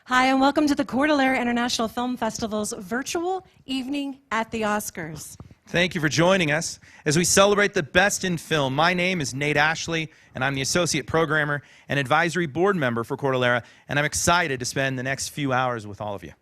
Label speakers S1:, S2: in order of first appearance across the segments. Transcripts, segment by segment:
S1: Hi, and welcome to the Cordillera International Film Festival's virtual evening at the Oscars.
S2: Thank you for joining us as we celebrate the best in film. My name is Nate Ashley, and I'm the Associate Programmer and Advisory Board Member for Cordillera, and I'm excited to spend the next few hours with all of you.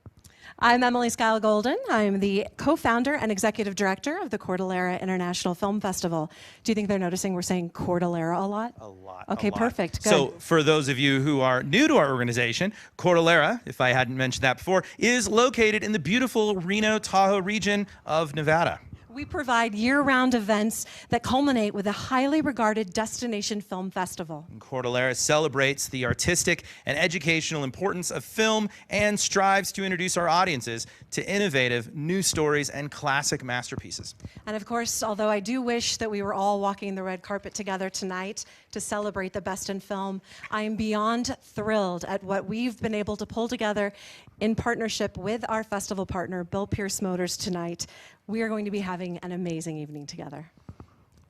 S1: I'm Emily Skyle Golden. I'm the co-founder and executive director of the Cordillera International Film Festival. Do you think they're noticing we're saying Cordillera a lot?
S2: A lot.
S1: Okay,
S2: a lot.
S1: perfect. Good.
S2: So for those of you who are new to our organization, Cordillera, if I hadn't mentioned that before, is located in the beautiful Reno Tahoe region of Nevada.
S1: We provide year-round events that culminate with a highly regarded destination film festival.
S2: Cordillera celebrates the artistic and educational importance of film and strives to introduce our audiences to innovative new stories and classic masterpieces.
S1: And of course, although I do wish that we were all walking the red carpet together tonight to celebrate the best in film, I am beyond thrilled at what we've been able to pull together in partnership with our festival partner, Pearce Motors, tonight. We are going to be having an amazing evening together.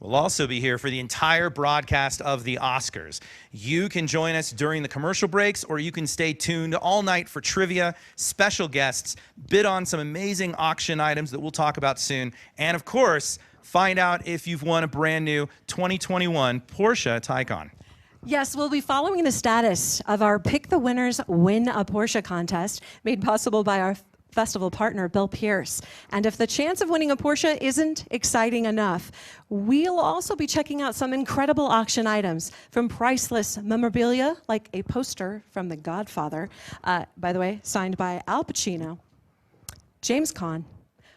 S2: We'll also be here for the entire broadcast of the Oscars. You can join us during the commercial breaks, or you can stay tuned all night for trivia, special guests, bid on some amazing auction items that we'll talk about soon, and of course, find out if you've won a brand new 2021 Porsche Taycan.
S1: Yes, we'll be following the status of our Pick the Winners, Win a Porsche contest made possible by our festival partner, Pearce. And if the chance of winning a Porsche isn't exciting enough, we'll also be checking out some incredible auction items, from priceless memorabilia like a poster from The Godfather, by the way, signed by Al Pacino, James Caan,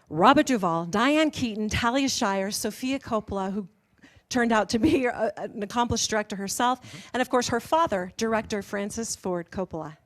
S1: Robert Duvall, Diane Keaton, Talia Shire, Sofia Coppola, who turned out to be an accomplished director herself, and of course her father, director Francis Ford Coppola.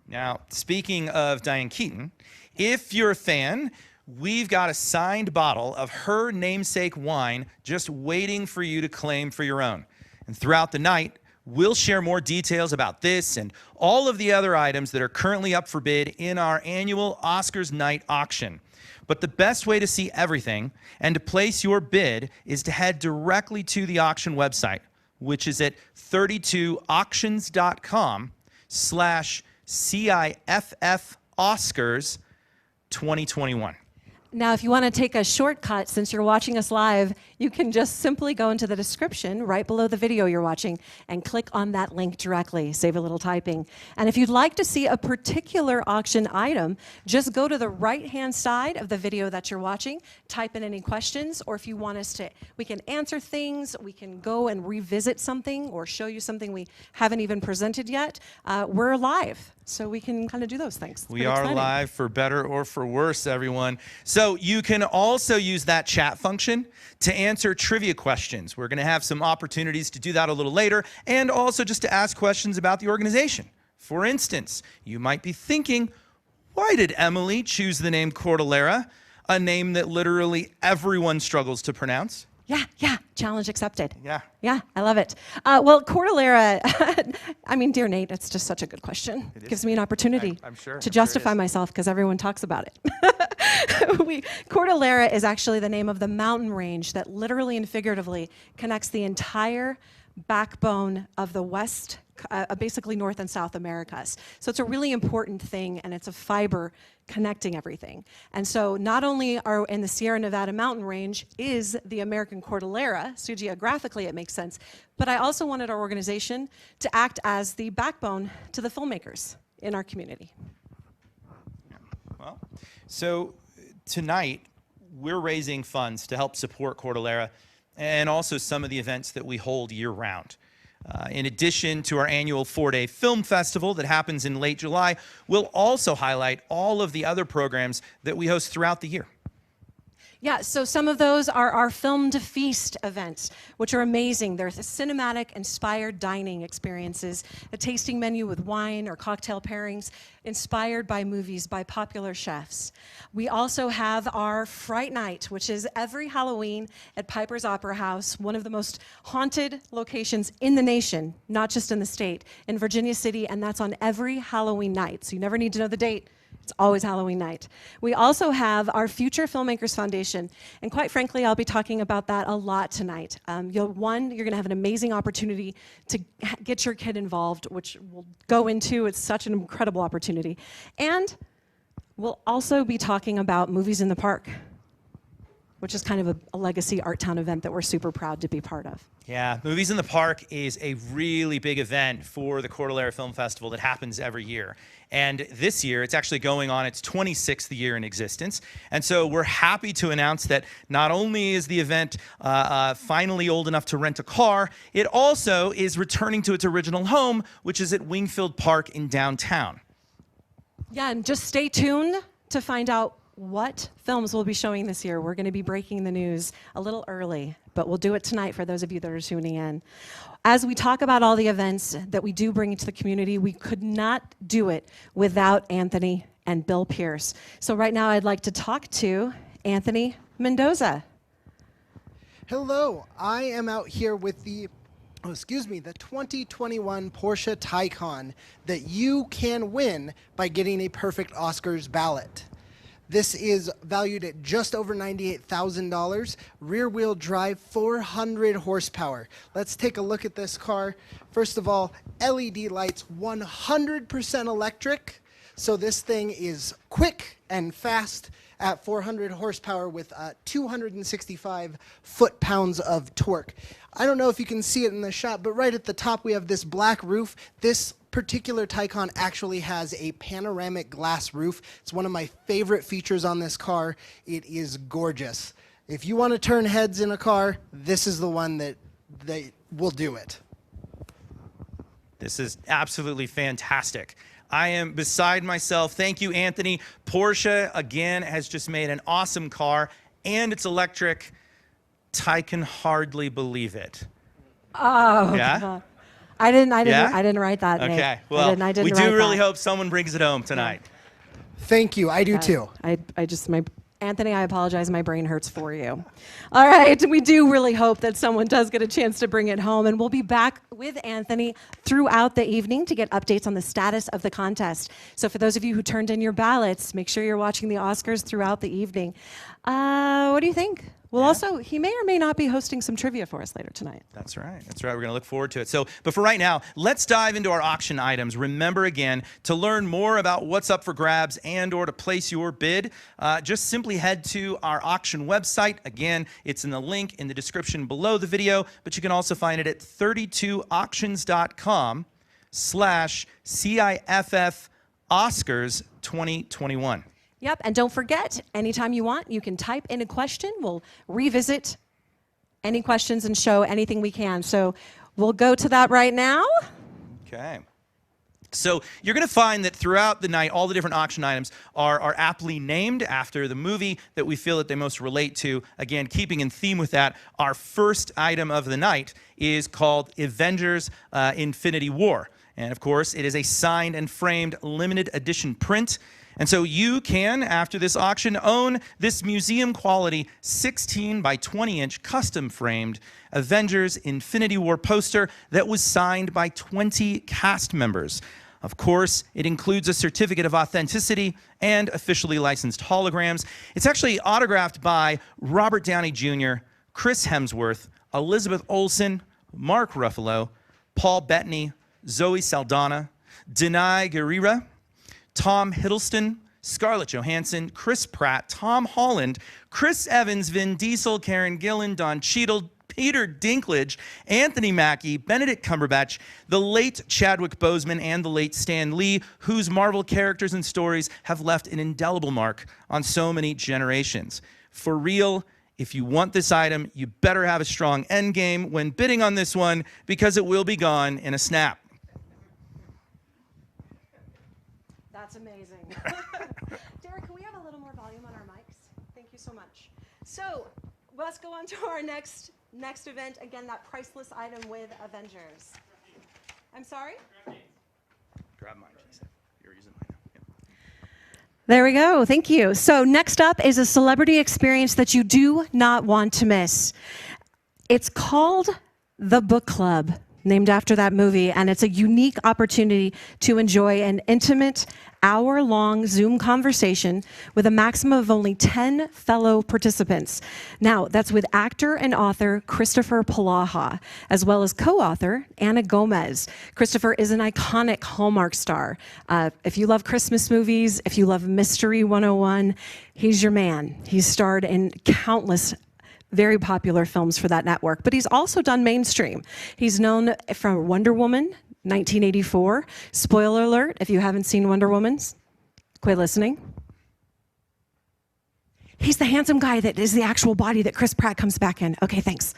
S2: Now, speaking of Diane Keaton, if you're a fan, we've got a signed bottle of her namesake wine just waiting for you to claim for your own. And throughout the night, we'll share more details about this and all of the other items that are currently up for bid in our annual Oscars night auction. But the best way to see everything and to place your bid is to head directly to the auction website, which is at 32auctions.com/CIFF Oscars 2021.
S1: Now, if you want to take a shortcut, since you're watching us live, you can just simply go into the description right below the video you're watching and click on that link directly. Save a little typing. And if you'd like to see a particular auction item, just go to the right-hand side of the video that you're watching, type in any questions, or if you want us to, we can answer things, we can go and revisit something or show you something we haven't even presented yet. We're live, so we can kind of do those things.
S2: We are live, for better or for worse, everyone. So you can also use that chat function to answer trivia questions. We're going to have some opportunities to do that a little later, and also just to ask questions about the organization. For instance, you might be thinking, why did Emily choose the name Cordillera, a name that literally everyone struggles to pronounce?
S1: Yeah, challenge accepted.
S2: Yeah,
S1: I love it. Well, Cordillera, I mean, dear Nate, it's just such a good question. It gives me an opportunity
S2: I'm sure,
S1: to justify myself because everyone talks about it. Cordillera is actually the name of the mountain range that literally and figuratively connects the entire backbone of the West, basically North and South Americas. So it's a really important thing, and it's a fiber connecting everything. And so not only are in the Sierra Nevada mountain range is the American Cordillera, so geographically it makes sense, but I also wanted our organization to act as the backbone to the filmmakers in our community.
S2: Well, so tonight we're raising funds to help support Cordillera and also some of the events that we hold year-round. In addition to our annual 4-day film festival that happens in late July, we'll also highlight all of the other programs that we host throughout the year.
S1: Yeah, so some of those are our Film to Feast events, which are amazing. They're cinematic-inspired dining experiences, a tasting menu with wine or cocktail pairings inspired by movies by popular chefs. We also have our Fright Night, which is every Halloween at Piper's Opera House, one of the most haunted locations in the nation, not just in the state, in Virginia City, and that's on every Halloween night. So you never need to know the date. It's always Halloween night. We also have our Future Filmmakers Foundation, and quite frankly, I'll be talking about that a lot tonight. You're going to have an amazing opportunity to get your kid involved, which we'll go into. It's such an incredible opportunity. And we'll also be talking about Movies in the Park, which is kind of a legacy Art Town event that we're super proud to be part of.
S2: Yeah, Movies in the Park is a really big event for the Cordillera Film Festival that happens every year. And this year, it's actually going on its 26th year in existence. And so we're happy to announce that not only is the event finally old enough to rent a car, it also is returning to its original home, which is at Wingfield Park in downtown.
S1: Yeah, and just stay tuned to find out what films we'll be showing this year. We're going to be breaking the news a little early, but we'll do it tonight for those of you that are tuning in. As we talk about all the events that we do bring into the community, we could not do it without Anthony and Bill Pearce. So right now I'd like to talk to Anthony Mendoza.
S3: Hello, I am out here with the 2021 Porsche Taycan that you can win by getting a perfect Oscars ballot. This is valued at just over $98,000, rear-wheel drive, 400 horsepower. Let's take a look at this car. First of all, LED lights, 100% electric. So this thing is quick and fast at 400 horsepower with 265 foot-pounds of torque. I don't know if you can see it in the shot, but right at the top we have this black roof. This particular Taycan actually has a panoramic glass roof. It's one of my favorite features on this car. It is gorgeous. If you want to turn heads in a car, this is the one that will do it.
S2: This is absolutely fantastic. I am beside myself. Thank you, Anthony. Porsche, again, has just made an awesome car, and it's electric. I can hardly believe it.
S1: Oh,
S2: yeah?
S1: God. I didn't
S2: Yeah?
S1: write that, Nate.
S2: Okay, well,
S1: I didn't
S2: we
S1: write
S2: do really
S1: that.
S2: hope someone brings it home tonight.
S3: Thank you. I do too.
S1: Anthony, I apologize. My brain hurts for you. All right. We do really hope that someone does get a chance to bring it home. And we'll be back with Anthony throughout the evening to get updates on the status of the contest. So for those of you who turned in your ballots, make sure you're watching the Oscars throughout the evening. What do you think? Well, also, he may or may not be hosting some trivia for us later tonight.
S2: That's right. That's right. We're going to look forward to it. But for right now, let's dive into our auction items. Remember, again, to learn more about what's up for grabs and or to place your bid, just simply head to our auction website. Again, it's in the link in the description below the video, but you can also find it at 32auctions.com/CIFF Oscars 2021.
S1: Yep, and don't forget, anytime you want, you can type in a question. We'll revisit any questions and show anything we can. So we'll go to that right now.
S2: Okay. So you're going to find that throughout the night, all the different auction items are aptly named after the movie that we feel that they most relate to. Again, keeping in theme with that, our first item of the night is called Avengers Infinity War. And of course, it is a signed and framed limited edition print. And so you can, after this auction, own this museum-quality 16 by 20-inch custom-framed Avengers Infinity War poster that was signed by 20 cast members. Of course, it includes a certificate of authenticity and officially licensed holograms. It's actually autographed by Robert Downey Jr., Chris Hemsworth, Elizabeth Olsen, Mark Ruffalo, Paul Bettany, Zoe Saldana, Denai Guerrera, Tom Hiddleston, Scarlett Johansson, Chris Pratt, Tom Holland, Chris Evans, Vin Diesel, Karen Gillan, Don Cheadle, Peter Dinklage, Anthony Mackie, Benedict Cumberbatch, the late Chadwick Boseman, and the late Stan Lee, whose Marvel characters and stories have left an indelible mark on so many generations. For real, if you want this item, you better have a strong end game when bidding on this one, because it will be gone in a snap.
S1: That's amazing. Derek, can we have a little more volume on our mics? Thank you so much. So let's go on to our next event. Again, that priceless item with Avengers. I'm sorry?
S2: Grab mine, Jason. You're using mine now. Yep.
S1: There we go. Thank you. So next up is a celebrity experience that you do not want to miss. It's called the Book Club. named after that movie, and it's a unique opportunity to enjoy an intimate hour-long Zoom conversation with a maximum of only 10 fellow participants. Now, that's with actor and author Christopher Polaha, as well as co-author Anna Gomez. Christopher is an iconic Hallmark star. If you love Christmas movies, if you love Mystery 101, he's your man. He's starred in countless very popular films for that network, but he's also done mainstream. He's known for Wonder Woman, 1984. Spoiler alert, if you haven't seen Wonder Woman, quit listening. He's the handsome guy that is the actual body that Chris Pratt comes back in. Okay, thanks.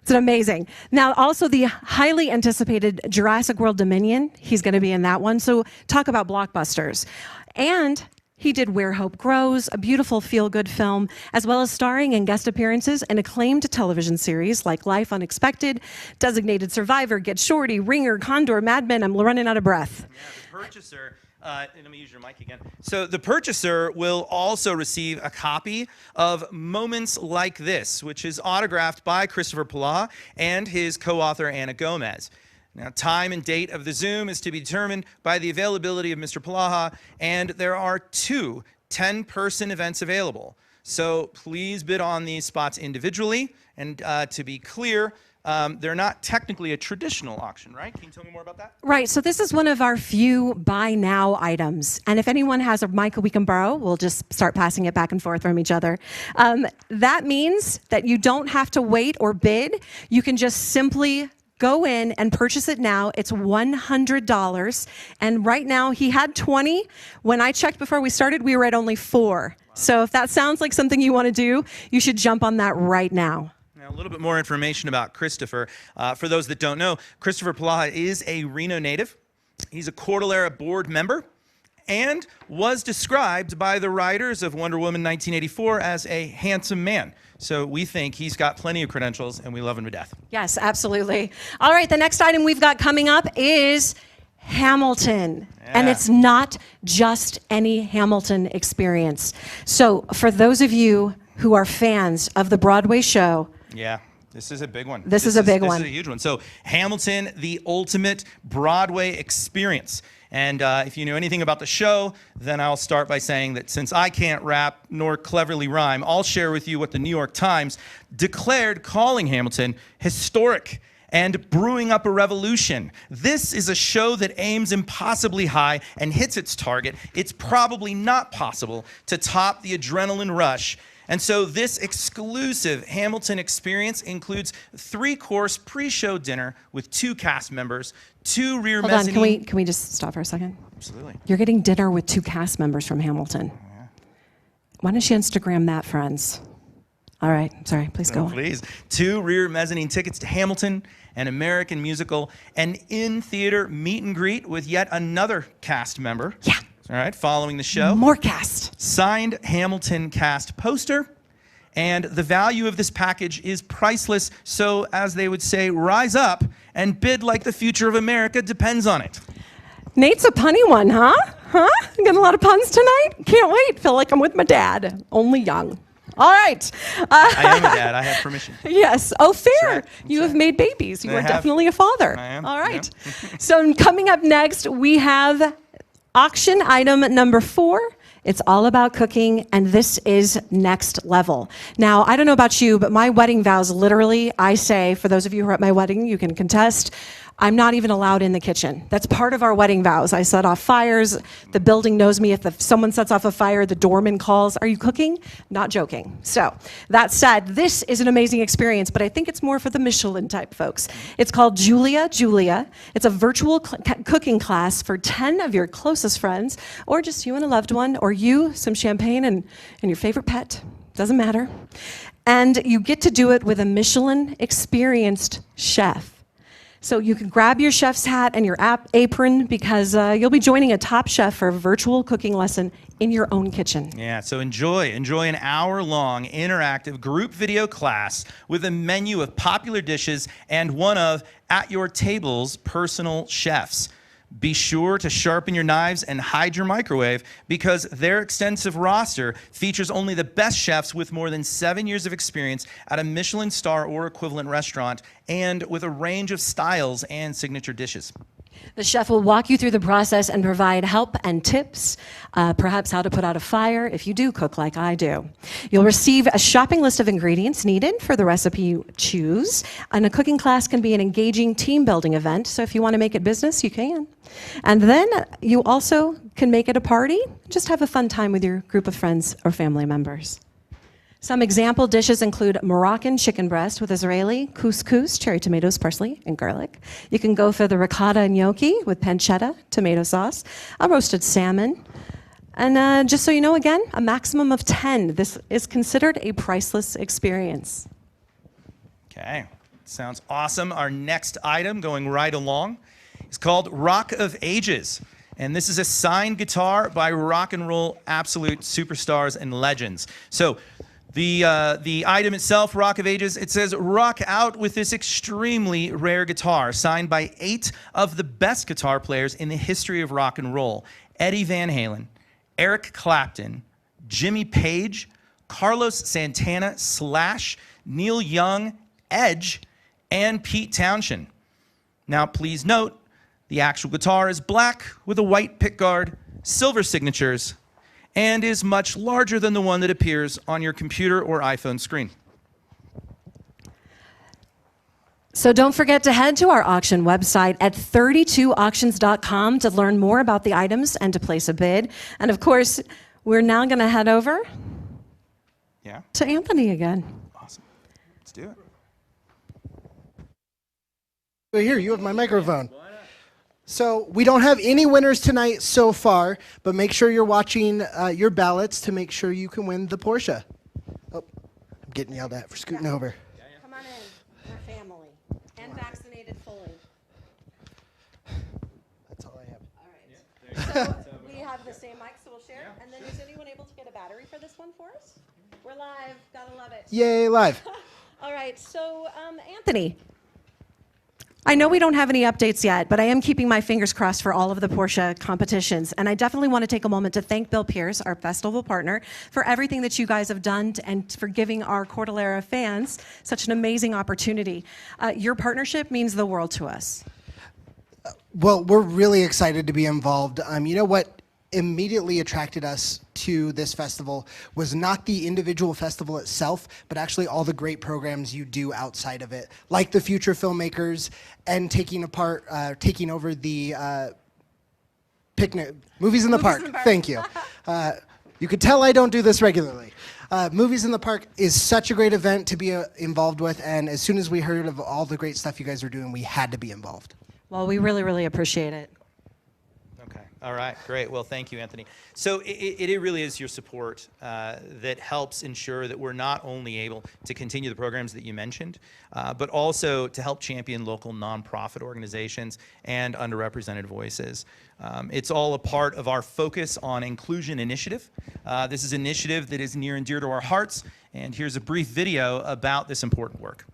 S1: It's amazing. Now, also the highly anticipated Jurassic World Dominion, he's gonna be in that one, so talk about blockbusters. And he did Where Hope Grows, a beautiful feel-good film, as well as starring and guest appearances in acclaimed television series like Life Unexpected, Designated Survivor, Get Shorty, Ringer, Condor, Mad Men. I'm running out of breath.
S2: Yeah, the purchaser, and let me use your mic again. So the purchaser will also receive a copy of Moments Like This, which is autographed by Christopher Polaha and his co-author Anna Gomez. Now, time and date of the Zoom is to be determined by the availability of Mr. Polaha, and there are 2 10-person events available. So please bid on these spots individually, and to be clear, they're not technically a traditional auction, right? Can you tell me more about that?
S1: Right, so this is one of our few buy now items. And if anyone has a mic we can borrow, we'll just start passing it back and forth from each other. That means that you don't have to wait or bid. You can just simply go in and purchase it now. It's $100. And right now, he had 20. When I checked before we started, we were at only 4. Wow. So if that sounds like something you want to do, you should jump on that right now.
S2: Now, a little bit more information about Christopher. For those that don't know, Christopher Polaha is a Reno native. He's a Cordillera board member and was described by the writers of Wonder Woman 1984 as a handsome man. So we think he's got plenty of credentials, and we love him to death.
S1: Yes, absolutely. All right, the next item we've got coming up is Hamilton. Yeah. And it's not just any Hamilton experience. So for those of you who are fans of the Broadway show,
S2: yeah, this is a big one.
S1: This is a big one.
S2: This is a huge one. So Hamilton, the ultimate Broadway experience. And if you know anything about the show, then I'll start by saying that since I can't rap nor cleverly rhyme, I'll share with you what the New York Times declared calling Hamilton historic and brewing up a revolution. This is a show that aims impossibly high and hits its target. It's probably not possible to top the adrenaline rush. And so this exclusive Hamilton experience includes 3-course pre-show dinner with 2 cast members, 2 rear mezzanine.
S1: Hold on, can we just stop for a second?
S2: Absolutely.
S1: You're getting dinner with 2 cast members from Hamilton.
S2: Yeah.
S1: Why don't you Instagram that, friends? All right, sorry, please go on.
S2: Please. 2 rear mezzanine tickets to Hamilton, an American musical, an in-theater meet and greet with yet another cast member.
S1: Yeah.
S2: All right, following the show.
S1: More cast.
S2: Signed Hamilton cast poster. And the value of this package is priceless. So, as they would say, rise up and bid like the future of America depends on it.
S1: Nate's a punny one, huh? Huh? Getting a lot of puns tonight? Can't wait. Feel like I'm with my dad. Only young. All right.
S2: I am a dad. I have permission.
S1: Yes. Oh, fair.
S2: Right.
S1: You have made babies. You are
S2: have.
S1: definitely a father.
S2: I am.
S1: All right.
S2: Yeah.
S1: So coming up next, we have auction item number 4. It's all about cooking, and this is next level. Now, I don't know about you, but my wedding vows, literally, I say, for those of you who are at my wedding, you can contest, I'm not even allowed in the kitchen. That's part of our wedding vows. I set off fires. The building knows me. If someone sets off a fire, the doorman calls, "Are you cooking?" Not joking. So that said, this is an amazing experience, but I think it's more for the Michelin type folks. It's called Julia. It's a virtual cooking class for 10 of your closest friends, or just you and a loved one, or you, some champagne, and your favorite pet. Doesn't matter. And you get to do it with a Michelin experienced chef. So you can grab your chef's hat and your apron because you'll be joining a top chef for a virtual cooking lesson in your own kitchen.
S2: Yeah, so enjoy an hour-long interactive group video class with a menu of popular dishes and one of at your table's personal chefs. Be sure to sharpen your knives and hide your microwave because their extensive roster features only the best chefs with more than 7 years of experience at a Michelin star or equivalent restaurant and with a range of styles and signature dishes.
S1: The chef will walk you through the process and provide help and tips, perhaps how to put out a fire if you do cook like I do. You'll receive a shopping list of ingredients needed for the recipe you choose, and a cooking class can be an engaging team-building event, so if you want to make it business, you can. And then you also can make it a party. Just have a fun time with your group of friends or family members. Some example dishes include Moroccan chicken breast with Israeli couscous, cherry tomatoes, parsley, and garlic. You can go for the ricotta and gnocchi with pancetta, tomato sauce, a roasted salmon. And just so you know, again, a maximum of 10. This is considered a priceless experience.
S2: Okay, sounds awesome. Our next item, going right along, is called Rock of Ages. And this is a signed guitar by rock and roll absolute superstars and legends. So the item itself, Rock of Ages, it says, rock out with this extremely rare guitar, signed by 8 of the best guitar players in the history of rock and roll. Eddie Van Halen, Eric Clapton, Jimmy Page, Carlos Santana, Slash, Neil Young, Edge, and Pete Townshend. Now, please note, the actual guitar is black with a white pickguard, silver signatures, and is much larger than the one that appears on your computer or iPhone screen.
S1: So don't forget to head to our auction website at 32auctions.com to learn more about the items and to place a bid. And of course, we're now going to head over to Anthony again.
S2: Awesome. Let's do it.
S3: Well, here, you have my microphone. So we don't have any winners tonight so far, but make sure you're watching your ballots to make sure you can win the Porsche. Oh, I'm getting yelled at for scooting over.
S1: Come on in. We're family and vaccinated fully.
S3: That's all I have.
S1: All right. So we have the same mic, so we'll share. And then is anyone able to get a battery for this one for us? We're live. Gotta love it.
S3: Yay, live.
S1: All right. So Anthony, I know we don't have any updates yet, but I am keeping my fingers crossed for all of the Porsche competitions. And I definitely want to take a moment to thank Bill Pearce, our festival partner, for everything that you guys have done and for giving our Cordillera fans such an amazing opportunity. Your partnership means the world to us.
S3: Well, we're really excited to be involved. You know what immediately attracted us to this festival was not the individual festival itself, but actually all the great programs you do outside of it, like the Future Filmmakers and taking over the picnic, Movies in the Park. Thank you. You could tell I don't do this regularly. Movies in the Park is such a great event to be involved with, and as soon as we heard of all the great stuff you guys are doing, we had to be involved.
S1: Well, we really, really appreciate it.
S2: Okay. All right. Great. Well, thank you, Anthony. So it really is your support that helps ensure that we're not only able to continue the programs that you mentioned, but also to help champion local nonprofit organizations and underrepresented voices. It's all a part of our Focus on Inclusion initiative. This is an initiative that is near and dear to our hearts. And here's a brief video about this important work.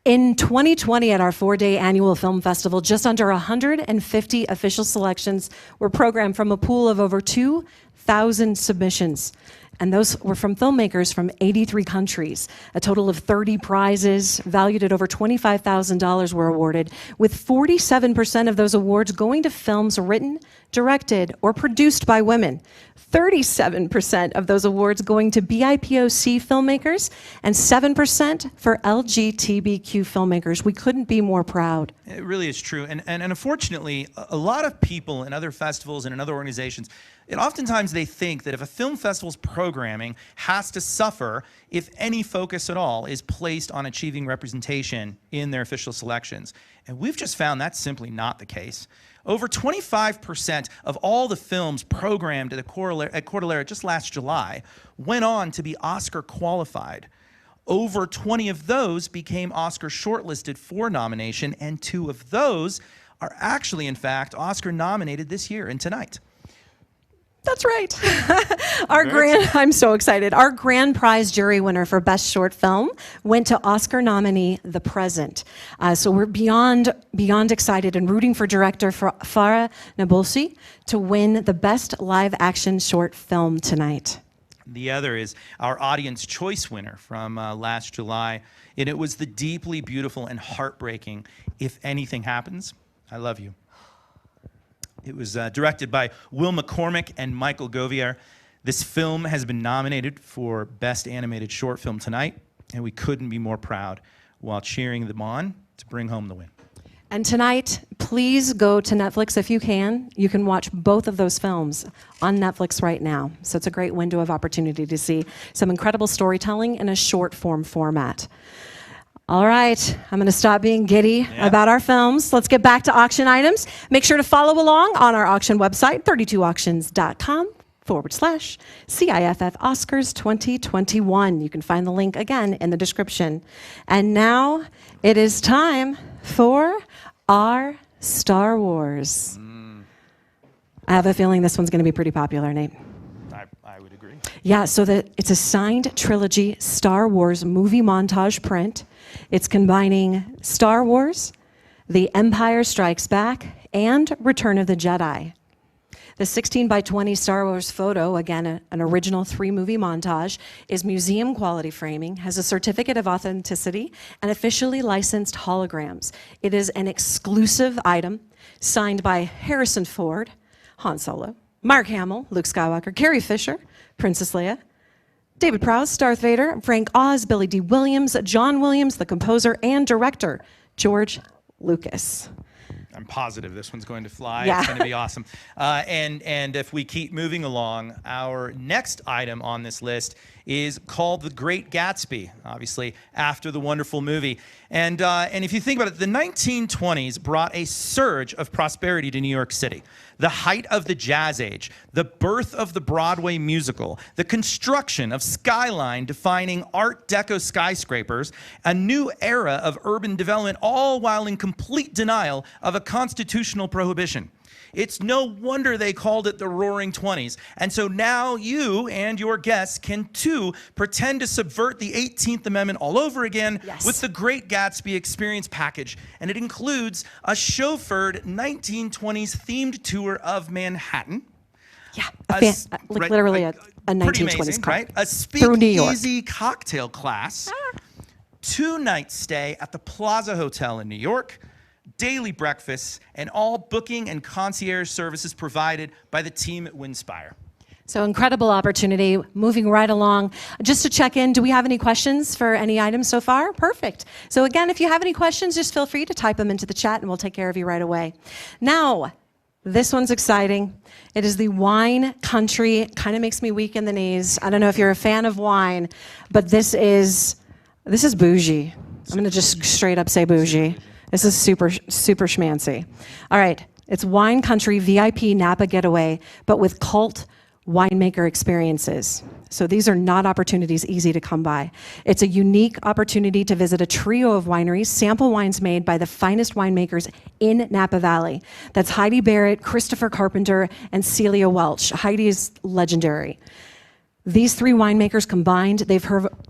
S1: In 2020, at our 4-day annual film festival, just under 150 official selections were programmed from a pool of over 2,000 submissions. And those were from filmmakers from 83 countries. A total of 30 prizes valued at over $25,000 were awarded, with 47% of those awards going to films written, directed, or produced by women. 37% of those awards going to BIPOC filmmakers, and 7% for LGBTQ filmmakers. We couldn't be more proud.
S2: It really is true. And unfortunately, a lot of people in other festivals and in other organizations, oftentimes they think that if a film festival's programming has to suffer if any focus at all is placed on achieving representation in their official selections. And we've just found that's simply not the case. Over 25% of all the films programmed at Cordillera just last July went on to be Oscar qualified. Over 20 of those became Oscar shortlisted for nomination, and 2 of those are actually, in fact, Oscar nominated this year and tonight.
S1: That's right. I'm so excited. Our grand prize jury winner for Best Short Film went to Oscar nominee The Present. So we're beyond excited and rooting for director Farah Nabolsi to win the Best Live Action Short Film tonight.
S2: The other is our audience choice winner from last July, and it was the deeply beautiful and heartbreaking If Anything Happens, I Love You. It was directed by Will McCormick and Michael Govier. This film has been nominated for Best Animated Short Film tonight, and we couldn't be more proud while cheering them on to bring home the win.
S1: And tonight, please go to Netflix if you can. You can watch both of those films on Netflix right now. So it's a great window of opportunity to see some incredible storytelling in a short form format. All right, I'm going to stop being giddy about our films. Let's get back to auction items. Make sure to follow along on our auction website, 32auctions.com/CIFF Oscars 2021. You can find the link again in the description. And now it is time for our Star Wars. I have a feeling this one's going to be pretty popular, Nate.
S2: I would agree.
S1: Yeah, so it's a signed trilogy Star Wars movie montage print. It's combining Star Wars, The Empire Strikes Back, and Return of the Jedi. The 16 by 20 Star Wars photo, again, an original 3-movie montage, is museum quality framing, has a certificate of authenticity, and officially licensed holograms. It is an exclusive item signed by Harrison Ford, Han Solo, Mark Hamill, Luke Skywalker, Carrie Fisher, Princess Leia, David Prowse, Darth Vader, Frank Oz, Billy D. Williams, John Williams, the composer and director, George Lucas.
S2: I'm positive this one's going to fly.
S1: Yeah.
S2: It's going to be awesome. And if we keep moving along, our next item on this list is called The Great Gatsby, obviously after the wonderful movie. And if you think about it, the 1920s brought a surge of prosperity to New York City. The height of the Jazz Age, the birth of the Broadway musical, the construction of skyline-defining Art Deco skyscrapers, a new era of urban development, all while in complete denial of a constitutional prohibition. It's no wonder they called it the Roaring Twenties. And so now you and your guests can too pretend to subvert the 18th Amendment all over again with the Great Gatsby Experience Package. And it includes a chauffeured 1920s themed tour of Manhattan.
S1: Yeah, literally a 1920s
S2: amazing,
S1: car.
S2: right? A speakeasy cocktail class, 2-night stay at the Plaza Hotel in New York, daily breakfasts, and all booking and concierge services provided by the team at Winspire.
S1: So incredible opportunity. Moving right along. Just to check in, do we have any questions for any items so far? Perfect. So again, if you have any questions, just feel free to type them into the chat and we'll take care of you right away. Now, this one's exciting. It is the Wine Country. Kind of makes me weak in the knees. I don't know if you're a fan of wine, but this is bougie. I'm going to just straight up say bougie. This is super, super schmancy. All right, it's Wine Country VIP Napa Getaway, but with cult winemaker experiences. So these are not opportunities easy to come by. It's a unique opportunity to visit a trio of wineries, sample wines made by the finest winemakers in Napa Valley. That's Heidi Barrett, Christopher Carpenter, and Celia Welch. Heidi is legendary. These 3 winemakers combined, they've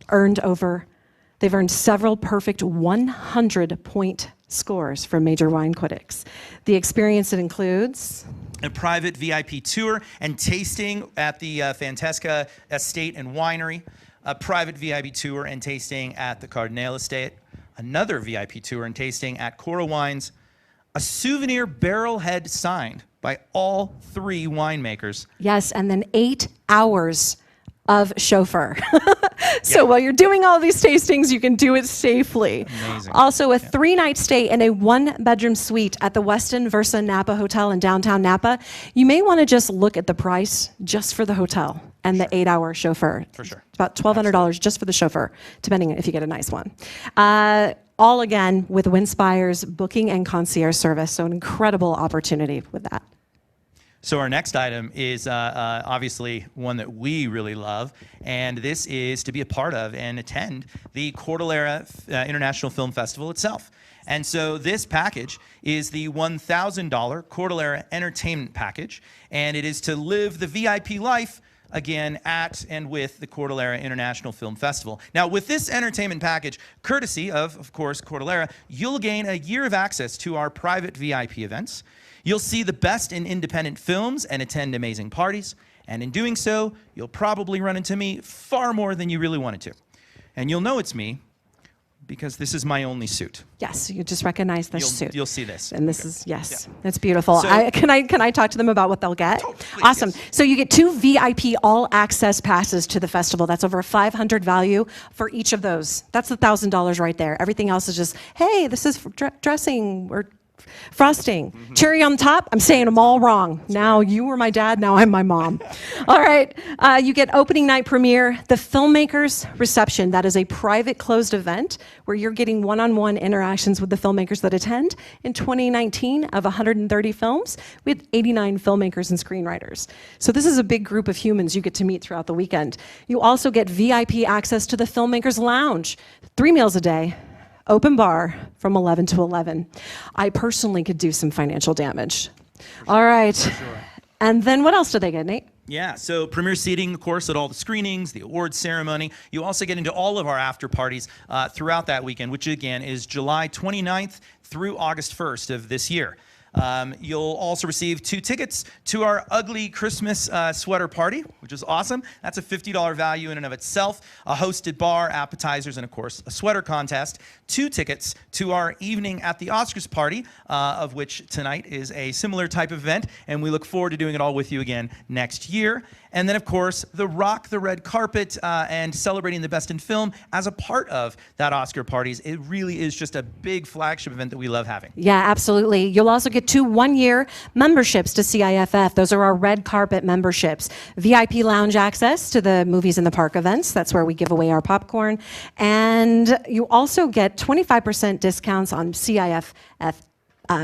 S1: earned several perfect 100-point scores from major wine critics. The experience, it includes
S2: a private VIP tour and tasting at the Fantasca Estate and Winery, a private VIP tour and tasting at the Cardinal Estate, another VIP tour and tasting at Cora Wines, a souvenir barrelhead signed by all 3 winemakers.
S1: Yes, and then 8 hours of chauffeur. So while you're doing all these tastings, you can do it safely.
S2: Amazing.
S1: Also, a 3-night stay in a 1-bedroom suite at the Westin Versa Napa Hotel in downtown Napa. You may want to just look at the price just for the hotel and the 8-hour chauffeur.
S2: For sure.
S1: It's about $1,200 just for the chauffeur, depending if you get a nice one. All again with Winspire's booking and concierge service. So an incredible opportunity with that.
S2: So our next item is obviously one that we really love, and this is to be a part of and attend the Cordillera International Film Festival itself. And so this package is the $1,000 Cordillera Entertainment Package, and it is to live the VIP life again at and with the Cordillera International Film Festival. Now, with this entertainment package, courtesy of course, Cordillera, you'll gain a year of access to our private VIP events. You'll see the best in independent films and attend amazing parties. And in doing so, you'll probably run into me far more than you really wanted to. And you'll know it's me because this is my only suit.
S1: Yes, you just recognize this suit.
S2: You'll see this.
S1: And this
S2: Okay.
S1: is, yes,
S2: Yeah.
S1: it's beautiful.
S2: So-
S1: Can I talk to them about what they'll get?
S2: Totally, please,
S1: Awesome.
S2: yes.
S1: So you get 2 VIP all access passes to the festival. That's over $500 value for each of those. That's $1,000 right there. Everything else is just, hey, this is for dressing or frosting. Cherry on top, I'm saying them all wrong. Now you were my dad, now I'm my mom. All right, you get opening night premiere, the filmmakers reception. That is a private closed event where you're getting one-on-one interactions with the filmmakers that attend. In 2019, of 130 films, we had 89 filmmakers and screenwriters. So this is a big group of humans you get to meet throughout the weekend. You also get VIP access to the filmmakers lounge, 3 meals a day, open bar from 11 to 11. I personally could do some financial damage. All right. And then what else do they get, Nate?
S2: Yeah, so premiere seating, of course, at all the screenings, the awards ceremony. You also get into all of our after parties throughout that weekend, which again is July 29th through August 1st of this year. You'll also receive 2 tickets to our ugly Christmas sweater party, which is awesome. That's a $50 value in and of itself. A hosted bar, appetizers, and of course, a sweater contest. 2 tickets to our evening at the Oscars party, of which tonight is a similar type of event, and we look forward to doing it all with you again next year. And then, of course, the Rock the Red Carpet and celebrating the best in film as a part of that Oscar parties. It really is just a big flagship event that we love having.
S1: Yeah, absolutely. You'll also get 2 one-year memberships to CIFF. Those are our red carpet memberships. VIP lounge access to the Movies in the Park events. That's where we give away our popcorn. And you also get 25% discounts on CIFF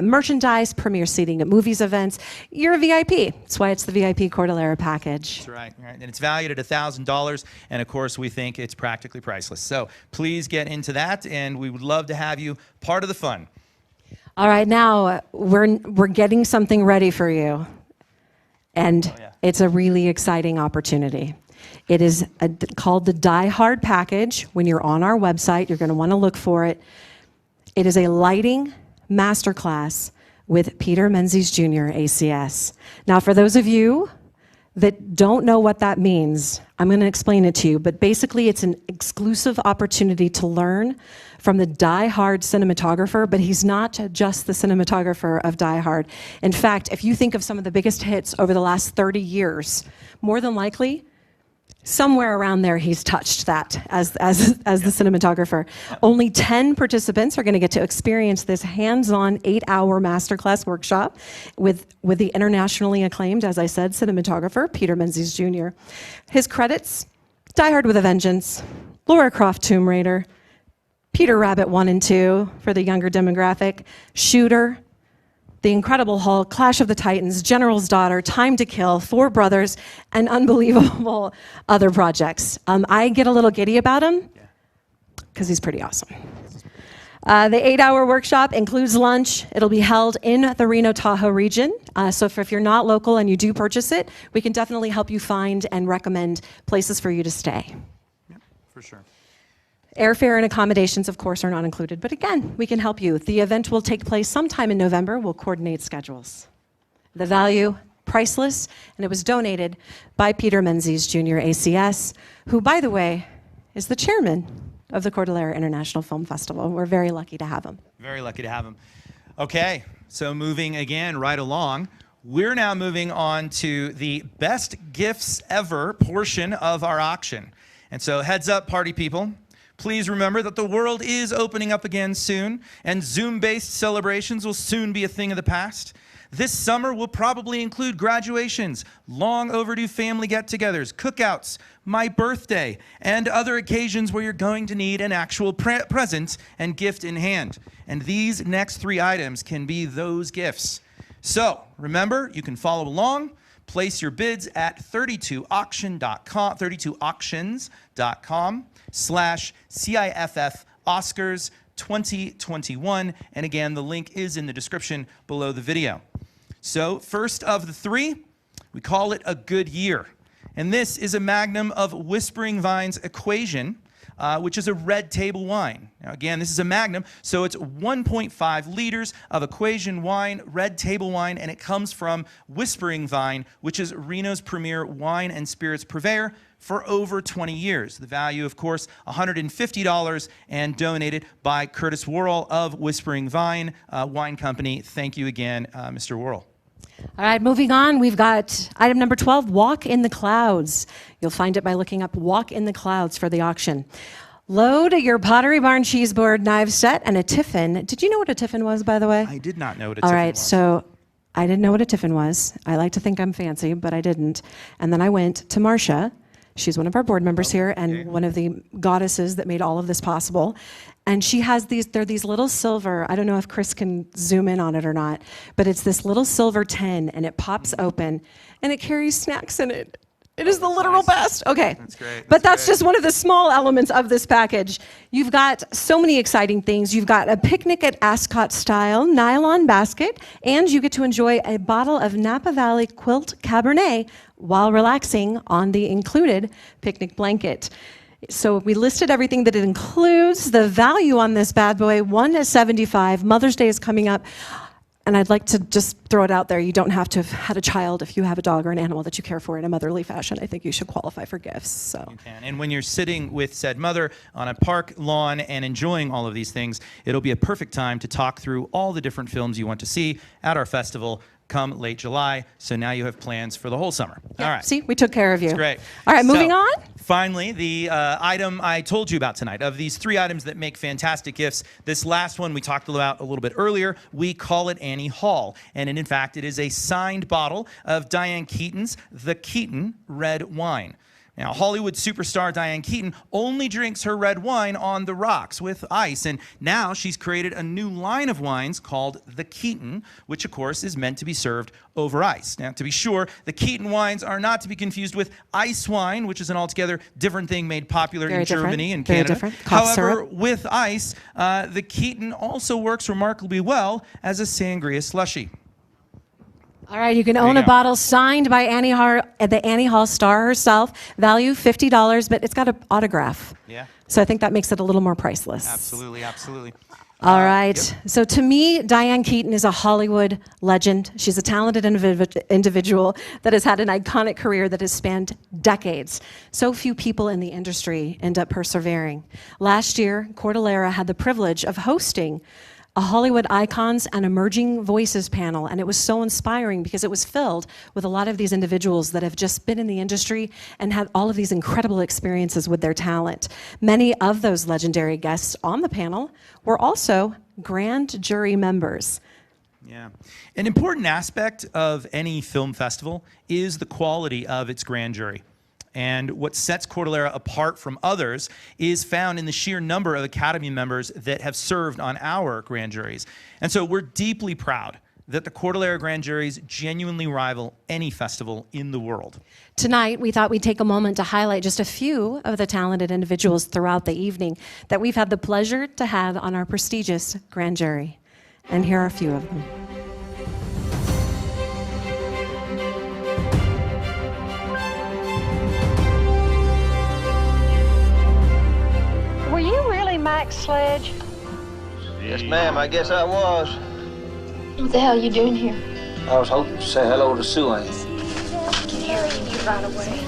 S1: merchandise, premiere seating at movies events. You're a VIP. That's why it's the VIP Cordillera package.
S2: That's right. And it's valued at $1,000. And of course, we think it's practically priceless. So please get into that, and we would love to have you part of the fun.
S1: All right, now we're getting something ready for you. And it's a really exciting opportunity. It is called the Die Hard package. When you're on our website, you're going to want to look for it. It is a lighting masterclass with Peter Menzies Jr., ACS. Now, for those of you that don't know what that means, I'm going to explain it to you, but basically it's an exclusive opportunity to learn from the Die Hard cinematographer, but he's not just the cinematographer of Die Hard. In fact, if you think of some of the biggest hits over the last 30 years, more than likely, somewhere around there he's touched that as the cinematographer. Only 10 participants are going to get to experience this hands-on 8-hour masterclass workshop with the internationally acclaimed, as I said, cinematographer, Peter Menzies Jr. His credits: Die Hard with a Vengeance, Lara Croft Tomb Raider, Peter Rabbit 1 and 2 for the younger demographic, Shooter, The Incredible Hulk, Clash of the Titans, General's Daughter, Time to Kill, Four Brothers, and unbelievable other projects. I get a little giddy about him because he's pretty awesome. The 8-hour workshop includes lunch. It'll be held in the Reno-Tahoe region. So if you're not local and you do purchase it, we can definitely help you find and recommend places for you to stay.
S2: Yeah, for sure.
S1: Airfare and accommodations, of course, are not included, but again, we can help you. The event will take place sometime in November. We'll coordinate schedules. The value, priceless, and it was donated by Peter Menzies Jr., ACS, who, by the way, is the chairman of the Cordillera International Film Festival. We're very lucky to have him.
S2: Very lucky to have him. Okay, so moving again right along, we're now moving on to the best gifts ever portion of our auction. And so heads up, party people. Please remember that the world is opening up again soon, and Zoom-based celebrations will soon be a thing of the past. This summer will probably include graduations, long overdue family get-togethers, cookouts, my birthday, and other occasions where you're going to need an actual present and gift in hand. And these next 3 items can be those gifts. So remember, you can follow along. Place your bids at 32auctions.com/CIFF Oscars 2021. And again, the link is in the description below the video. So first of the three, we call it a good year. And this is a magnum of Whispering Vine's Equation, which is a red table wine. Now again, this is a magnum, so it's 1.5 liters of Equation wine, red table wine, and it comes from Whispering Vine, which is Reno's premier wine and spirits purveyor for over 20 years. The value, of course, $150 and donated by Curtis Worrell of Whispering Vine Wine Company. Thank you again, Mr. Worrell.
S1: All right, moving on, we've got item number 12, Walk in the Clouds. You'll find it by looking up Walk in the Clouds for the auction. Load your Pottery Barn cheese board knife set and a tiffin. Did you know what a tiffin was, by the way?
S2: I did not know what a
S1: All
S2: tiffin
S1: right,
S2: was.
S1: so I didn't know what a tiffin was. I like to think I'm fancy, but I didn't. And then I went to Marcia. She's one of our board members here and one of the goddesses that made all of this possible. And she has they're these little silver, I don't know if Chris can zoom in on it or not, but it's this little silver tin and it pops open and it carries snacks in it. It is the literal best. Okay.
S2: That's great.
S1: But that's just one of the small elements of this package. You've got so many exciting things. You've got a picnic at Ascot style nylon basket, and you get to enjoy a bottle of Napa Valley Quilt Cabernet while relaxing on the included picnic blanket. So we listed everything that it includes. The value on this bad boy, $175. Mother's Day is coming up. And I'd like to just throw it out there. You don't have to have had a child if you have a dog or an animal that you care for in a motherly fashion. I think you should qualify for gifts. So.
S2: You can. And when you're sitting with said mother on a park lawn and enjoying all of these things, it'll be a perfect time to talk through all the different films you want to see at our festival come late July. So now you have plans for the whole summer.
S1: Yeah,
S2: all right.
S1: See, we took care of you.
S2: That's great.
S1: All right, moving on.
S2: Finally, the item I told you about tonight. Of these three items that make fantastic gifts, this last one we talked about a little bit earlier. We call it Annie Hall. And in fact, it is a signed bottle of Diane Keaton's The Keaton Red Wine. Now, Hollywood superstar Diane Keaton only drinks her red wine on the rocks with ice, and now she's created a new line of wines called the Keaton, which of course is meant to be served over ice. Now, to be sure, the Keaton wines are not to be confused with ice wine, which is an altogether different thing made popular in Germany and
S1: Very
S2: Canada.
S1: different. Cough
S2: However,
S1: syrup.
S2: with ice, the Keaton also works remarkably well as a sangria slushy.
S1: All right, you can
S2: you
S1: own a
S2: go.
S1: bottle signed by the Annie Hall star herself. Value $50, but it's got an autograph.
S2: Yeah.
S1: So I think that makes it a little more priceless.
S2: Absolutely, absolutely.
S1: All right.
S2: Yep.
S1: So to me, Diane Keaton is a Hollywood legend. She's a talented individual that has had an iconic career that has spanned decades. So few people in the industry end up persevering. Last year, Cordillera had the privilege of hosting a Hollywood Icons and Emerging Voices panel, and it was so inspiring because it was filled with a lot of these individuals that have just been in the industry and had all of these incredible experiences with their talent. Many of those legendary guests on the panel were also grand jury members.
S2: Yeah. An important aspect of any film festival is the quality of its grand jury. And what sets Cordillera apart from others is found in the sheer number of Academy members that have served on our grand juries. And so we're deeply proud that the Cordillera grand juries genuinely rival any festival in the world.
S1: Tonight, we thought we'd take a moment to highlight just a few of the talented individuals throughout the evening that we've had the pleasure to have on our prestigious grand jury. And here are a few of them.
S4: Were you really Max Sledge?
S5: Yes, ma'am, I guess I was.
S6: What the hell are you doing here?
S5: I was hoping to say hello to Sue Ann.
S6: I can hear you right away.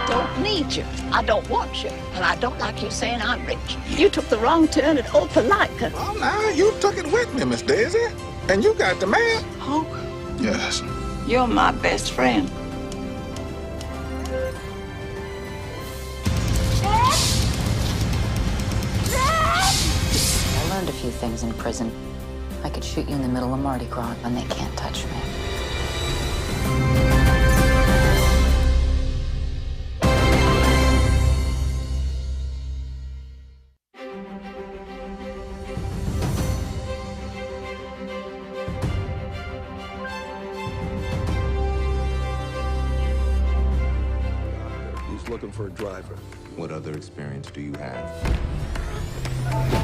S4: Don't need you. I don't want you. And I don't like you saying I'm rich. You took the wrong turn at Old Palatka.
S7: Oh, now you took it with me, Miss Daisy. And you got the man.
S4: Hope,
S7: Yes.
S4: you're my best friend.
S8: I learned a few things in prison. I could shoot you in the middle of Mardi Gras and they can't touch me.
S9: He's looking for a driver.
S7: What other experience do you have?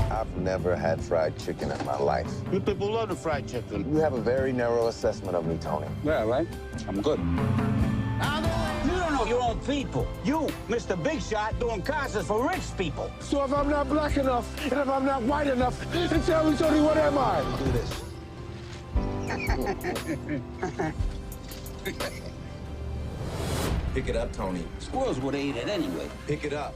S9: I've never had fried chicken in my life.
S10: You people love the fried chicken.
S9: You have a very narrow assessment of me, Tony.
S10: Yeah, right? I'm good. You don't know your own people. You, Mr. Big Shot, doing concerts for rich people.
S7: So if I'm not black enough, and if I'm not white enough, then tell me, Tony, what am I?
S9: Do this. Pick it up, Tony.
S10: Squirrels would have eaten it anyway.
S9: Pick it up.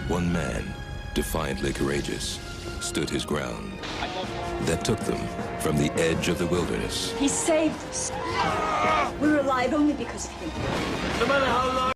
S11: One man, defiantly courageous, stood his ground. That took them from the edge of the wilderness.
S12: He saved us. We're alive only because of him.
S10: No matter how long.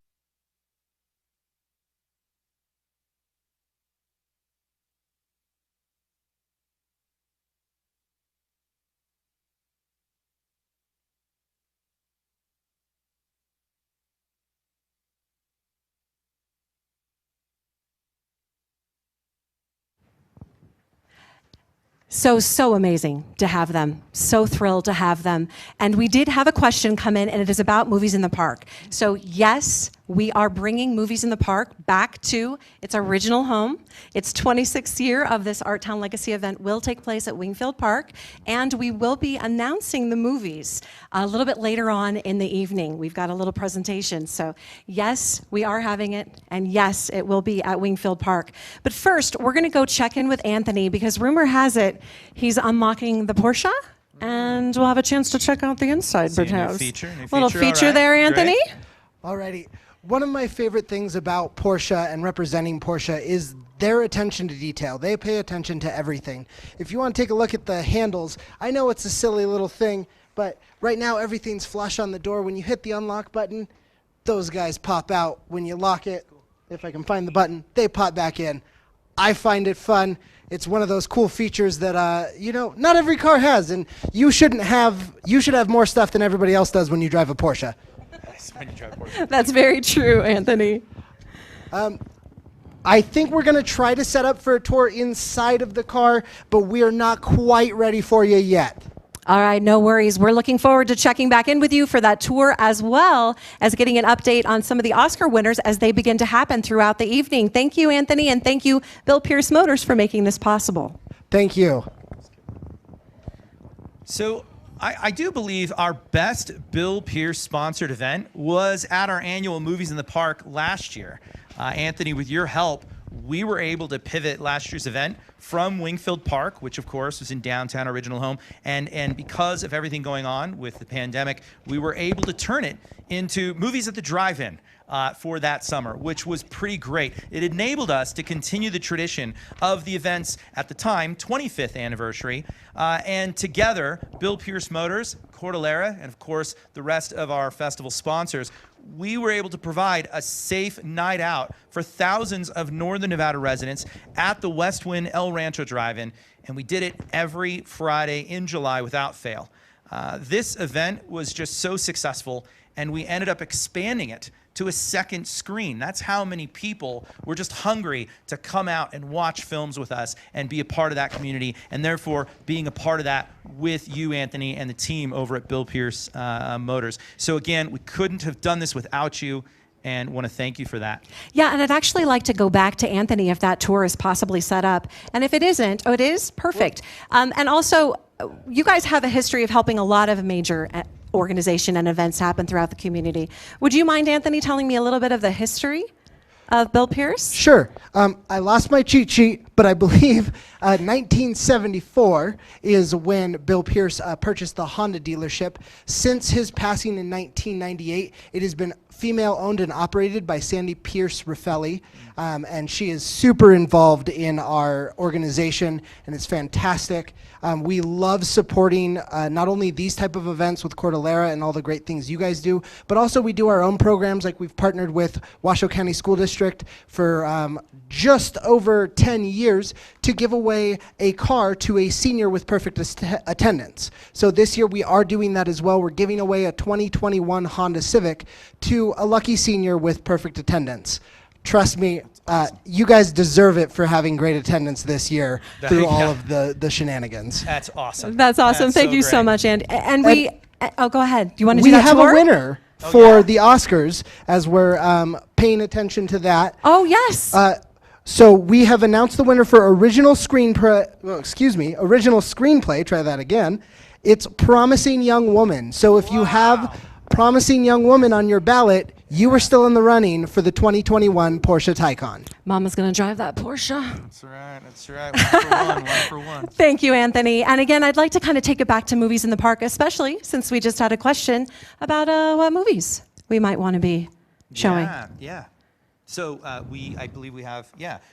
S1: So amazing to have them. So thrilled to have them. And we did have a question come in, and it is about movies in the park. So yes, we are bringing Movies in the Park back to its original home. Its 26th year of this Art Town Legacy event will take place at Wingfield Park, and we will be announcing the movies a little bit later on in the evening. We've got a little presentation. So yes, we are having it, and yes, it will be at Wingfield Park. But first, we're gonna go check in with Anthony, because rumor has it he's unlocking the Porsche, and we'll have a chance to check out the inside.
S2: See a new
S1: perhaps.
S2: feature,
S1: Little feature
S2: all right,
S1: there, Anthony.
S2: great.
S3: Alrighty. One of my favorite things about Porsche and representing Porsche is their attention to detail. They pay attention to everything. If you want to take a look at the handles, I know it's a silly little thing, but right now everything's flush on the door. When you hit the unlock button, those guys pop out. When you lock it, if I can find the button, they pop back in. I find it fun. It's one of those cool features that, you know, not every car has, and you should have more stuff than everybody else does when you drive a Porsche.
S1: That's very true, Anthony.
S3: I think we're going to try to set up for a tour inside of the car, but we are not quite ready for you yet.
S1: All right, no worries. We're looking forward to checking back in with you for that tour, as well as getting an update on some of the Oscar winners as they begin to happen throughout the evening. Thank you, Anthony, and thank you, Bill Pearce Motors, for making this possible.
S3: Thank you.
S2: So I do believe our best Bill Pearce sponsored event was at our annual Movies in the Park last year. Anthony, with your help, we were able to pivot last year's event from Wingfield Park, which of course was in downtown original home, and because of everything going on with the pandemic, we were able to turn it into Movies at the Drive-In for that summer, which was pretty great. It enabled us to continue the tradition of the event's, at the time, 25th anniversary, and together, Bill Pearce Motors, Cordillera, and of course the rest of our festival sponsors, we were able to provide a safe night out for thousands of Northern Nevada residents at the West Wind El Rancho Drive-In, and we did it every Friday in July without fail. This event was just so successful, and we ended up expanding it to a second screen. That's how many people were just hungry to come out and watch films with us and be a part of that community, and therefore being a part of that with you, Anthony, and the team over at Bill Pearce Motors. So again, we couldn't have done this without you, and want to thank you for that.
S1: Yeah, and I'd actually like to go back to Anthony if that tour is possibly set up. And if it isn't, oh, it is? Perfect. And also, you guys have a history of helping a lot of major organization and events happen throughout the community. Would you mind, Anthony, telling me a little bit of the history of Bill Pearce?
S3: Sure. I lost my cheat sheet, but I believe 1974 is when Bill Pearce purchased the Honda dealership. Since his passing in 1998, it has been female-owned and operated by Sandy Pearce Raffelli, and she is super involved in our organization, and it's fantastic. We love supporting not only these type of events with Cordillera and all the great things you guys do, but also we do our own programs, like we've partnered with Washoe County School District district for just over 10 years to give away a car to a senior with perfect attendance. So this year we are doing that as well. We're giving away a 2021 Honda Civic to a lucky senior with perfect attendance. Trust me, you guys deserve it for having great attendance this year through all of the shenanigans.
S2: That's awesome.
S1: That's awesome.
S2: That's
S1: Thank
S2: so
S1: you
S2: great.
S1: so much, and we. Oh, go ahead. Do you want to do that
S3: We have
S1: tour?
S3: a winner for the Oscars as we're paying attention to that.
S1: Oh yes.
S3: So we have announced the winner for original screenplay. Try that again. It's Promising Young Woman. So if you have Promising Young Woman on your ballot, you are still in the running for the 2021 Porsche Taycan.
S1: Mama's gonna drive that Porsche.
S2: That's right. That's right. One for one. One for one.
S1: Thank you, Anthony. And again, I'd like to kind of take it back to movies in the park, especially since we just had a question about what movies we might want to be showing.
S2: Yeah. So I believe we have,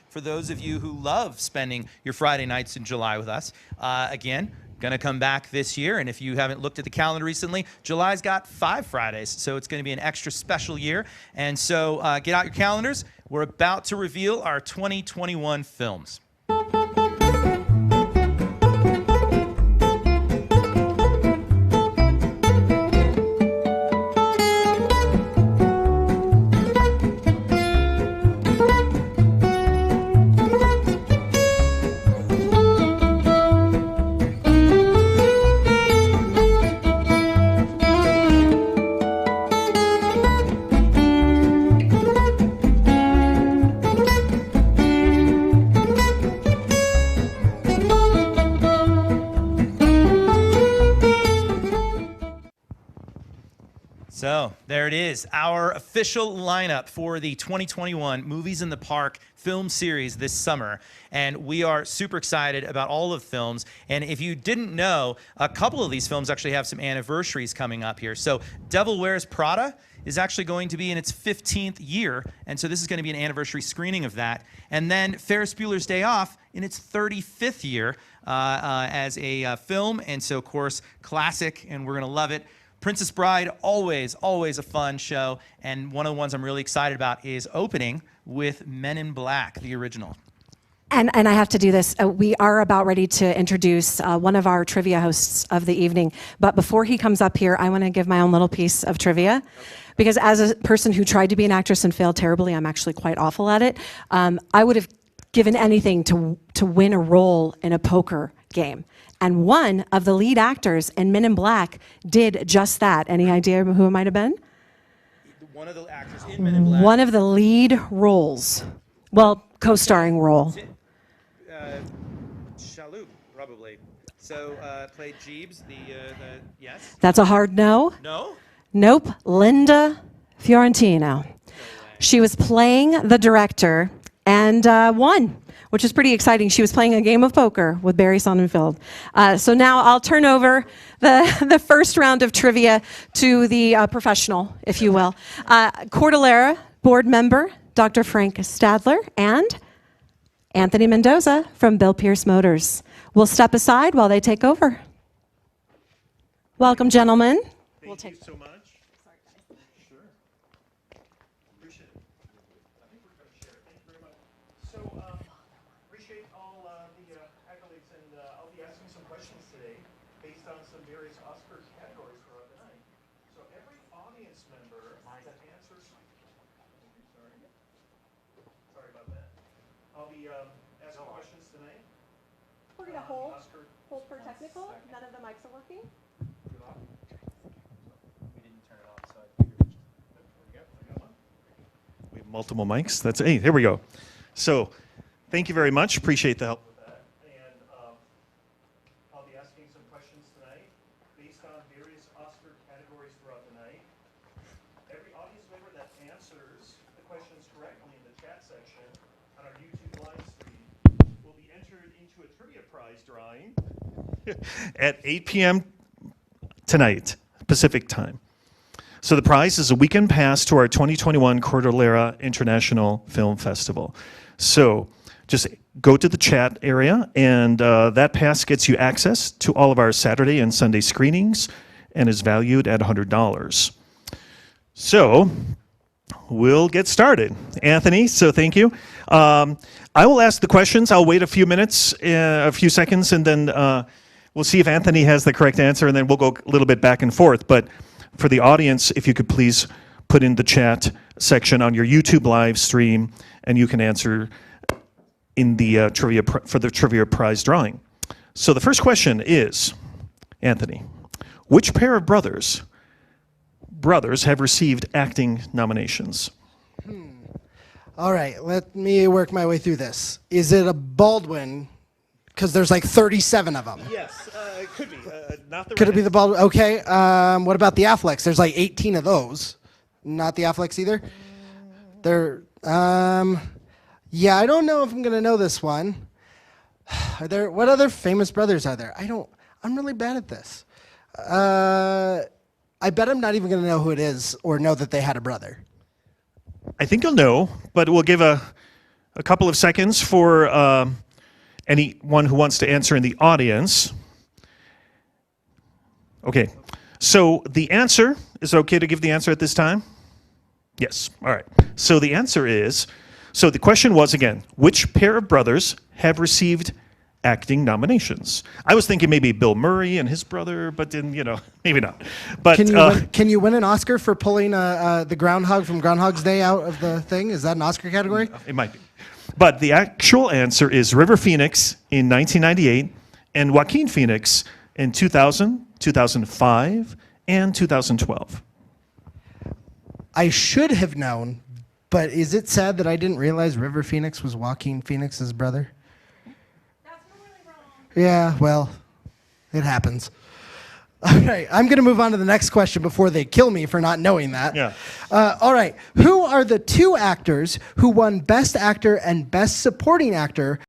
S2: for those of you who love spending your Friday nights in July with us, again, going to come back this year. And if you haven't looked at the calendar recently, July's got 5 Fridays. So it's going to be an extra special year. And so get out your calendars. We're about to reveal our 2021 films. So there it is, our official lineup for the 2021 Movies in the Park film series this summer. And we are super excited about all of the films. And if you didn't know, a couple of these films actually have some anniversaries coming up here. So Devil Wears Prada is actually going to be in its 15th year. And so this is going to be an anniversary screening of that. And then Ferris Bueller's Day Off in its 35th year as a film. And so, of course, classic, and we're going to love it. Princess Bride, always a fun show. And one of the ones I'm really excited about is opening with Men in Black, the original.
S1: And I have to do this. We are about ready to introduce one of our trivia hosts of the evening. But before he comes up here, I want to give my own little piece of trivia. Because as a person who tried to be an actress and failed terribly, I'm actually quite awful at it. I would have given anything to win a role in a poker game. And one of the lead actors in Men in Black did just that. Any idea who it might have been?
S2: One of the actors in Men in Black.
S1: One of the lead roles. Well, co-starring role.
S2: Shalhoub, probably. So played Jeeves, yes?
S1: That's a hard no.
S2: No?
S1: Nope. Linda Fiorentino. She was playing the director and won, which is pretty exciting. She was playing a game of poker with Barry Sonnenfeld. So now I'll turn over the first round of trivia to the professional, if you will. Cordillera board member, Dr. Frank Stadler, and Anthony Mendoza from Bill Pearce Motors. We'll step aside while they take over. Welcome, gentlemen.
S13: Thank you so much.
S1: We're going to hold for technical. None of the mics are working.
S13: We have multiple mics. That's hey, here we go. So, thank you very much. Appreciate the help with that. And I'll be asking some questions tonight based on various Oscar categories throughout the night. Every audience member that answers the questions correctly in the chat section on our YouTube live stream will be entered into a trivia prize drawing at 8 p.m. tonight, Pacific time. So the prize is a weekend pass to our 2021 Cordillera International Film Festival. So just go to the chat area, and that pass gets you access to all of our Saturday and Sunday screenings and is valued at $100. So We'll get started. Anthony, so thank you. I will ask the questions. I'll wait a few minutes, a few seconds, and then we'll see if Anthony has the correct answer, and then we'll go a little bit back and forth. But for the audience, if you could please put in the chat section on your YouTube live stream, and you can answer in the for the trivia prize drawing. So the first question is, Anthony, which pair of brothers have received acting nominations?
S3: All right, let me work my way through this. Is it a Baldwin? Because there's like 37 of them.
S13: Yes, it could be. Not the
S3: Could it be the Baldwin? Okay. What about the Afflecks? There's like 18 of those. Not the Afflecks either. They're. Yeah, I don't know if I'm gonna know this one. Are there? What other famous brothers are there? I'm really bad at this. I bet I'm not even gonna know who it is or know that they had a brother.
S13: I think you'll know, but we'll give a couple of seconds for anyone who wants to answer in the audience. Okay, so the answer, is it okay to give the answer at this time? Yes, all right. So the answer is, so the question was again, which pair of brothers have received acting nominations? I was thinking maybe Bill Murray and his brother, but then, maybe not. But
S3: can you win an Oscar for pulling the groundhog from Groundhog's Day out of the thing? Is that an Oscar category?
S13: It might be. But the actual answer is River Phoenix in 1998 and Joaquin Phoenix in 2000, 2005, and 2012.
S3: I should have known, but is it sad that I didn't realize River Phoenix was Joaquin Phoenix's brother? Yeah, well, it happens. All right, I'm going to move on to the next question before they kill me for not knowing that.
S13: Yeah.
S3: All right, who are the two actors who won Best Actor and Best Supporting Actor?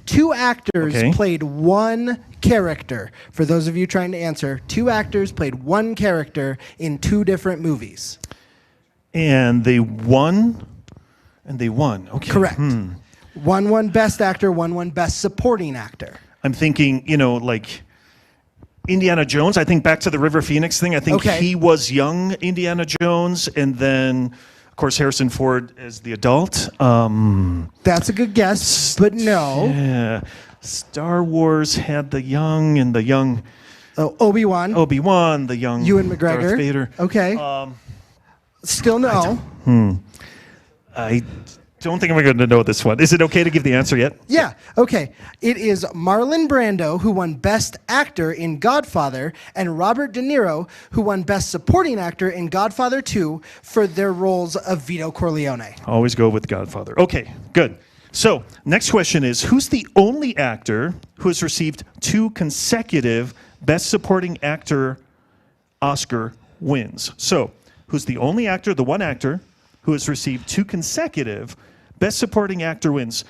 S3: Two actors played one character. For those of you trying to answer, two actors played one character in two different movies.
S13: And they won? Okay.
S3: Correct. One won Best Actor, one won Best Supporting Actor.
S13: I'm thinking, like Indiana Jones. I think back to the River Phoenix thing. I think he was young Indiana Jones, and then, of course, Harrison Ford as the adult.
S3: That's a good guess, but no.
S13: Yeah. Star Wars had the young and the young.
S3: Oh, Obi-Wan,
S13: the young
S3: Ewan McGregor.
S13: Darth Vader.
S3: Okay. Still no.
S13: I don't think I'm going to know this one. Is it okay to give the answer yet?
S3: Yeah, okay. It is Marlon Brando, who won Best Actor in Godfather, and Robert De Niro, who won Best Supporting Actor in Godfather 2 for their roles of Vito Corleone.
S13: Always go with Godfather. Okay, good. So, next question is, who's the only actor who has received 2 consecutive Best Supporting Actor Oscar wins? So, who's the only actor, the one actor, who has received 2 consecutive Best Supporting Actor wins?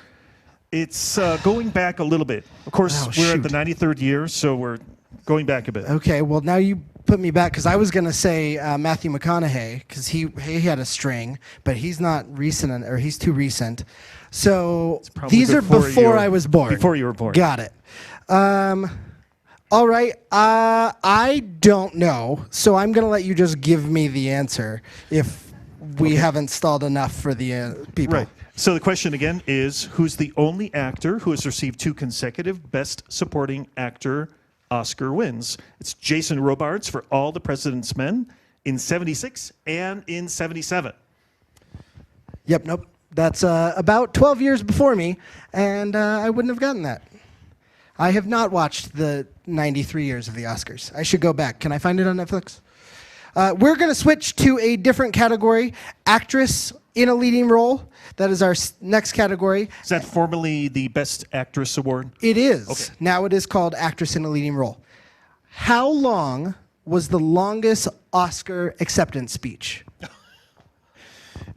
S13: It's going back a little bit. Of course, we're at the 93rd year, so we're going back a bit.
S3: Okay, well, now you put me back, because I was going to say Matthew McConaughey, because he had a string, but he's not recent, or he's too recent. So these are before I was born.
S13: Before you were born.
S3: Got it. All right, I don't know, so I'm going to let you just give me the answer if we haven't stalled enough for the people.
S13: Right. So the question again is, who's the only actor who has received 2 consecutive Best Supporting Actor Oscar wins? It's Jason Robards for All the President's Men in '76 and in '77.
S3: Yep, nope. That's about 12 years before me, and I wouldn't have gotten that. I have not watched the 93 years of the Oscars. I should go back. Can I find it on Netflix? We're going to switch to a different category, actress in a leading role. That is our next category.
S13: Is that formerly the Best Actress Award?
S3: It is.
S13: Okay.
S3: Now it is called actress in a leading role. How long was the longest Oscar acceptance speech?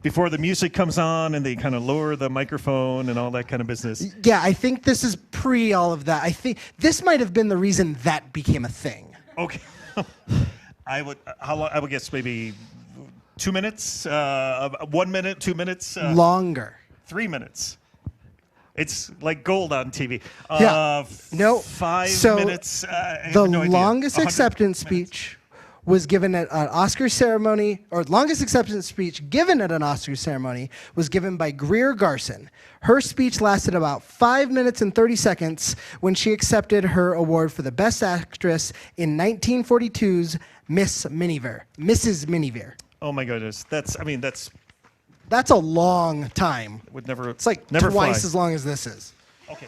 S13: Before the music comes on and they kind of lower the microphone and all that kind of business.
S3: Yeah, I think this is pre all of that. I think this might have been the reason that became a thing.
S13: Okay. I would guess maybe 2 minutes, 1 minute, 2 minutes.
S3: Longer.
S13: 3 minutes. It's like gold on TV.
S3: Yeah. No.
S13: 5 minutes.
S3: The longest acceptance speech was given at an Oscar ceremony, or longest acceptance speech given at an Oscar ceremony was given by Greer Garson. Her speech lasted about 5 minutes and 30 seconds when she accepted her award for the Best Actress in 1942's Mrs. Miniver.
S13: Oh my goodness, that's
S3: a long time.
S13: Would never.
S3: It's like
S13: never
S3: twice
S13: fly.
S3: as long as this is.
S13: Okay.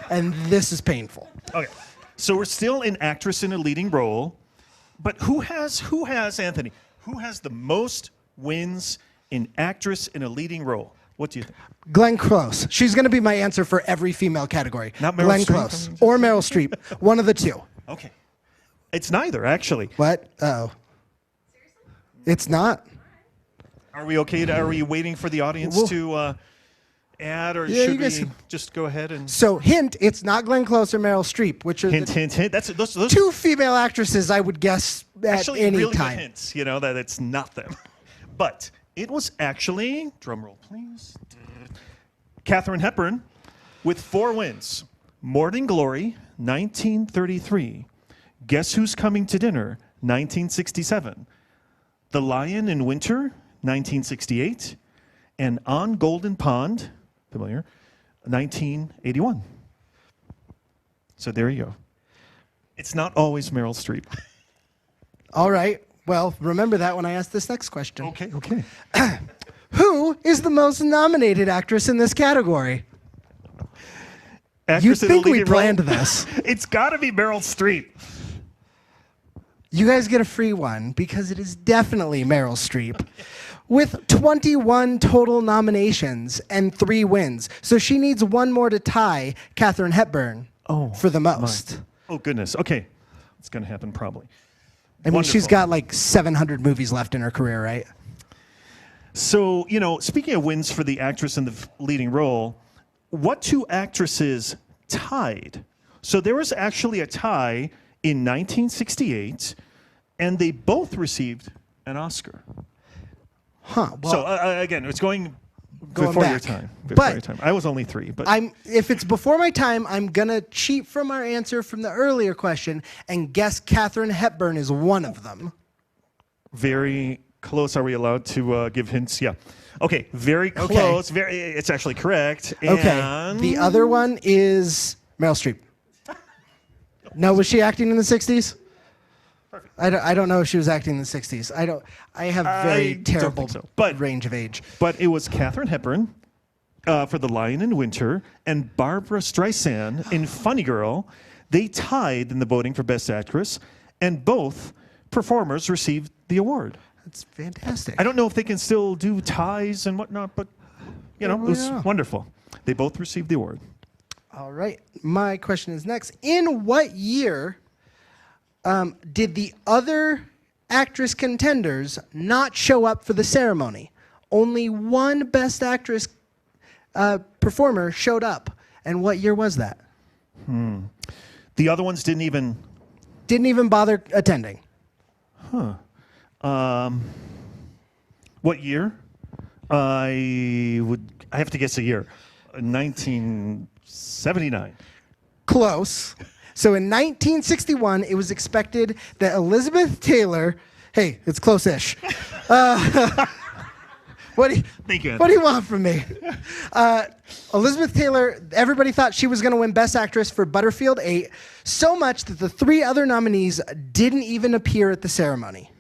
S3: And this is painful.
S13: Okay. So we're still in actress in a leading role, but who has Anthony? Who has the most wins in actress in a leading role? What do you think?
S3: Glenn Close. She's going to be my answer for every female category.
S13: Not Meryl
S3: Glenn
S13: Streep?
S3: Close or Meryl Streep. One of the two.
S13: Okay. It's neither, actually.
S3: What? Oh. It's not.
S13: Are we okay? Are we waiting for the audience to add, or
S3: Yeah,
S13: should
S3: you guys-
S13: we just go ahead and?
S3: So, hint, it's not Glenn Close or Meryl Streep, which are
S13: Hint,
S3: the
S13: hint, hint. That's those
S3: two female actresses I would guess at
S13: actually
S3: any
S13: really
S3: time.
S13: good hints. You know that it's not them, but it was actually, drum roll please, Katharine Hepburn with 4 wins: Morning Glory, 1933; Guess Who's Coming to Dinner, 1967; The Lion in Winter, 1968; and On Golden Pond, familiar, 1981. So there you go. It's not always Meryl Streep.
S3: All right. Well, remember that when I ask this next question.
S13: Okay.
S3: Who is the most nominated actress in this category?
S13: Actress
S3: You
S13: in a
S3: think we
S13: leading role?
S3: planned this.
S13: It's got to be Meryl Streep.
S3: You guys get a free one because it is definitely Meryl Streep with 21 total nominations and 3 wins. So she needs one more to tie Katharine Hepburn for the most.
S13: Oh, goodness. Okay. It's going to happen probably.
S3: I mean, she's
S13: Wonderful.
S3: got like 700 movies left in her career, right?
S13: So, speaking of wins for the actress in the leading role, what 2 actresses tied? So there was actually a tie in 1968, and they both received an Oscar.
S3: Huh. Well,
S13: So, again, it's going
S3: Going
S13: before your
S3: back.
S13: time.
S3: But-
S13: Your time. I was only 3, but
S3: if it's before my time, I'm going to cheat from our answer from the earlier question and guess Katharine Hepburn is one of them.
S13: very close. Are we allowed to give hints? Yeah. Okay, very close. It's actually correct.
S3: Okay.
S13: And
S3: The other one is Meryl Streep. No, was she acting in the 60s? I don't know if she was acting in the 60s. I have very
S13: I don't
S3: terrible
S13: think so.
S3: range of age.
S13: But it was Katharine Hepburn for The Lion in Winter and Barbara Streisand in Funny Girl. They tied in the voting for Best Actress, and both performers received the award.
S3: That's fantastic.
S13: I don't know if they can still do ties and whatnot, but it was wonderful. They both received the award.
S3: All right. My question is next. In what year did the other actress contenders not show up for the ceremony? Only one Best Actress performer showed up. And what year was that?
S13: The other ones didn't even
S3: bother attending.
S13: What year? I have to guess a year. 1979.
S3: Close. So in 1961, it was expected that Elizabeth Taylor, hey, it's close-ish. What do you want from me? Elizabeth Taylor, everybody thought she was going to win Best Actress for Butterfield 8, so much that the 3 other nominees didn't even appear at the ceremony.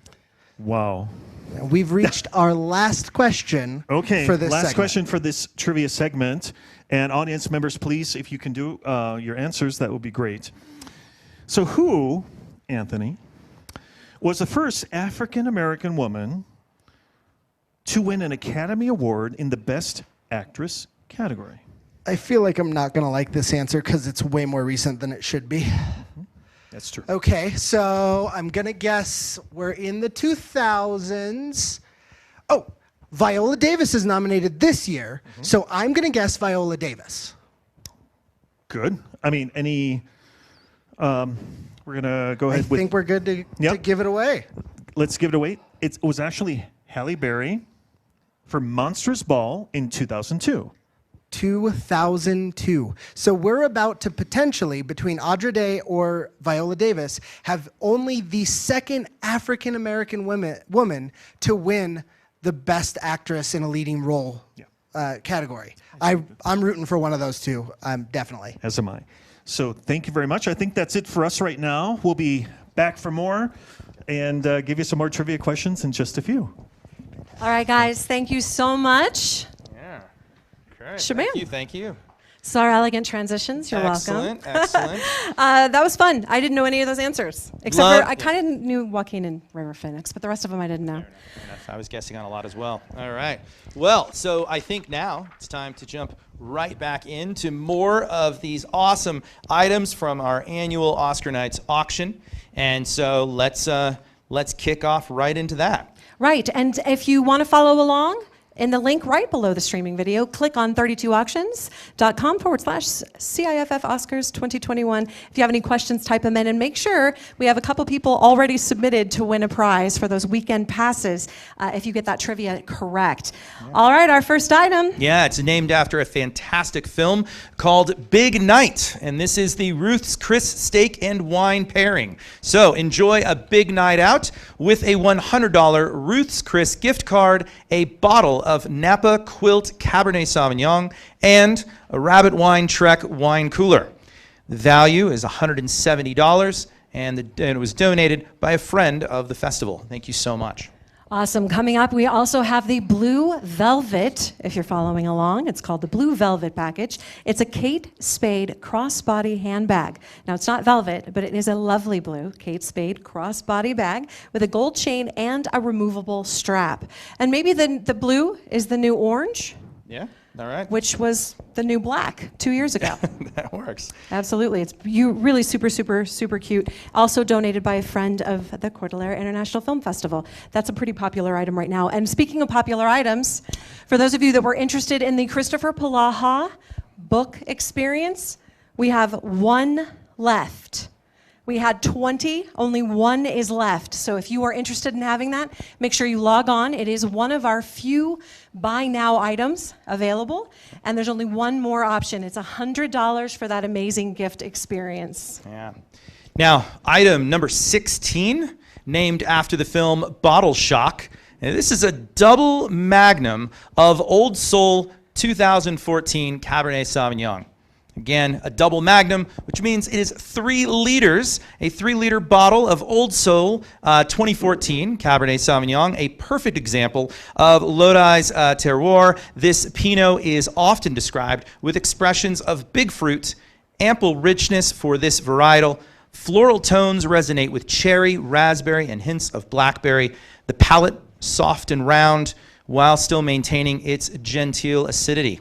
S13: Wow.
S3: We've reached our last question
S13: Okay,
S3: for this
S13: last
S3: segment.
S13: question for this trivia segment. And audience members, please, if you can do your answers, that would be great. So who, Anthony, was the first African-American woman to win an Academy Award in the Best Actress category?
S3: I feel like I'm not going to like this answer because it's way more recent than it should be.
S13: That's true.
S3: Okay, so I'm going to guess we're in the 2000s. Oh, Viola Davis is nominated this year, so I'm going to guess Viola Davis.
S13: Good. I mean, we're going to go ahead
S3: I
S13: with...
S3: think we're good to give it away.
S13: Let's give it away. It was actually Halle Berry for Monstrous Ball in 2002.
S3: 2002. So we're about to potentially, between Audra Day or Viola Davis, have only the second African-American woman to win the Best Actress in a Leading Role category. I'm rooting for one of those two, definitely.
S13: As am I. So thank you very much. I think that's it for us right now. We'll be back for more and give you some more trivia questions in just a few.
S1: All right, guys, thank you so much.
S2: Yeah. Great.
S1: Shabam.
S2: Thank you.
S1: So our elegant transitions, you're welcome.
S2: Excellent.
S1: That was fun. I didn't know any of those answers. Except for, I
S2: Yeah.
S1: kind of knew Joaquin and River Phoenix, but the rest of them I didn't know.
S2: Fair enough. I was guessing on a lot as well. All right. Well, so I think now it's time to jump right back into more of these awesome items from our annual Oscar Nights auction. And so let's kick off right into that.
S1: Right, and if you want to follow along, in the link right below the streaming video, click on 32auctions.com/CIFF Oscars 2021. If you have any questions, type them in, and make sure we have a couple people already submitted to win a prize for those weekend passes if you get that trivia correct. Yeah. All right, our first item.
S2: Yeah, it's named after a fantastic film called Big Night, and this is the Ruth's Chris Steak and Wine pairing. So enjoy a big night out with a $100 Ruth's Chris gift card, a bottle of Napa Quilt Cabernet Sauvignon, and a Rabbit Wine Trek wine cooler. The value is $170, and it was donated by a friend of the festival. Thank you so much.
S1: Awesome. Coming up, we also have the Blue Velvet, if you're following along. It's called the Blue Velvet package. It's a Kate Spade crossbody handbag. Now, it's not velvet, but it is a lovely blue Kate Spade crossbody bag with a gold chain and a removable strap. And maybe the blue is the new orange?
S2: Yeah, all right.
S1: Which was the new black 2 years ago.
S2: That works.
S1: Absolutely. It's really super, super, super cute. Also donated by a friend of the Cordillera International Film Festival. That's a pretty popular item right now. And speaking of popular items, for those of you that were interested in the Christopher Palaha book experience, we have one left. We had 20, only one is left. So if you are interested in having that, make sure you log on. It is one of our few buy now items available, and there's only one more option. It's $100 for that amazing gift experience.
S2: Yeah. Now, item number 16, named after the film Bottle Shock. And this is a double magnum of Old Soul 2014 Cabernet Sauvignon. Again, a double magnum, which means it is 3 liters, a 3-liter bottle of Old Soul 2014 Cabernet Sauvignon, a perfect example of Lodi's terroir. This Pinot is often described with expressions of big fruit, ample richness for this varietal. Floral tones resonate with cherry, raspberry, and hints of blackberry. The palate soft and round while still maintaining its genteel acidity.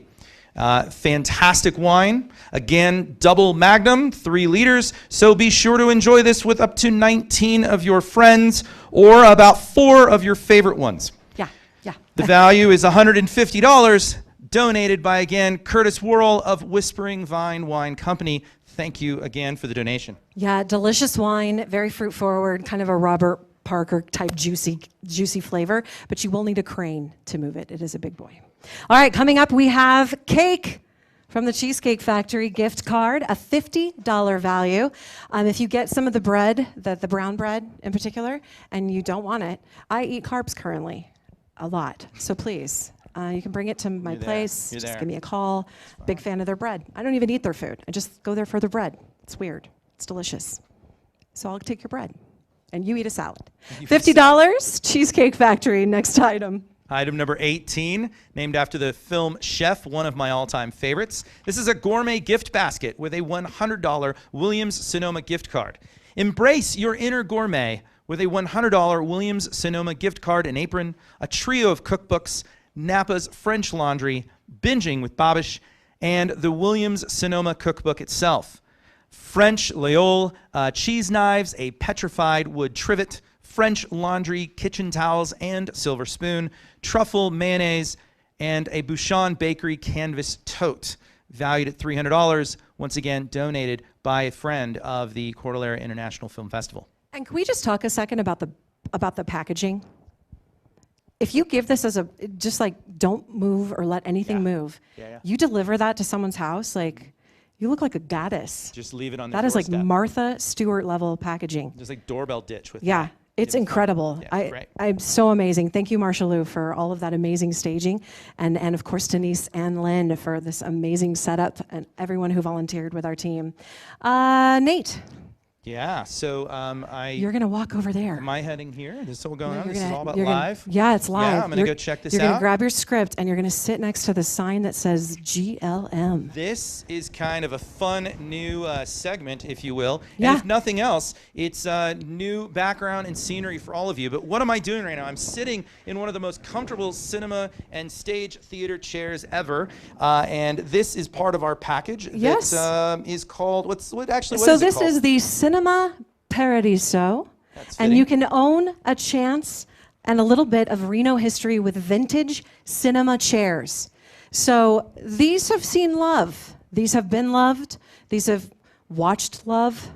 S2: Fantastic wine. Again, double magnum, 3 liters. So be sure to enjoy this with up to 19 of your friends or about 4 of your favorite ones.
S1: Yeah.
S2: The value is $150, donated by, again, Curtis Worrell of Whispering Vine Wine Company. Thank you again for the donation.
S1: Yeah, delicious wine, very fruit forward, kind of a Robert Parker type juicy flavor, but you will need a crane to move it. It is a big boy. All right, coming up, we have cake from the Cheesecake Factory gift card, a $50 value. If you get some of the bread, the brown bread in particular, and you don't want it, I eat carbs currently a lot. So please, you can bring it to my place. Just give me a call. Big fan of their bread. I don't even eat their food. I just go there for their bread. It's weird. It's delicious. So I'll take your bread, and you eat a salad. $50, Cheesecake Factory, next item.
S2: Item number 18, named after the film Chef, one of my all-time favorites. This is a gourmet gift basket with a $100 Williams-Sonoma gift card. Embrace your inner gourmet with a $100 Williams-Sonoma gift card and apron, a trio of cookbooks, Napa's French Laundry, Binging with Babish, and the Williams-Sonoma cookbook itself. French Loyal cheese knives, a petrified wood trivet, French Laundry kitchen towels and silver spoon, truffle mayonnaise, and a Bouchon Bakery canvas tote, valued at $300. Once again, donated by a friend of the Cordillera International Film Festival.
S1: And can we just talk a second about the packaging? if you give this as a, just like, don't move or let anything move, you deliver that to someone's house, like, you look like a goddess.
S2: Just leave it on the
S1: That is like
S2: doorstep.
S1: Martha Stewart level packaging.
S2: Just like doorbell ditch with
S1: Yeah, it's incredible.
S2: Right.
S1: I'm so amazing. Thank you, Marshall Lou, for all of that amazing staging. And of course, Denise and Lynn for this amazing setup and everyone who volunteered with our team. Nate.
S2: Yeah, so
S1: You're going to walk over there.
S2: Am I heading here? This is all going on? This is
S1: Gonna-
S2: all about
S1: you're gonna-
S2: live?
S1: Yeah, it's live.
S2: Yeah, I'm going to go check this
S1: You're going
S2: out.
S1: to grab your script and you're going to sit next to the sign that says GLM.
S2: This is kind of a fun new segment, if you will.
S1: Yeah.
S2: And if nothing else, it's new background and scenery for all of you. But what am I doing right now? I'm sitting in one of the most comfortable cinema and stage theater chairs ever. And this is part of our package
S1: Yes.
S2: that is called, what
S1: So
S2: is it
S1: this
S2: called?
S1: is the Cinema Paradiso, and you can own a chance and a little bit of Reno history with vintage cinema chairs. So these have seen love. These have been loved. These have watched love.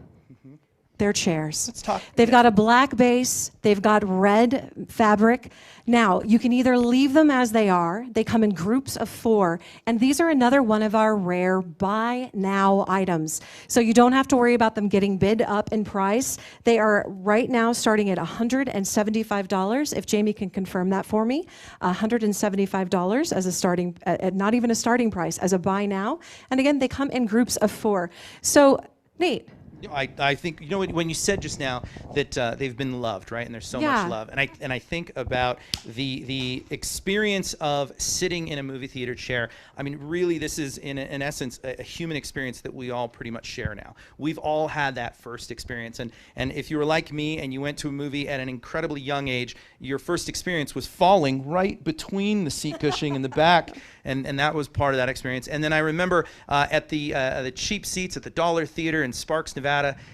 S1: They're chairs.
S2: Let's talk.
S1: They've got a black base. They've got red fabric. Now, you can either leave them as they are. They come in groups of 4. And these are another one of our rare buy now items. So you don't have to worry about them getting bid up in price. They are right now starting at $175, if Jamie can confirm that for me. $175 as a starting, not even a starting price, as a buy now. And again, they come in groups of 4. So, Nate.
S2: I think, you know, when you said just now that they've been loved, right? And there's so much love. And I think about the experience of sitting in a movie theater chair. I mean, really, this is, in essence, a human experience that we all pretty much share now. We've all had that first experience. And if you were like me and you went to a movie at an incredibly young age, your first experience was falling right between the seat cushioning and the back. And that was part of that experience. And then I remember at the cheap seats at the Dollar Theater in Sparks, Nevada.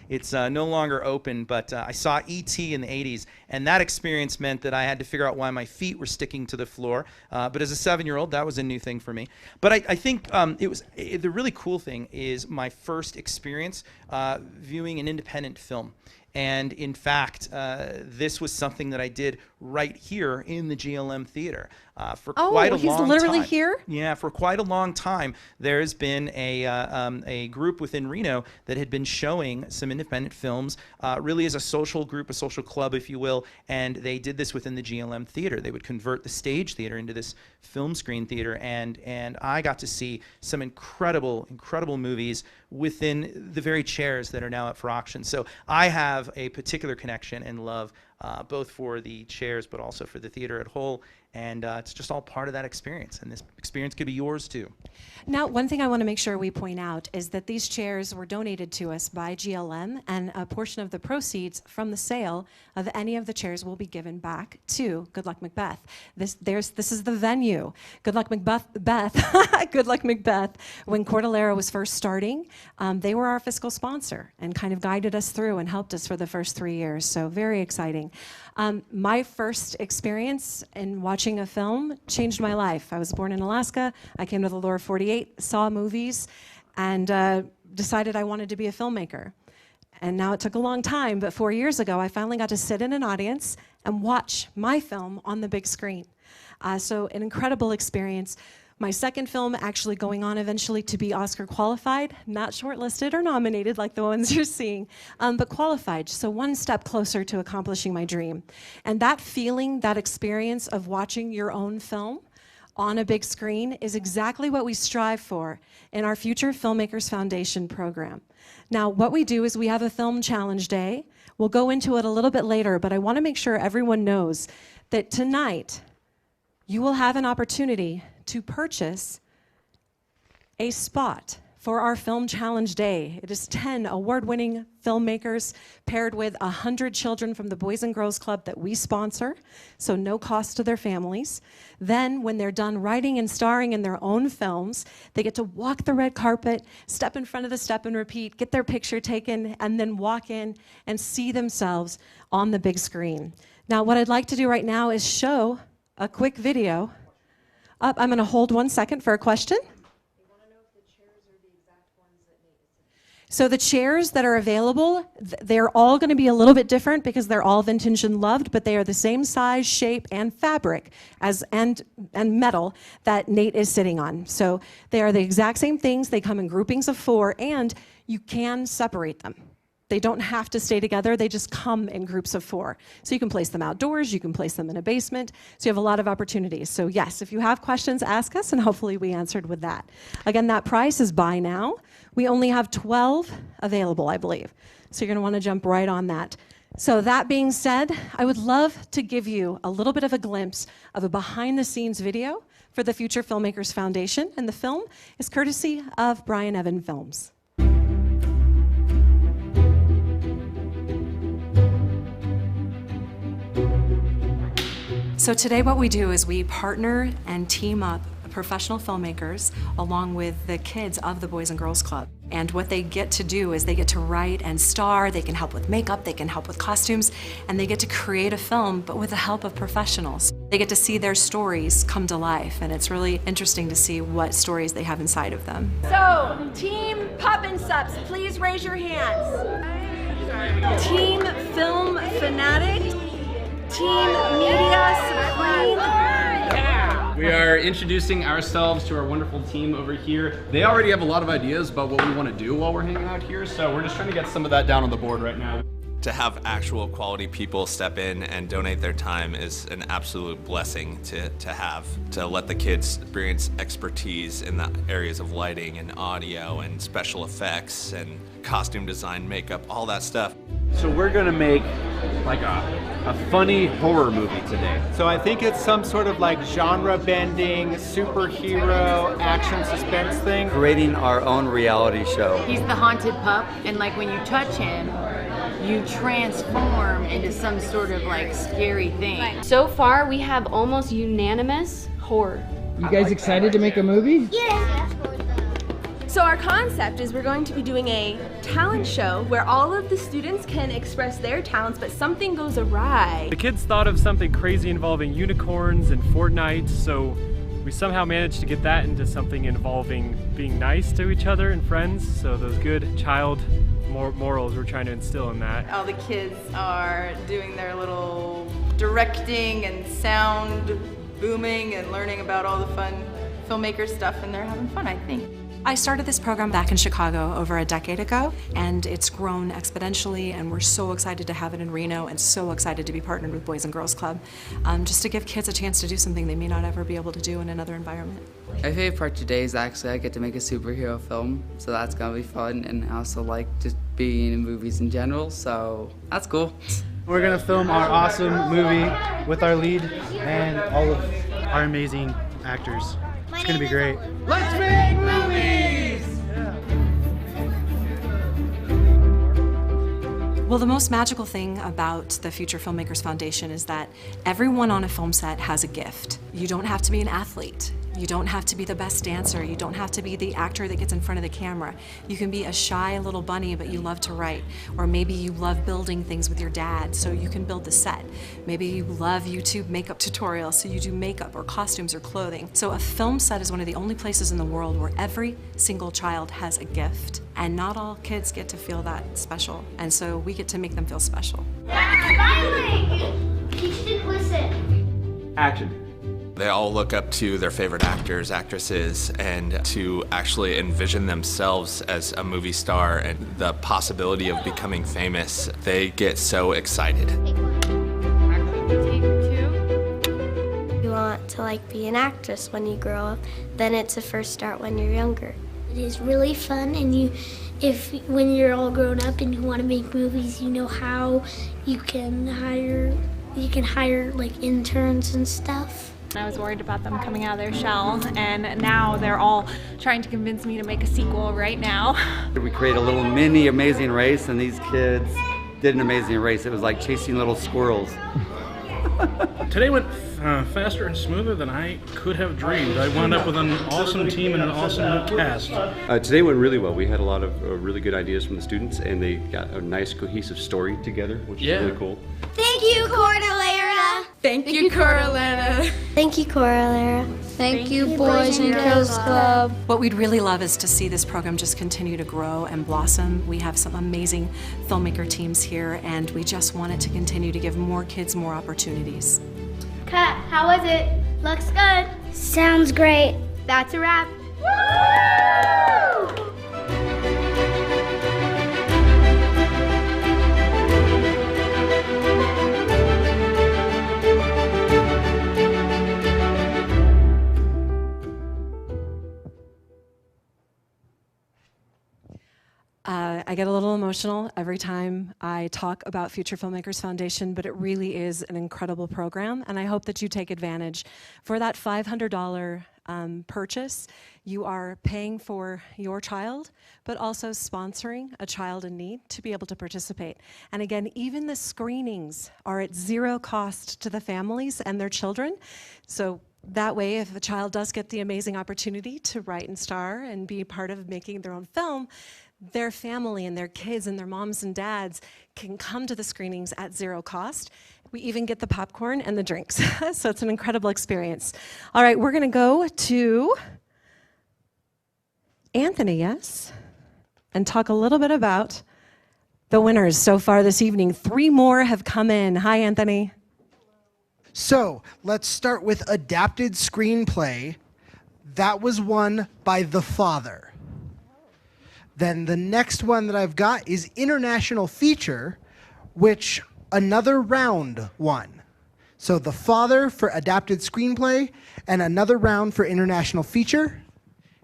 S2: It's no longer open, but I saw E.T. in the 80s, and that experience meant that I had to figure out why my feet were sticking to the floor. But as a 7-year-old, that was a new thing for me. But I think the really cool thing is my first experience viewing an independent film. And in fact, this was something that I did right here in the GLM Theater for quite a long time.
S1: Oh, he's literally here?
S2: Yeah, for quite a long time. There's been a group within Reno that had been showing some independent films, really as a social group, a social club, if you will. And they did this within the GLM Theater. They would convert the stage theater into this film screen theater, and I got to see some incredible movies within the very chairs that are now up for auction. So I have a particular connection and love both for the chairs but also for the theater as a whole, and it's just all part of that experience, and this experience could be yours too.
S1: Now, one thing I want to make sure we point out is that these chairs were donated to us by GLM, and a portion of the proceeds from the sale of any of the chairs will be given back to Good Luck Macbeth. This is the venue. Good Luck Macbeth. Good Luck Macbeth. When Cordillera was first starting, they were our fiscal sponsor and kind of guided us through and helped us for the first 3 years. So very exciting. My first experience in watching a film changed my life. I was born in Alaska. I came to the lower 48, saw movies, and decided I wanted to be a filmmaker. And now it took a long time, but 4 years ago, I finally got to sit in an audience and watch my film on the big screen. So an incredible experience. My second film actually going on eventually to be Oscar qualified, not shortlisted or nominated like the ones you're seeing, but qualified, so one step closer to accomplishing my dream. And that feeling, that experience of watching your own film on a big screen is exactly what we strive for in our Future Filmmakers Foundation program. Now, what we do is we have a film challenge day. We'll go into it a little bit later, but I want to make sure everyone knows that tonight you will have an opportunity to purchase a spot for our Film Challenge Day. It is 10 award-winning filmmakers paired with 100 children from the Boys and Girls Club that we sponsor, so no cost to their families. Then, when they're done writing and starring in their own films, they get to walk the red carpet, step in front of the step and repeat, get their picture taken, and then walk in and see themselves on the big screen. Now, what I'd like to do right now is show a quick video. I'm going to hold 1 second for a question. So the chairs that are available, they're all going to be a little bit different because they're all vintage and loved, but they are the same size, shape, and fabric and metal that Nate is sitting on. So they are the exact same things. They come in groupings of 4, and you can separate them. They don't have to stay together. They just come in groups of 4. So you can place them outdoors. You can place them in a basement. So you have a lot of opportunities. So yes, if you have questions, ask us, and hopefully we answered with that. Again, that price is buy now. We only have 12 available, I believe. So you're going to want to jump right on that. So that being said, I would love to give you a little bit of a glimpse of a behind-the-scenes video for the Future Filmmakers Foundation, and the film is courtesy of Brian Evan Films. So today what we do is we partner and team up professional filmmakers along with the kids of the Boys and Girls Club. And what they get to do is they get to write and star, they can help with makeup, they can help with costumes, and they get to create a film, but with the help of professionals. They get to see their stories come to life, and it's really interesting to see what stories they have inside of them.
S14: So, Team Poppin' Subs, please raise your hands. Team Film Fanatic, Team Media Supreme.
S15: We are introducing ourselves to our wonderful team over here. They already have a lot of ideas about what we want to do while we're hanging out here, so we're just trying to get some of that down on the board right now.
S16: To have actual quality people step in and donate their time is an absolute blessing to have. To let the kids experience expertise in the areas of lighting and audio and special effects and costume design, makeup, all that stuff.
S17: So we're gonna make like a funny horror movie today.
S18: So I think it's some sort of like genre bending, superhero, action suspense thing.
S19: Creating our own reality show.
S20: He's the haunted pup, and like when you touch him, you transform into some sort of like scary thing.
S21: So far, we have almost unanimous horror.
S22: You guys excited to make a movie?
S14: Yeah. So our concept is we're going to be doing a talent show where all of the students can express their talents, but something goes awry.
S23: The kids thought of something crazy involving unicorns and Fortnite, so we somehow managed to get that into something involving being nice to each other and friends, so those good child morals we're trying to instill in that.
S24: All the kids are doing their little directing and sound booming and learning about all the fun filmmaker stuff, and they're having fun, I think.
S1: I started this program back in Chicago over a decade ago, and it's grown exponentially, and we're so excited to have it in Reno and so excited to be partnered with Boys and Girls Club, just to give kids a chance to do something they may not ever be able to do in another environment.
S25: My favorite part today is actually I get to make a superhero film, so that's gonna be fun, and I also like just being in movies in general, so that's cool.
S22: We're gonna film our awesome movie with our lead and all of our amazing actors. It's gonna be great.
S18: Let's make movies!
S1: Well, the most magical thing about the Future Filmmakers Foundation is that everyone on a film set has a gift. You don't have to be an athlete. You don't have to be the best dancer. You don't have to be the actor that gets in front of the camera. You can be a shy little bunny, but you love to write. Or maybe you love building things with your dad, so you can build the set. Maybe you love YouTube makeup tutorials, so you do makeup or costumes or clothing. So a film set is one of the only places in the world where every single child has a gift. And not all kids get to feel that special. And so we get to make them feel special.
S6: Smiling! Teach to listen.
S17: Action.
S16: They all look up to their favorite actors, actresses, and to actually envision themselves as a movie star and the possibility of becoming famous. They get so excited.
S6: You want to be an actress when you grow up, then it's a first start when you're younger. It is really fun, and when you're all grown up and you want to make movies, you know how you can hire interns and stuff.
S26: I was worried about them coming out of their shell, and now they're all trying to convince me to make a sequel right now.
S19: We created a little mini Amazing Race, and these kids did an amazing race. It was like chasing little squirrels.
S27: Today went faster and smoother than I could have dreamed. I wound up with an awesome team and an awesome cast.
S28: Today went really well. We had a lot of really good ideas from the students, and they got a nice cohesive story together, which is really cool.
S6: Thank you, Cordillera.
S14: Thank you, Cordillera.
S6: Thank you, Cordillera.
S4: Thank you, Boys and Girls Club.
S1: What we'd really love is to see this program just continue to grow and blossom. We have some amazing filmmaker teams here, and we just want it to continue to give more kids more opportunities.
S6: Cut, how was it? Looks good. Sounds great. That's a wrap. Woo!
S1: I get a little emotional every time I talk about Future Filmmakers Foundation, but it really is an incredible program, and I hope that you take advantage. For that $500 purchase, you are paying for your child, but also sponsoring a child in need to be able to participate. And again, even the screenings are at zero cost to the families and their children. So that way, if a child does get the amazing opportunity to write and star and be part of making their own film, their family and their kids and their moms and dads can come to the screenings at zero cost. We even get the popcorn and the drinks. So it's an incredible experience. All right, we're gonna go to Anthony, yes? And talk a little bit about the winners so far this evening. 3 more have come in. Hi, Anthony.
S3: So let's start with adapted screenplay. That was won by The Father. Then the next one that I've got is international feature, which Another Round won. So The Father for adapted screenplay and Another Round for international feature.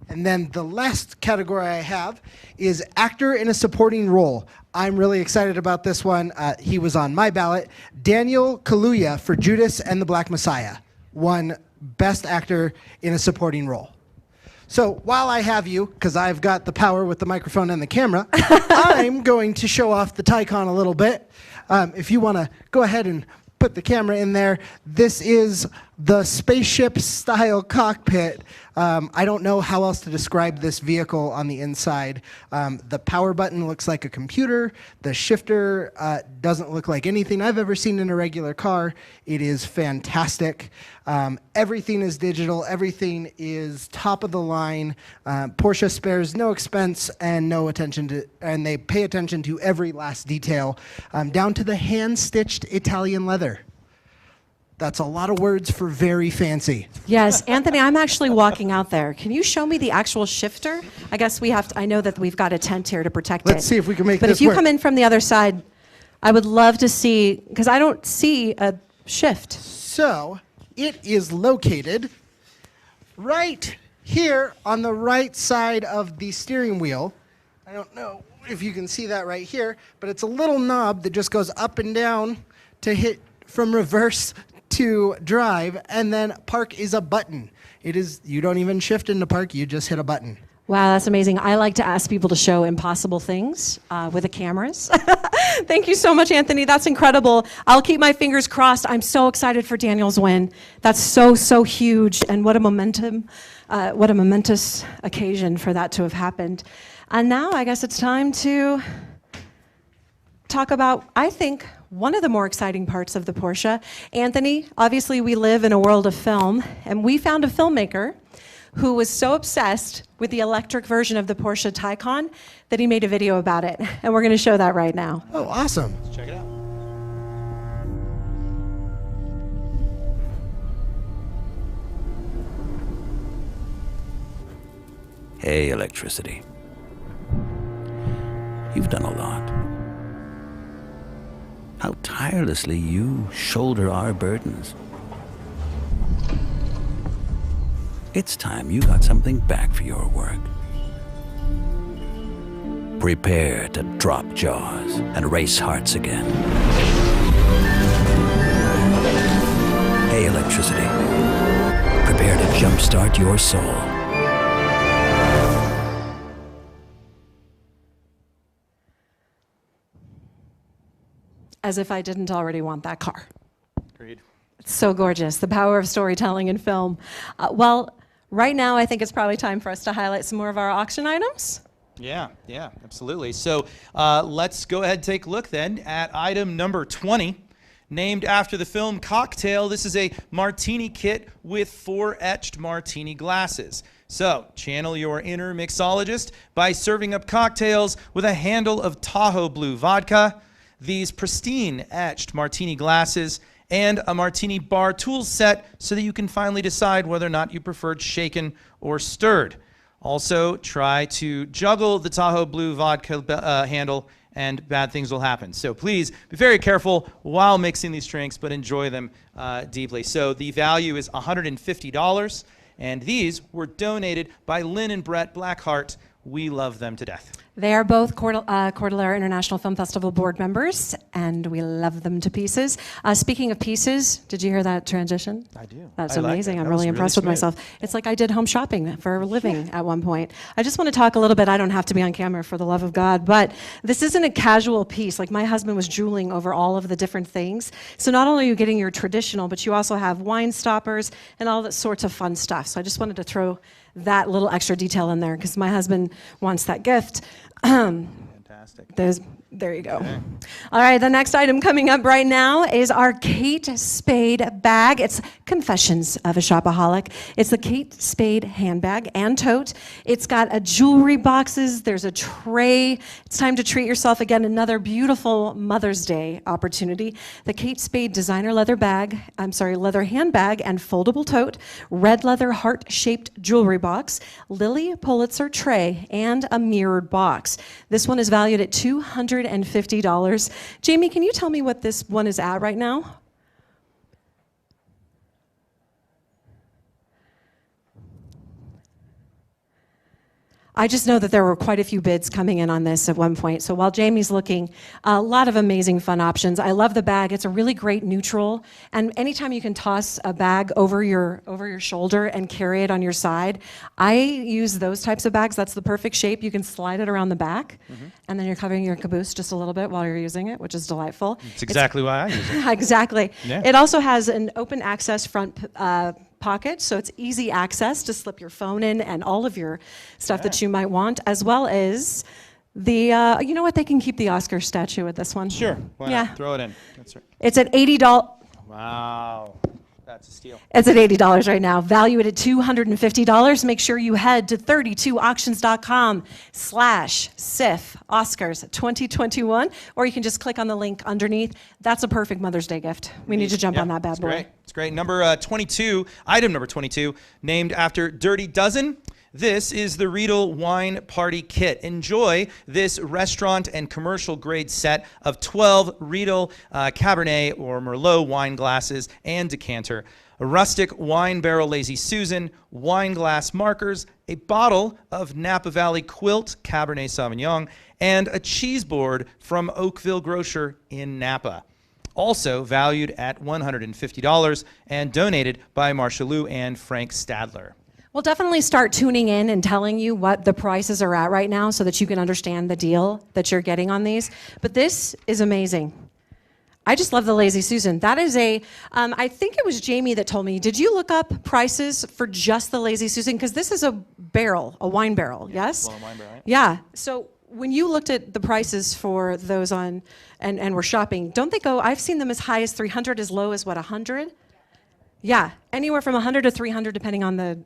S3: And then the last category I have is actor in a supporting role. I'm really excited about this one. He was on my ballot. Daniel Kaluuya for Judas and the Black Messiah won Best Actor in a Supporting Role. So while I have you, because I've got the power with the microphone and the camera, I'm going to show off the Tycon a little bit. If you want to go ahead and put the camera in there, this is the spaceship-style cockpit. I don't know how else to describe this vehicle on the inside. The power button looks like a computer. The shifter doesn't look like anything I've ever seen in a regular car. It is fantastic. Everything is digital. Everything is top of the line. Porsche spares no expense and no attention to, and they pay attention to every last detail, down to the hand-stitched Italian leather. That's a lot of words for very fancy.
S1: Yes, Anthony, I'm actually walking out there. Can you show me the actual shifter? I guess we have to, I know that we've got a tent here to protect it.
S3: Let's see if we can make
S1: this work. But if you come in from the other side, I would love to see, because I don't see a shift.
S3: So it is located right here on the right side of the steering wheel. I don't know if you can see that right here, but it's a little knob that just goes up and down to hit from reverse to drive, and then park is a button. It is, you don't even shift into park, you just hit a button.
S1: Wow, that's amazing. I like to ask people to show impossible things with the cameras. Thank you so much, Anthony. That's incredible. I'll keep my fingers crossed. I'm so excited for Daniel's win. That's so, so huge, and what a momentum, what a momentous occasion for that to have happened. And now I guess it's time to talk about, I think, one of the more exciting parts of the Porsche. Anthony, obviously we live in a world of film, and we found a filmmaker who was so obsessed with the electric version of the Porsche Taycan that he made a video about it. And we're gonna show that right now.
S3: Oh, awesome.
S2: Let's check it out.
S5: Hey, electricity. You've done a lot. How tirelessly you shoulder our burdens. It's time you got something back for your work. Prepare to drop jaws and race hearts again. Hey, electricity. Prepare to jumpstart your soul.
S1: As if I didn't already want that car.
S2: Agreed.
S1: It's so gorgeous, the power of storytelling in film. Well, right now I think it's probably time for us to highlight some more of our auction items.
S2: Yeah, absolutely. So let's go ahead and take a look then at item number 20. named after the film Cocktail. This is a martini kit with 4 etched martini glasses. So, channel your inner mixologist by serving up cocktails with a handle of Tahoe Blue vodka, these pristine etched martini glasses, and a martini bar tool set so that you can finally decide whether or not you preferred shaken or stirred. Also, try to juggle the Tahoe Blue vodka handle and bad things will happen. So please be very careful while mixing these drinks, but enjoy them deeply. So the value is $150, and these were donated by Lynn and Brett Blackheart. We love them to death.
S1: They are both Cordillera International Film Festival board members, and we love them to pieces. Speaking of pieces, did you hear that transition?
S2: I do.
S1: That's
S2: I
S1: amazing.
S2: Like
S1: I'm
S2: that.
S1: really impressed with myself. It's like I did home shopping for a living at one point. I just want to talk a little bit. I don't have to be on camera, for the love of God, but this isn't a casual piece. Like, my husband was drooling over all of the different things. So not only are you getting your traditional, but you also have wine stoppers and all that sorts of fun stuff. So I just wanted to throw that little extra detail in there because my husband wants that gift.
S2: Fantastic.
S1: There you go.
S2: Okay.
S1: All right, the next item coming up right now is our Kate Spade bag. It's Confessions of a Shopaholic. It's the Kate Spade handbag and tote. It's got a jewelry boxes. There's a tray. It's time to treat yourself again. Another beautiful Mother's Day opportunity. The Kate Spade designer leather handbag and foldable tote, red leather heart-shaped jewelry box, Lily Pulitzer tray, and a mirrored box. This one is valued at $250. Jamie, can you tell me what this one is at right now? I just know that there were quite a few bids coming in on this at one point. So while Jamie's looking, a lot of amazing fun options. I love the bag. It's a really great neutral. And anytime you can toss a bag over your shoulder and carry it on your side, I use those types of bags. That's the perfect shape. You can slide it around the back, and then you're covering your caboose just a little bit while you're using it, which is delightful.
S2: It's exactly why I use it.
S1: Exactly.
S2: Yeah.
S1: It also has an open access front pocket, so it's easy access to slip your phone in and all of your stuff that you might want, as well as the, you know what, they can keep the Oscar statue with this one.
S2: Sure, why not? Throw it in. That's right.
S1: It's at $80.
S2: Wow, that's a steal.
S1: It's at $80 right now, valued at $250. Make sure you head to 32auctions.com/SIF Oscars 2021, or you can just click on the link underneath. That's a perfect Mother's Day gift. We need to jump on that bad boy.
S2: Great. It's great. Number 22, item number 22, named after Dirty Dozen. This is the Riedel Wine Party Kit. Enjoy this restaurant and commercial grade set of 12 Riedel Cabernet or Merlot wine glasses and decanter, a rustic wine barrel Lazy Susan, wine glass markers, a bottle of Napa Valley Quilt Cabernet Sauvignon, and a cheese board from Oakville Grocer in Napa. Also valued at $150 and donated by Marcia Liu and Frank Stadler.
S1: We'll definitely start tuning in and telling you what the prices are at right now so that you can understand the deal that you're getting on these. But this is amazing. I just love the Lazy Susan. That is I think it was Jamie that told me, did you look up prices for just the Lazy Susan? Because this is a barrel, a wine barrel, yes?
S2: Well, wine barrel, right?
S1: Yeah, so when you looked at the prices for those on, and were shopping, don't they go, I've seen them as high as 300, as low as what, 100? Yeah, anywhere from 100 to 300 depending on the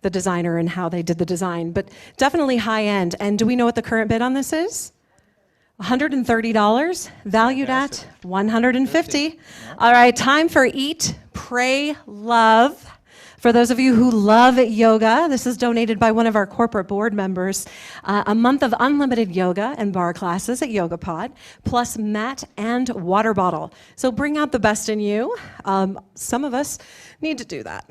S1: designer and how they did the design, but definitely high end. And do we know what the current bid on this is? $130, valued at $150. All right, time for Eat, Pray, Love. For those of you who love yoga, this is donated by one of our corporate board members. A month of unlimited yoga and bar classes at YogaPod, plus mat and water bottle. So bring out the best in you. Some of us need to do that.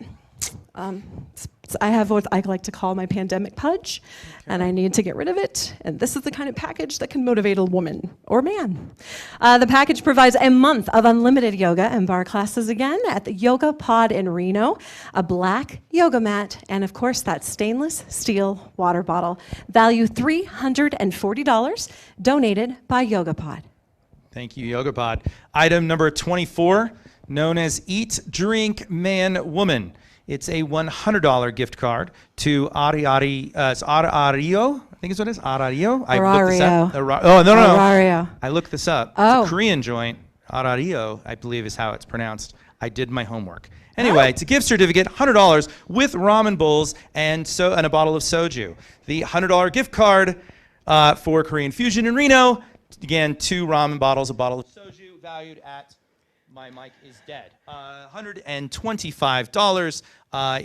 S1: I have what I like to call my pandemic pudge, and I need to get rid of it. And this is the kind of package that can motivate a woman or man. The package provides a month of unlimited yoga and bar classes again at the Yoga Pod in Reno, a black yoga mat, and of course that stainless steel water bottle. Value $340, donated by Yoga Pod.
S2: Thank you, Yoga Pod. Item number 24, known as Eat, Drink, Man, Woman. It's a $100 gift card to Arario. I think is what it is. Arario. I looked this up.
S1: Arario.
S2: No.
S1: Arario.
S2: I looked this up.
S1: Oh.
S2: It's a Korean joint. Arario, I believe is how it's pronounced. I did my homework. Anyway, it's a gift certificate, $100 with ramen bowls and a bottle of soju. The $100 gift card for Korean Fusion in Reno. Again, 2 ramen bottles, a bottle of soju, valued at, my mic is dead, $125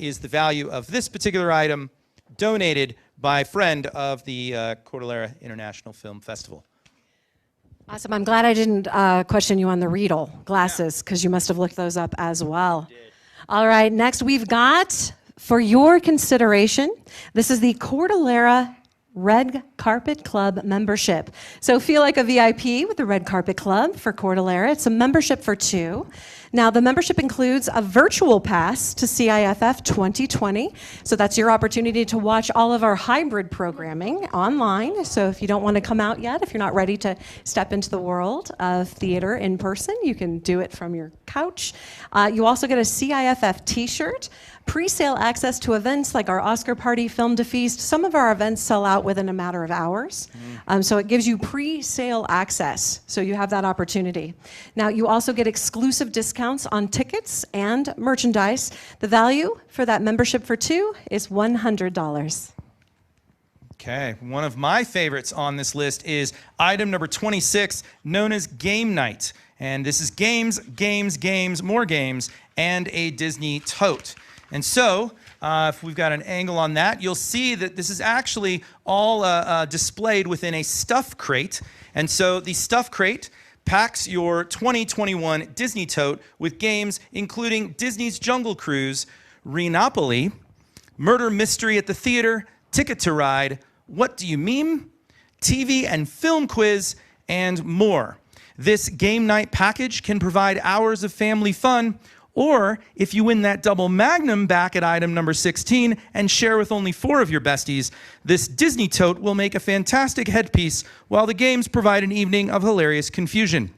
S2: is the value of this particular item, donated by a friend of the Cordillera International Film Festival.
S1: Awesome. I'm glad I didn't question you on the Riedel glasses, because you must have looked those up as well. All right, next we've got, for your consideration, this is the Cordillera Red Carpet Club membership. So feel like a VIP with the Red Carpet Club for Cordillera. It's a membership for 2. Now, the membership includes a virtual pass to CIFF 2020. So that's your opportunity to watch all of our hybrid programming online. So if you don't want to come out yet, if you're not ready to step into the world of theater in person, you can do it from your couch. You also get a CIFF t-shirt, pre-sale access to events like our Oscar Party, Film to Feast. Some of our events sell out within a matter of hours. So it gives you pre-sale access. So you have that opportunity. Now, you also get exclusive discounts on tickets and merchandise. The value for that membership for 2 is $100.
S2: Okay, one of my favorites on this list is item number 26, known as Game Night. And this is games, games, games, more games, and a Disney tote. And so, if we've got an angle on that, you'll see that this is actually all displayed within a stuff crate. And so the stuff crate packs your 2021 Disney tote with games including Disney's Jungle Cruise, Renopoly, Murder Mystery at the Theater, Ticket to Ride, What Do You Meme, TV and Film Quiz, and more. This game night package can provide hours of family fun, or if you win that double magnum back at item number 16 and share with only 4 of your besties, this Disney tote will make a fantastic headpiece while the games provide an evening of hilarious confusion.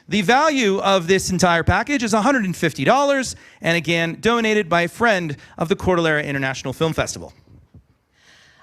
S2: The value of this entire package is $150, and again, donated by a friend of the Cordillera International Film Festival.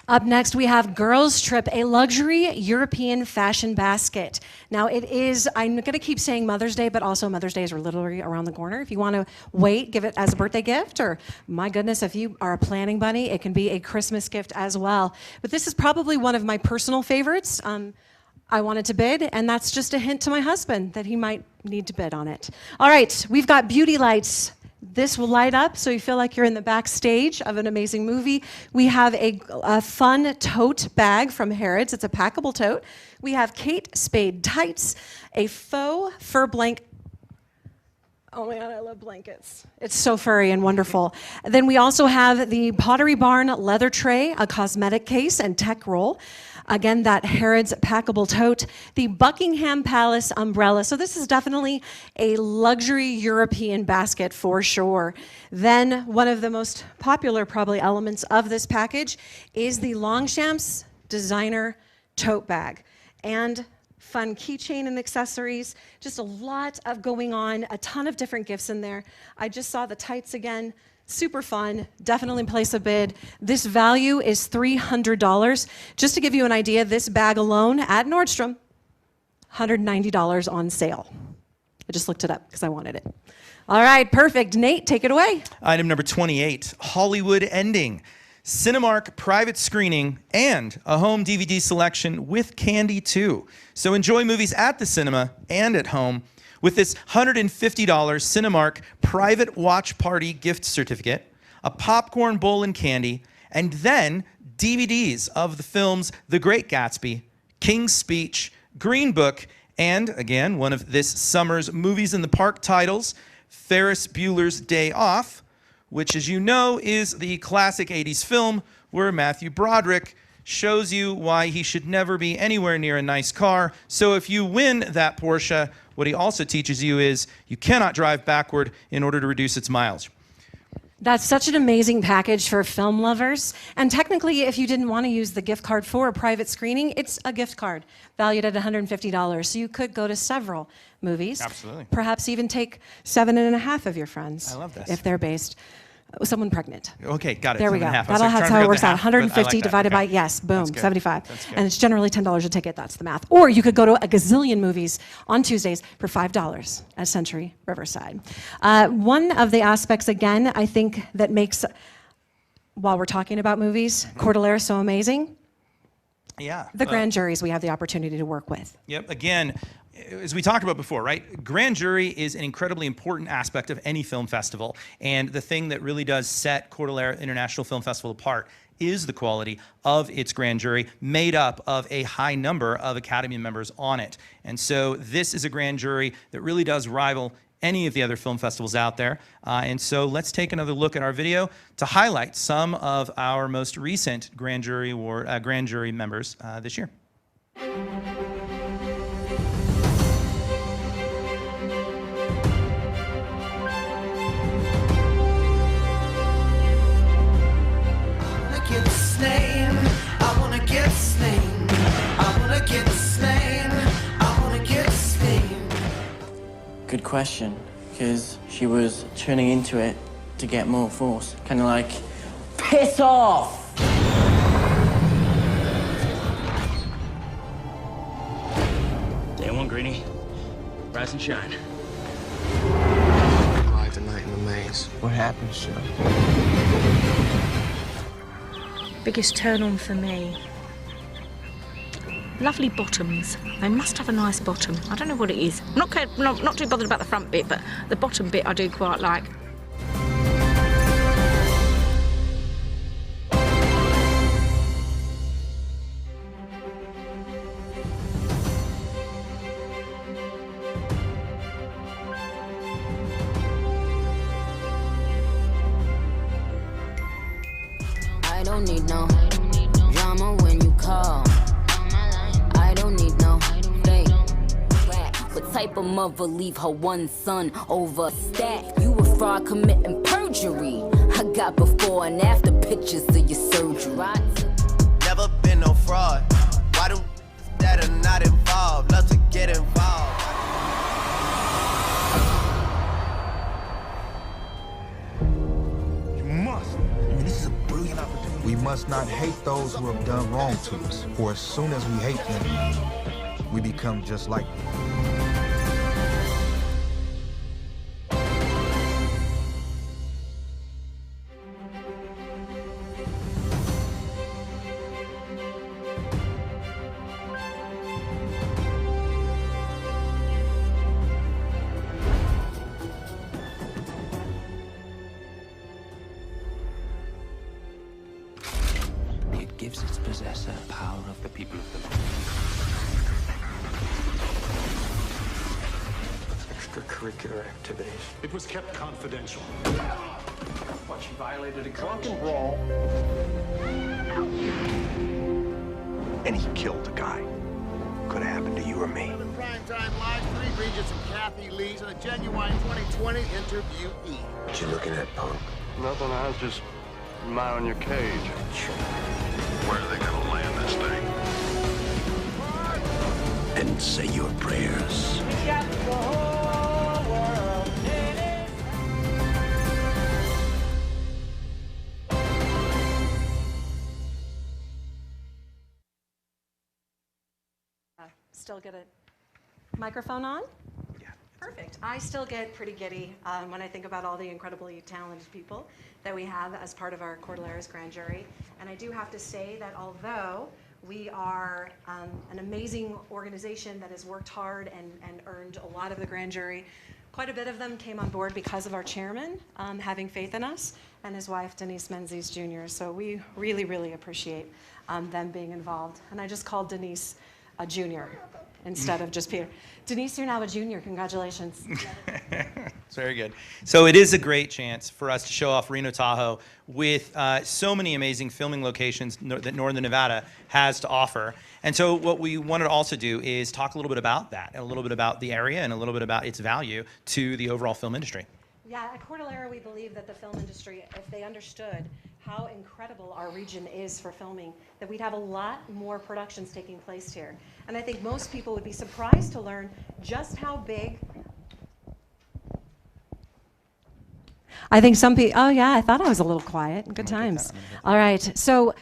S1: Up next, we have Girls Trip, a luxury European fashion basket. Now, it is, I'm going to keep saying Mother's Day, but also Mother's Day is literally around the corner. If you want to wait, give it as a birthday gift, or my goodness, if you are a planning bunny, it can be a Christmas gift as well. But this is probably one of my personal favorites. I wanted to bid, and that's just a hint to my husband that he might need to bid on it. All right, we've got beauty lights. This will light up so you feel like you're in the backstage of an amazing movie. We have a fun tote bag from Harrods. It's a packable tote. We have Kate Spade tights, a faux fur blanket. Oh my God, I love blankets. It's so furry and wonderful. Then we also have the Pottery Barn leather tray, a cosmetic case, and tech roll. Again, that Harrods packable tote, the Buckingham Palace umbrella. So this is definitely a luxury European basket for sure. Then one of the most popular probably elements of this package is the Longchamps designer tote bag. And fun keychain and accessories, just a lot of going on, a ton of different gifts in there. I just saw the tights again. Super fun, definitely place a bid. This value is $300. Just to give you an idea, this bag alone at Nordstrom, $190 on sale. I just looked it up because I wanted it. All right, perfect. Nate, take it away.
S2: Item number 28, Hollywood Ending. Cinemark private screening and a home DVD selection with candy too. So enjoy movies at the cinema and at home with this $150 Cinemark private watch party gift certificate, a popcorn bowl and candy, and then DVDs of the films The Great Gatsby, King's Speech, Green Book, and again, one of this summer's movies in the park titles, Ferris Bueller's Day Off, which, as you know, is the classic 80s film where Matthew Broderick shows you why he should never be anywhere near a nice car. So if you win that Porsche, what he also teaches you is you cannot drive backward in order to reduce its mileage.
S1: That's such an amazing package for film lovers. And technically, if you didn't want to use the gift card for a private screening, it's a gift card valued at $150. So you could go to several movies.
S2: Absolutely.
S1: Perhaps even take 7.5 of your friends.
S2: I love this.
S1: If they're based. Someone pregnant.
S2: Okay, got it.
S1: There we go.
S2: 7.5. I was
S1: That's
S2: trying
S1: how
S2: to
S1: it
S2: figure
S1: works
S2: the
S1: out.
S2: half, but I like
S1: 150
S2: that.
S1: divided by,
S2: Okay.
S1: yes, boom,
S2: That's good.
S1: 75.
S2: That's good.
S1: And it's generally $10 a ticket. That's the math. Or you could go to a gazillion movies on Tuesdays for $5 at Century Riverside. One of the aspects, again, I think that makes, while we're talking about movies, Cordillera so amazing,
S2: Yeah.
S1: the grand juries we have the opportunity to work with.
S2: Yep. Again, as we talked about before, right? Grand jury is an incredibly important aspect of any film festival. And the thing that really does set Cordillera International Film Festival apart is the quality of its grand jury, made up of a high number of Academy members on it. And so this is a grand jury that really does rival any of the other film festivals out there. And so let's take another look at our video to highlight some of our most recent grand jury members this year.
S7: Good question, because she was turning into it to get more force. Kind of like, piss off!
S8: Day one, Greenie. Rise and shine.
S9: Like the night in the maze. What happened, Shell?
S10: Biggest turn on for me. Lovely bottoms. They must have a nice bottom. I don't know what it is. I'm not too bothered about the front bit, but the bottom bit I do quite like.
S11: I don't need no drama when you call. I don't need no fake. What type of mother leave her one son over a stack? You a fraud committing perjury. I got before and after pictures of your surgery.
S9: Never been no fraud. Why do that are not involved love to get involved?
S12: You must. I mean, this is a brilliant opportunity. We must not hate those who have done wrong to us, for as soon as we hate them, we become just like them.
S5: It gives its possessor power of the people of the land.
S9: Extracurricular activities.
S13: It was kept confidential.
S9: What, she violated a
S13: Drunken brawl.
S12: And he killed a guy. Could have happened to you or me.
S13: Primetime Live, 3 Regis and Kathy Lee's and a genuine 2020 interviewee.
S12: What you looking at, punk?
S13: Nothing, I was just mind on your cage.
S12: Where are they gonna land this thing? And say your prayers.
S1: Still get a microphone on? Yeah. Perfect. I still get pretty giddy when I think about all the incredibly talented people that we have as part of our Cordillera's grand jury. And I do have to say that although we are an amazing organization that has worked hard and earned a lot of the grand jury, quite a bit of them came on board because of our chairman having faith in us and his wife, Denise Menzies Jr. So we really, really appreciate them being involved. And I just called Denise a junior instead of just Peter. Denise, you're now a junior. Congratulations.
S2: It's very good. So it is a great chance for us to show off Reno Tahoe with so many amazing filming locations that Northern Nevada has to offer. And so what we wanted to also do is talk a little bit about that, and a little bit about the area, and a little bit about its value to the overall film industry.
S1: Yeah, at Cordillera, we believe that the film industry, if they understood how incredible our region is for filming, that we'd have a lot more productions taking place here. And I think most people would be surprised to learn just how big I think some people, oh yeah, I thought I was a little quiet. Good times. All right, so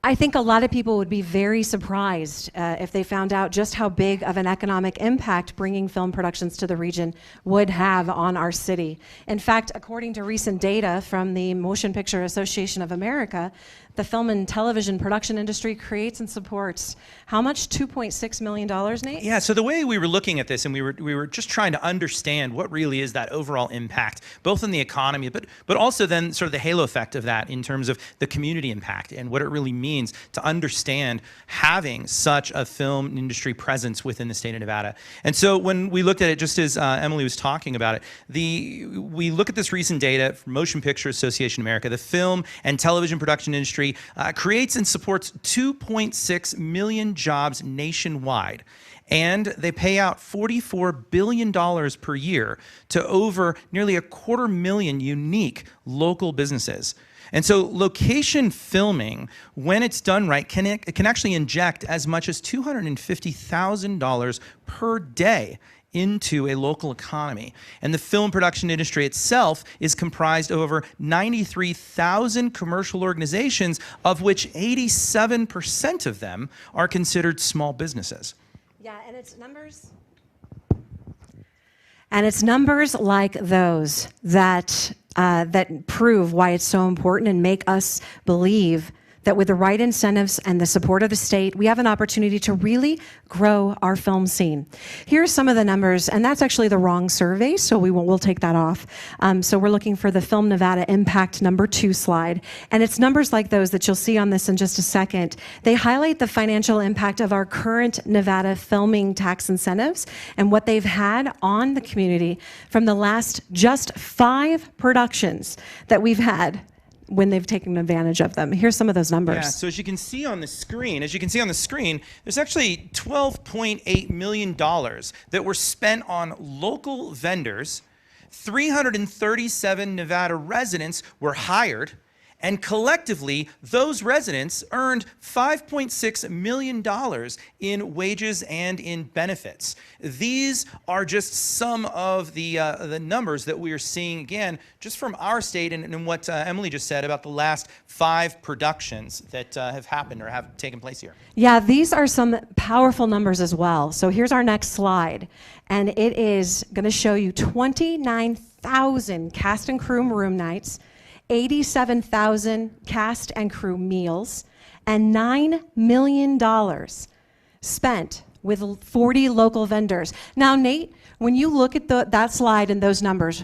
S1: I think a lot of people would be very surprised if they found out just how big of an economic impact bringing film productions to the region would have on our city. In fact, according to recent data from the Motion Picture Association of America, the film and television production industry creates and supports how much? $2.6 million, Nate?
S2: Yeah, so the way we were looking at this, and we were just trying to understand what really is that overall impact, both in the economy, but also then sort of the halo effect of that in terms of the community impact and what it really means to understand having such a film industry presence within the state of Nevada. And so when we looked at it, just as Emily was talking about it, we look at this recent data from Motion Picture Association of America. The film and television production industry creates and supports 2.6 million jobs nationwide. And they pay out $44 billion per year to over nearly 250,000 unique local businesses. And so location filming, when it's done right, can actually inject as much as $250,000 per day into a local economy. And the film production industry itself is comprised of over 93,000 commercial organizations, of which 87% of them are considered small businesses.
S1: Yeah, and it's numbers like those that prove why it's so important and make us believe that with the right incentives and the support of the state, we have an opportunity to really grow our film scene. Here are some of the numbers, and that's actually the wrong survey, so we'll take that off. So we're looking for the Film Nevada Impact #2 slide, and it's numbers like those that you'll see on this in just a second. They highlight the financial impact of our current Nevada filming tax incentives and what they've had on the community from the last just 5 productions that we've had when they've taken advantage of them. Here's some of those numbers.
S2: Yeah, so as you can see on the screen, there's actually $12.8 million that were spent on local vendors. 337 Nevada residents were hired, and collectively, those residents earned $5.6 million in wages and in benefits. These are just some of the numbers that we are seeing, again, just from our state and what Emily just said about the last 5 productions that have happened or have taken place here.
S1: Yeah, these are some powerful numbers as well. So here's our next slide, and it is going to show you 29,000 cast and crew room nights, 87,000 cast and crew meals, and $9 million spent with 40 local vendors. Now, Nate, when you look at that slide and those numbers,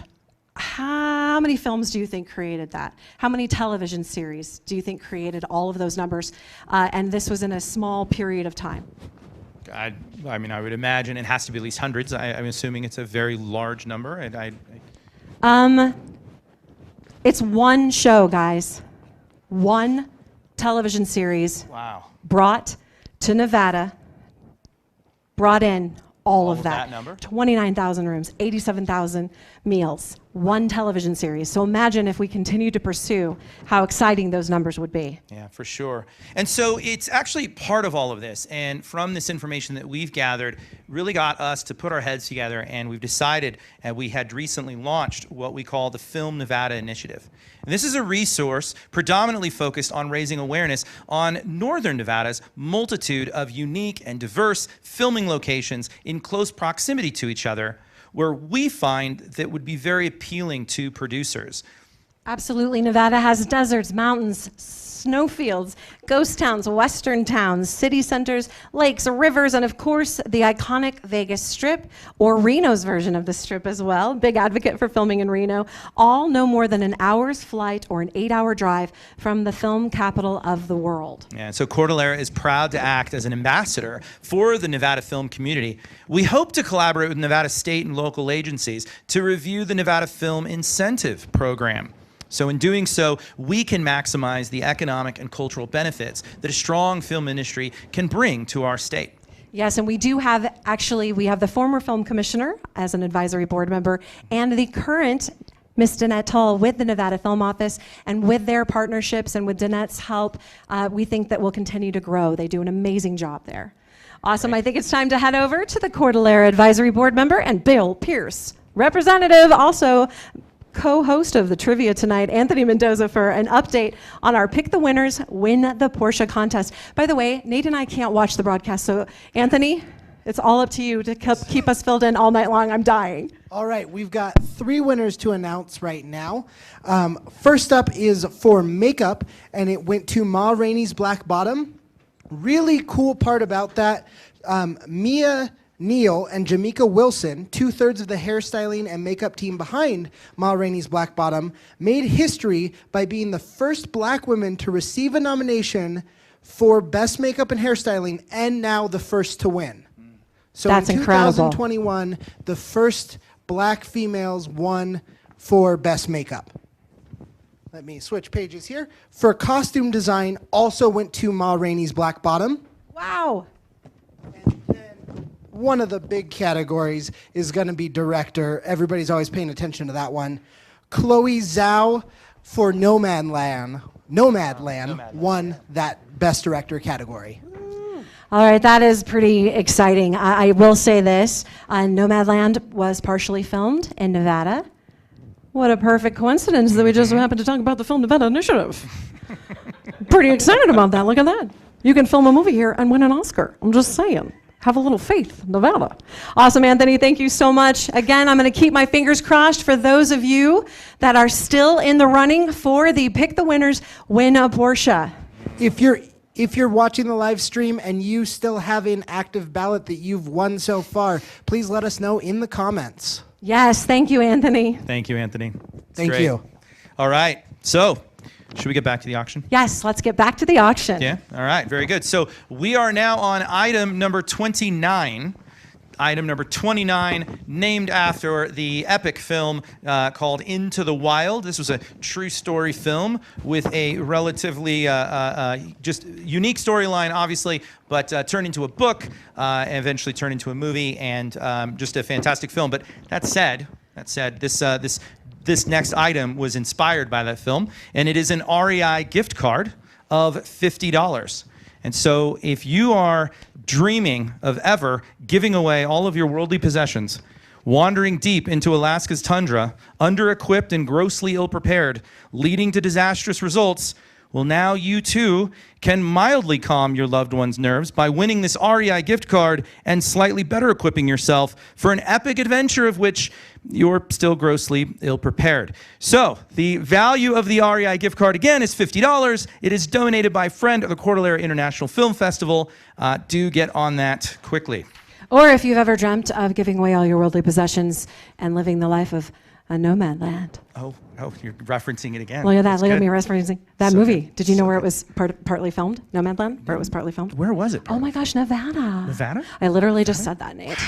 S1: how many films do you think created that? How many television series do you think created all of those numbers? And this was in a small period of time.
S2: I mean, I would imagine it has to be at least hundreds. I'm assuming it's a very large number.
S1: It's one show, guys. One television series.
S2: Wow.
S1: Brought to Nevada, brought in all of that
S2: number?
S1: 29,000 rooms, 87,000 meals, one television series. So imagine if we continue to pursue how exciting those numbers would be.
S2: Yeah, for sure. And so it's actually part of all of this. And from this information that we've gathered, really got us to put our heads together, and we've decided, and we had recently launched what we call the Film Nevada Initiative. And this is a resource predominantly focused on raising awareness on Northern Nevada's multitude of unique and diverse filming locations in close proximity to each other, where we find that would be very appealing to producers.
S1: Absolutely. Nevada has deserts, mountains, snowfields, ghost towns, western towns, city centers, lakes, rivers, and of course, the iconic Vegas Strip, or Reno's version of the Strip as well. Big advocate for filming in Reno. All no more than an hour's flight or an 8-hour drive from the film capital of the world.
S2: Yeah, so Cordillera is proud to act as an ambassador for the Nevada film community. We hope to collaborate with Nevada state and local agencies to review the Nevada Film Incentive Program. So in doing so, we can maximize the economic and cultural benefits that a strong film industry can bring to our state.
S1: Yes, and we do have, actually, we have the former film commissioner as an advisory board member and the current Ms. Int'l with the Nevada Film Office, and with their partnerships and with Danette's help, we think that we'll continue to grow. They do an amazing job there. Awesome. I think it's time to head over to the Cordillera Advisory Board member and Bill Pearce, representative, also co-host of the trivia tonight, Anthony Mendoza, for an update on our Pick the Winners, Win the Porsche contest. By the way, Nate and I can't watch the broadcast, so Anthony, it's all up to you to keep us filled in all night long. I'm dying.
S3: All right, we've got 3 winners to announce right now. First up is for makeup, and it went to Ma Rainey's Black Bottom. Really cool part about that, Mia Neal and Jamaica Wilson, 2/3 of the hairstyling and makeup team behind Ma Rainey's Black Bottom, made history by being the first black women to receive a nomination for Best Makeup and Hairstyling, and now the first to win. So
S1: That's
S3: in
S1: incredible.
S3: 2021, the first black females won for Best Makeup. Let me switch pages here. For costume design, also went to Ma Rainey's Black Bottom.
S1: Wow.
S3: And then one of the big categories is going to be director. Everybody's always paying attention to that one. Chloe Zhao for Nomadland won that Best Director category.
S1: All right, that is pretty exciting. I will say this, Nomadland was partially filmed in Nevada. What a perfect coincidence that we just happened to talk about the Film Nevada Initiative. Pretty excited about that, look at that. You can film a movie here and win an Oscar, I'm just saying. Have a little faith, Nevada. Awesome, Anthony, thank you so much. Again, I'm gonna keep my fingers crossed for those of you that are still in the running for the Pick the Winners, Win a Porsche.
S3: If you're watching the live stream and you still have an active ballot that you've won so far, please let us know in the comments.
S1: Yes, thank you, Anthony.
S2: Thank you, Anthony.
S3: Thank you.
S2: All right, so should we get back to the auction?
S1: Yes, let's get back to the auction.
S2: Yeah, all right, very good. So we are now on item number 29. Item number 29, named after the epic film called Into the Wild. This was a true story film with a relatively just unique storyline, obviously, but turned into a book, and eventually turned into a movie, and just a fantastic film. But that said, this next item was inspired by that film, and it is an REI gift card of $50. And so if you are dreaming of ever giving away all of your worldly possessions, wandering deep into Alaska's tundra, under-equipped and grossly ill-prepared, leading to disastrous results, well, now you too can mildly calm your loved one's nerves by winning this REI gift card and slightly better equipping yourself for an epic adventure of which you're still grossly ill-prepared. So the value of the REI gift card, again, is $50. It is donated by a friend of the Cordillera International Film Festival. Do get on that quickly.
S1: Or if you've ever dreamt of giving away all your worldly possessions and living the life of a nomad land.
S2: Oh, you're referencing it again.
S1: Look at that,
S2: That's
S1: look at
S2: good.
S1: me referencing that
S2: So
S1: movie.
S2: good.
S1: Did you know where it was partly filmed? Nomadland, where it was partly filmed?
S2: Where was it?
S1: Oh my gosh, Nevada.
S2: Nevada?
S1: I literally just said that, Nate.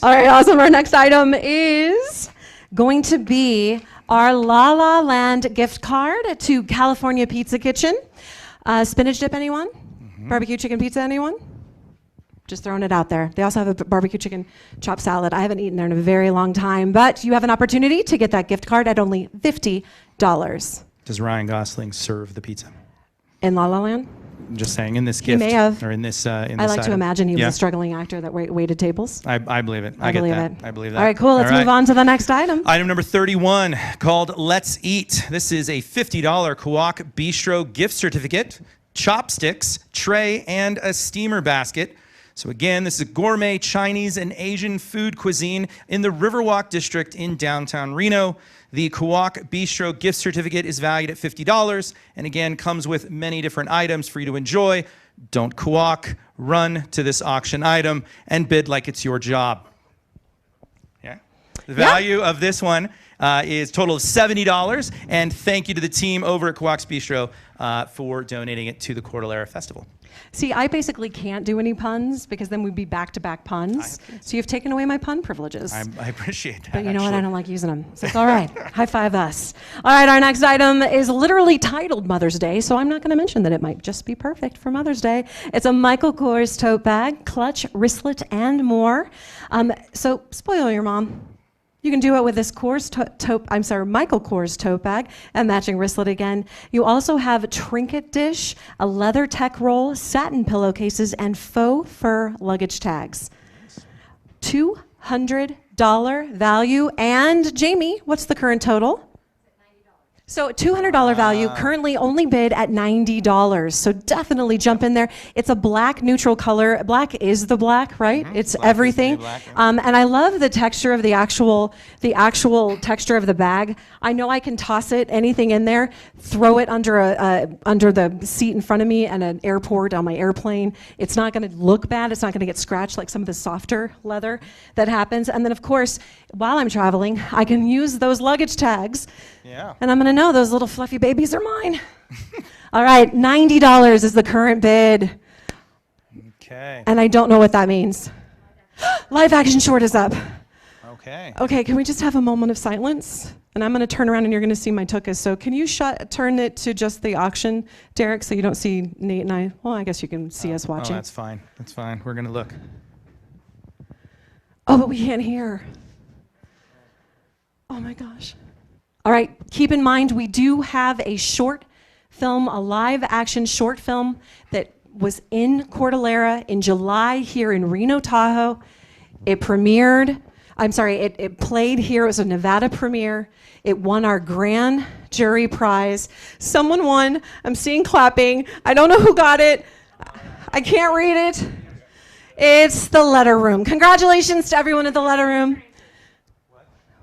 S1: All right, awesome. Our next item is going to be our La La Land gift card to California Pizza Kitchen. Spinach dip, anyone? Barbecue chicken pizza, anyone? Just throwing it out there. They also have a barbecue chicken chopped salad. I haven't eaten there in a very long time, but you have an opportunity to get that gift card at only $50.
S2: Does Ryan Gosling serve the pizza?
S1: In La La Land?
S2: I'm just saying, in this
S1: He
S2: gift.
S1: may have.
S2: Or in this
S1: I like to
S2: item.
S1: imagine he was
S2: Yeah.
S1: a struggling actor that waited tables.
S2: I believe it.
S1: I
S2: get
S1: believe
S2: that.
S1: it.
S2: I believe that.
S1: All right, cool. Let's
S2: All
S1: move
S2: right.
S1: on to the next item.
S2: Item number 31, called Let's Eat. This is a $50 Kuwak Bistro gift certificate, chopsticks, tray, and a steamer basket. So again, this is gourmet Chinese and Asian food cuisine in the Riverwalk district in downtown Reno. The Kuwak Bistro gift certificate is valued at $50 and again comes with many different items for you to enjoy. Don't Kuwak, run to this auction item and bid like it's your job. Yeah. The value of this one is total of $70, and thank you to the team over at Kuwak's Bistro for donating it to the Cordillera Festival.
S1: See, I basically can't do any puns because then we'd be back-to-back puns. So you've taken away my pun privileges.
S2: I appreciate that.
S1: But you know what? I don't like using them. So it's all right. High five us. All right, our next item is literally titled Mother's Day, so I'm not going to mention that it might just be perfect for Mother's Day. It's a Michael Kors tote bag, clutch, wristlet, and more. So spoil your mom. You can do it with this Michael Kors tote bag and matching wristlet again. You also have a trinket dish, a leather tech roll, satin pillowcases, and faux fur luggage tags. $200 value. And Jamie, what's the current total? So $200 value, currently only bid at $90. So definitely jump in there. It's a black neutral color. Black is the black, right? It's black everything. Black, yeah. And I love the texture of the actual texture of the bag. I know I can toss it, anything in there, throw it under under the seat in front of me at an airport on my airplane. It's not going to look bad. It's not going to get scratched like some of the softer leather that happens. And then of course, while I'm traveling, I can use those luggage tags. Yeah. And I'm going to know those little fluffy babies are mine. All right, $90 is the current bid.
S2: Okay.
S1: And I don't know what that means. Live action short is up.
S2: Okay.
S1: Okay, can we just have a moment of silence? And I'm going to turn around and you're going to see my tuchus. So can you turn it to just the auction, Derek, so you don't see Nate and I? Well, I guess you can see us watching.
S2: Oh, that's fine. That's fine. We're going to look.
S1: Oh, but we can't hear. Oh my gosh. All right, keep in mind we do have a short film, a live action short film that was in Cordillera in July here in Reno, Tahoe. It premiered, it played here. It was a Nevada premiere. It won our grand jury prize. Someone won. I'm seeing clapping. I don't know who got it. I can't read it. It's the Letter Room. Congratulations to everyone at the Letter Room.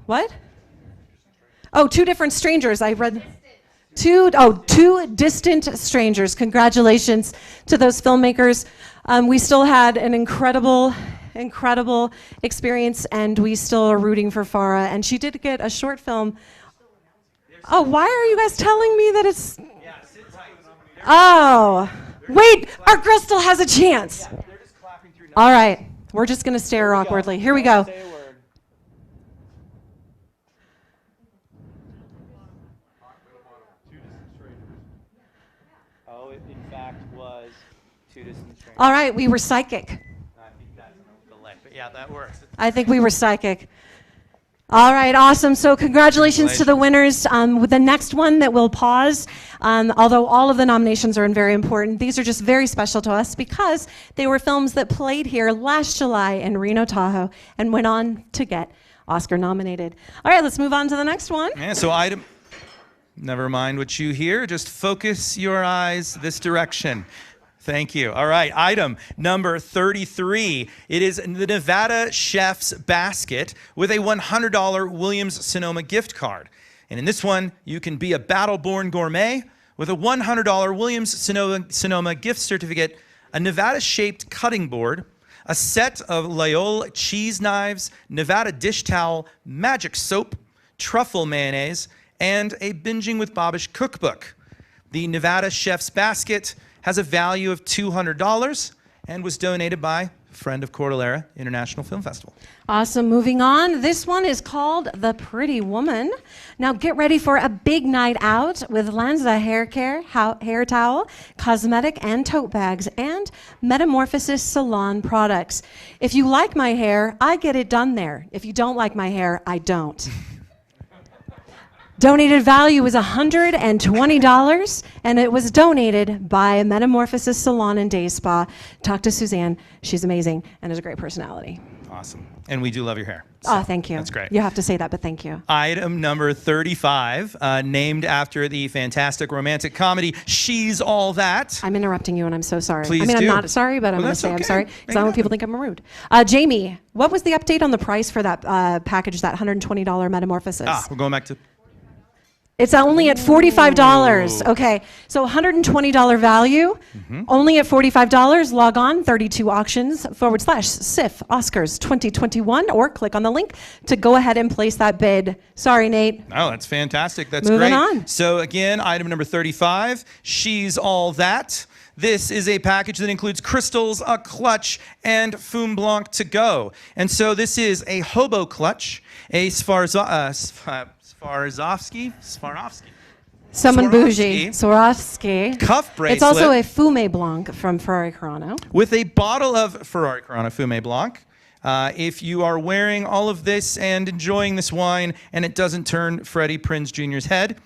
S1: What? Oh, Two Different Strangers. I read Two Distant Strangers. Congratulations to those filmmakers. We still had an incredible experience, and we still are rooting for Farah. And she did get a short film. Oh, why are you guys telling me that it's... Oh, wait, our girl still has a chance. All right, we're just going to stare awkwardly. Here we go. All right, we were psychic.
S2: I think that's the delay, but yeah, that works.
S1: I think we were psychic. All right, awesome. So congratulations to the winners. With the next one that we'll pause, although all of the nominations are very important, these are just very special to us because they were films that played here last July in Reno, Tahoe, and went on to get Oscar nominated. All right, let's move on to the next one.
S2: Yeah, so never mind what you hear, just focus your eyes this direction. Thank you. All right, item number 33. It is the Nevada Chef's Basket with a $100 Williams-Sonoma gift card. And in this one, you can be a battle-born gourmet with a $100 Williams-Sonoma gift certificate, a Nevada-shaped cutting board, a set of Loyola cheese knives, Nevada dish towel, magic soap, truffle mayonnaise, and a Binging with Bobbish cookbook. The Nevada Chef's Basket has a value of $200 and was donated by a friend of Cordillera International Film Festival.
S1: Awesome. Moving on. This one is called The Pretty Woman. Now get ready for a big night out with Lanza hair care, hair towel, cosmetic and tote bags, and Metamorphosis salon products. If you like my hair, I get it done there. If you don't like my hair, I don't. Donated value was $120, and it was donated by Metamorphosis Salon and Day Spa. Talk to Suzanne. She's amazing and has a great personality.
S2: Awesome. And we do love your hair.
S1: So thank you.
S2: That's great.
S1: You have to say that, but thank you.
S2: Item number 35, named after the fantastic romantic comedy She's All That.
S1: I'm interrupting you, and I'm so sorry.
S2: Please
S1: I'm
S2: do.
S1: not sorry, but I'm going to say I'm sorry, because I don't want people to think I'm rude. Jamie, what was the update on the price for that package, that $120 Metamorphosis?
S2: We're going back to...
S1: It's only at $45. Okay, so $120 value, only at $45. Log on 32auctions/SIF Oscars 2021, or click on the link to go ahead and place that bid. Sorry, Nate.
S2: Oh, that's fantastic. That's
S1: Moving
S2: great.
S1: on.
S2: So again, item number 35, She's All That. This is a package that includes crystals, a clutch, and Fum Blanc to go. And so this is a hobo clutch, a Swarovski.
S1: Someone bougie. Swarovski.
S2: Cuff bracelet.
S1: It's also a Fume Blanc from Ferrari Carano.
S2: With a bottle of Ferrari Carano Fume Blanc. If you are wearing all of this and enjoying this wine and it doesn't turn Freddie Prinze Jr.'s head,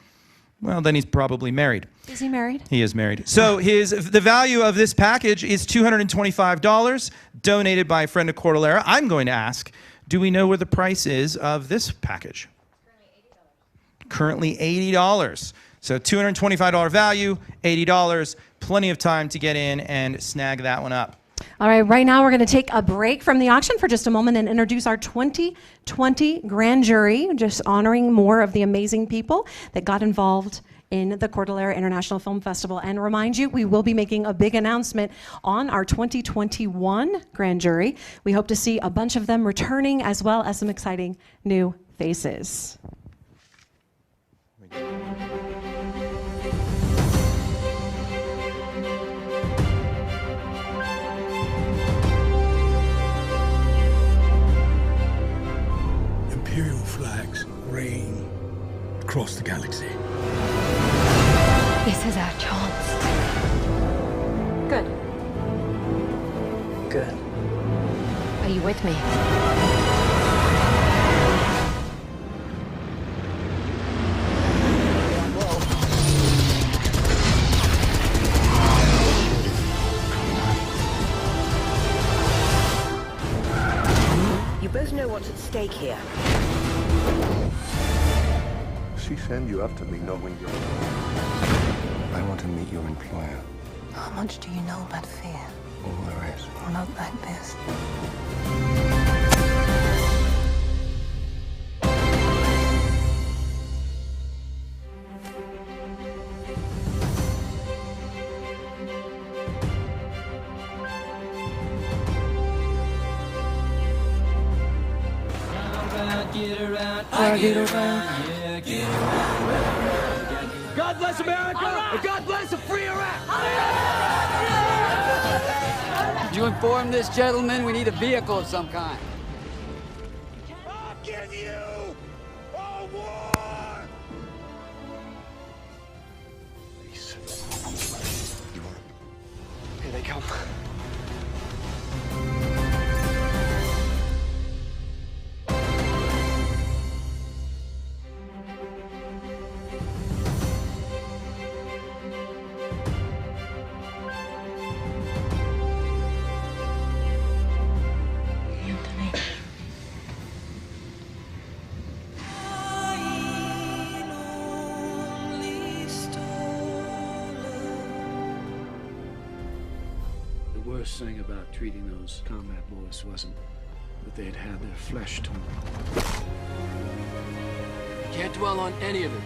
S2: well, then he's probably married.
S1: Is he married?
S2: He is married. So the value of this package is $225, donated by a friend of Cordillera. I'm going to ask, Do we know where the price is of this package? Currently $80. So $225 value, $80. Plenty of time to get in and snag that one up.
S1: All right, right now we're going to take a break from the auction for just a moment and introduce our 2020 grand jury, just honoring more of the amazing people that got involved in the Cordillera International Film Festival. And remind you, we will be making a big announcement on our 2021 grand jury. We hope to see a bunch of them returning, as well as some exciting new faces.
S15: Imperial flags reign across the galaxy.
S18: This is our chance. Good.
S15: Good.
S18: Are you with me?
S20: You both know what's at stake here.
S12: She send you up to me knowing you're... I want to meet your employer.
S18: How much do you know about fear?
S12: All there is.
S18: Not like this.
S20: God bless America, and God bless a free Iraq.
S21: Did you inform this gentleman we need a vehicle of some kind?
S20: I'll give you a war.
S12: Here they come.
S15: The worst thing about treating those combat boys wasn't that they had had their flesh torn.
S21: Can't dwell on any of it.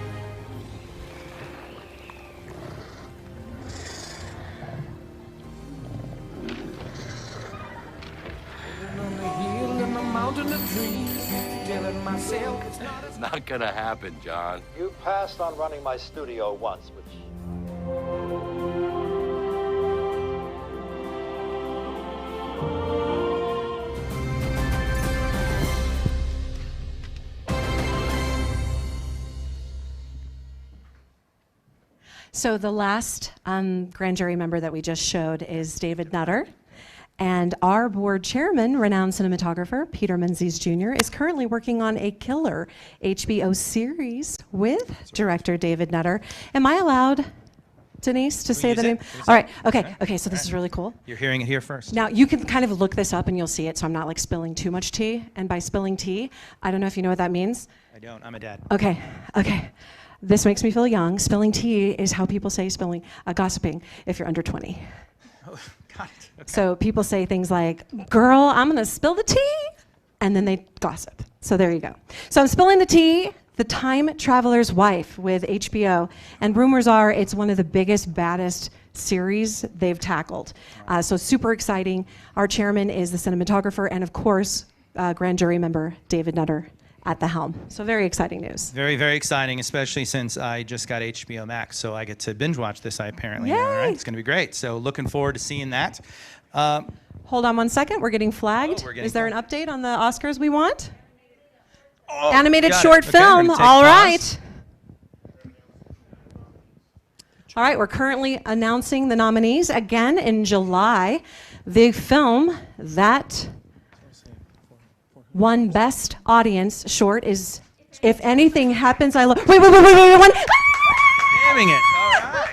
S22: It's not gonna happen, John.
S23: You passed on running my studio once, which...
S1: So the last grand jury member that we just showed is David Nutter. And our board chairman, renowned cinematographer Peter Menzies Jr., is currently working on a killer HBO series with director David Nutter. Am I allowed, Denise, to say the name? All right, okay, so this is really cool.
S2: You're hearing it here first.
S1: Now, you can kind of look this up and you'll see it, so I'm not like spilling too much tea. And by spilling tea, I don't know if you know what that means.
S2: I don't, I'm a dad.
S1: Okay. This makes me feel young. Spilling tea is how people say gossiping if you're under 20.
S2: Oh, got it. Okay.
S1: So people say things like, girl, I'm gonna spill the tea, and then they gossip. So there you go. So I'm spilling the tea, The Time Traveler's Wife with HBO, and rumors are it's one of the biggest, baddest series they've tackled. So super exciting. Our chairman is the cinematographer, and of course, grand jury member David Nutter at the helm. So very exciting news.
S2: Very, very exciting, especially since I just got HBO Max, so I get to binge watch this, I apparently know, right? It's gonna be great. So looking forward to seeing that.
S1: Hold on one second, we're getting flagged. Is there an update on the Oscars we want?
S2: Oh,
S1: Animated short film, all right. All right, we're currently announcing the nominees again in July. The film that won Best Audience short is If Anything Happens, I Love... Wait, one.
S2: Damning it. All right.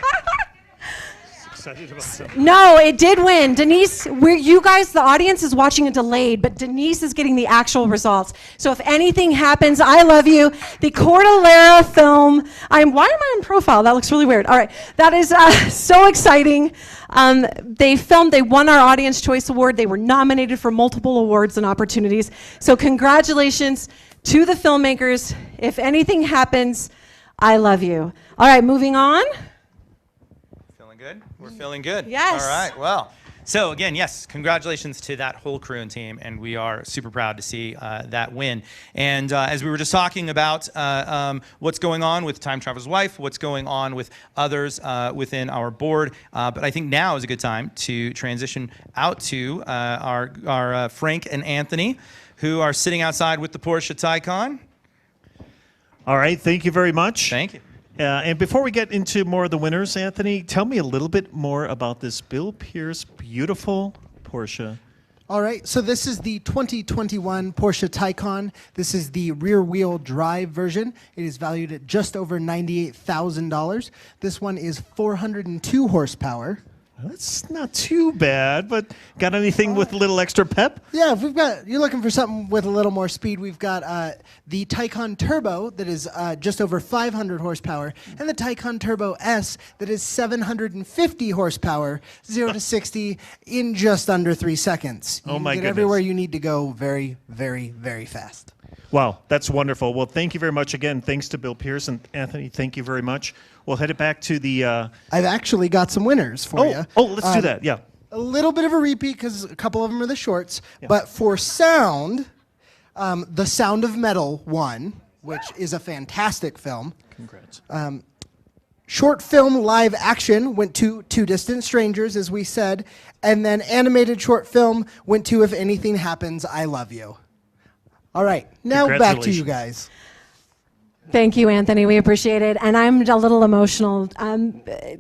S16: excited about that.
S1: No, it did win. Denise, you guys, the audience is watching it delayed, but Denise is getting the actual results. So if anything happens, I love you. The Cordillera film. Why am I in profile? That looks really weird. All right. That is so exciting. They won our Audience Choice Award. They were nominated for multiple awards and opportunities. So congratulations to the filmmakers. If anything happens, I love you. All right, moving on.
S2: Feeling good? We're feeling good.
S1: Yes.
S2: All right, well. So again, yes, congratulations to that whole crew and team, and we are super proud to see that win. And as we were just talking about what's going on with Time Traveler's Wife, what's going on with others within our board, but I think now is a good time to transition out to our Frank and Anthony, who are sitting outside with the Porsche Taycan.
S16: All right, thank you very much.
S2: Thank you.
S16: And before we get into more of the winners, Anthony, tell me a little bit more about this Bill Pearce beautiful Porsche.
S3: All right, so this is the 2021 Porsche Taycan. This is the rear-wheel drive version. It is valued at just over $98,000. This one is 402 horsepower.
S16: That's not too bad, but got anything with a little extra pep?
S3: Yeah, if you're looking for something with a little more speed, we've got the Taycan Turbo that is just over 500 horsepower, and the Taycan Turbo S that is 750 horsepower, 0 to 60 in just under 3 seconds. You
S16: Oh my
S3: can get
S16: goodness.
S3: everywhere you need to go very, very, very fast.
S16: Wow, that's wonderful. Well, thank you very much again. Thanks to Bill Pearce and Anthony. Thank you very much. We'll head it back to the...
S3: I've actually got some winners for you.
S16: Oh, let's do that, yeah.
S3: A little bit of a repeat because a couple of them are the shorts. Yeah. But for sound, The Sound of Metal won, which is a fantastic film.
S16: Congrats.
S3: Short film live action went to Two Distant Strangers, as we said. And then animated short film went to If Anything Happens, I Love You. All right, now back to you guys.
S1: Thank you, Anthony. We appreciate it. And I'm a little emotional.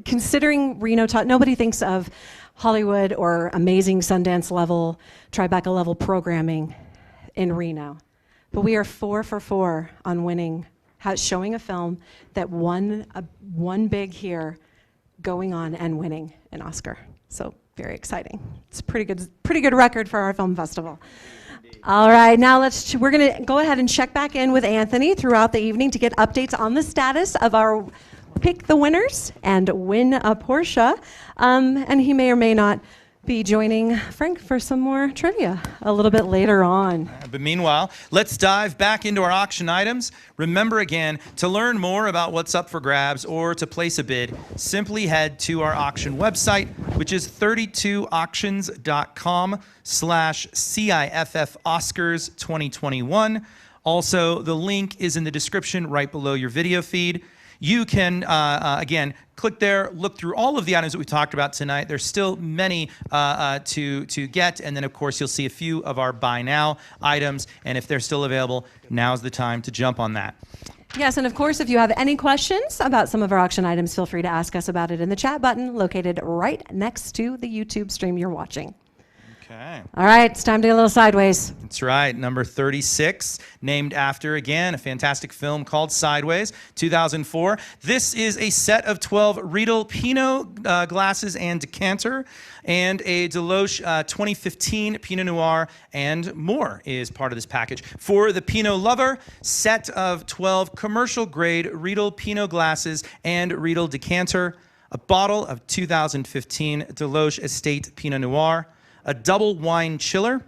S1: Considering Reno, nobody thinks of Hollywood or amazing Sundance level, Tribeca level programming in Reno. But we are 4 for 4 on winning, showing a film that won big here, going on and winning an Oscar. So very exciting. It's a pretty good record for our film festival. All right, now we're going to go ahead and check back in with Anthony throughout the evening to get updates on the status of our pick the winners and win a Porsche. And he may or may not be joining Frank for some more trivia a little bit later on.
S2: But meanwhile, let's dive back into our auction items. Remember again, to learn more about what's up for grabs or to place a bid, simply head to our auction website, which is 32auctions.com/CIFF Oscars 2021. Also, the link is in the description right below your video feed. You can, again, click there, look through all of the items that we talked about tonight. There's still many to get. And then, of course, you'll see a few of our buy now items. And if they're still available, now's the time to jump on that.
S1: Yes, and of course, if you have any questions about some of our auction items, feel free to ask us about it in the chat button located right next to the YouTube stream you're watching.
S2: Okay.
S1: All right, it's time to get a little sideways.
S2: That's right, number 36, named after, again, a fantastic film called Sideways, 2004. This is a set of 12 Riedel Pinot glasses and decanter, and a Deloche 2015 Pinot Noir and more is part of this package. For the Pinot lover, set of 12 commercial-grade Riedel Pinot glasses and Riedel decanter, a bottle of 2015 Deloche Estate Pinot Noir, a double wine chiller,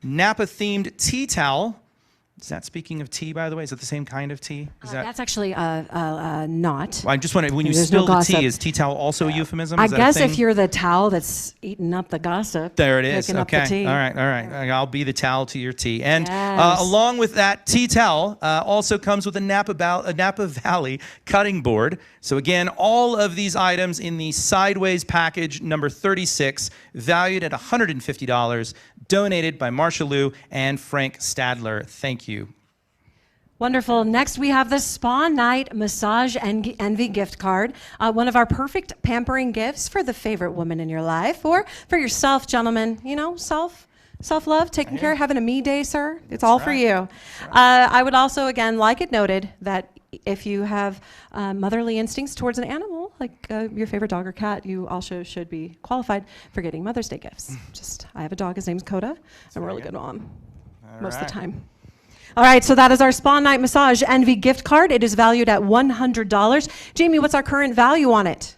S2: Napa-themed tea towel. Is that, speaking of tea, by the way, is that the same kind of tea?
S1: That's actually not.
S2: I just wondering, when you
S1: There's
S2: spill
S1: no
S2: the tea,
S1: gossip.
S2: is tea towel also a euphemism?
S1: I
S2: Is that a
S1: guess
S2: thing?
S1: if you're the towel that's eating up the gossip.
S2: There it is.
S1: Picking up the
S2: Okay.
S1: tea.
S2: All right. I'll be the towel to your tea. And
S1: Yes.
S2: along with that tea towel, also comes with a Napa Valley cutting board. So again, all of these items in the Sideways package number 36, valued at $150, donated by Marsha Liu and Frank Stadler. Thank you.
S1: Wonderful. Next, we have the Spa Night Massage Envy gift card. One of our perfect pampering gifts for the favorite woman in your life, or for yourself, gentlemen. You know, self-love, taking care, having a me day, sir. It's all for you. I would also, again, like it noted that if you have motherly instincts towards an animal, like your favorite dog or cat, you also should be qualified for getting Mother's Day gifts. I have a dog, his name's Coda. I'm a really good mom most of the time. All right, so that is our Spa Night Massage Envy gift card. It is valued at $100. Jamie, what's our current value on it?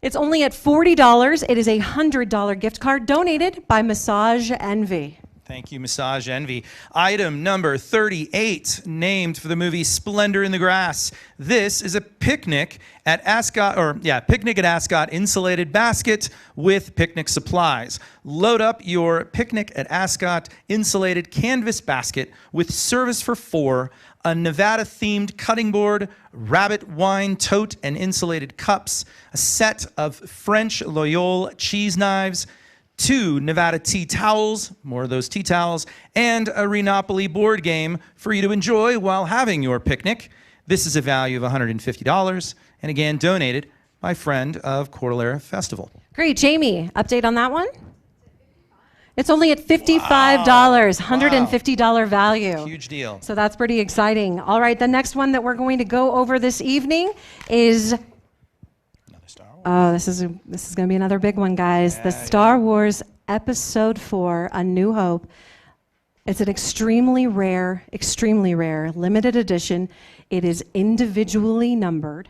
S1: It's only at $40. It is a $100 gift card donated by Massage Envy.
S2: Thank you, Massage Envy. Item number 38, named for the movie Splendor in the Grass. This is a picnic at Ascot, picnic at Ascot insulated basket with picnic supplies. Load up your Picnic at Ascot insulated canvas basket with service for 4, a Nevada-themed cutting board, rabbit wine tote and insulated cups, a set of French Loyal cheese knives, 2 Nevada tea towels, more of those tea towels, and a Renopoly board game for you to enjoy while having your picnic. This is a value of $150, and again, donated by friend of Cordillera Festival.
S1: Great. Jamie, update on that one? It's only at $55, $150 value.
S2: Huge deal.
S1: So that's pretty exciting. All right, the next one that we're going to go over this evening is... Oh, this is going to be another big one, guys. The Star Wars Episode 4, A New Hope. It's an extremely rare, limited edition. It is individually numbered.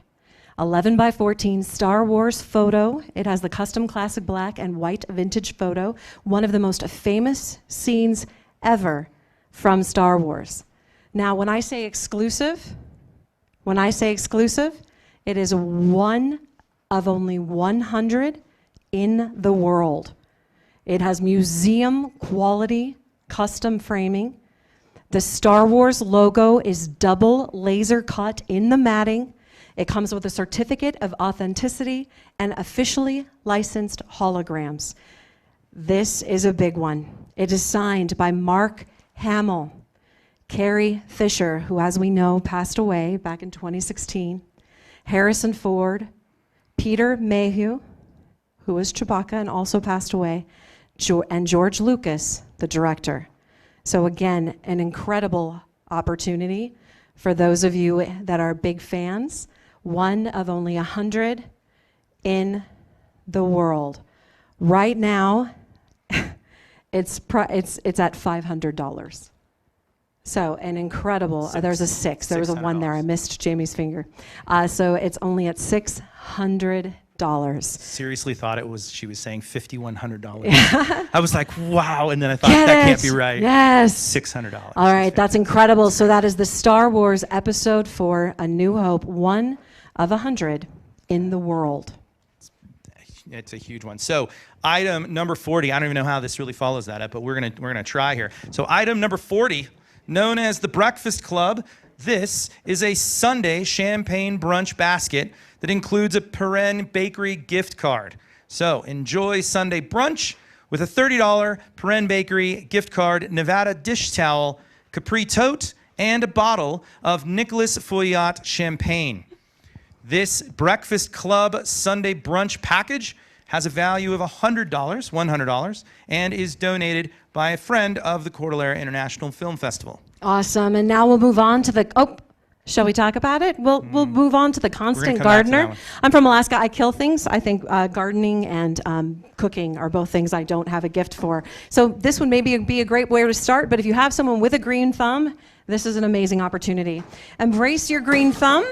S1: 11 by 14 Star Wars photo. It has the custom classic black and white vintage photo. One of the most famous scenes ever from Star Wars. Now, when I say exclusive, it is one of only 100 in the world. It has museum quality custom framing. The Star Wars logo is double laser cut in the matting. It comes with a certificate of authenticity and officially licensed holograms. This is a big one. It is signed by Mark Hamill, Carrie Fisher, who, as we know, passed away back in 2016, Harrison Ford, Peter Mayhew, who was Chewbacca and also passed away, and George Lucas, the director. So again, an incredible opportunity for those of you that are big fans. One of only 100 in the world. Right now, it's at $500. So an incredible, there's a 6. There was a 1 there. I missed Jamie's finger. So it's only at $600.
S2: Seriously thought she was saying $5,100. I was like, wow. And then I thought, that can't be right.
S1: Yes.
S2: $600.
S1: All right, that's incredible. So that is the Star Wars Episode 4, A New Hope, 1 of 100 in the world.
S2: It's a huge one. So item number 40, I don't even know how this really follows that up, but we're gonna try here. So item number 40, known as the Breakfast Club. This is a Sunday champagne brunch basket that includes a Perrin Bakery gift card. So enjoy Sunday brunch with a $30 Perrin Bakery gift card, Nevada dish towel, Capri tote, and a bottle of Nicholas Fouillot champagne. This Breakfast Club Sunday brunch package has a value of $100, and is donated by a friend of the Cordillera International Film Festival.
S1: Awesome. And now we'll move on to the, shall we talk about it? We'll move on to the Constant Gardener. I'm from Alaska. I kill things. I think gardening and cooking are both things I don't have a gift for. So this would maybe be a great way to start, but if you have someone with a green thumb, this is an amazing opportunity. Embrace your green thumb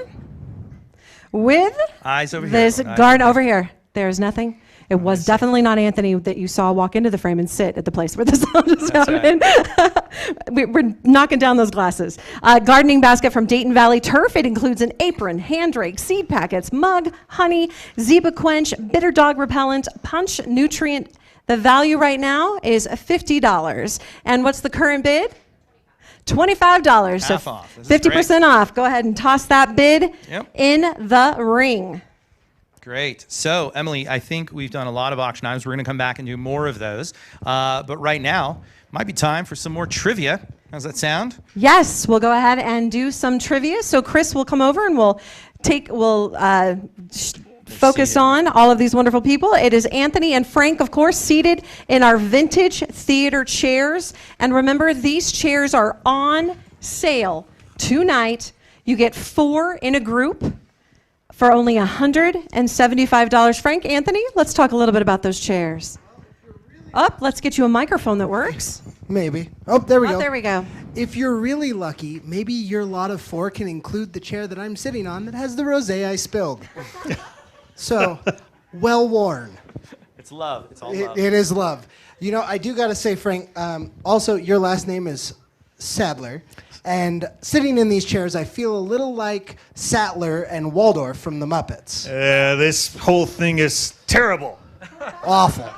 S1: with
S2: eyes over
S1: this
S2: here.
S1: garden over here. There's nothing. It was definitely not Anthony that you saw walk into the frame and sit at the place where the sound is happening. Right. We're knocking down those glasses. Gardening basket from Dayton Valley Turf. It includes an apron, hand rake, seed packets, mug, honey, Zebra Quench, bitter dog repellent, punch nutrient. The value right now is $50. And what's the current bid? $25.
S2: Half
S1: so
S2: off.
S1: 50% off. Go ahead and toss that bid in the ring.
S2: Great. So, Emily, I think we've done a lot of auction items. We're going to come back and do more of those. But right now, might be time for some more trivia. How's that sound?
S1: Yes, we'll go ahead and do some trivia. So Chris will come over and we'll focus on all of these wonderful people. It is Anthony and Frank, of course, seated in our vintage theater chairs. And remember, these chairs are on sale tonight. You get 4 in a group for only $175. Frank, Anthony, let's talk a little bit about those chairs. Let's get you a microphone that works.
S3: Maybe. Oh, there we go.
S1: There we go.
S3: If you're really lucky, maybe your lot of 4 can include the chair that I'm sitting on that has the rosé I spilled. So, well worn.
S2: It's love. It's all love.
S3: It is love. You know, I do got to say, Frank, also, your last name is Sadler. And sitting in these chairs, I feel a little like Sattler and Waldorf from the Muppets.
S16: This whole thing is terrible.
S3: Awful.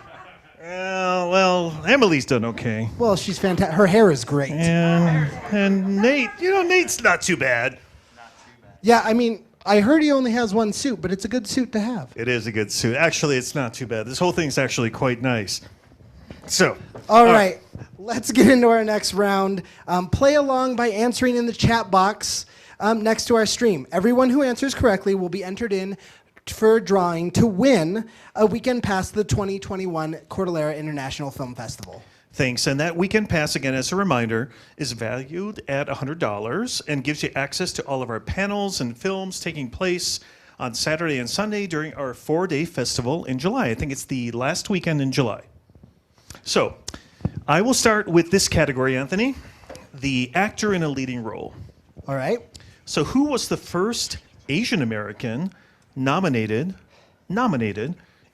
S16: Well, Emily's done okay.
S3: Well, she's fantastic. Her hair is great.
S16: And Nate, Nate's not too bad.
S3: Yeah, I mean, I heard he only has one suit, but it's a good suit to have.
S16: It is a good suit. Actually, it's not too bad. This whole thing's actually quite nice. So.
S3: All right. Let's get into our next round. Play along by answering in the chat box next to our stream. Everyone who answers correctly will be entered in for a drawing to win a weekend pass to the 2021 Cordillera International Film Festival.
S16: Thanks. And that weekend pass, again, as a reminder, is valued at $100 and gives you access to all of our panels and films taking place on Saturday and Sunday during our 4-day festival in July. I think it's the last weekend in July. So, I will start with this category, Anthony, the actor in a leading role.
S3: All right.
S16: So who was the first Asian American nominated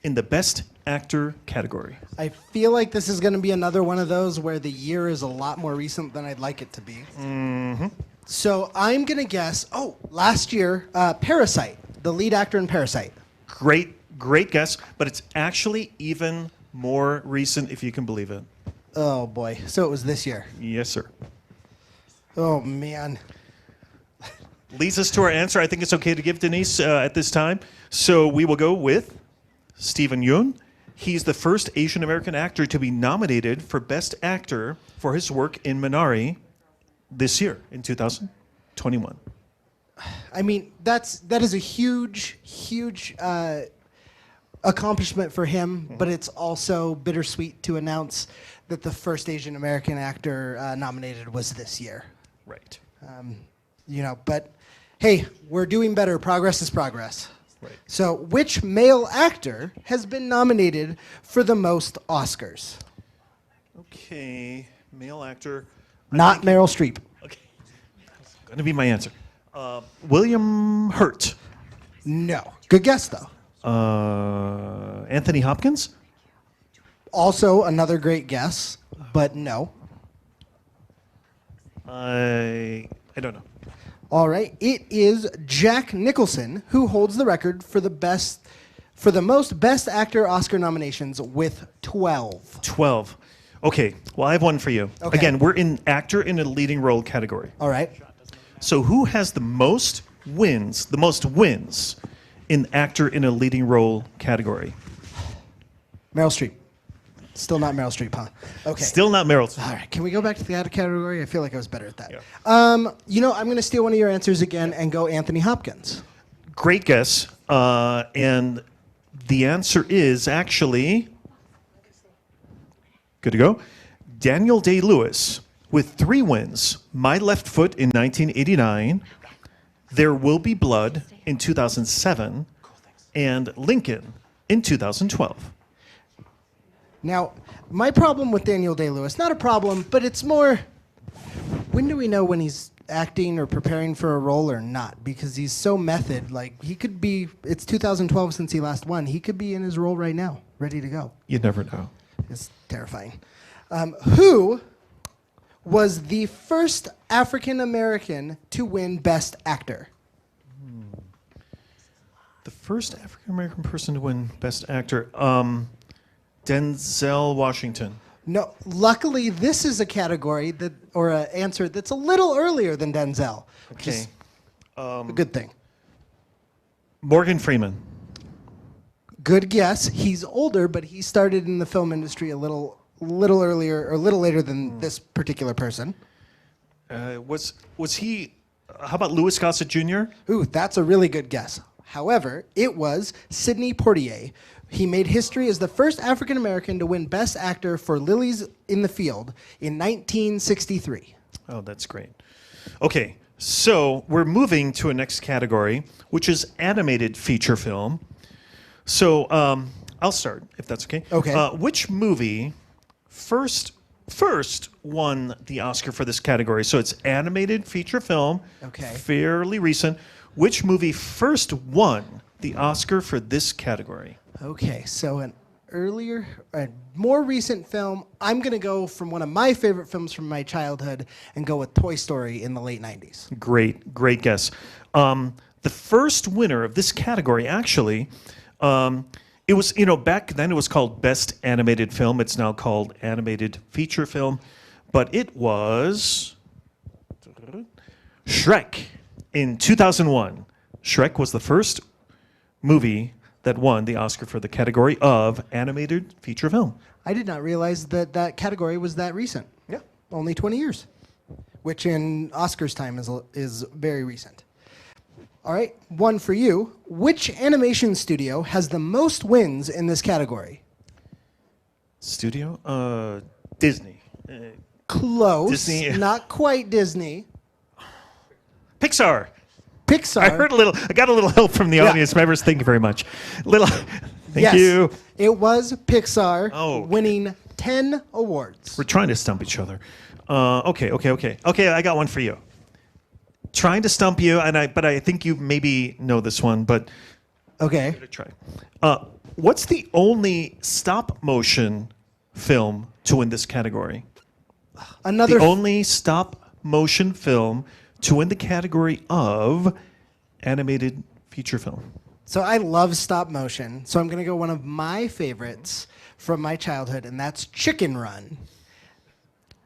S16: in the Best Actor category?
S3: I feel like this is going to be another one of those where the year is a lot more recent than I'd like it to be.
S16: Mm-hmm.
S3: So I'm going to guess, last year, Parasite, the lead actor in Parasite.
S16: Great guess, but it's actually even more recent, if you can believe it.
S3: Oh, boy. So it was this year.
S16: Yes, sir.
S3: Oh, man.
S16: Leads us to our answer. I think it's okay to give Denise at this time. So we will go with Steven Yeun. He's the first Asian American actor to be nominated for Best Actor for his work in Minari this year, in 2021.
S3: I mean, that is a huge accomplishment for him, but it's also bittersweet to announce that the first Asian American actor nominated was this year.
S16: Right.
S3: But hey, we're doing better. Progress is progress.
S16: Right.
S3: So, which male actor has been nominated for the most Oscars?
S16: Okay, male actor.
S3: Not Meryl Streep.
S16: Okay, that's going to be my answer. William Hurt.
S3: No. Good guess, though.
S16: Anthony Hopkins?
S3: Also another great guess, but no.
S16: I don't know.
S3: All right. It is Jack Nicholson who holds the record for the most Best Actor Oscar nominations with 12.
S16: 12. Okay. Well, I have one for you.
S3: Okay.
S16: Again, we're in actor in a leading role category.
S3: All right.
S16: So who has the most wins in actor in a leading role category?
S3: Meryl Streep. Still not Meryl Streep, huh? Okay.
S16: Still not Meryl Streep.
S3: All right. Can we go back to the other category? I feel like I was better at that.
S16: Yeah.
S3: I'm going to steal one of your answers again and go Anthony Hopkins.
S16: Great guess. And the answer is actually, good to go, Daniel Day-Lewis with 3 wins. My Left Foot in 1989, There Will Be Blood in 2007, and Lincoln in 2012.
S3: Now, my problem with Daniel Day-Lewis, not a problem, but it's more, when do we know when he's acting or preparing for a role or not? Because he's so method. Like, he could be, it's 2012 since he last won. He could be in his role right now, ready to go.
S16: You never know.
S3: It's terrifying. Who was the first African American to win Best Actor?
S16: The first African American person to win Best Actor, Denzel Washington.
S3: No, luckily this is a category or an answer that's a little earlier than Denzel.
S16: Okay.
S3: A good thing.
S16: Morgan Freeman.
S3: Good guess. He's older, but he started in the film industry a little earlier or a little later than this particular person.
S16: Was he? How about Louis Gossett Jr.?
S3: Ooh, that's a really good guess. However, it was Sidney Poitier. He made history as the first African American to win Best Actor for Lilies in the Field in 1963.
S16: Oh, that's great. Okay, So we're moving to a next category, which is animated feature film. So I'll start, if that's okay.
S3: Okay.
S16: Which movie first won the Oscar for this category? So it's animated feature film.
S3: Okay.
S16: Fairly recent. Which movie first won the Oscar for this category?
S3: Okay, so a more recent film. I'm going to go from one of my favorite films from my childhood and go with Toy Story in the late 90s.
S16: Great guess. The first winner of this category, actually, it was, back then it was called Best Animated Film. It's now called Animated Feature Film. But it was Shrek in 2001. Shrek was the first movie that won the Oscar for the category of animated feature film.
S3: I did not realize that category was that recent.
S16: Yeah.
S3: Only 20 years, which in Oscars time is very recent. All right, one for you. Which animation studio has the most wins in this category?
S16: Studio? Disney.
S3: Close.
S16: Disney.
S3: Not quite Disney.
S16: Pixar.
S3: Pixar.
S16: I got a little help from the audience members. Thank you very much. Thank you.
S3: It was Pixar winning 10 awards.
S16: We're trying to stump each other. Okay, I got one for you. Trying to stump you, but I think you maybe know this one, but
S3: okay.
S16: I'm gonna try. What's the only stop motion film to win this category? The only stop motion film to win the category of animated feature film.
S3: So I love stop motion, so I'm going to go one of my favorites from my childhood, and that's Chicken Run.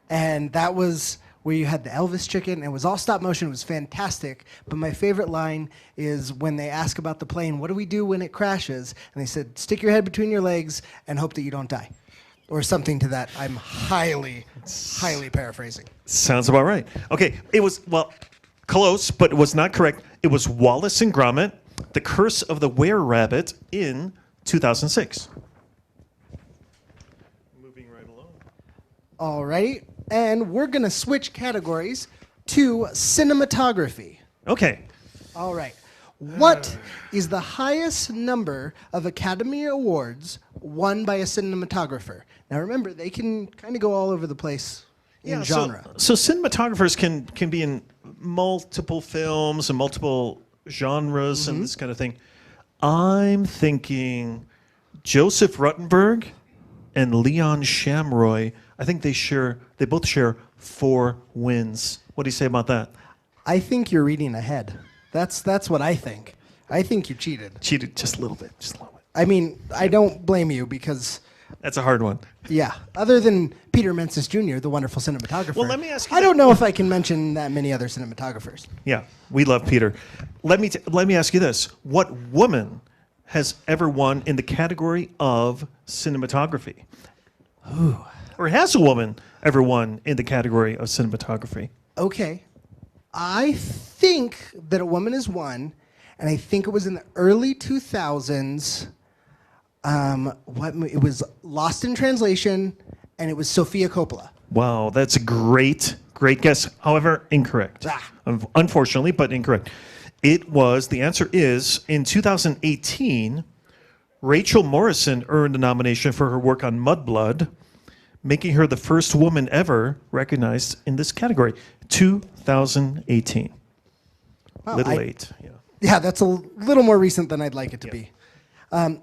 S3: And that was where you had the Elvis chicken. It was all stop motion. It was fantastic. But my favorite line is when they ask about the plane, what do we do when it crashes? And they said, stick your head between your legs and hope that you don't die. Or something to that. I'm highly paraphrasing.
S16: Sounds about right. Okay, it was, close, but it was not correct. It was Wallace and Gromit, The Curse of the Were-Rabbit in 2006. Moving right along.
S3: All right, and we're going to switch categories to cinematography.
S16: Okay.
S3: All right. What is the highest number of Academy Awards won by a cinematographer? Now remember, they can kind of go all over the place in genre.
S16: So cinematographers can be in multiple films and multiple genres and this kind of thing. I'm thinking Joseph Ruttenberg and Leon Shamroy. I think they both share 4 wins. What do you say about that?
S3: I think you're reading ahead. That's what I think. I think you cheated.
S16: Cheated just a little bit.
S3: I mean, I don't blame you because...
S16: That's a hard one.
S3: Yeah. Other than Peter Menzies Jr., the wonderful cinematographer.
S16: Well, let me ask you...
S3: I don't know if I can mention that many other cinematographers.
S16: Yeah, we love Peter. Let me ask you this. What woman has ever won in the category of cinematography?
S3: Ooh.
S16: Or has a woman ever won in the category of cinematography?
S3: Okay. I think that a woman has won, and I think it was in the early 2000s. It was Lost in Translation, and it was Sofia Coppola.
S16: Wow, that's a great guess. However, incorrect. Unfortunately, but incorrect. The answer is, in 2018, Rachel Morrison earned a nomination for her work on Mudblood, making her the first woman ever recognized in this category. 2018.
S3: Wow,
S16: Little late.
S3: Yeah, that's a little more recent than I'd like it to be.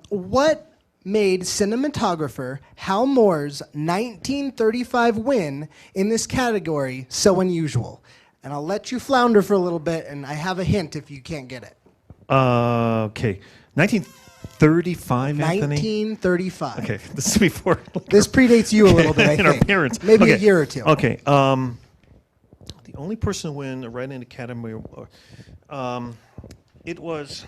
S3: What made cinematographer Hal Moore's 1935 win in this category so unusual? And I'll let you flounder for a little bit, and I have a hint if you can't get it.
S16: Okay. 1935, Anthony?
S3: 1935.
S16: Okay, this is before...
S3: This predates you a little bit, I think.
S16: And our parents.
S3: Maybe a year or two.
S16: Okay. The only person to win a Writing Academy Award... it was...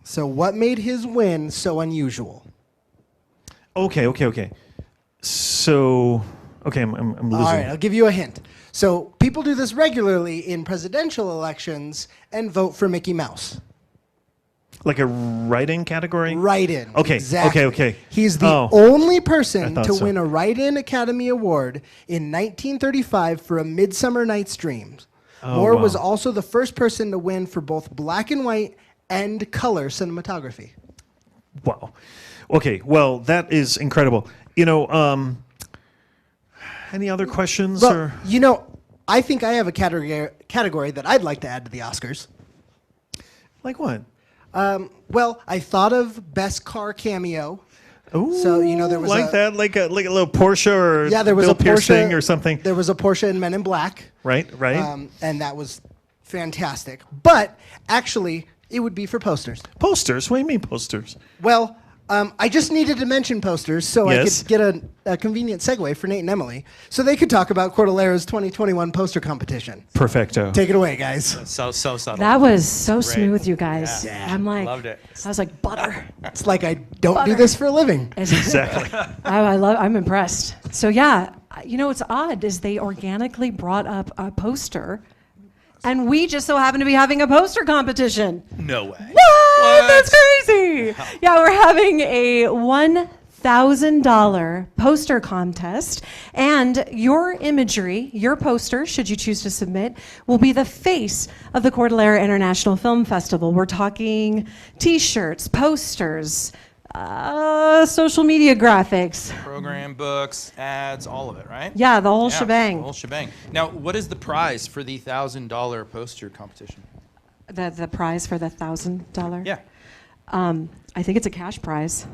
S3: So what made his win so unusual?
S16: Okay. So... Okay, I'm losing.
S3: All right, I'll give you a hint. So people do this regularly in presidential elections and vote for Mickey Mouse.
S16: Like a write-in category?
S3: Write-in.
S16: Okay.
S3: Exactly.
S16: Okay.
S3: He's the only person to
S16: so.
S3: win a write-in Academy Award in 1935 for A Midsummer Night's Dream.
S16: Oh,
S3: Moore was
S16: wow.
S3: also the first person to win for both black and white and color cinematography.
S16: Wow. Okay, well, that is incredible. Any other questions?
S3: Well, I think I have a category that I'd like to add to the Oscars.
S16: Like what?
S3: Well, I thought of best car cameo.
S16: Ooh,
S3: so there was
S16: like a little Porsche or
S3: there was
S16: Bill
S3: a Porsche
S16: Pierce thing or something.
S3: There was a Porsche in Men in Black.
S16: Right.
S3: And that was fantastic. But actually, it would be for posters.
S16: Posters? What do you mean posters?
S3: Well, I just needed to mention posters so I could get a convenient segue for Nate and Emily so they could talk about Cordillera's 2021 poster competition.
S16: Perfecto.
S3: Take it away, guys.
S2: So subtle.
S1: That was so smooth, you guys.
S3: Yeah.
S1: I'm like,
S2: Loved it.
S1: I was like butter.
S3: It's like I don't do this for a living.
S16: Exactly.
S1: I'm impressed. So yeah, what's odd is they organically brought up a poster, and we just so happen to be having a poster competition.
S2: No way.
S1: What? That's crazy. Yeah, we're having a $1,000 poster contest, and your imagery, your poster, should you choose to submit, will be the face of the Cordillera International Film Festival. We're talking T-shirts, posters, social media graphics.
S2: Program, books, ads, all of it, right?
S1: Yeah, the whole shebang.
S2: The whole shebang. Now, what is the prize for the $1,000 poster competition?
S1: The prize for the $1,000?
S2: Yeah.
S1: I think it's a cash prize.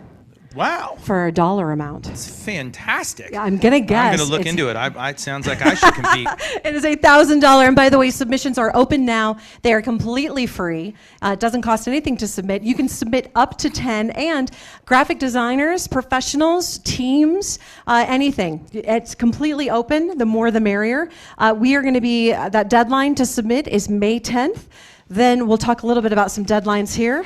S2: Wow.
S1: For a dollar amount.
S2: It's fantastic.
S1: Yeah, I'm gonna guess.
S2: I'm gonna look into it. It sounds like I should compete.
S1: It is $1,000, and by the way, submissions are open now. They are completely free. It doesn't cost anything to submit. You can submit up to 10, and graphic designers, professionals, teams, anything. It's completely open. The more, the merrier. We are going to be that deadline to submit is May 10th. Then we'll talk a little bit about some deadlines here.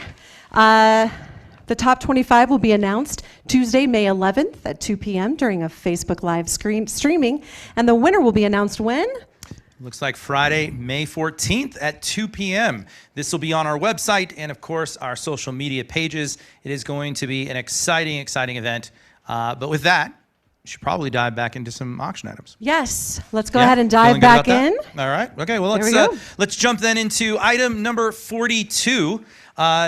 S1: The top 25 will be announced Tuesday, May 11th at 2 p.m. during a Facebook Live streaming. And the winner will be announced when?
S2: Looks like Friday, May 14th at 2 p.m. This will be on our website and, of course, our social media pages. It is going to be an exciting event. But with that, we should probably dive back into some auction items.
S1: Yes, let's go ahead and dive back in.
S2: All right. Okay. Well, let's jump then into item number 42,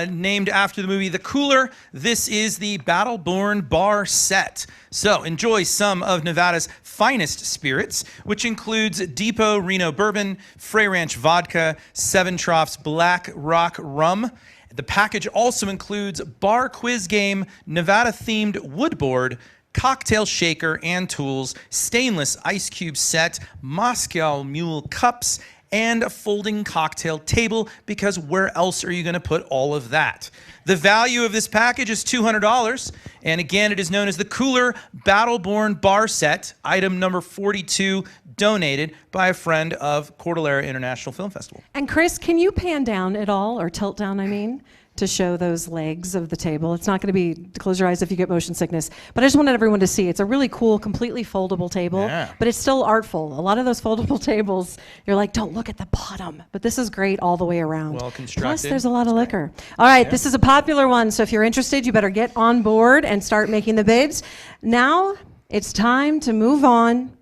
S2: named after the movie The Cooler. This is the Battleborn Bar Set. So enjoy some of Nevada's finest spirits, which includes Depot Reno Bourbon, Frey Ranch Vodka, Seven Troughs Black Rock Rum. The package also includes bar quiz game, Nevada-themed woodboard, cocktail shaker and tools, stainless ice cube set, Moscow Mule cups, and a folding cocktail table, because where else are you going to put all of that? The value of this package is $200, and again, it is known as the Cooler Battleborn Bar Set, item number 42, donated by a friend of Cordillera International Film Festival.
S1: And Chris, can you pan down at all, or tilt down, I mean, to show those legs of the table? It's not going to be, close your eyes if you get motion sickness, but I just wanted everyone to see. It's a really cool, completely foldable table, but it's still artful. A lot of those foldable tables, you're like, don't look at the bottom, but this is great all the way around.
S2: Well constructed.
S1: Plus, there's a lot of liquor. All right, this is a popular one, so if you're interested, you better get on board and start making the bids. Now, it's time to move on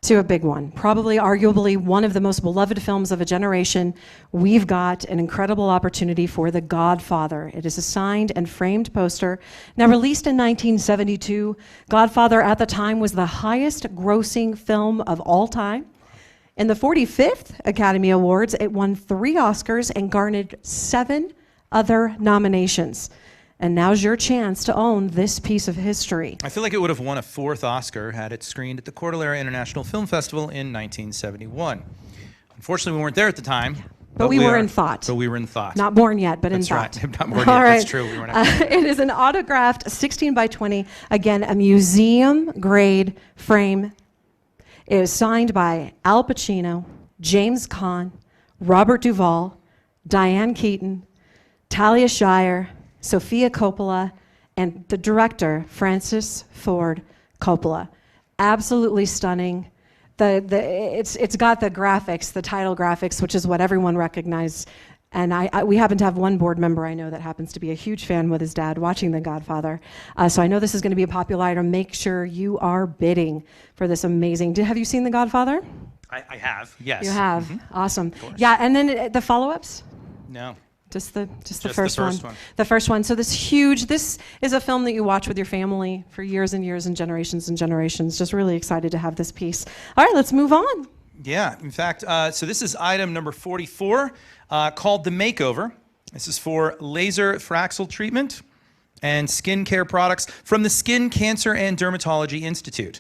S1: to a big one, probably arguably one of the most beloved films of a generation. We've got an incredible opportunity for The Godfather. It is a signed and framed poster. Now, released in 1972, Godfather at the time was the highest grossing film of all time. In the 45th Academy Awards, it won 3 Oscars and garnered 7 other nominations. And now's your chance to own this piece of history.
S2: I feel like it would have won a 4th Oscar had it screened at the Cordillera International Film Festival in 1971. Unfortunately, we weren't there at the time.
S1: But we were in thought.
S2: But we were in thought.
S1: Not born yet, but
S2: That's
S1: in thought.
S2: Right. Not born yet.
S1: Right.
S2: That's true. We weren't.
S1: It is an autographed 16 by 20, again, a museum grade frame. It is signed by Al Pacino, James Caan, Robert Duvall, Diane Keaton, Talia Shire, Sofia Coppola, and the director, Francis Ford Coppola. Absolutely stunning. It's got the graphics, the title graphics, which is what everyone recognized. And we happen to have one board member I know that happens to be a huge fan with his dad watching The Godfather. So I know this is going to be a popular item. Make sure you are bidding for this amazing. Have you seen The Godfather?
S2: I have, yes.
S1: You have. Awesome. Yeah, and then the follow-ups?
S2: No.
S1: Just the
S2: Just
S1: first,
S2: the first
S1: one.
S2: one.
S1: The first one. So this is a film that you watch with your family for years and years and generations. Just really excited to have this piece. All right, let's move on.
S2: Yeah, in fact, so this is item number 44, called The Makeover. This is for laser Fraxel treatment and skincare products from the Skin Cancer and Dermatology Institute.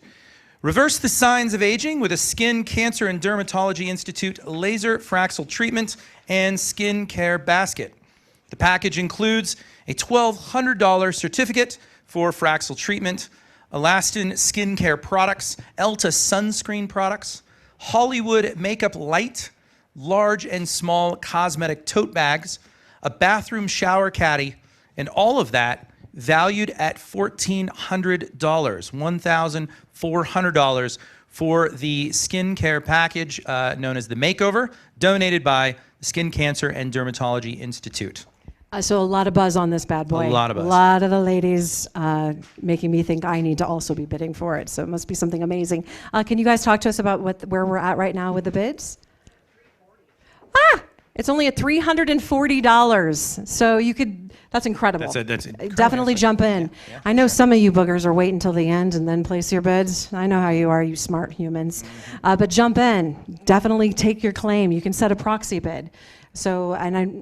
S2: Reverse the signs of aging with a Skin Cancer and Dermatology Institute laser Fraxel treatment and skincare basket. The package includes a $1,200 certificate for Fraxel treatment, Alastin skincare products, Elta sunscreen products, Hollywood makeup light, large and small cosmetic tote bags, a bathroom shower caddy, and all of that valued at $1,400, $1,400 for the skincare package known as The Makeover, donated by the Skin Cancer and Dermatology Institute.
S1: So a lot of buzz on this bad boy.
S2: A lot of buzz.
S1: A lot of the ladies making me think I need to also be bidding for it. So it must be something amazing. Can you guys talk to us about where we're at right now with the bids? It's only at $340. So you could, that's incredible.
S2: That's incredible.
S1: Definitely jump in.
S2: Yeah,
S1: I know some of you boogers are waiting until the end and then place your bids. I know how you are, you smart humans. But jump in. Definitely take your claim. You can set a proxy bid. So,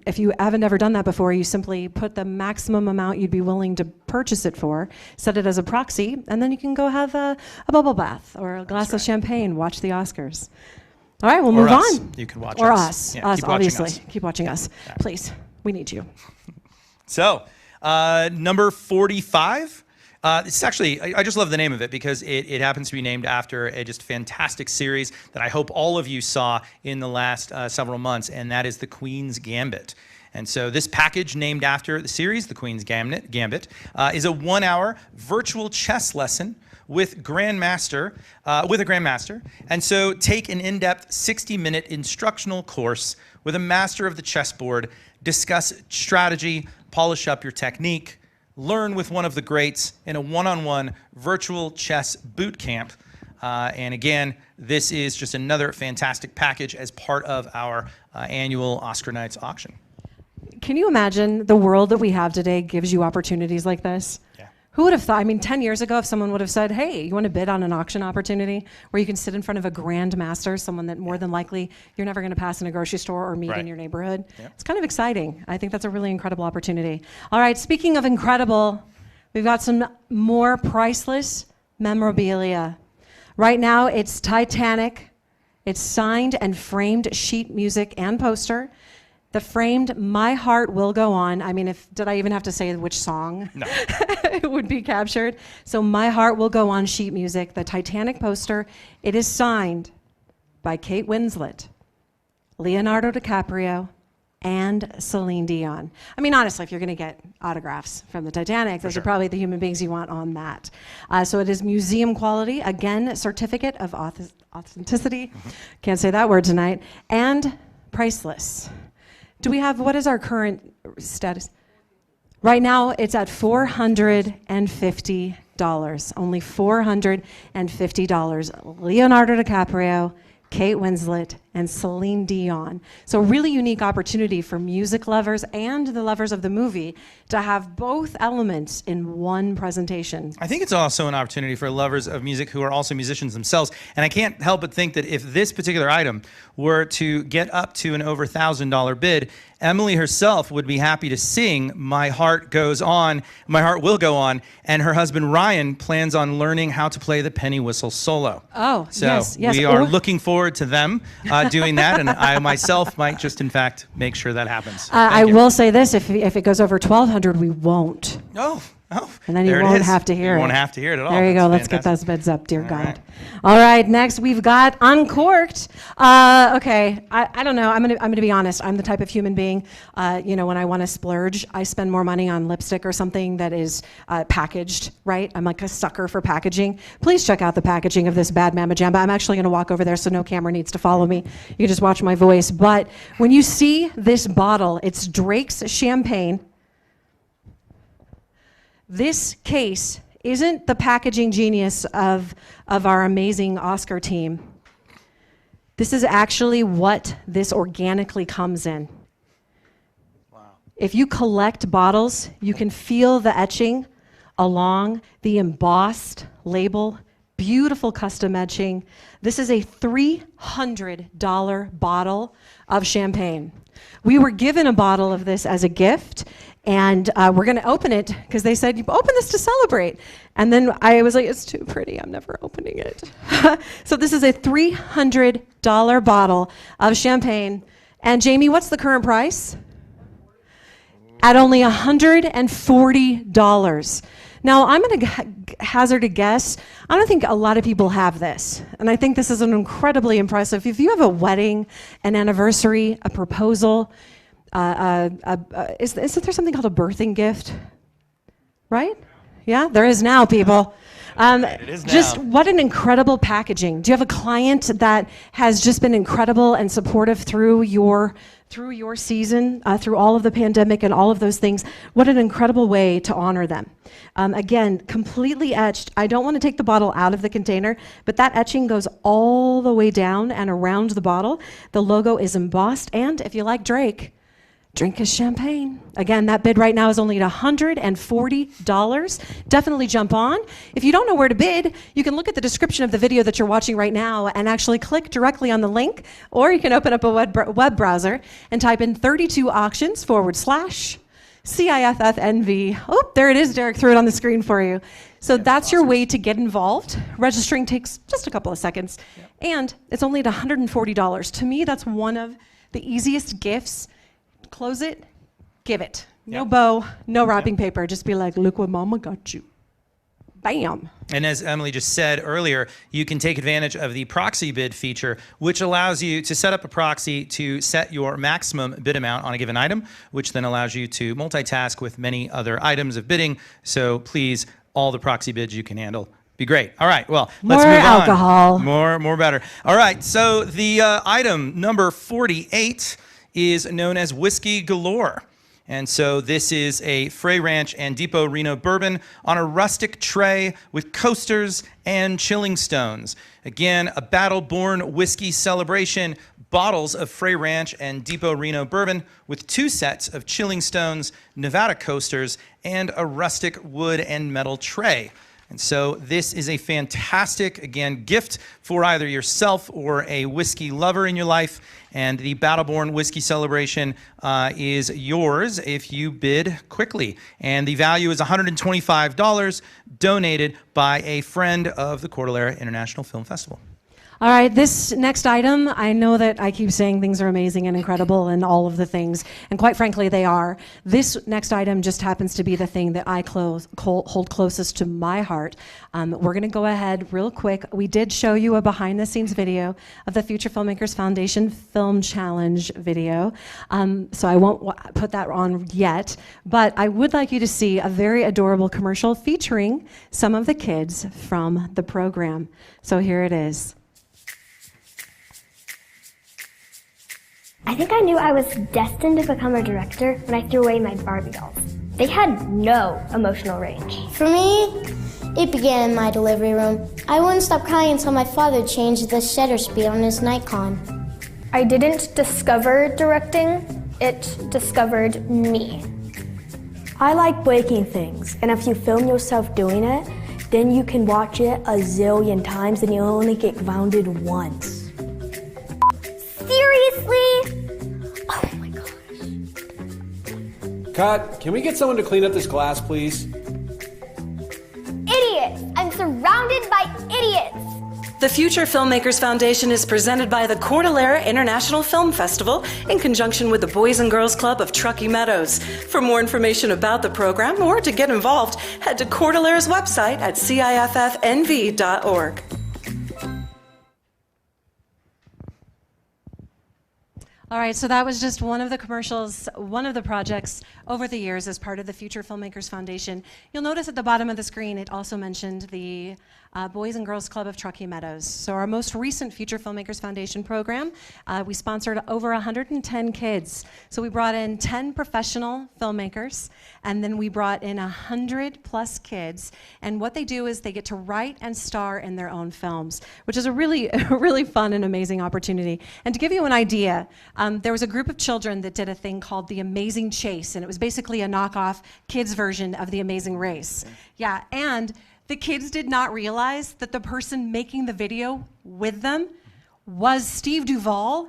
S1: if you haven't ever done that before, you simply put the maximum amount you'd be willing to purchase it for, set it as a proxy, and then you can go have a bubble bath or a glass of champagne, watch the Oscars. All right, we'll move on.
S2: You can watch
S1: or
S2: us.
S1: Or
S2: Yeah,
S1: us,
S2: keep watching
S1: obviously.
S2: us.
S1: Keep watching us. Please, we need you.
S2: So, number 45. It's actually, I just love the name of it because it happens to be named after a just fantastic series that I hope all of you saw in the last several months, and that is The Queen's Gambit. And so this package named after the series, The Queen's Gambit, is a 1-hour virtual chess lesson with a grandmaster. And so take an in-depth 60-minute instructional course with a master of the chessboard, discuss strategy, polish up your technique, learn with one of the greats in a one-on-one virtual chess boot camp. And again, this is just another fantastic package as part of our annual Oscar Nights auction.
S1: Can you imagine the world that we have today gives you opportunities like this?
S2: Yeah.
S1: Who would have thought? I mean, 10 years ago, if someone would have said, hey, you want to bid on an auction opportunity where you can sit in front of a grandmaster, someone that more than likely you're never going to pass in a grocery store or meet in your neighborhood.
S2: Yep.
S1: It's kind of exciting. I think that's a really incredible opportunity. All right, speaking of incredible, we've got some more priceless memorabilia. Right now, it's Titanic. It's signed and framed sheet music and poster. The framed My Heart Will Go On. I mean, did I even have to say which song?
S2: No.
S1: It would be captured. So My Heart Will Go On sheet music, the Titanic poster. It is signed by Kate Winslet, Leonardo DiCaprio, and Celine Dion. I mean, honestly, if you're going to get autographs from the Titanic, those are probably the human beings you want on that. So it is museum quality, again, certificate of authenticity. Can't say that word tonight. And priceless. Do we have, what is our current status? Right now, it's at $450. Only $450. Leonardo DiCaprio, Kate Winslet, and Celine Dion. So a really unique opportunity for music lovers and the lovers of the movie to have both elements in one presentation.
S2: I think it's also an opportunity for lovers of music who are also musicians themselves. And I can't help but think that if this particular item were to get up to an over $1,000 bid, Emily herself would be happy to sing My Heart Goes On, My Heart Will Go On, and her husband Ryan plans on learning how to play the penny whistle solo.
S1: Oh,
S2: so
S1: yes.
S2: we are looking forward to them doing that, and I myself might just in fact make sure that happens.
S1: I will say this, if it goes over 1,200, we won't.
S2: Oh.
S1: And then you won't have to hear it.
S2: You won't have to hear it at all.
S1: There you go.
S2: That's
S1: Let's get
S2: fantastic.
S1: those bids up, dear
S2: All
S1: God.
S2: right.
S1: All right, next we've got Uncorked. Okay, I don't know. I'm gonna be honest. I'm the type of human being, when I want to splurge, I spend more money on lipstick or something that is packaged, right? I'm like a sucker for packaging. Please check out the packaging of this Bad Mama Jamba. I'm actually gonna walk over there so no camera needs to follow me. You can just watch my voice. But when you see this bottle, it's Drake's champagne. This case isn't the packaging genius of our amazing Oscar team. This is actually what this organically comes in. Wow. If you collect bottles, you can feel the etching along the embossed label. Beautiful custom etching. This is a $300 bottle of champagne. We were given a bottle of this as a gift, and we're going to open it because they said, you open this to celebrate. And then I was like, it's too pretty. I'm never opening it. So this is a $300 bottle of champagne. And Jamie, what's the current price? At only $140. Now, I'm going to hazard a guess. I don't think a lot of people have this. And I think this is an incredibly impressive. If you have a wedding, an anniversary, a proposal, isn't there something called a birthing gift? Right? Yeah, there is now, people.
S2: It is now.
S1: Just what an incredible packaging. Do you have a client that has just been incredible and supportive through your season, through all of the pandemic and all of those things? What an incredible way to honor them. Again, completely etched. I don't want to take the bottle out of the container, but that etching goes all the way down and around the bottle. The logo is embossed, and if you like Drake, drink his champagne. Again, that bid right now is only at $140. Definitely jump on. If you don't know where to bid, you can look at the description of the video that you're watching right now and actually click directly on the link, or you can open up a web browser and type in 32auctions/CIFFNV. Oh, there it is. Derek threw it on the screen for you. So that's your way to get involved. Registering takes just a couple of seconds, and it's only at $140. To me, that's one of the easiest gifts. Close it, give it. No bow, no wrapping paper. Just be like, look what mama got you. Bam.
S2: And as Emily just said earlier, you can take advantage of the proxy bid feature, which allows you to set up a proxy to set your maximum bid amount on a given item, which then allows you to multitask with many other items of bidding. So please, all the proxy bids you can handle. Be great. All right, well, let's move on.
S1: More alcohol.
S2: More better. All right, so the item number 48 is known as Whiskey Galore. And so this is a Frey Ranch and Depot Reno bourbon on a rustic tray with coasters and chilling stones. Again, a battle-born whiskey celebration, bottles of Frey Ranch and Depot Reno bourbon with 2 sets of chilling stones, Nevada coasters, and a rustic wood and metal tray. And so this is a fantastic, again, gift for either yourself or a whiskey lover in your life. And the Battleborn Whiskey Celebration is yours if you bid quickly. And the value is $125, donated by a friend of the Cordillera International Film Festival.
S1: All right, this next item, I know that I keep saying things are amazing and incredible and all of the things, and quite frankly, they are. This next item just happens to be the thing that I hold closest to my heart. We're going to go ahead real quick. We did show you a behind-the-scenes video of the Future Filmmakers Foundation Film Challenge video, so I won't put that on yet, but I would like you to see a very adorable commercial featuring some of the kids from the program. So here it is.
S6: I think I knew I was destined to become a director when I threw away my Barbie dolls. They had no emotional range.
S4: For me, it began in my delivery room. I wouldn't stop crying until my father changed the shutter speed on his Nikon.
S14: I didn't discover directing, it discovered me.
S17: I like breaking things, and if you film yourself doing it, then you can watch it a zillion times and you only get grounded once.
S6: Seriously?
S17: Oh my gosh.
S20: Cut. Can we get someone to clean up this glass, please?
S6: Idiots! I'm surrounded by idiots!
S1: The Future Filmmakers Foundation is presented by the Cordillera International Film Festival in conjunction with the Boys and Girls Club of Truckee Meadows. For more information about the program or to get involved, head to Cordillera's website at ciffnv.org. All right, so that was just one of the commercials, one of the projects over the years as part of the Future Filmmakers Foundation. You'll notice at the bottom of the screen, it also mentioned the Boys and Girls Club of Truckee Meadows. So our most recent Future Filmmakers Foundation program, we sponsored over 110 kids. So we brought in 10 professional filmmakers, and then we brought in 100 plus kids. And what they do is they get to write and star in their own films, which is a really fun and amazing opportunity. And to give you an idea, there was a group of children that did a thing called The Amazing Chase, and it was basically a knockoff kids version of The Amazing Race. Yeah, and the kids did not realize that the person making the video with them was Steve Duvall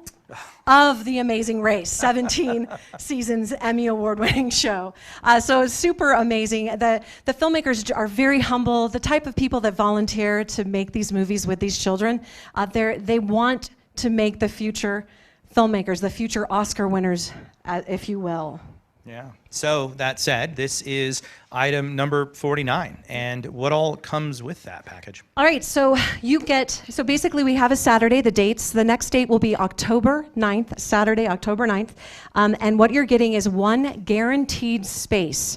S1: of The Amazing Race, 17 seasons, Emmy Award-winning show. So it's super amazing. The filmmakers are very humble. The type of people that volunteer to make these movies with these children, they want to make the future filmmakers, the future Oscar winners, if you will.
S2: Yeah. So that said, this is item number 49. And what all comes with that package?
S1: All right, so basically we have a Saturday, the dates. The next date will be October 9th, Saturday, October 9th. And what you're getting is one guaranteed space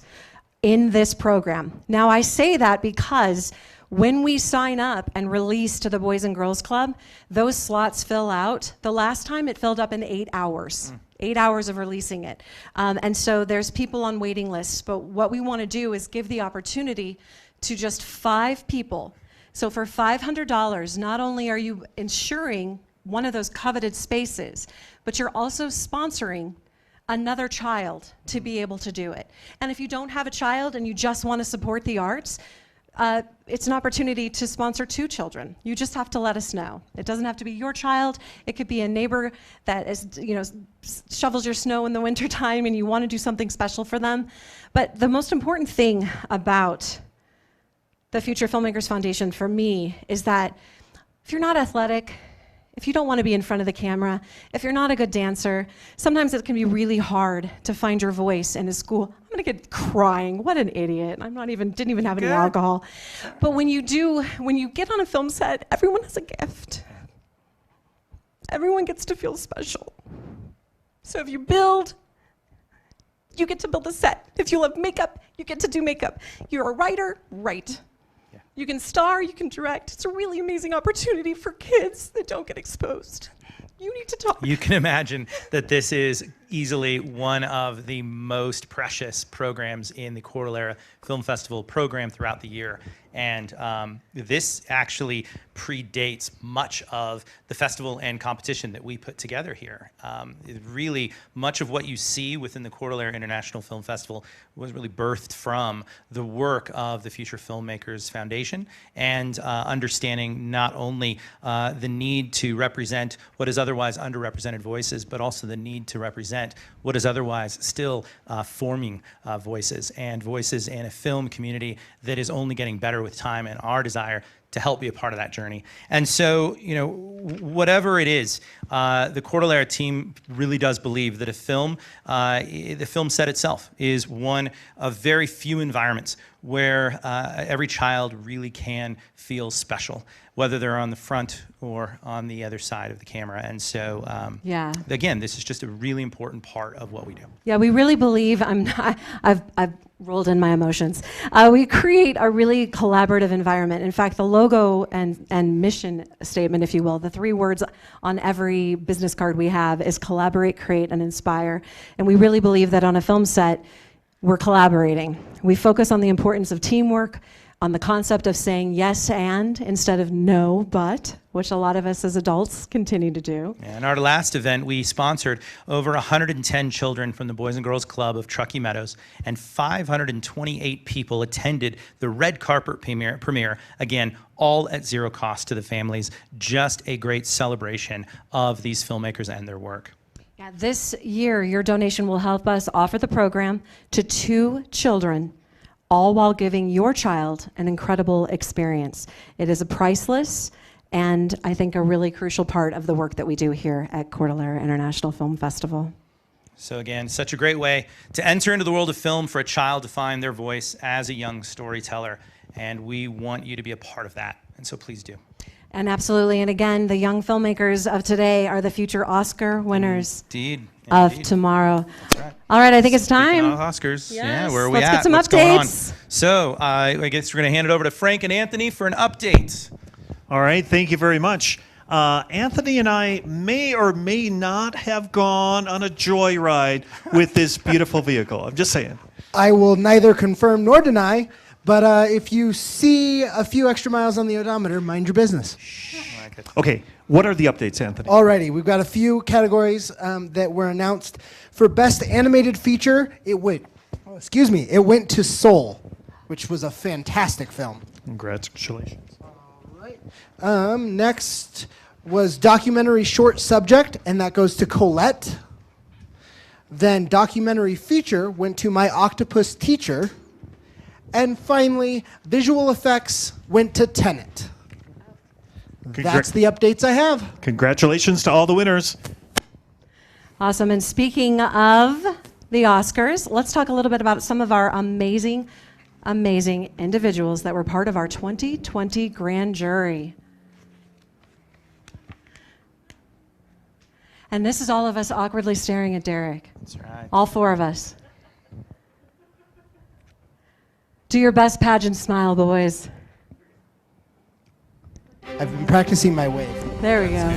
S1: in this program. Now I say that because when we sign up and release to the Boys and Girls Club, those slots fill out. The last time it filled up in 8 hours. 8 hours of releasing it. And so there's people on waiting lists, but what we want to do is give the opportunity to just 5 people. So for $500, not only are you ensuring one of those coveted spaces, but you're also sponsoring another child to be able to do it. And if you don't have a child and you just want to support the arts, it's an opportunity to sponsor 2 children. You just have to let us know. It doesn't have to be your child. It could be a neighbor that is, shovels your snow in the wintertime and you want to do something special for them. But the most important thing about the Future Filmmakers Foundation for me is that if you're not athletic, if you don't want to be in front of the camera, if you're not a good dancer, sometimes it can be really hard to find your voice in a school. I'm gonna get crying, what an idiot. Didn't even have any alcohol. But when you get on a film set, everyone has a gift. Everyone gets to feel special. So if you build, you get to build a set. If you love makeup, you get to do makeup. You're a writer, write. You can star, you can direct. It's a really amazing opportunity for kids that don't get exposed. You need to talk.
S2: You can imagine that this is easily one of the most precious programs in the Cordillera Film Festival program throughout the year. And this actually predates much of the festival and competition that we put together here. Really, much of what you see within the Cordillera International Film Festival was really birthed from the work of the Future Filmmakers Foundation and understanding not only the need to represent what is otherwise underrepresented voices, but also the need to represent what is otherwise still forming voices and voices in a film community that is only getting better with time, and our desire to help be a part of that journey. And so, whatever it is, the Cordillera team really does believe that the film set itself is one of very few environments where every child really can feel special, whether they're on the front or on the other side of the camera. And so, again, this is just a really important part of what we do.
S1: Yeah, we really believe, I've rolled in my emotions. We create a really collaborative environment. In fact, the logo and mission statement, if you will, the 3 words on every business card we have is collaborate, create, and inspire. And we really believe that on a film set, we're collaborating. We focus on the importance of teamwork, on the concept of saying yes and instead of no but, which a lot of us as adults continue to do.
S2: In our last event, we sponsored over 110 children from the Boys and Girls Club of Truckee Meadows, and 528 people attended the red carpet premiere, again, all at 0 cost to the families. Just a great celebration of these filmmakers and their work.
S1: Yeah, this year, your donation will help us offer the program to 2 children, all while giving your child an incredible experience. It is a priceless and I think a really crucial part of the work that we do here at Cordillera International Film Festival.
S2: So again, such a great way to enter into the world of film for a child to find their voice as a young storyteller. And we want you to be a part of that. And so please do.
S1: And absolutely, and again, the young filmmakers of today are the future Oscar winners.
S2: Indeed.
S1: of tomorrow. All right, I think it's
S2: Speaking
S1: time.
S2: of Oscars,
S1: Yes.
S2: yeah, where are we
S1: Let's
S2: at?
S1: get some
S2: What's going on?
S1: updates.
S2: So I guess we're going to hand it over to Frank and Anthony for an update.
S16: All right, thank you very much. Anthony and I may or may not have gone on a joyride with this beautiful vehicle. I'm just saying.
S3: I will neither confirm nor deny, but if you see a few extra miles on the odometer, mind your business.
S16: Okay, what are the updates, Anthony?
S3: Alrighty, we've got a few categories that were announced. For Best Animated Feature, it went to Soul, which was a fantastic film.
S16: Congratulations.
S3: Next was Documentary Short Subject, and that goes to Colette. Then Documentary Feature went to My Octopus Teacher. And finally, Visual Effects went to Tenet. That's the updates I have.
S16: Congratulations to all the winners.
S1: Awesome. And speaking of the Oscars, let's talk a little bit about some of our amazing individuals that were part of our 2020 grand jury. And this is all of us awkwardly staring at Derek.
S2: That's right.
S1: All four of us. Do your best pageant smile, boys.
S3: I've been practicing my wave.
S1: There we go.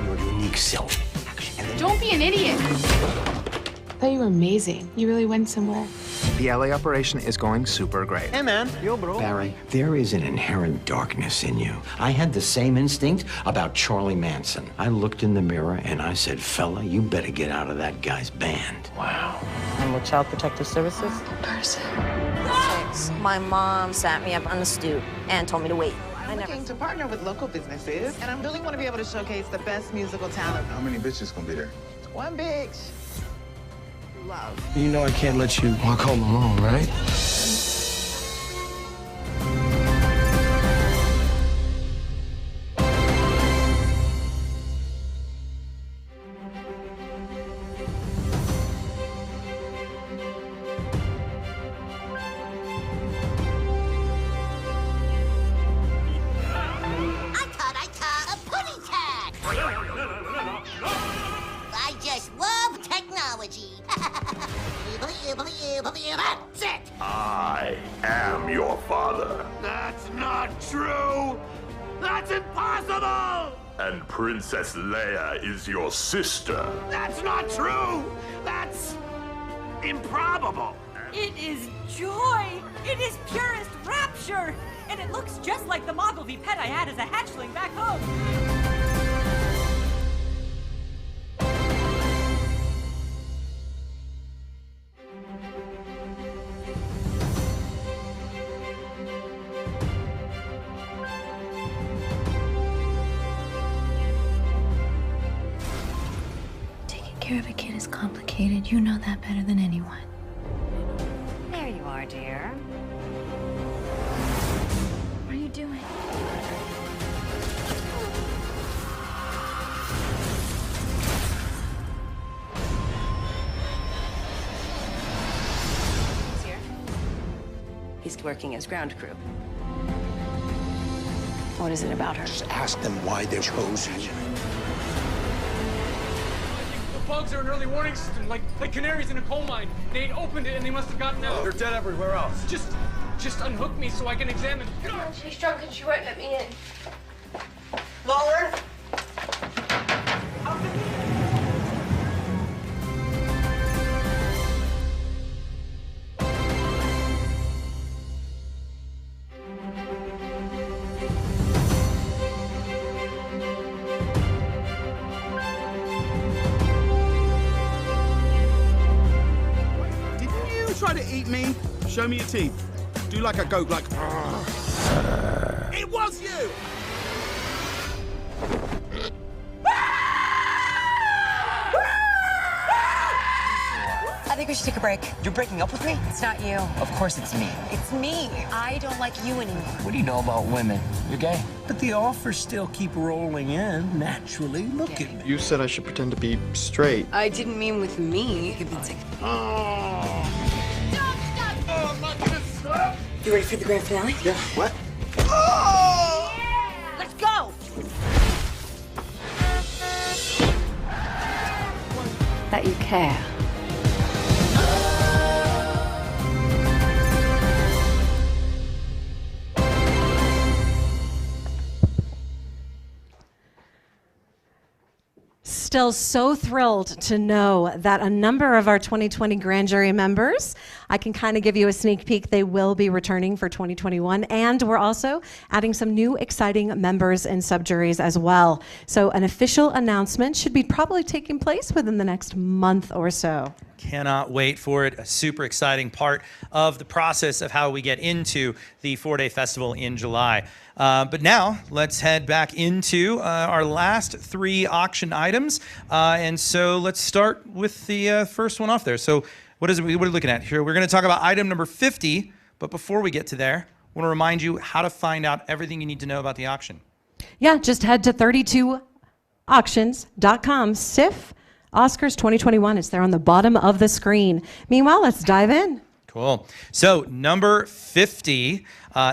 S7: Your unique self.
S8: Don't be an idiot. I thought you were amazing. You really went somewhere.
S19: The LA operation is going super great.
S7: Hey, man. Yo, bro. Barry, there is an inherent darkness in you. I had the same instinct about Charlie Manson. I looked in the mirror and I said, fella, you better get out of that guy's band. Wow.
S24: I'm with Child Protective Services.
S8: Pearce.
S25: My mom sat me up on the stoop and told me to wait.
S26: I'm looking to partner with local businesses, and I really want to be able to showcase the best musical talent.
S12: How many bitches gonna be there?
S26: One bitch. Love.
S7: You know I can't let you walk home alone, right?
S27: I caught a putty cat. I just love technology. That's it.
S28: I am your father.
S20: That's not true! That's impossible!
S28: And Princess Leia is your sister.
S20: That's not true! That's improbable!
S29: It is joy! It is purest rapture! And it looks just like the Moggle pet I had as a hatchling back home.
S30: Taking care of a kid is complicated. You know that better than anyone.
S29: There you are, dear.
S30: What are you doing?
S29: He's working as ground crew. What is it about her?
S7: Just ask them why they chose you.
S31: The bugs are an early warning system, like canaries in a coal mine. They ain't opened it and they must have gotten out.
S20: They're dead everywhere else.
S31: Just unhook me so I can examine.
S29: She's drunk and she won't let me in.
S20: Lawler? Didn't you try to eat me? Show me your teeth. Do like a goat, like. It was you!
S29: I think we should take a break.
S7: You're breaking up with me?
S29: It's not you.
S7: Of course it's me.
S29: It's me. I don't like you anymore.
S7: What do you know about women? You're gay.
S32: But the offers still keep rolling in. Naturally, look at me.
S33: You said I should pretend to be straight.
S29: I didn't mean with me. Convincing.
S30: You ready for the grand finale?
S33: Yeah, what?
S27: Let's go!
S30: That you care.
S1: Still so thrilled to know that a number of our 2020 grand jury members, I can kind of give you a sneak peek, they will be returning for 2021. And we're also adding some new exciting members and subjuries as well. So an official announcement should be probably taking place within the next month or so.
S2: Cannot wait for it. A super exciting part of the process of how we get into the 4-day festival in July. But now let's head back into our last 3 auction items. And so let's start with the first one off there. So what are we looking at here? We're going to talk about item number 50. But before we get to there, I want to remind you how to find out everything you need to know about the auction.
S1: Yeah, just head to 32auctions.com. SIF Oscars 2021. It's there on the bottom of the screen. Meanwhile, let's dive in.
S2: Cool. So number 50,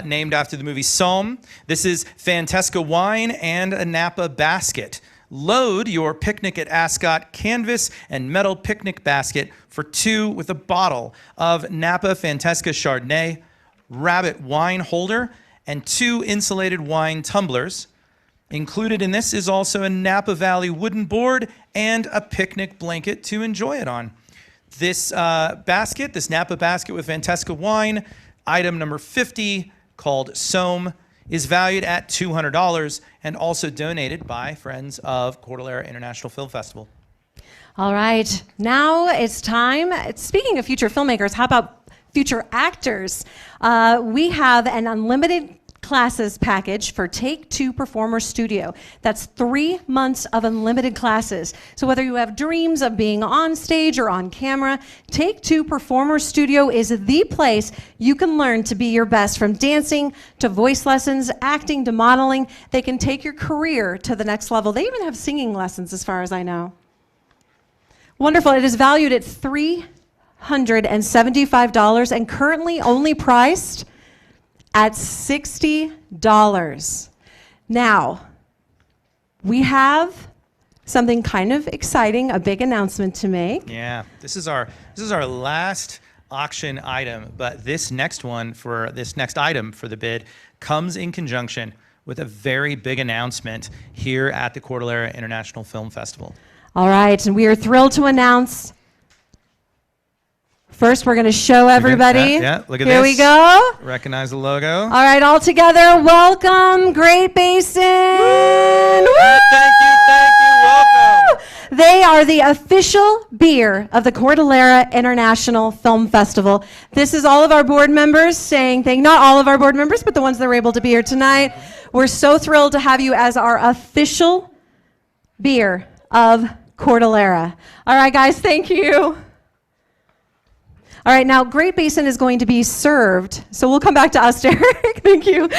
S2: named after the movie Somme. This is Fantasca wine and a Napa basket. Load your Picnic at Ascot canvas and metal picnic basket for 2 with a bottle of Napa Fantasca Chardonnay, rabbit wine holder, and 2 insulated wine tumblers. Included in this is also a Napa Valley wooden board and a picnic blanket to enjoy it on. This basket, this Napa basket with Fantasca wine, item number 50, called Somme, is valued at $200 and also donated by friends of Cordillera International Film Festival.
S1: All right, now it's time. Speaking of future filmmakers, how about future actors? We have an unlimited classes package for Take Two Performer Studio. That's 3 months of unlimited classes. So whether you have dreams of being on stage or on camera, Take Two Performer Studio is the place you can learn to be your best, from dancing to voice lessons, acting to modeling. They can take your career to the next level. They even have singing lessons, as far as I know. Wonderful. It is valued at $375 and currently only priced at $60. Now, we have something kind of exciting, a big announcement to make.
S2: Yeah, this is our last auction item, but this next one for this next item for the bid comes in conjunction with a very big announcement here at the Cordillera International Film Festival.
S1: All right, and we are thrilled to announce. First, we're going to show everybody.
S2: Yeah, look at
S1: Here
S2: this.
S1: we go.
S2: Recognize the logo.
S1: All right, all together, welcome Great Basin. Woo!
S2: Thank you, welcome.
S1: They are the official beer of the Cordillera International Film Festival. This is all of our board members saying thank you. Not all of our board members, but the ones that were able to be here tonight. We're so thrilled to have you as our official beer of Cordillera. All right, guys, thank you. All right, now Great Basin is going to be served, so we'll come back to us, Derek. Thank you.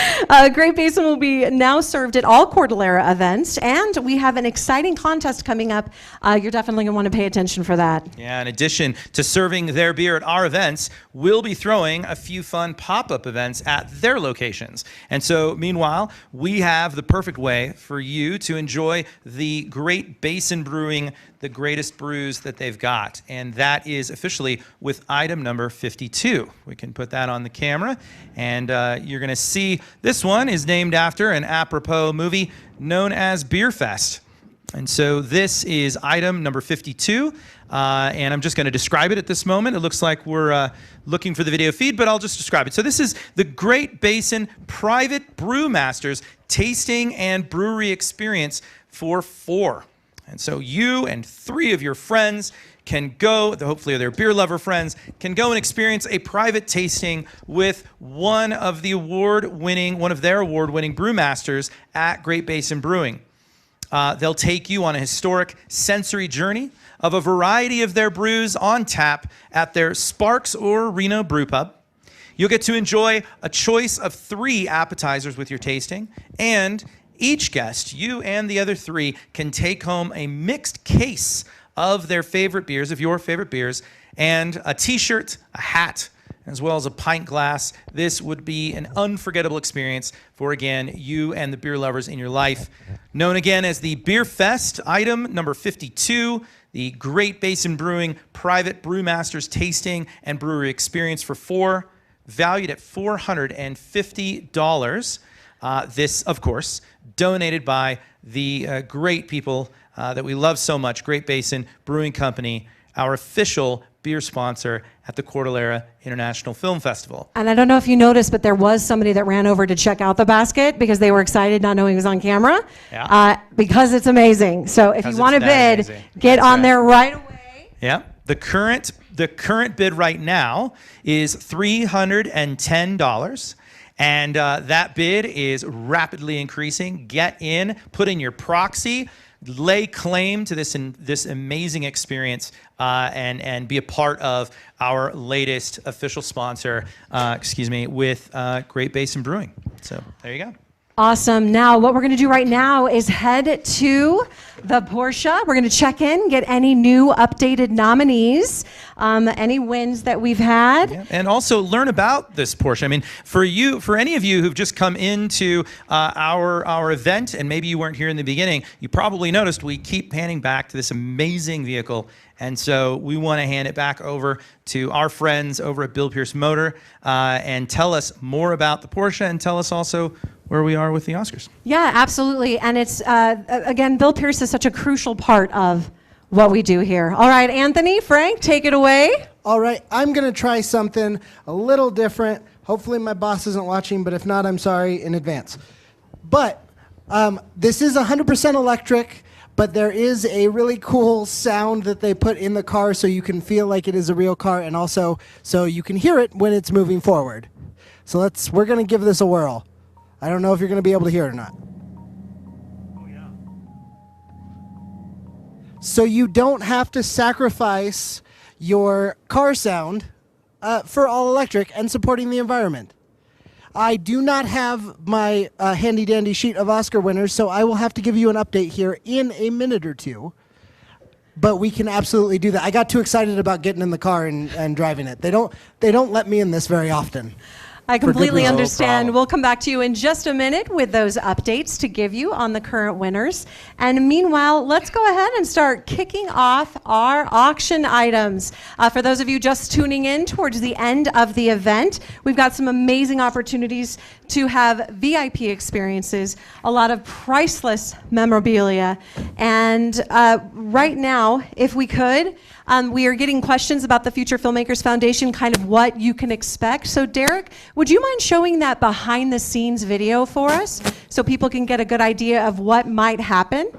S1: Great Basin will be now served at all Cordillera events, and we have an exciting contest coming up. You're definitely going to want to pay attention for that.
S2: Yeah, in addition to serving their beer at our events, we'll be throwing a few fun pop-up events at their locations. And so, meanwhile, we have the perfect way for you to enjoy the Great Basin Brewing, the greatest brews that they've got. And that is officially with item number 52. We can put that on the camera, and you're going to see this one is named after an apropos movie known as Beer Fest. And so this is item number 52, and I'm just going to describe it at this moment. It looks like we're looking for the video feed, but I'll just describe it. So this is the Great Basin Private Brewmasters Tasting and Brewery Experience for 4. And so you and 3 of your friends can go, hopefully their beer lover friends, can go and experience a private tasting with one of their award-winning brewmasters at Great Basin Brewing. They'll take you on a historic sensory journey of a variety of their brews on tap at their Sparks or Reno Brew Pub. You'll get to enjoy a choice of 3 appetizers with your tasting, and each guest, you and the other 3, can take home a mixed case of their favorite beers, of your favorite beers, and a t-shirt, a hat, as well as a pint glass. This would be an unforgettable experience for, again, you and the beer lovers in your life. Known again as the Beer Fest item number 52, the Great Basin Brewing Private Brewmasters Tasting and Brewery Experience for 4, valued at $450. This, of course, donated by the great people that we love so much, Great Basin Brewing Company, our official beer sponsor at the Cordillera International Film Festival.
S1: And I don't know if you noticed, but there was somebody that ran over to check out the basket because they were excited not knowing it was on camera.
S2: Yeah.
S1: Because it's amazing. So if you want to bid, get on there right away.
S2: Yeah. The current bid right now is $310. And that bid is rapidly increasing. Get in, put in your proxy, lay claim to this amazing experience, and be a part of our latest official sponsor, with Great Basin Brewing. So there you go.
S1: Awesome. Now, what we're going to do right now is head to the Porsche. We're going to check in, get any new updated nominees, any wins that we've had.
S2: Yeah. And also learn about this Porsche. I mean, for any of you who've just come into our event, and maybe you weren't here in the beginning, you probably noticed we keep panning back to this amazing vehicle. And so we want to hand it back over to our friends over at Bill Pearce Motor and tell us more about the Porsche and tell us also where we are with the Oscars.
S1: Yeah, absolutely. And it's, again, Bill Pearce is such a crucial part of what we do here. All right, Anthony, Frank, take it away.
S3: All right, I'm going to try something a little different. Hopefully my boss isn't watching, but if not, I'm sorry in advance. But this is 100% electric, but there is a really cool sound that they put in the car so you can feel like it is a real car, and also so you can hear it when it's moving forward. So we're going to give this a whirl. I don't know if you're going to be able to hear it or not. Oh, yeah. So you don't have to sacrifice your car sound for all electric and supporting the environment. I do not have my handy-dandy sheet of Oscar winners, so I will have to give you an update here in a minute or two. But we can absolutely do that. I got too excited about getting in the car and driving it. They don't let me in this very often.
S1: I completely understand. We'll come back to you in just a minute with those updates to give you on the current winners. And meanwhile, let's go ahead and start kicking off our auction items. For those of you just tuning in towards the end of the event, we've got some amazing opportunities to have VIP experiences, a lot of priceless memorabilia. And right now, if we could, we are getting questions about the Future Filmmakers Foundation, kind of what you can expect. So Derek, would you mind showing that behind the scenes video for us so people can get a good idea of what might happen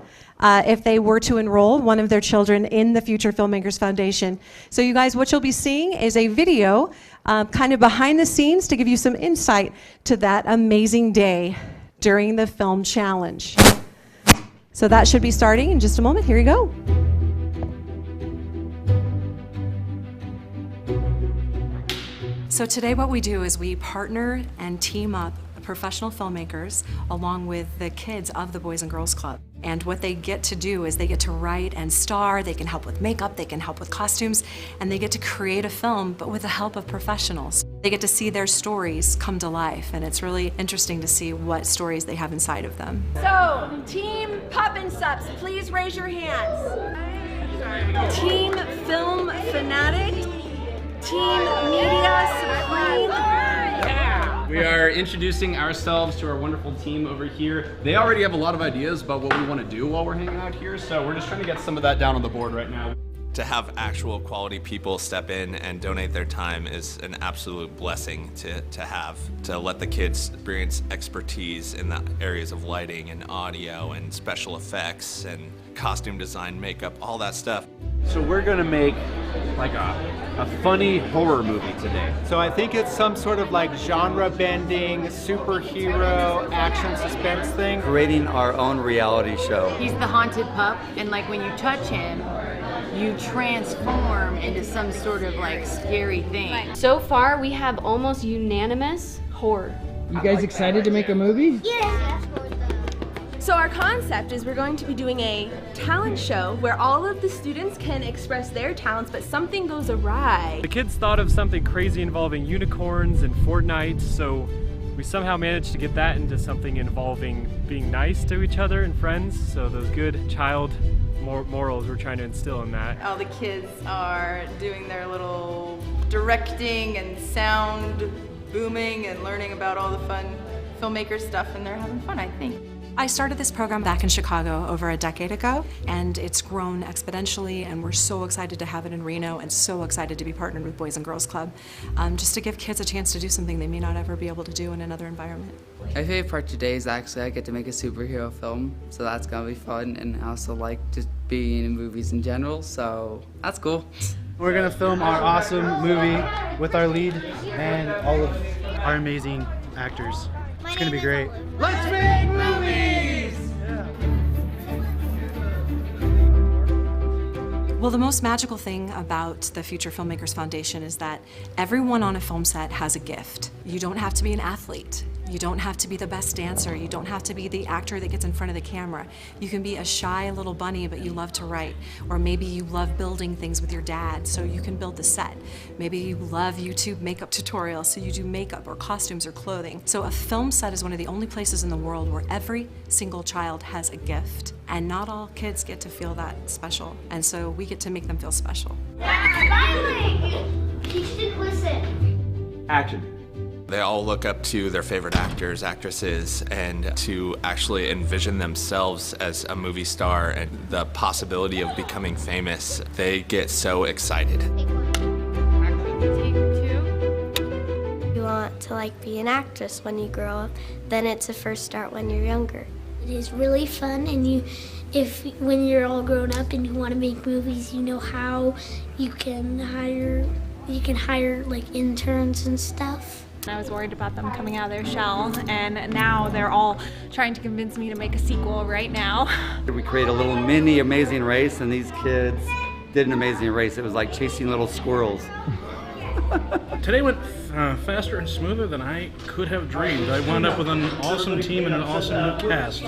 S1: if they were to enroll one of their children in the Future Filmmakers Foundation? So you guys, what you'll be seeing is a video kind of behind the scenes to give you some insight to that amazing day during the film challenge. So that should be starting in just a moment. Here you go. So today what we do is we partner and team up professional filmmakers along with the kids of the Boys and Girls Club. And what they get to do is they get to write and star, they can help with makeup, they can help with costumes, and they get to create a film, but with the help of professionals. They get to see their stories come to life, and it's really interesting to see what stories they have inside of them.
S4: So, Team Pup and Sups, please raise your hands. Team Film Fanatic, Team Media Supreme.
S31: We are introducing ourselves to our wonderful team over here. They already have a lot of ideas about what we want to do while we're hanging out here, so we're just trying to get some of that down on the board right now.
S5: To have actual quality people step in and donate their time is an absolute blessing to have. To let the kids experience expertise in the areas of lighting and audio and special effects and costume design, makeup, all that stuff.
S9: So we're gonna make like a funny horror movie today.
S10: So I think it's some sort of like genre bending, superhero, action suspense thing.
S11: Creating our own reality show.
S13: He's the haunted pup, and like when you touch him, you transform into some sort of like scary thing.
S14: So far, we have almost unanimous horror.
S15: You guys excited to make a movie?
S4: Yeah. So our concept is we're going to be doing a talent show where all of the students can express their talents, but something goes awry.
S6: The kids thought of something crazy involving unicorns and Fortnite, so we somehow managed to get that into something involving being nice to each other and friends, so those good child morals we're trying to instill in that.
S13: All the kids are doing their little directing and sound booming and learning about all the fun filmmaker stuff, and they're having fun, I think.
S1: I started this program back in Chicago over a decade ago, and it's grown exponentially, and we're so excited to have it in Reno and so excited to be partnered with Boys and Girls Club, just to give kids a chance to do something they may not ever be able to do in another environment.
S11: My favorite part today is actually I get to make a superhero film, so that's gonna be fun, and I also like just being in movies in general, so that's cool.
S10: We're gonna film our awesome movie with our lead and all of our amazing actors. It's gonna be great.
S20: Let's make movies!
S1: Well, the most magical thing about the Future Filmmakers Foundation is that everyone on a film set has a gift. You don't have to be an athlete. You don't have to be the best dancer. You don't have to be the actor that gets in front of the camera. You can be a shy little bunny, but you love to write. Or maybe you love building things with your dad, so you can build the set. Maybe you love YouTube makeup tutorials, so you do makeup or costumes or clothing. So a film set is one of the only places in the world where every single child has a gift. And not all kids get to feel that special. And so we get to make them feel special.
S8: Smiling! Teach to listen.
S9: Action.
S5: They all look up to their favorite actors, actresses, and to actually envision themselves as a movie star and the possibility of becoming famous. They get so excited.
S8: You want to be an actress when you grow up, then it's a first start when you're younger. It is really fun, and when you're all grown up and you want to make movies, you know how you can hire interns and stuff.
S12: I was worried about them coming out of their shell, and now they're all trying to convince me to make a sequel right now.
S11: We created a little mini Amazing Race, and these kids did an amazing race. It was like chasing little squirrels.
S32: Today went faster and smoother than I could have dreamed. I wound up with an awesome team and an awesome cast.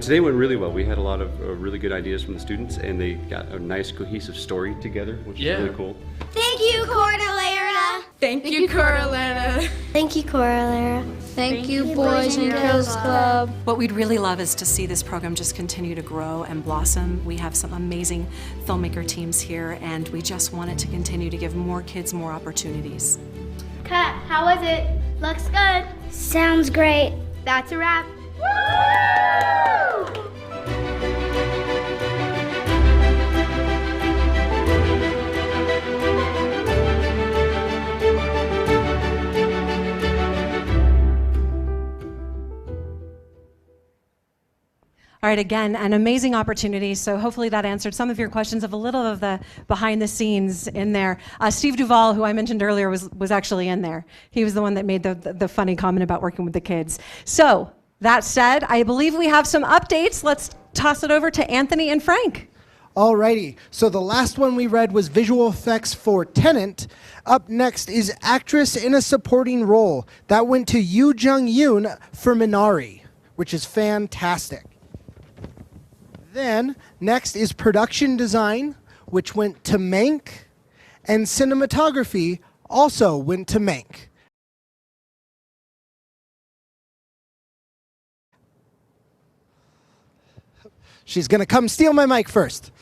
S15: Today went really well. We had a lot of really good ideas from the students, and they got a nice cohesive story together, which is really cool.
S8: Thank you, Cordillera.
S13: Thank you, Cordillera.
S8: Thank you, Cordillera.
S30: Thank you, Boys and Girls Club.
S1: What we'd really love is to see this program just continue to grow and blossom. We have some amazing filmmaker teams here, and we just want it to continue to give more kids more opportunities.
S8: Cut. How was it? Looks good. Sounds great. That's a wrap. Woo!
S1: All right, again, an amazing opportunity. So hopefully that answered some of your questions of a little of the behind the scenes in there. Steve Duvall, who I mentioned earlier, was actually in there. He was the one that made the funny comment about working with the kids. So that said, I believe we have some updates. Let's toss it over to Anthony and Frank.
S3: Alrighty, so the last one we read was visual effects for Tenant. Up next is actress in a supporting role. That went to Yoo Jung-yoon for Minari, which is fantastic. Then, next is production design, which went to Mank, and cinematography also went to Mank. She's gonna come steal my mic first.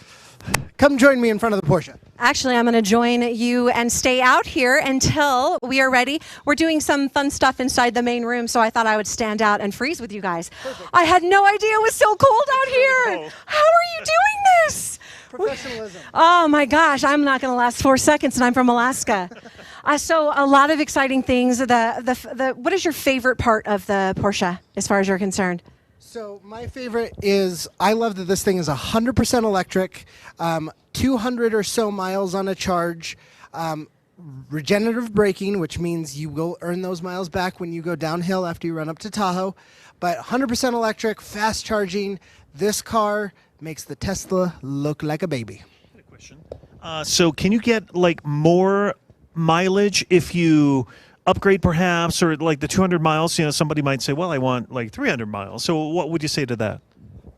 S3: Come join me in front of the Porsche.
S1: Actually, I'm going to join you and stay out here until we are ready. We're doing some fun stuff inside the main room, so I thought I would stand out and freeze with you guys. Perfect. I had no idea it was so cold out here. Cold. How are you doing this?
S3: Professionalism.
S1: Oh my gosh, I'm not going to last 4 seconds, and I'm from Alaska. So a lot of exciting things. What is your favorite part of the Porsche, as far as you're concerned?
S3: So my favorite is, I love that this thing is 100% electric, 200 or so miles on a charge, regenerative braking, which means you will earn those miles back when you go downhill after you run up to Tahoe, but 100% electric, fast charging. This car makes the Tesla look like a baby.
S16: I had a question. So can you get more mileage if you upgrade perhaps, or the 200 miles? Somebody might say, well, I want 300 miles. So what would you say to that?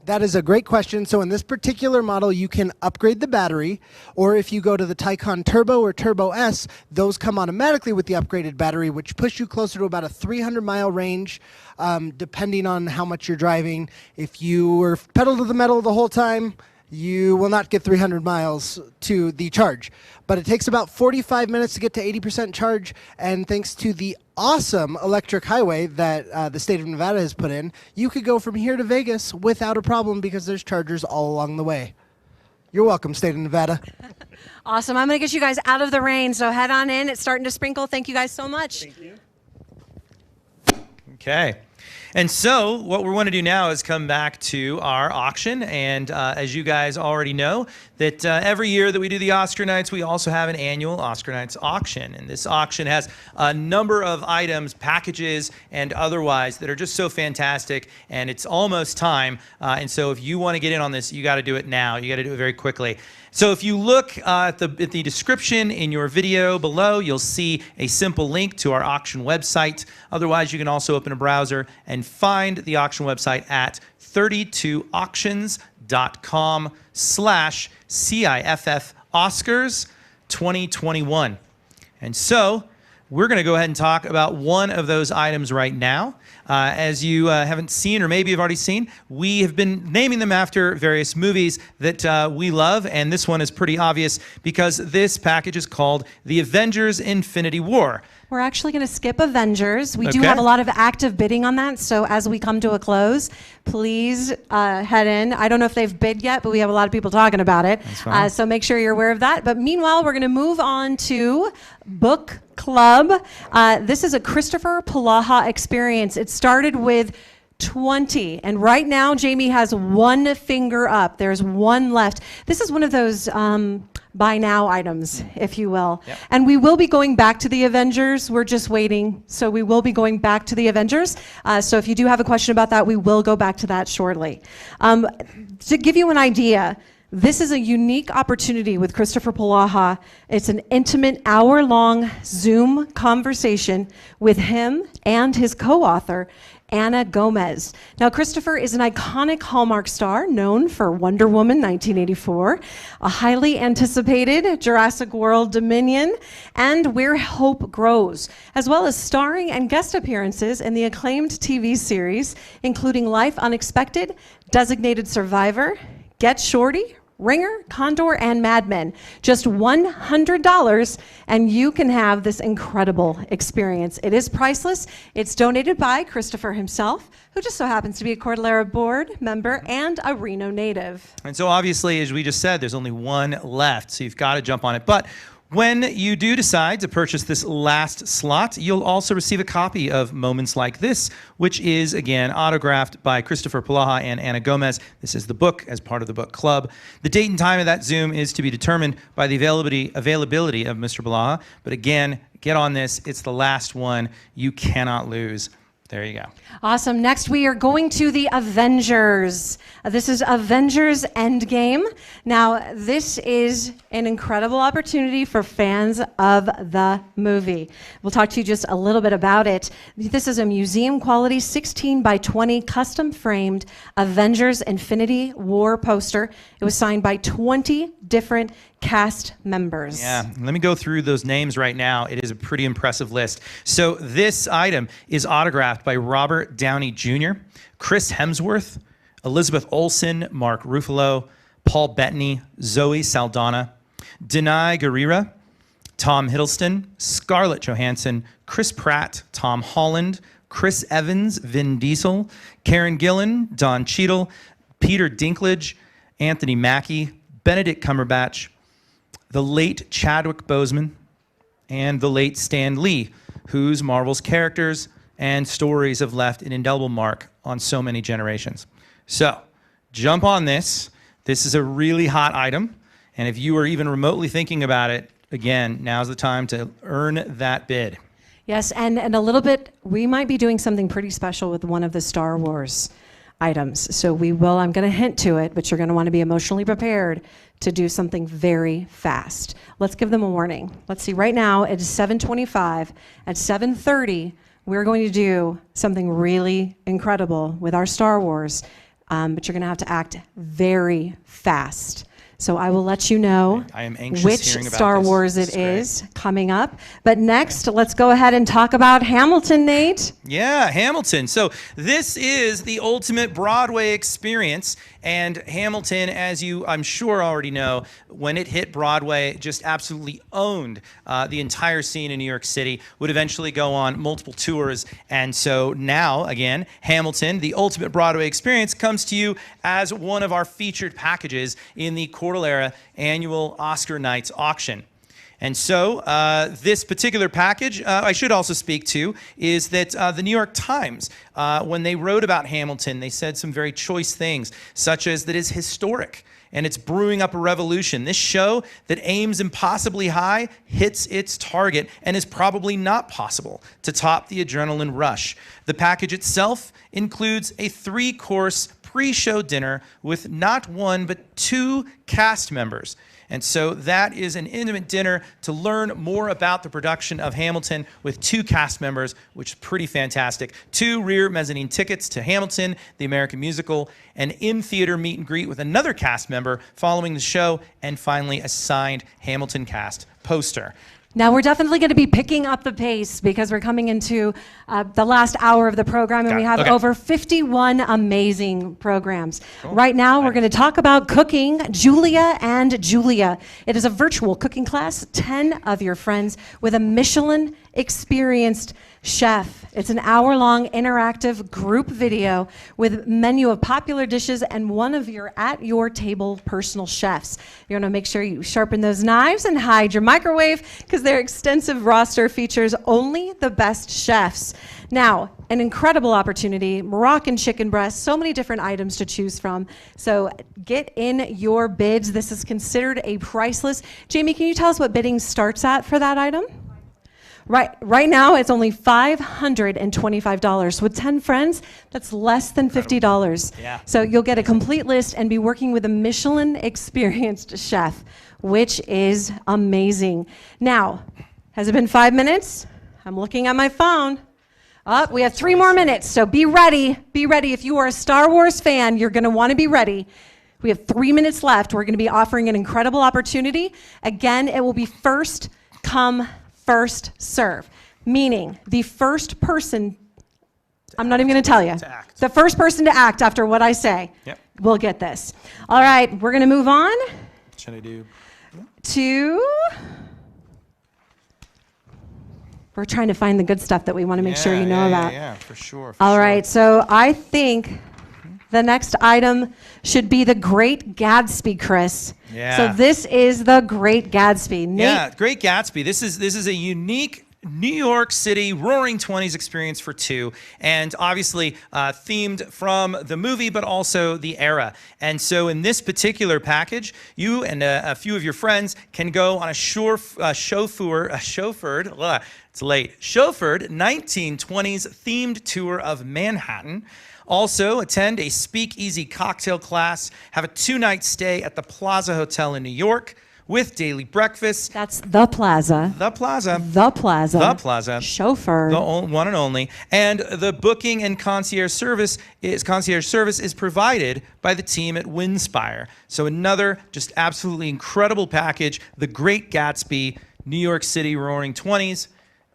S3: That is a great question. So in this particular model, you can upgrade the battery, or if you go to the Taycan Turbo or Turbo S, those come automatically with the upgraded battery, which push you closer to about a 300-mile range, depending on how much you're driving. If you were pedal to the metal the whole time, you will not get 300 miles to the charge. But it takes about 45 minutes to get to 80% charge, and thanks to the awesome electric highway that the state of Nevada has put in, you could go from here to Vegas without a problem because there's chargers all along the way. You're welcome, state of Nevada.
S1: Awesome. I'm going to get you guys out of the rain, so head on in. It's starting to sprinkle. Thank you guys so much.
S2: Thank you. Okay. And so what we want to do now is come back to our auction. And as you guys already know, that every year that we do the Oscar Nights, we also have an annual Oscar Nights auction. And this auction has a number of items, packages, and otherwise that are just so fantastic. And it's almost time. And so if you want to get in on this, you got to do it now. You got to do it very quickly. So if you look at the description in your video below, you'll see a simple link to our auction website. Otherwise, you can also open a browser and find the auction website at 32auctions.com/CIFF Oscars 2021. And so we're going to go ahead and talk about one of those items right now. As you haven't seen, or maybe you've already seen, we have been naming them after various movies that we love, and this one is pretty obvious because this package is called The Avengers Infinity War.
S1: We're actually going to skip Avengers. We do
S2: Okay.
S1: have a lot of active bidding on that, so as we come to a close, please head in. I don't know if they've bid yet, but we have a lot of people talking about it.
S2: That's fine.
S1: So make sure you're aware of that. But meanwhile, we're going to move on to Book Club. This is a Christopher Polaha experience. It started with 20, and right now Jamie has one finger up. There's one left. This is one of those buy now items, if you will.
S2: Yep.
S1: And we will be going back to the Avengers. We're just waiting. So we will be going back to the Avengers. So if you do have a question about that, we will go back to that shortly. To give you an idea, this is a unique opportunity with Christopher Polaha. It's an intimate hour-long Zoom conversation with him and his co-author, Ana Gomez. Now, Christopher is an iconic Hallmark star known for Wonder Woman 1984, a highly anticipated Jurassic World Dominion, and Where Hope Grows, as well as starring and guest appearances in the acclaimed TV series, including Life Unexpected, Designated Survivor, Get Shorty, Ringer, Condor, and Mad Men. Just $100, and you can have this incredible experience. It is priceless. It's donated by Christopher himself, who just so happens to be a Cordillera board member and a Reno native.
S2: And so obviously, as we just said, there's only one left, so you've got to jump on it. But when you do decide to purchase this last slot, you'll also receive a copy of Moments Like This, which is, again, autographed by Christopher Polaha and Ana Gomez. This is the book as part of the book club. The date and time of that Zoom is to be determined by the availability of Mr. Polaha. But again, get on this. It's the last one. You cannot lose. There you go.
S1: Awesome. Next, we are going to the Avengers. This is Avengers Endgame. Now, this is an incredible opportunity for fans of the movie. We'll talk to you just a little bit about it. This is a museum quality 16 by 20 custom framed Avengers Infinity War poster. It was signed by 20 different cast members.
S2: Yeah, let me go through those names right now. It is a pretty impressive list. So this item is autographed by Robert Downey Jr., Chris Hemsworth, Elizabeth Olsen, Mark Ruffalo, Paul Bettany, Zoe Saldana, Denai Guerrera, Tom Hiddleston, Scarlett Johansson, Chris Pratt, Tom Holland, Chris Evans, Vin Diesel, Karen Gillan, Don Cheadle, Peter Dinklage, Anthony Mackie, Benedict Cumberbatch, the late Chadwick Boseman, and the late Stan Lee, whose Marvel's characters and stories have left an indelible mark on so many generations. So, jump on this. This is a really hot item, and if you are even remotely thinking about it, again, now's the time to earn that bid.
S1: Yes, and a little bit, we might be doing something pretty special with one of the Star Wars items. So we will, I'm going to hint to it, but you're going to want to be emotionally prepared to do something very fast. Let's give them a warning. Let's see, right now it is 7:25. At 7:30, we're going to do something really incredible with our Star Wars but you're going to have to act very fast. So I will let you know
S2: I am anxious
S1: which
S2: hearing about
S1: Star
S2: this.
S1: Wars
S2: This
S1: it
S2: is
S1: is coming up. But next, let's go ahead and talk about Hamilton, Nate.
S2: Yeah, Hamilton. So this is the ultimate Broadway experience. And Hamilton, as you, I'm sure, already know, when it hit Broadway, just absolutely owned the entire scene in New York City, would eventually go on multiple tours. And so now, again, Hamilton, the ultimate Broadway experience, comes to you as one of our featured packages in the Cordillera annual Oscar Nights auction. And so this particular package, I should also speak to, is that the New York Times, when they wrote about Hamilton, they said some very choice things, such as that it's historic and it's brewing up a revolution. This show that aims impossibly high hits its target and is probably not possible to top the adrenaline rush. The package itself includes a 3-course pre-show dinner with not one but 2 cast members. And so that is an intimate dinner to learn more about the production of Hamilton with 2 cast members, which is pretty fantastic. 2 rear mezzanine tickets to Hamilton, the American musical, an in-theater meet and greet with another cast member following the show, and finally a signed Hamilton cast poster.
S1: Now, we're definitely going to be picking up the pace because we're coming into the last hour of the program, and we have over 51 amazing programs. Cool. Right now, we're going to talk about cooking Julia and Julia. It is a virtual cooking class, 10 of your friends with a Michelin experienced chef. It's an hour-long interactive group video with menu of popular dishes and one of your at-your-table personal chefs. You're going to make sure you sharpen those knives and hide your microwave because their extensive roster features only the best chefs. Now, an incredible opportunity, Moroccan chicken breast, so many different items to choose from. So get in your bids. This is considered a priceless. Jamie, can you tell us what bidding starts at for that item? Right now, it's only $525. With 10 friends, that's less than $50.
S2: Yeah.
S1: So you'll get a complete list and be working with a Michelin experienced chef, which is amazing. Now, has it been 5 minutes? I'm looking at my phone. We have 3 more minutes, so be ready. Be ready. If you are a Star Wars fan, you're going to want to be ready. We have 3 minutes left. We're going to be offering an incredible opportunity. Again, it will be first come, first serve, meaning the first person, I'm not even going to tell you, the first person to act after what I say will get this. All right, we're going to move on to, we're trying to find the good stuff that we want to make sure you know about.
S2: Yeah, for sure.
S1: All right, so I think the next item should be The Great Gatsby, Chris.
S2: Yeah.
S1: So this is The Great Gatsby. Nate?
S2: Yeah, Great Gatsby. This is a unique New York City Roaring 20s experience for 2, and obviously themed from the movie, but also the era. And so in this particular package, you and a few of your friends can go on a chauffeured 1920s themed tour of Manhattan. Also, attend a speakeasy cocktail class, have a 2-night stay at the Plaza Hotel in New York with daily breakfast.
S1: That's the Plaza.
S2: The Plaza.
S1: The Plaza.
S2: The Plaza.
S1: Chauffeur.
S2: The one and only. And the booking and concierge service is provided by the team at Winspire. So another just absolutely incredible package, The Great Gatsby, New York City Roaring 20s.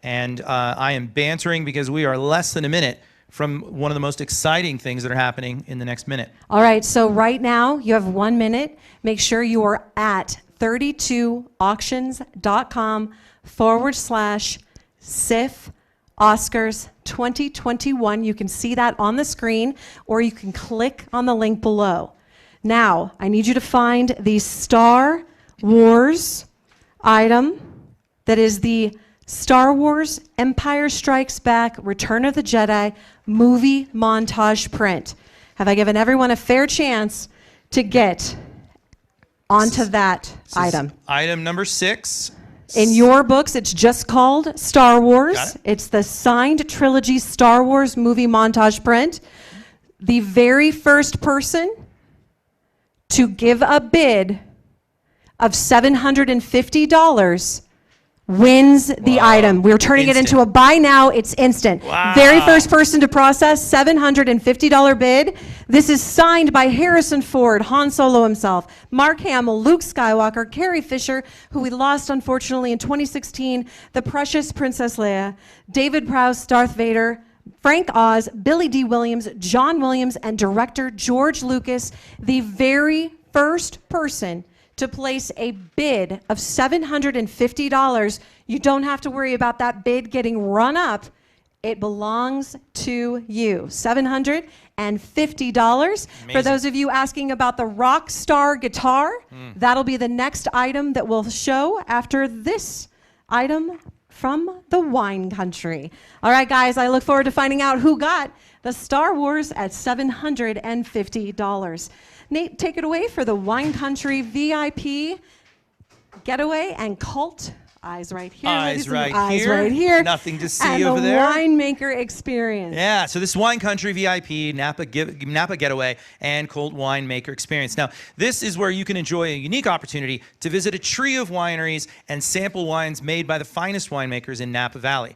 S2: And I am bantering because we are less than a minute from one of the most exciting things that are happening in the next minute.
S1: All right, so right now you have 1 minute. Make sure you are at 32auctions.com/SIF Oscars 2021. You can see that on the screen, or you can click on the link below. Now, I need you to find the Star Wars item that is the Star Wars Empire Strikes Back Return of the Jedi movie montage print. Have I given everyone a fair chance to get onto that item?
S2: Item number 6.
S1: In your books, it's just called Star Wars.
S2: Got it.
S1: It's the signed trilogy Star Wars movie montage print. The very first person to give a bid of $750 wins the item. We're turning it into a buy now. It's instant.
S2: Wow.
S1: Very first person to process, $750 bid. This is signed by Harrison Ford, Han Solo himself, Mark Hamill, Luke Skywalker, Carrie Fisher, who we lost unfortunately in 2016, the precious Princess Leia, David Prowse, Darth Vader, Frank Oz, Billy D. Williams, John Williams, and director George Lucas, the very first person to place a bid of $750. You don't have to worry about that bid getting run up. It belongs to you. $750. For those of you asking about the Rockstar guitar, that'll be the next item that we'll show after this item from the wine country. All right, guys, I look forward to finding out who got the Star Wars at $750. Nate, take it away for the wine country VIP getaway and cult. Eyes right here.
S2: Eyes right
S1: eyes
S2: here.
S1: right here.
S2: Nothing to see
S1: and
S2: over
S1: the
S2: there.
S1: winemaker experience.
S2: Yeah, so this Wine Country VIP, Napa Getaway, and Colt Winemaker Experience. Now, this is where you can enjoy a unique opportunity to visit a trio of wineries and sample wines made by the finest winemakers in Napa Valley.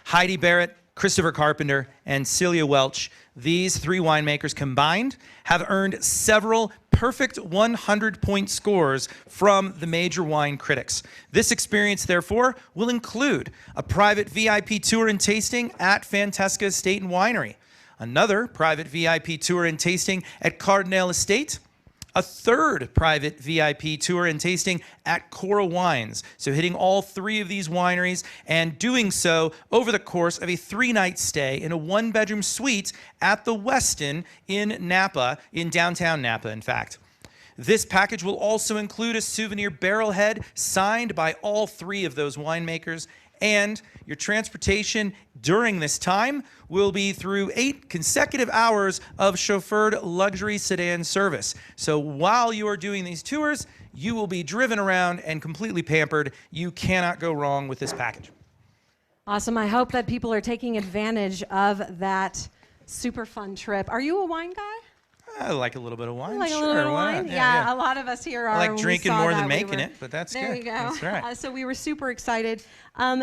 S2: Heidi Barrett, Christopher Carpenter, and Celia Welch. These three winemakers combined have earned several perfect 100-point scores from the major wine critics. This experience, therefore, will include a private VIP tour and tasting at Fantasca Estate and Winery, another private VIP tour and tasting at Cardinal Estate, a third private VIP tour and tasting at Cora Wines. So hitting all three of these wineries and doing so over the course of a 3-night stay in a 1-bedroom suite at the Westin in Napa, in downtown Napa, in fact. This package will also include a souvenir barrelhead signed by all three of those winemakers, and your transportation during this time will be through 8 consecutive hours of chauffeured luxury sedan service. So while you are doing these tours, you will be driven around and completely pampered. You cannot go wrong with this package.
S1: Awesome. I hope that people are taking advantage of that super fun trip. Are you a wine guy?
S2: I like a little bit of wine.
S1: Like
S2: sure,
S1: a little bit of
S2: why
S1: wine?
S2: not?
S1: Yeah, a lot of us here are.
S2: I like
S1: when we
S2: drinking
S1: saw
S2: more
S1: that,
S2: than
S1: we
S2: making
S1: were-
S2: it, but that's
S1: there
S2: good.
S1: you go.
S2: That's right.
S1: So we were super excited.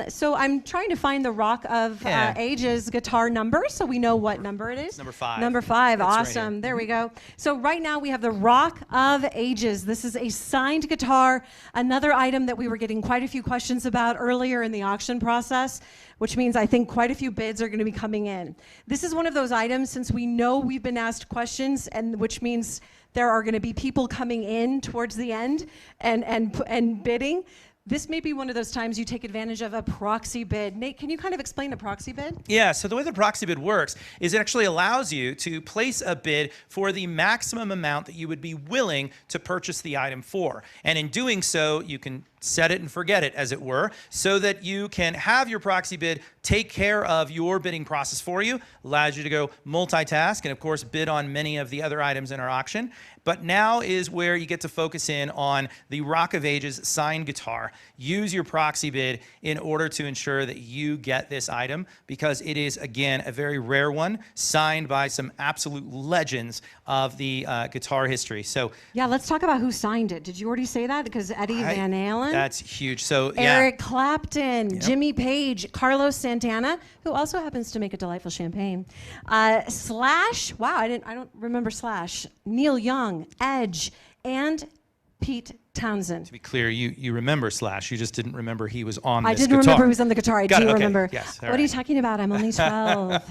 S1: So I'm trying to find the Rock of Ages guitar number so we know what number it is.
S2: Number 5.
S1: Number 5.
S2: That's right
S1: Awesome.
S2: here.
S1: There we go. So right now we have the Rock of Ages. This is a signed guitar, another item that we were getting quite a few questions about earlier in the auction process, which means I think quite a few bids are going to be coming in. This is one of those items, since we know we've been asked questions, and which means there are going to be people coming in towards the end and bidding. This may be one of those times you take advantage of a proxy bid. Nate, can you kind of explain a proxy bid?
S2: Yeah, so the way the proxy bid works is it actually allows you to place a bid for the maximum amount that you would be willing to purchase the item for. And in doing so, you can set it and forget it, as it were, so that you can have your proxy bid take care of your bidding process for you, allows you to go multitask and, of course, bid on many of the other items in our auction. But now is where you get to focus in on the Rock of Ages signed guitar. Use your proxy bid in order to ensure that you get this item, because it is, again, a very rare one, signed by some absolute legends of the guitar history. So
S1: yeah, let's talk about who signed it. Did you already say that? Because Eddie Van Halen.
S2: That's huge. So
S1: Eric Clapton, Jimmy Page, Carlos Santana, who also happens to make a delightful champagne. Slash, wow, I don't remember Slash. Neil Young, Edge, and Pete Townsend.
S2: To be clear, you remember Slash. You just didn't remember he was on
S1: I
S2: this
S1: didn't
S2: guitar.
S1: remember he was on the guitar. I
S2: Got
S1: do
S2: it, okay.
S1: remember.
S2: Yes, all
S1: What are you
S2: right.
S1: talking about? I'm only 12.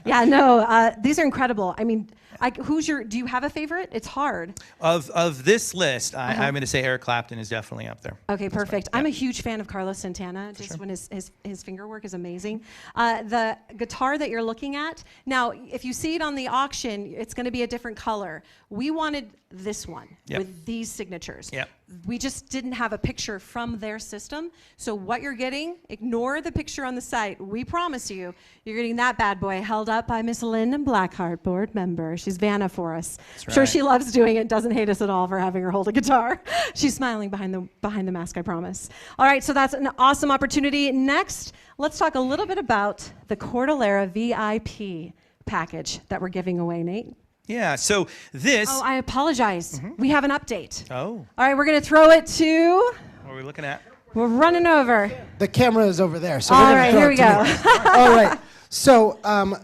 S1: Yeah, no, these are incredible. I mean, do you have a favorite? It's hard.
S2: Of this list, I'm going to say Eric Clapton is definitely up there.
S1: Okay, perfect. I'm a huge fan of Carlos Santana, just when his finger work is amazing. The guitar that you're looking at, now, if you see it on the auction, it's going to be a different color. We wanted this one with these signatures.
S2: Yep.
S1: We just didn't have a picture from their system. So what you're getting, ignore the picture on the site. We promise you're getting that bad boy held up by Miss Lynn Blackheart, board member. She's Vanna for us. I'm sure she loves doing it, doesn't hate us at all for having her hold a guitar. She's smiling behind the mask, I promise. All right, so that's an awesome opportunity. Next, let's talk a little bit about the Cordillera VIP package that we're giving away, Nate.
S2: Yeah, so this...
S1: Oh, I apologize. We have an update.
S2: Oh.
S1: All right, we're going to throw it to...
S2: What are we looking at?
S1: We're running over.
S3: The camera is over there. So
S1: All
S3: we're
S1: right,
S3: gonna
S1: here
S3: throw
S1: we
S3: it to
S1: go.
S3: me. All right. So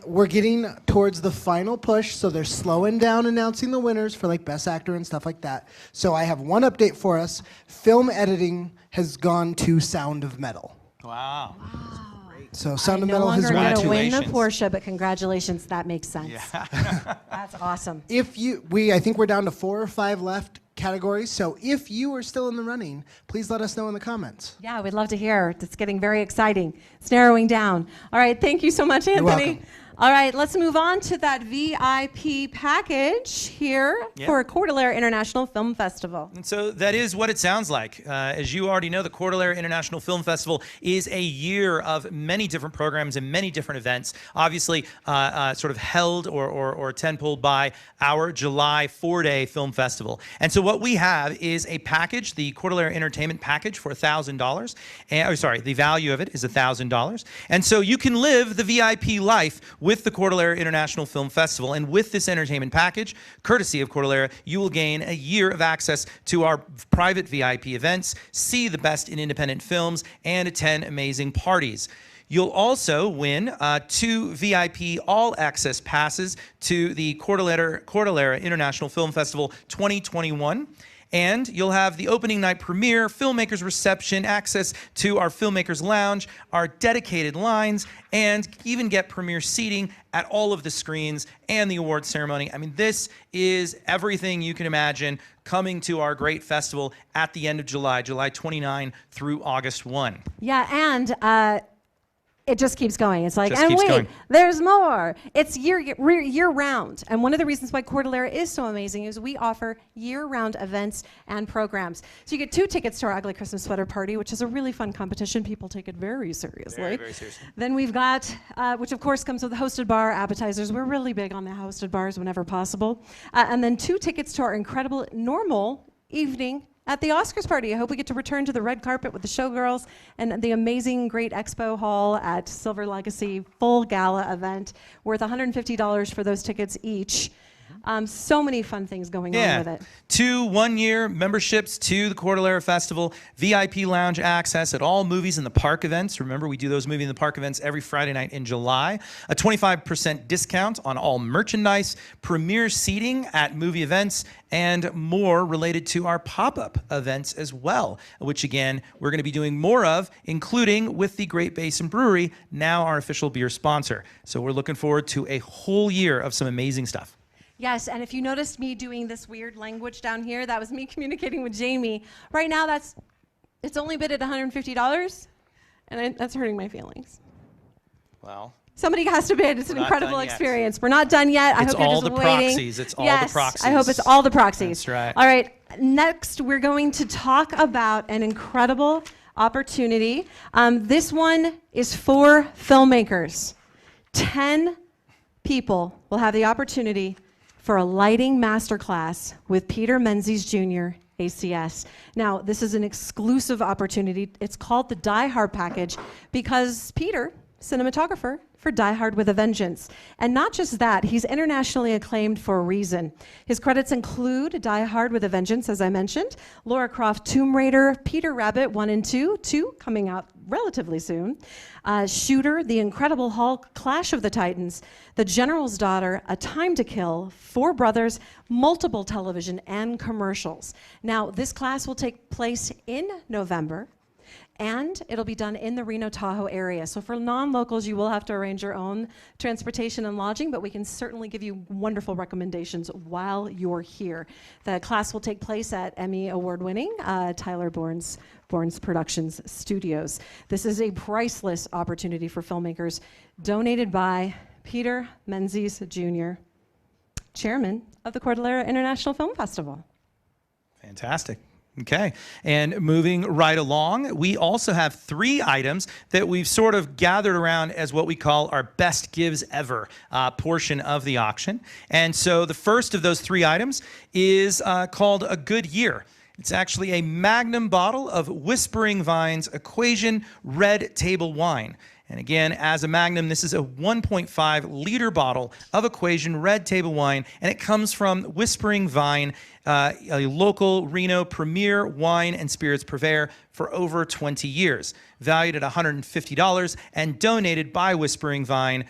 S3: we're getting towards the final push. So they're slowing down announcing the winners for like Best Actor and stuff like that. So I have one update for us. Film editing has gone to Sound of Metal.
S2: Wow.
S3: So Sound of
S1: No
S3: Metal has
S1: longer
S3: won.
S1: going to win the Porsche, but congratulations. That makes sense.
S2: Yeah.
S1: That's awesome.
S3: I think we're down to 4 or 5 left categories. So if you are still in the running, please let us know in the comments.
S1: Yeah, we'd love to hear. It's getting very exciting. It's narrowing down. All right, thank you so much, Anthony.
S3: welcome.
S1: All right, let's move on to that VIP package here for Cordillera International Film Festival.
S2: And so that is what it sounds like. As you already know, the Cordillera International Film Festival is a year of many different programs and many different events, obviously sort of held or tentpoled by our July 4-day film festival. And so what we have is a package, the Cordillera Entertainment Package for $1,000. The value of it is $1,000. And so you can live the VIP life with the Cordillera International Film Festival. And with this entertainment package, courtesy of Cordillera, you will gain a year of access to our private VIP events, see the best in independent films, and attend amazing parties. You'll also win 2 VIP all-access passes to the Cordillera International Film Festival 2021. And you'll have the opening night premiere, filmmakers reception, access to our filmmakers lounge, our dedicated lines, and even get premiere seating at all of the screens and the award ceremony. I mean, this is everything you can imagine coming to our great festival at the end of July, July 29 through August 1.
S1: Yeah, and it just keeps going. It's like,
S2: Just
S1: and
S2: keeps
S1: wait,
S2: going.
S1: there's more. It's year round. And one of the reasons why Cordillera is so amazing is we offer year-round events and programs. So you get 2 tickets to our Ugly Christmas Sweater Party, which is a really fun competition. People take it very seriously.
S2: Very, very seriously.
S1: Then we've got, which of course comes with hosted bar, appetizers. We're really big on the hosted bars whenever possible. And then 2 tickets to our incredible normal evening at the Oscars party. I hope we get to return to the red carpet with the showgirls and the amazing Great Expo Hall at Silver Legacy full gala event worth $150 for those tickets each. So many fun things going on with it.
S2: 2 one-year memberships to the Cordillera Festival, VIP lounge access at all movies in the park events. Remember, we do those movie in the park events every Friday night in July. A 25% discount on all merchandise, premiere seating at movie events, and more related to our pop-up events as well, which again, we're going to be doing more of, including with the Great Basin Brewery, now our official beer sponsor. So we're looking forward to a whole year of some amazing stuff.
S1: Yes, and if you noticed me doing this weird language down here, that was me communicating with Jamie. Right now, it's only bid at $150, and that's hurting my feelings.
S2: Well,
S1: somebody has to bid. It's an
S2: We're not
S1: incredible
S2: done yet.
S1: experience. We're not done yet. I
S2: It's
S1: hope you're
S2: all
S1: just
S2: the
S1: waiting.
S2: proxies. It's all the
S1: Yes,
S2: proxies.
S1: I hope it's all the proxies.
S2: That's right.
S1: All right. Next, we're going to talk about an incredible opportunity. This one is for filmmakers. 10 people will have the opportunity for a lighting masterclass with Peter Menzies Jr., ACS. Now, this is an exclusive opportunity. It's called the Die Hard package because Peter, cinematographer for Die Hard with a Vengeance. And not just that, he's internationally acclaimed for a reason. His credits include Die Hard with a Vengeance, as I mentioned, Lara Croft Tomb Raider, Peter Rabbit 1 and 2 coming out relatively soon, Shooter, The Incredible Hulk, Clash of the Titans, The General's Daughter, A Time to Kill, Four Brothers, multiple television and commercials. Now, this class will take place in November, and it'll be done in the Reno Tahoe area. So for non-locals, you will have to arrange your own transportation and lodging, but we can certainly give you wonderful recommendations while you're here. The class will take place at Emmy Award-winning Tyler Bourne's Productions Studios. This is a priceless opportunity for filmmakers, donated by Peter Menzies Jr., chairman of the Cordillera International Film Festival.
S2: Fantastic. Okay, and moving right along, we also have 3 items that we've sort of gathered around as what we call our best gives ever portion of the auction. And so the first of those 3 items is called A Good Year. It's actually a magnum bottle of Whispering Vines Equation Red Table Wine. And again, as a Magnum, this is a 1.5 liter bottle of Equation Red Table Wine, and it comes from Whispering Vine, a local Reno premier wine and spirits purveyor for over 20 years. Valued at $150 and donated by Whispering Vine,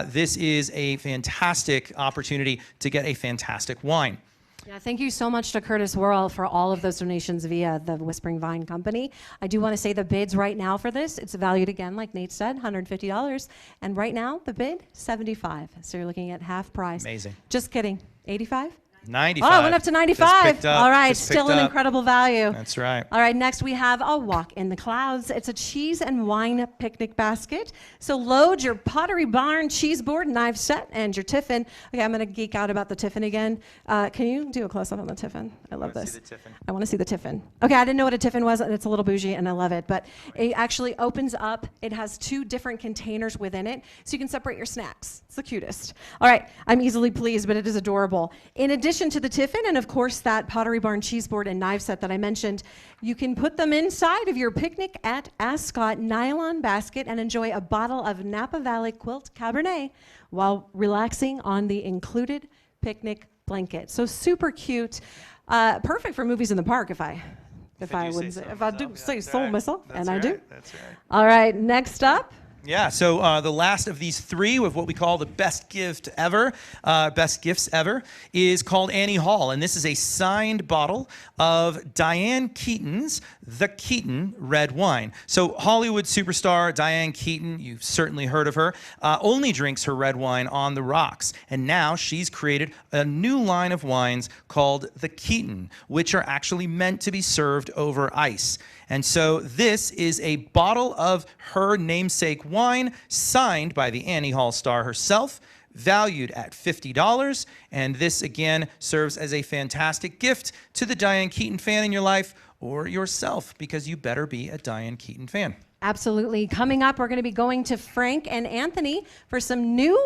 S2: this is a fantastic opportunity to get a fantastic wine.
S1: Yeah, thank you so much to Curtis Worrell for all of those donations via the Whispering Vine Company. I do want to say the bids right now for this, it's valued again, like Nate said, $150. And right now, the bid, $75. So you're looking at half price.
S2: Amazing.
S1: Just kidding. $85?
S2: 95.
S1: Oh, it went up to 95. All right, still an
S2: up.
S1: incredible value.
S2: That's right.
S1: All right, next we have a Walk in the Clouds. It's a cheese and wine picnic basket. So load your Pottery Barn cheese board, knife set, and your tiffin. Okay, I'm going to geek out about the tiffin again. Can you do a close-up on the tiffin? I love this.
S2: See the tiffin?
S1: I want to see the tiffin. Okay, I didn't know what a tiffin was, and it's a little bougie, and I love it. But it actually opens up. It has 2 different containers within it, so you can separate your snacks. It's the cutest. All right, I'm easily pleased, but it is adorable. In addition to the tiffin, and of course that Pottery Barn cheese board and knife set that I mentioned, you can put them inside of your Picnic at Ascot nylon basket and enjoy a bottle of Napa Valley Quilt Cabernet while relaxing on the included picnic blanket. So super cute. Perfect for movies in the park if I do say so myself, and I do.
S2: That's right.
S1: All right, next up.
S2: Yeah, so the last of these 3 with what we call the best gifts ever, is called Annie Hall. And this is a signed bottle of Diane Keaton's The Keaton Red Wine. So Hollywood superstar Diane Keaton, you've certainly heard of her, only drinks her red wine on the rocks. And now she's created a new line of wines called The Keaton, which are actually meant to be served over ice. And so this is a bottle of her namesake wine signed by the Annie Hall star herself, valued at $50. And this, again, serves as a fantastic gift to the Diane Keaton fan in your life or yourself, because you better be a Diane Keaton fan.
S1: Absolutely. Coming up, we're going to be going to Frank and Anthony for some new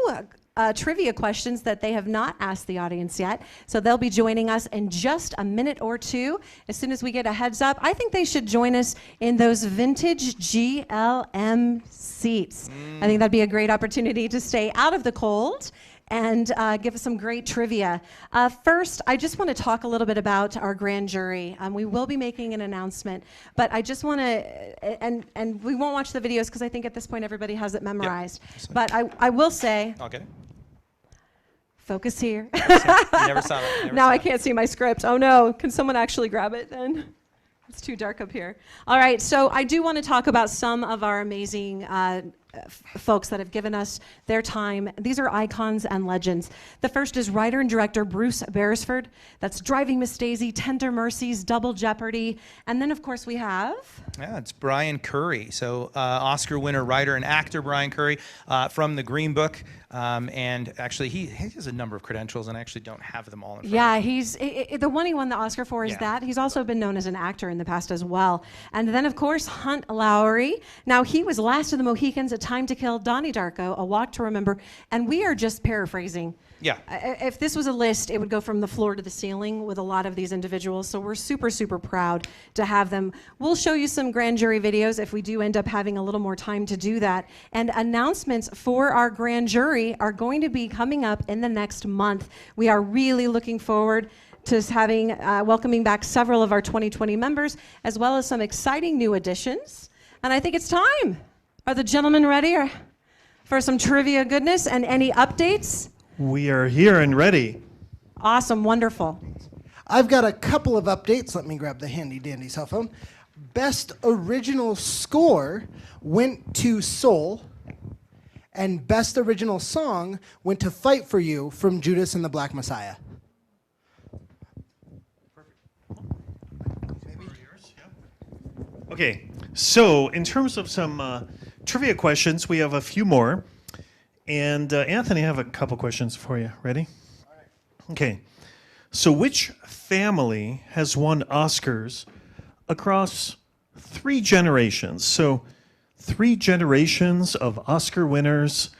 S1: trivia questions that they have not asked the audience yet. So they'll be joining us in just a minute or 2. As soon as we get a heads up, I think they should join us in those vintage GLM seats. I think that'd be a great opportunity to stay out of the cold and give us some great trivia. First, I just want to talk a little bit about our grand jury. We will be making an announcement, but I just want to, and we won't watch the videos because I think at this point everybody has it memorized. Yep. But I will say,
S2: I'll get it.
S1: Focus here.
S2: You never saw that.
S1: Now I can't see my script. Oh no, can someone actually grab it then? It's too dark up here. All right, so I do want to talk about some of our amazing folks that have given us their time. These are icons and legends. The first is writer and director Bruce Beresford. That's Driving Miss Daisy, Tender Mercies, Double Jeopardy. And then, of course, we have...
S2: Yeah, it's Brian Curry. So Oscar winner, writer, and actor Brian Curry from The Green Book. And actually, he has a number of credentials, and I actually don't have them all in front of me.
S1: He's the one he won the Oscar for is that. He's also been known as an actor in the past as well. And then, of course, Hunt Lowry. Now, he was Last of the Mohicans, A Time to Kill, Donnie Darko, A Walk to Remember, and we are just paraphrasing.
S2: Yeah.
S1: If this was a list, it would go from the floor to the ceiling with a lot of these individuals, so we're super, super proud to have them. We'll show you some grand jury videos if we do end up having a little more time to do that. And announcements for our grand jury are going to be coming up in the next month. We are really looking forward to having welcoming back several of our 2020 members, as well as some exciting new additions. And I think it's time. Are the gentlemen ready for some trivia goodness and any updates?
S16: We are here and ready.
S1: Awesome, wonderful.
S3: I've got a couple of updates. Let me grab the handy dandy cell phone. Best original score went to Soul, and best original song went to Fight for You from Judas and the Black Messiah.
S16: Okay, so in terms of some trivia questions, we have a few more. And Anthony, I have a couple questions for you. Ready? All right. Okay. So which family has won Oscars across 3 generations? So 3 generations of Oscar winners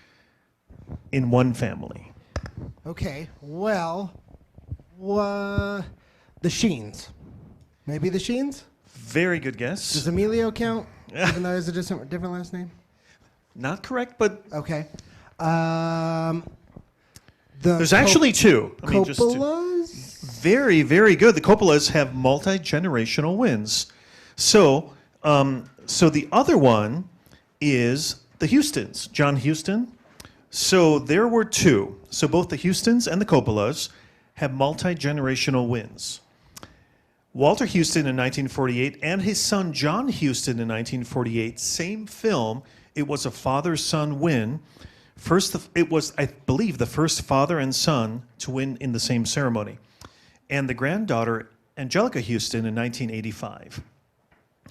S16: in one family.
S3: Okay, well, the Sheens. Maybe the Sheens?
S16: Very good guess.
S3: Does Emilio count, even though it's a different last name?
S16: Not correct, but
S3: okay.
S16: There's actually two.
S3: Coppolas?
S16: Very, very good. The Coppolas have multi-generational wins. So the other one is the Hustons, John Huston. So there were two. So both the Hustons and the Coppolas have multi-generational wins. Walter Huston in 1948 and his son John Huston in 1948, same film. It was a father-son win. It was, I believe, the first father and son to win in the same ceremony. And the granddaughter, Angelica Huston, in 1985.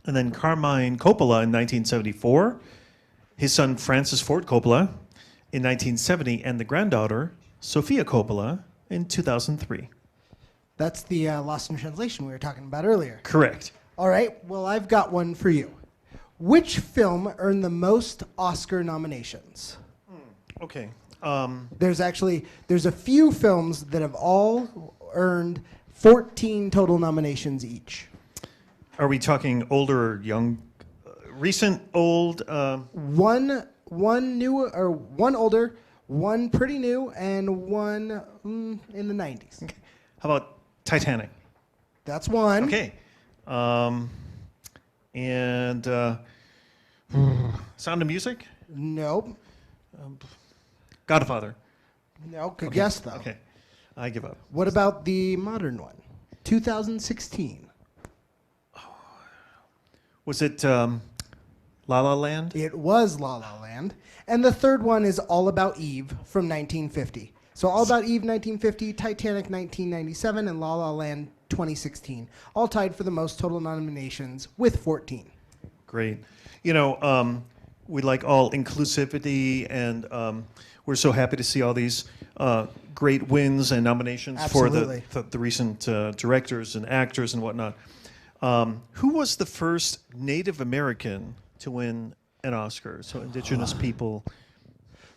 S16: And then Carmine Coppola in 1974. His son, Francis Ford Coppola, in 1970. And the granddaughter, Sofia Coppola, in 2003.
S3: That's the Lost in Translation we were talking about earlier.
S16: Correct.
S3: All right, well, I've got one for you. Which film earned the most Oscar nominations?
S16: Okay.
S3: There's a few films that have all earned 14 total nominations each.
S16: Are we talking older or young? Recent, old?
S3: One new, or one older, one pretty new, and one in the 90s.
S16: Okay. How about Titanic?
S3: That's one.
S16: Okay. And Sound of Music?
S3: Nope.
S16: Godfather?
S3: No, good
S16: Okay.
S3: guess though.
S16: Okay. I give up.
S3: What about the modern one? 2016.
S16: Was it La La Land?
S3: It was La La Land. And the third one is All About Eve from 1950. So All About Eve 1950, Titanic 1997, and La La Land 2016. All tied for the most total nominations with 14.
S16: Great. You know, we like all inclusivity, and we're so happy to see all these great wins and nominations
S3: Absolutely.
S16: for the recent directors and actors and whatnot. Who was the first Native American to win an Oscar? So indigenous people.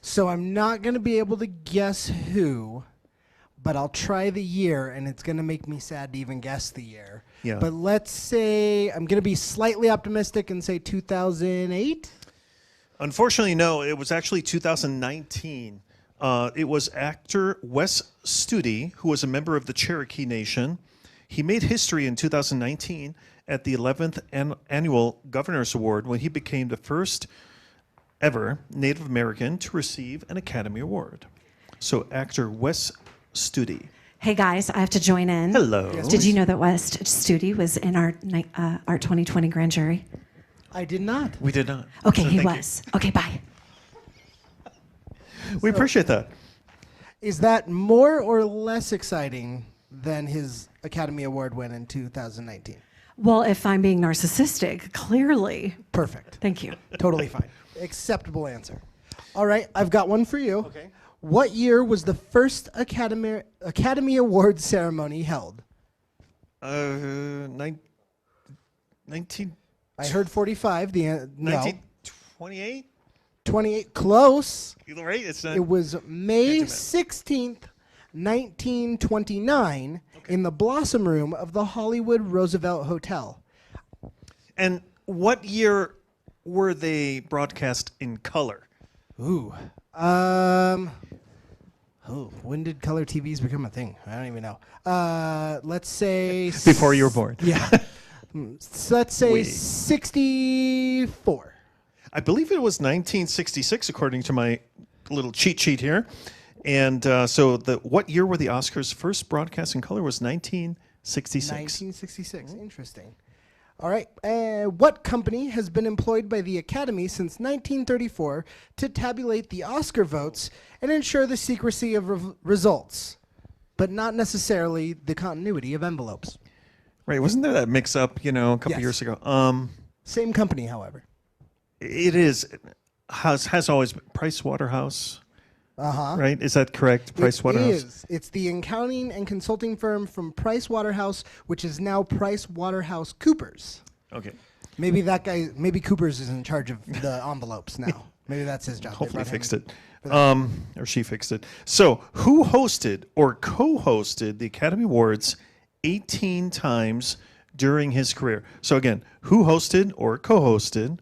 S3: So I'm not going to be able to guess who, but I'll try the year, and it's going to make me sad to even guess the year.
S16: Yeah.
S3: But let's say, I'm going to be slightly optimistic and say 2008?
S16: Unfortunately, no. It was actually 2019. It was actor Wes Studi, who was a member of the Cherokee Nation. He made history in 2019 at the 11th Annual Governor's Award when he became the first ever Native American to receive an Academy Award. So actor Wes Studi.
S1: Hey guys, I have to join in.
S16: Hello. Yes,
S1: Did you
S16: please.
S1: know that West Studi was in our 2020 grand jury?
S3: I did not.
S16: We did not.
S1: Okay,
S16: So
S1: he
S16: thank you.
S1: was. Okay, bye.
S16: We appreciate that.
S3: Is that more or less exciting than his Academy Award win in 2019?
S1: Well, if I'm being narcissistic, clearly.
S3: Perfect.
S1: Thank you.
S3: Totally fine. Acceptable answer. All right, I've got one for you.
S16: Okay.
S3: What year was the first Academy Award ceremony held?
S16: 19...
S3: I heard 45. No.
S16: 1928?
S3: 28. Close.
S16: Right? It's not.
S3: It was May 16th, 1929, in the Blossom Room of the Hollywood Roosevelt Hotel.
S16: And what year were they broadcast in color?
S3: Ooh. When did color TVs become a thing? I don't even know. Let's say...
S16: Before you were born.
S3: Yeah. So let's say
S16: Wait.
S3: 64.
S16: I believe it was 1966, according to my little cheat sheet here. And so what year were the Oscars first broadcast in color? Was 1966.
S3: 1966. Interesting. All right. What company has been employed by the Academy since 1934 to tabulate the Oscar votes and ensure the secrecy of results, but not necessarily the continuity of envelopes?
S16: Right. Wasn't there that mix-up, a couple
S3: Yes.
S16: years ago?
S3: Same company, however.
S16: It is. Has always been Price Waterhouse.
S3: Uh-huh.
S16: Right? Is that correct? Price Waterhouse?
S3: It is. It's the accounting and consulting firm from Price Waterhouse, which is now Price Waterhouse Coopers.
S16: Okay.
S3: Maybe Coopers is in charge of the envelopes now. Maybe that's his job. They
S16: Hopefully
S3: brought him
S16: fixed
S3: in
S16: it.
S3: for that.
S16: Or she fixed it. So who hosted or co-hosted the Academy Awards 18 times during his career? So again, who hosted or co-hosted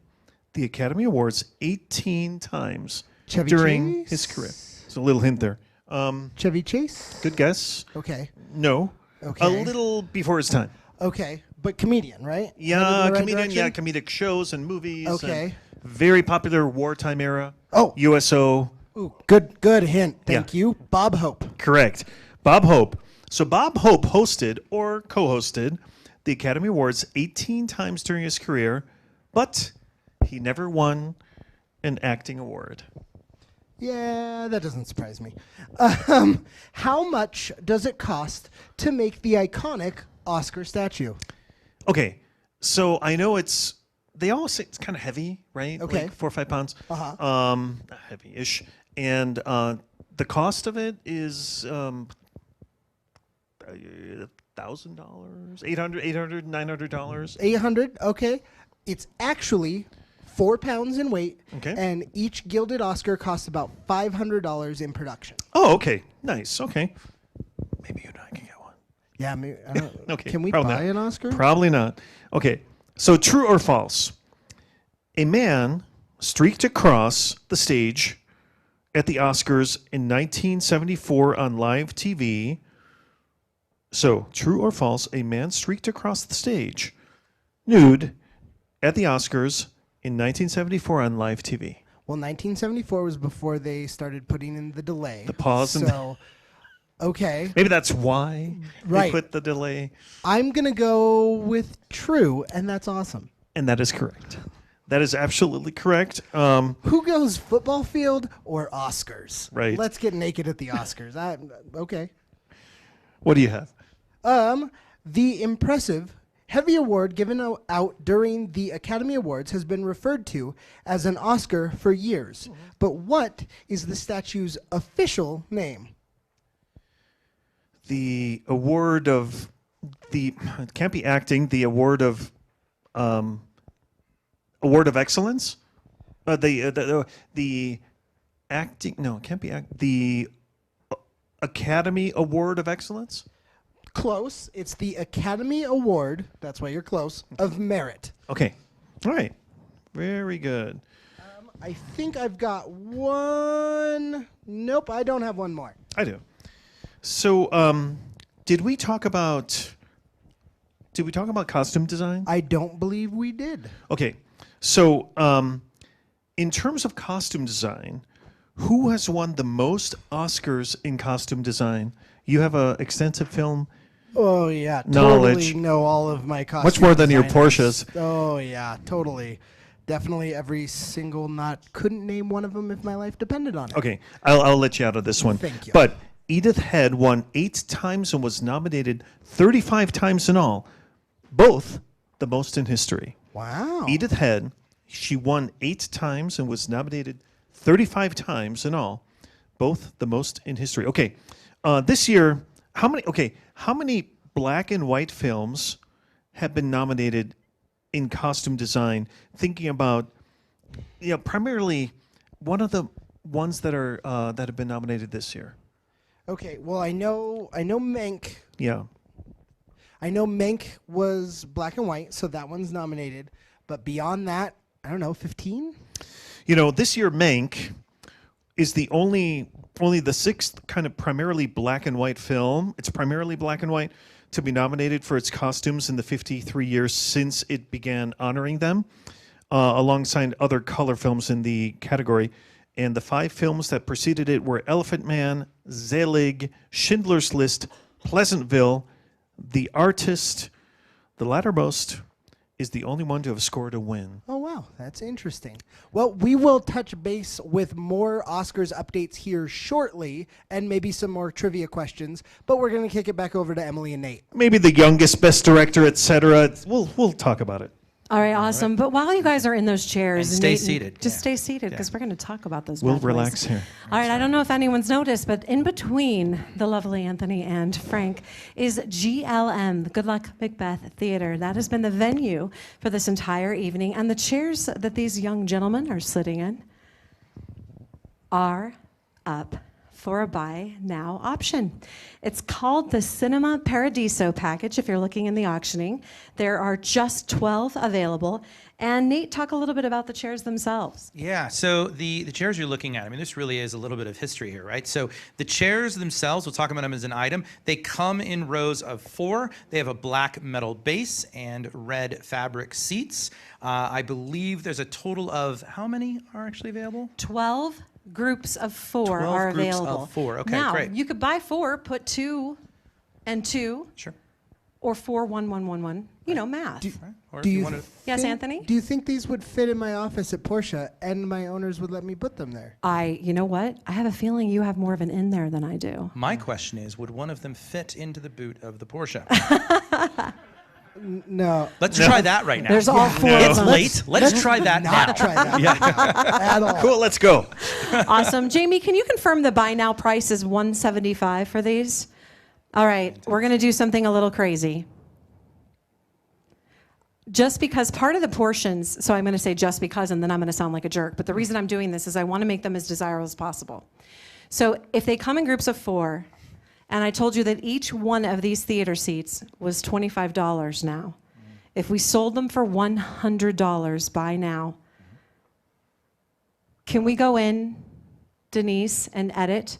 S16: the Academy Awards 18 times
S3: Chevy
S16: during
S3: Chase?
S16: his career. It's a little hint there.
S3: Chevy Chase?
S16: Good guess.
S3: Okay.
S16: No.
S3: Okay.
S16: A little before his time.
S3: Okay, but comedian, right?
S16: Yeah,
S3: Headed in the right
S16: comedian. Yeah,
S3: direction?
S16: comedic shows and movies.
S3: Okay.
S16: and very popular wartime era.
S3: Oh.
S16: USO.
S3: Ooh, good hint. Thank you. Bob Hope.
S16: Correct. Bob Hope. So Bob Hope hosted or co-hosted the Academy Awards 18 times during his career, but he never won an acting award.
S3: Yeah, that doesn't surprise me. How much does it cost to make the iconic Oscar statue?
S16: Okay, so I know they all say it's kind of heavy, right?
S3: Okay.
S16: Like 4 or 5 pounds.
S3: Uh-huh.
S16: Heavy-ish. And the cost of it is $1,000, $800, $900.
S3: 800. Okay. It's actually 4 pounds in weight.
S16: Okay.
S3: And each gilded Oscar costs about $500 in production.
S16: Oh, okay. Nice. Okay. Maybe you and I can get one.
S3: Yeah, maybe, I don't,
S16: Okay.
S3: Can we
S16: probably
S3: buy
S16: not.
S3: an Oscar?
S16: Probably not. Okay. So true or false? A man streaked across the stage at the Oscars in 1974 on live TV. So, true or false, a man streaked across the stage nude at the Oscars in 1974 on live TV.
S3: Well, 1974 was before they started putting in the delay.
S16: The pause and
S3: So, okay.
S16: Maybe that's why they
S3: Right.
S16: put the delay.
S3: I'm going to go with true, and that's awesome.
S16: And that is correct. That is absolutely correct.
S3: Who goes football field or Oscars?
S16: Right.
S3: Let's get naked at the Oscars. Okay.
S16: What do you have?
S3: The impressive heavy award given out during the Academy Awards has been referred to as an Oscar for years. But what is the statue's official name?
S16: The award of it can't be acting. The award of excellence. The acting. No, it can't be the Academy Award of Excellence.
S3: Close. It's the Academy Award, that's why you're close, of Merit.
S16: Okay. All right. Very good.
S3: I think I've got one. Nope, I don't have one more.
S16: I do. So, did we talk about costume design?
S3: I don't believe we did.
S16: Okay. So, in terms of costume design, who has won the most Oscars in costume design? You have an extensive film
S3: Oh yeah,
S16: knowledge.
S3: totally know all of my costume
S16: Much more than your
S3: designers.
S16: Porsches.
S3: Oh yeah, totally. Definitely every single couldn't name one of them if my life depended on it.
S16: Okay, I'll let you out of this one.
S3: Thank you.
S16: But Edith Head won 8 times and was nominated 35 times in all, both the most in history.
S3: Wow.
S16: Edith Head, she won 8 times and was nominated 35 times in all, both the most in history. Okay, this year, how many black and white films have been nominated in costume design? Thinking about, primarily one of the ones that are that have been nominated this year.
S3: Okay, well I know Mank.
S16: Yeah.
S3: I know Mank was black and white, so that one's nominated. But beyond that, I don't know, 15?
S16: This year Mank is the only the 6th kind of primarily black and white film. It's primarily black and white to be nominated for its costumes in the 53 years since it began honoring them, alongside other color films in the category. And the 5 films that preceded it were Elephant Man, Zelig, Schindler's List, Pleasantville, The Artist. The lattermost is the only one to have scored a win.
S3: Oh, wow. That's interesting. Well, we will touch base with more Oscars updates here shortly and maybe some more trivia questions, but we're going to kick it back over to Emily and Nate.
S16: Maybe the youngest, best director, etc. We'll talk about it.
S1: All right, awesome. But while you guys are in those chairs,
S2: And stay
S1: Nate,
S2: seated.
S1: Just stay seated because we're going to talk about those.
S16: We'll
S1: bad boys.
S16: relax here.
S1: All right, I don't know if anyone's noticed, but in between the lovely Anthony and Frank is GLM, the Good Luck Macbeth Theater. That has been the venue for this entire evening, and the chairs that these young gentlemen are sitting in are up for a buy now option. It's called the Cinema Paradiso package if you're looking in the auctioning. There are just 12 available. And Nate, talk a little bit about the chairs themselves.
S2: Yeah, so the chairs you're looking at, I mean, this really is a little bit of history here, right? So the chairs themselves, we'll talk about them as an item. They come in rows of 4. They have a black metal base and red fabric seats. I believe there's a total of, how many are actually available?
S1: 12 groups of 4 are
S2: 12 groups
S1: available.
S2: of 4, okay,
S1: now,
S2: great.
S1: you could buy 4, put 2 and 2.
S2: Sure.
S1: Or 4, 1, 1, 1, 1. You know, math.
S3: Do you
S1: Yes, Anthony?
S3: Do you think these would fit in my office at Porsche and my owners would let me put them there?
S1: You know what? I have a feeling you have more of an in there than I do.
S2: My question is, would one of them fit into the boot of the Porsche?
S3: No.
S2: Let's try that right now.
S1: There's all 4 of
S2: It's
S1: them.
S2: late. Let's try that now.
S3: Not try that at all.
S16: Cool, let's go.
S1: Awesome. Jamie, can you confirm the buy now price is $175 for these? All right, we're going to do something a little crazy. Just because part of the portions, so I'm going to say just because, and then I'm going to sound like a jerk, but the reason I'm doing this is I want to make them as desirable as possible. So if they come in groups of 4, and I told you that each one of these theater seats was $25 now, if we sold them for $100 by now, can we go in, Denise, and edit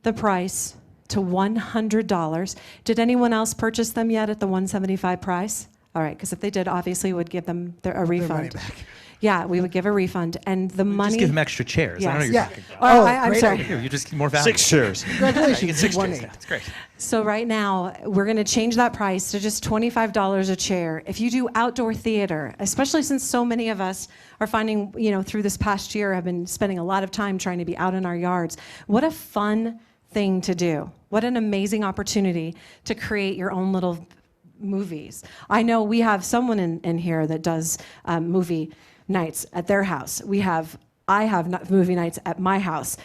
S1: the price to $100? Did anyone else purchase them yet at the $175 price? All right, because if they did, obviously we would give them a refund.
S3: money back.
S1: Yeah, we would give a refund, and the money.
S2: Just give them extra chairs. I don't know what
S1: Yes.
S2: you're talking
S1: Oh,
S2: about.
S1: I'm sorry.
S2: Here, you just more value.
S16: 6 chairs.
S3: Congratulations,
S2: You get 6
S3: you won
S2: chairs.
S3: it.
S2: Yeah, it's great.
S1: So right now, we're going to change that price to just $25 a chair. If you do outdoor theater, especially since so many of us are finding, through this past year, have been spending a lot of time trying to be out in our yards. What a fun thing to do. What an amazing opportunity to create your own little movies. I know we have someone in here that does movie nights at their house. I have movie nights at my house.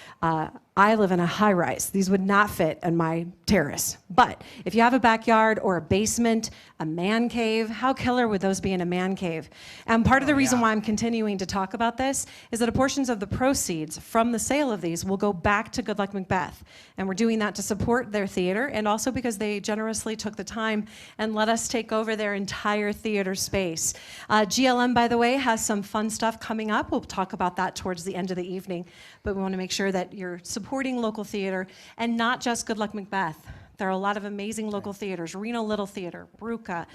S1: I live in a high rise. These would not fit in my terrace. But if you have a backyard or a basement, a man cave, how killer would those be in a man cave? And part of the reason why I'm continuing to talk about this is that a portion of the proceeds from the sale of these will go back to Good Luck Macbeth. And we're doing that to support their theater and also because they generously took the time and let us take over their entire theater space. GLM, by the way, has some fun stuff coming up. We'll talk about that towards the end of the evening. But we want to make sure that you're supporting local theater and not just Good Luck Macbeth. There are a lot of amazing local theaters, Reno Little Theater, Bruca,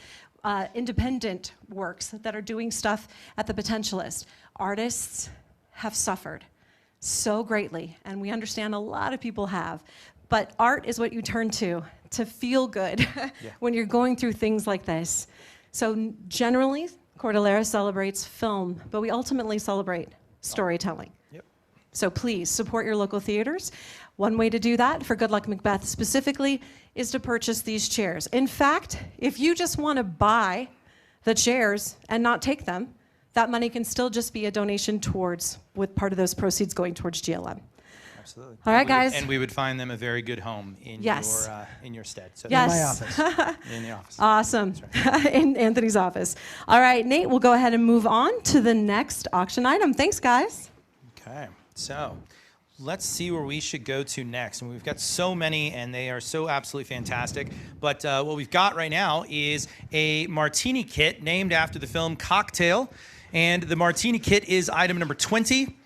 S1: independent works that are doing stuff at the Potentialist. Artists have suffered so greatly, and we understand a lot of people have, but art is what you turn to feel good when you're going through things like this. So generally, Cordillera celebrates film, but we ultimately celebrate storytelling. So please support your local theaters. One way to do that for Good Luck Macbeth specifically is to purchase these chairs. In fact, if you just want to buy the chairs and not take them, that money can still just be a donation with part of those proceeds going towards GLM.
S2: Absolutely.
S1: All right, guys.
S2: And we would find them a very good home in your stead. So
S1: Yes.
S3: In my office.
S2: In the office.
S1: Awesome. In Anthony's office. All right, Nate, we'll go ahead and move on to the next auction item. Thanks, guys.
S2: Okay. So let's see where we should go to next. And we've got so many, and they are so absolutely fantastic. But what we've got right now is a martini kit named after the film Cocktail. And the martini kit is item number 20.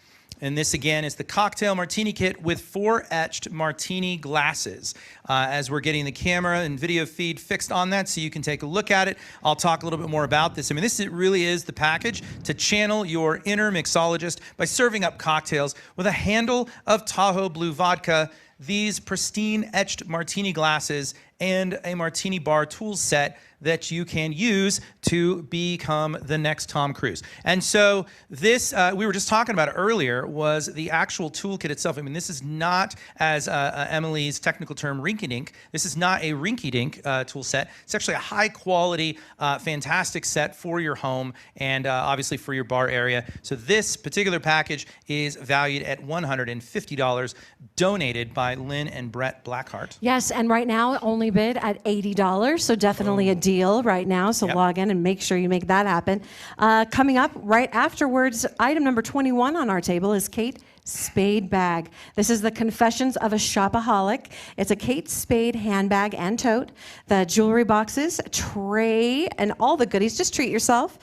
S2: And this, again, is the cocktail martini kit with 4 etched martini glasses. As we're getting the camera and video feed fixed on that so you can take a look at it, I'll talk a little bit more about this. I mean, this really is the package to channel your inner mixologist by serving up cocktails with a handle of Tahoe Blue vodka, these pristine etched martini glasses, and a martini bar tool set that you can use to become the next Tom Cruise. And so this, we were just talking about it earlier, was the actual toolkit itself. I mean, this is not, as Emily's technical term, rinky-dink. This is not a rinky-dink tool set. It's actually a high-quality, fantastic set for your home and obviously for your bar area. So this particular package is valued at $150, donated by Lynn and Brett Blackheart.
S1: Yes, and right now only bid at $80, so definitely a deal right now. So log in and make sure you make that happen. Coming up right afterwards, item number 21 on our table is Kate Spade bag. This is the Confessions of a Shopaholic. It's a Kate Spade handbag and tote. The jewelry boxes, tray, and all the goodies. Just treat yourself.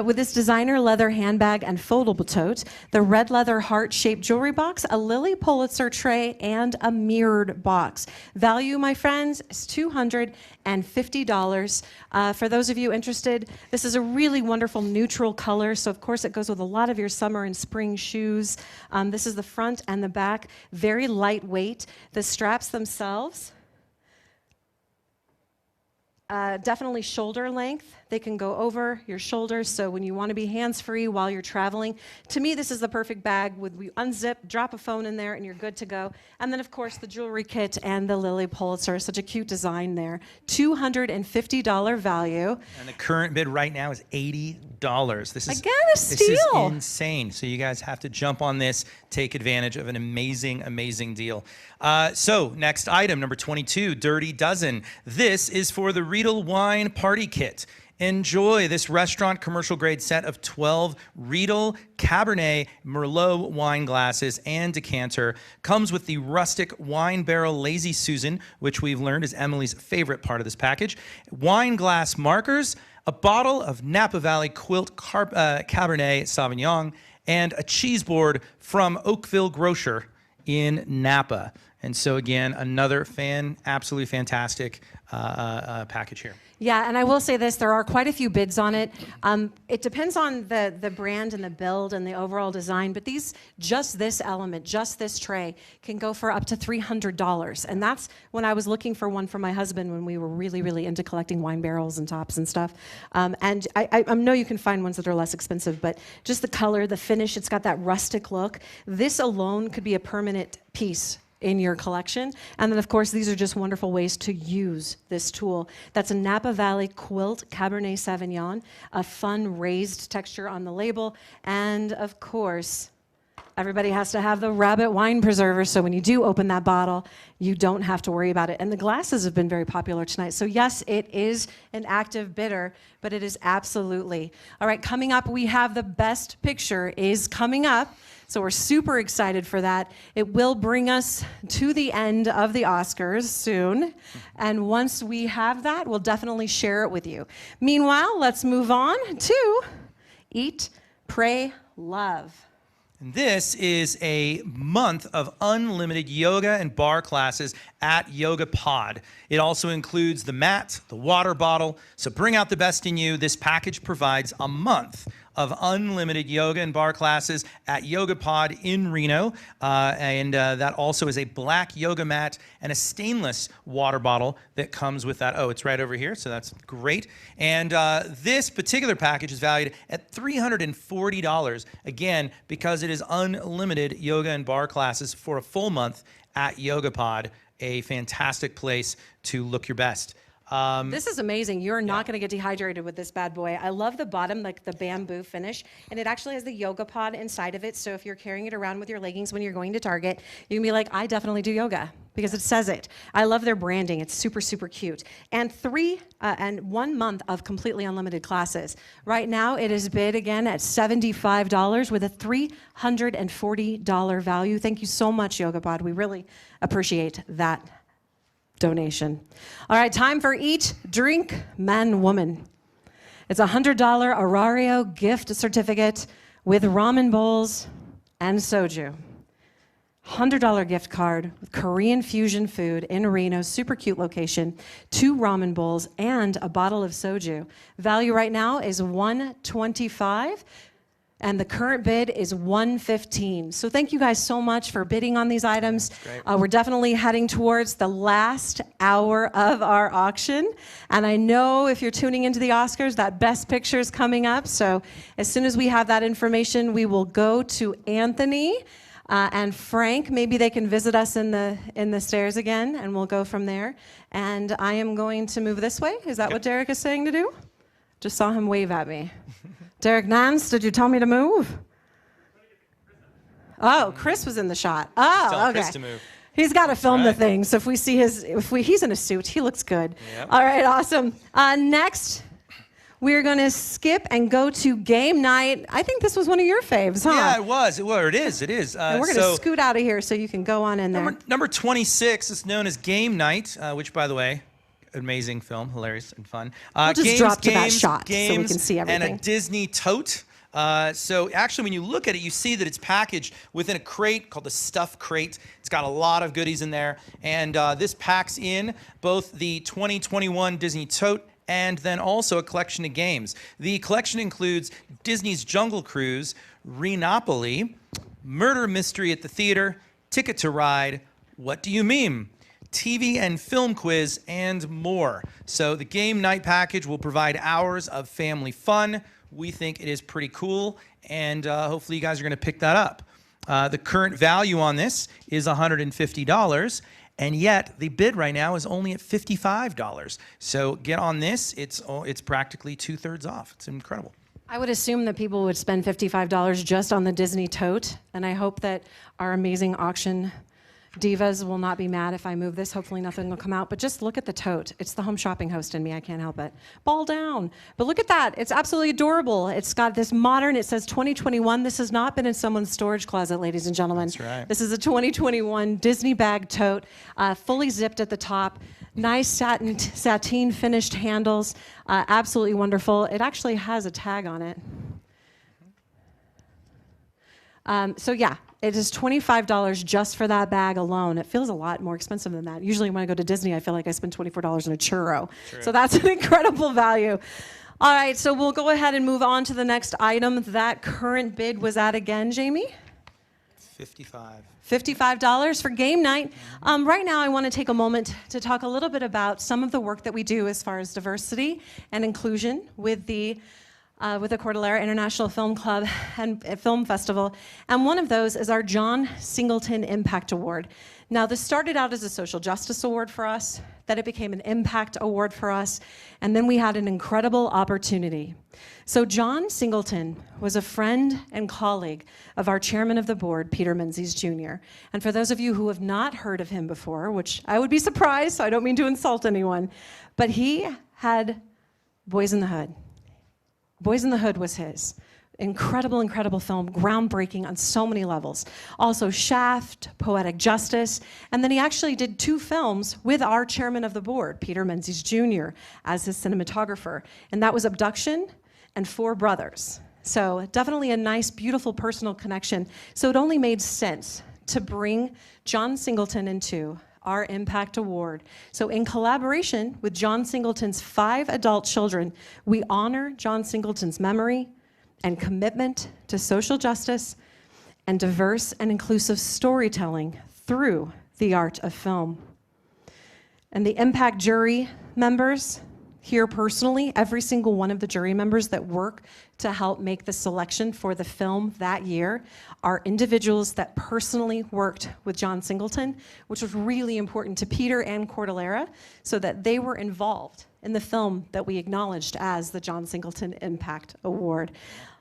S1: With this designer leather handbag and foldable tote, the red leather heart-shaped jewelry box, a Lily Pulitzer tray, and a mirrored box. Value, my friends, is $250. For those of you interested, this is a really wonderful neutral color, so of course it goes with a lot of your summer and spring shoes. This is the front and the back, very lightweight. The straps themselves, definitely shoulder length. They can go over your shoulders, so when you want to be hands-free while you're traveling. To me, this is the perfect bag. You unzip, drop a phone in there, and you're good to go. And then, of course, the jewelry kit and the Lily Pulitzer. Such a cute design there. $250 value.
S2: And the current bid right now is $80. This is,
S1: again, a steal.
S2: This is insane. So you guys have to jump on this, take advantage of an amazing, amazing deal. So next item, number 22, Dirty Dozen. This is for the Riedel Wine Party Kit. Enjoy this restaurant commercial grade set of 12 Riedel Cabernet Merlot wine glasses and decanter. Comes with the rustic wine barrel Lazy Susan, which we've learned is Emily's favorite part of this package. Wine glass markers, a bottle of Napa Valley Quilt Cabernet Sauvignon, and a cheese board from Oakville Grocer in Napa. And so again, another absolutely fantastic package here.
S1: Yeah, and I will say this, there are quite a few bids on it. It depends on the brand and the build and the overall design, but just this element, just this tray, can go for up to $300. And that's when I was looking for one for my husband when we were really, really into collecting wine barrels and tops and stuff. And I know you can find ones that are less expensive, but just the color, the finish, it's got that rustic look. This alone could be a permanent piece in your collection. And then, of course, these are just wonderful ways to use this tool. That's a Napa Valley Quilt Cabernet Sauvignon, a fun raised texture on the label, and of course, everybody has to have the rabbit wine preserver, so when you do open that bottle, you don't have to worry about it. And the glasses have been very popular tonight, so yes, it is an active bidder, but it is absolutely. All right, coming up, we have the best picture is coming up. So we're super excited for that. It will bring us to the end of the Oscars soon. And once we have that, we'll definitely share it with you. Meanwhile, let's move on to Eat, Pray, Love.
S2: And this is a month of unlimited yoga and bar classes at Yoga Pod. It also includes the mat, the water bottle. So bring out the best in you. This package provides a month of unlimited yoga and bar classes at Yoga Pod in Reno. And that also is a black yoga mat and a stainless water bottle that comes with that. Oh, it's right over here, so that's great. And this particular package is valued at $340, again, because it is unlimited yoga and bar classes for a full month at Yoga Pod, a fantastic place to look your best.
S1: This is amazing. You're not going to get dehydrated with this bad boy. I love the bottom, like the bamboo finish, and it actually has the yoga pod inside of it. So if you're carrying it around with your leggings when you're going to Target, you can be like, I definitely do yoga because it says it. I love their branding. It's super, super cute. And 1 month of completely unlimited classes. Right now, it is bid again at $75 with a $340 value. Thank you so much, Yoga Pod. We really appreciate that donation. All right, time for Eat, Drink, Man, Woman. It's a $100 Arario gift certificate with ramen bowls and soju. $100 gift card with Korean fusion food in Reno, super cute location, 2 ramen bowls and a bottle of soju. Value right now is $125. And the current bid is $115. So thank you guys so much for bidding on these items. We're definitely heading towards the last hour of our auction. And I know if you're tuning into the Oscars, that best picture is coming up. So as soon as we have that information, we will go to Anthony and Frank. Maybe they can visit us in the stairs again, and we'll go from there. And I am going to move this way. Is that what Derek is saying to do? Just saw him wave at me. Derek Nance, did you tell me to move? Oh, Chris was in the shot. Oh, okay.
S2: Chris to move.
S1: He's got to film the thing, so if we see he's in a suit, he looks good.
S2: Yep.
S1: All right, awesome. Next, we're going to skip and go to game night. I think this was one of your faves, huh?
S2: Yeah, it was. It is.
S1: And we're going to scoot out of here so you can go on in there.
S2: Number 26 is known as Game Night, which, by the way, amazing film, hilarious and fun.
S1: We'll just drop to that shot so we can see everything.
S2: And a Disney tote. So actually, when you look at it, you see that it's packaged within a crate called the Stuff Crate. It's got a lot of goodies in there. And this packs in both the 2021 Disney tote and then also a collection of games. The collection includes Disney's Jungle Cruise, Renopoly, Murder Mystery at the Theater, Ticket to Ride, What Do You Meme?, TV and film quiz, and more. So the game night package will provide hours of family fun. We think it is pretty cool, and hopefully you guys are going to pick that up. The current value on this is $150, and yet the bid right now is only at $55. So get on this. It's practically 2/3 off. It's incredible.
S1: I would assume that people would spend $55 just on the Disney tote, and I hope that our amazing auction divas will not be mad if I move this. Hopefully nothing will come out, but just look at the tote. It's the home shopping host in me, I can't help it. Ball down. But look at that, it's absolutely adorable. It's got this modern, it says 2021. This has not been in someone's storage closet, ladies and gentlemen.
S2: That's right.
S1: This is a 2021 Disney bag tote, fully zipped at the top. Nice sateen finished handles, absolutely wonderful. It actually has a tag on it. So yeah, it is $25 just for that bag alone. It feels a lot more expensive than that. Usually when I go to Disney, I feel like I spend $24 on a churro.
S2: True.
S1: So that's an incredible value. All right, so we'll go ahead and move on to the next item. That current bid was at again, Jamie? $55 for game night. Right now, I want to take a moment to talk a little bit about some of the work that we do as far as diversity and inclusion with the Cordillera International Film Club and Film Festival. And one of those is our John Singleton Impact Award. Now, this started out as a social justice award for us, then it became an impact award for us, and then we had an incredible opportunity. So John Singleton was a friend and colleague of our chairman of the board, Peter Menzies Jr. And for those of you who have not heard of him before, which I would be surprised, so I don't mean to insult anyone, but he had Boys in the Hood. Boys in the Hood was his. Incredible, incredible film, groundbreaking on so many levels. Also Shaft, Poetic Justice, and then he actually did 2 films with our chairman of the board, Peter Menzies Jr., as his cinematographer, and that was Abduction and 4 Brothers. So definitely a nice, beautiful personal connection. So it only made sense to bring John Singleton into our Impact Award. So in collaboration with John Singleton's 5 adult children, we honor John Singleton's memory and commitment to social justice and diverse and inclusive storytelling through the art of film. And the Impact jury members here personally, every single one of the jury members that work to help make the selection for the film that year are individuals that personally worked with John Singleton, which was really important to Peter and Cordillera, so that they were involved in the film that we acknowledged as the John Singleton Impact Award.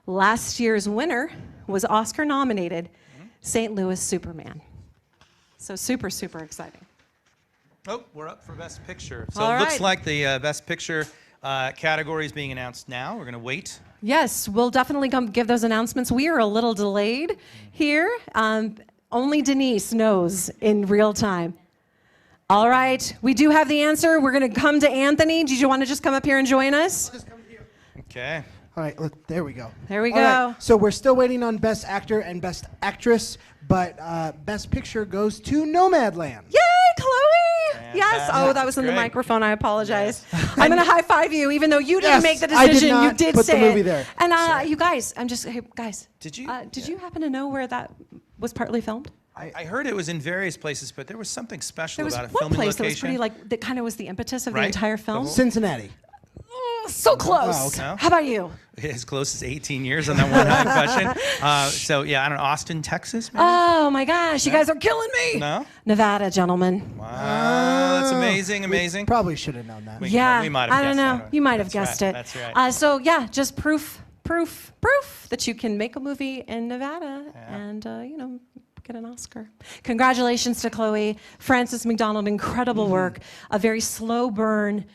S1: Last year's winner was Oscar-nominated St. Louis Superman. So super, super exciting.
S2: Oh, we're up for Best Picture. So
S1: All
S2: it looks
S1: right.
S2: like the Best Picture category is being announced now. We're going to wait.
S1: Yes, we'll definitely come give those announcements. We are a little delayed here. Only Denise knows in real time. All right, we do have the answer. We're going to come to Anthony. Did you want to just come up here and join us?
S2: Okay.
S3: All right, there we go.
S1: There we
S3: All
S1: go.
S3: right, so we're still waiting on Best Actor and Best Actress, but Best Picture goes to Nomadland.
S1: Yay, Chloe! Yes. Oh, that was in the
S3: Great.
S1: microphone. I apologize. I'm going to high five you, even though you didn't
S3: Yes,
S1: make the
S3: I did
S1: decision.
S3: not
S1: You did
S3: put the
S1: say
S3: movie
S1: it.
S3: there.
S1: And you guys, hey, guys.
S2: Did you?
S1: Did you happen to know where that was partly filmed?
S2: I heard it was in various places, but there was something special
S1: There was
S2: about a
S1: one
S2: filming
S1: place that was
S2: location.
S1: pretty that kind of was the impetus of the
S2: Right?
S1: entire film.
S3: Cincinnati.
S1: So close.
S2: Oh, okay.
S1: How about you?
S2: As close as 18 years on that one question. So yeah, I don't know, Austin, Texas, maybe?
S1: Oh my gosh, you guys are killing me.
S2: No?
S1: Nevada, gentlemen.
S2: Wow, that's amazing, amazing.
S3: Probably should have known that.
S2: We
S1: I
S2: might have
S1: don't
S2: guessed
S1: know.
S2: that.
S1: You might have
S2: That's
S1: guessed
S2: right,
S1: it.
S2: that's right.
S1: So yeah, just proof that you can make a movie in Nevada and get an Oscar. Congratulations to Chloe, Frances McDonald, incredible work, a very slow burn,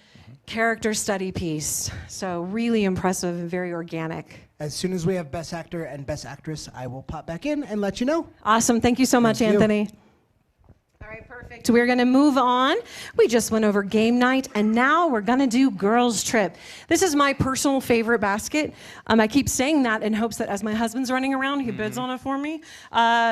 S1: character study piece. So really impressive and very organic.
S3: As soon as we have Best Actor and Best Actress, I will pop back in and let you know.
S1: Awesome. Thank you so much,
S3: Thank you.
S1: Anthony. All right, perfect. We're going to move on. We just went over game night, and now we're going to do girls' trip. This is my personal favorite basket. I keep saying that in hopes that as my husband's running around, he bids on it for me.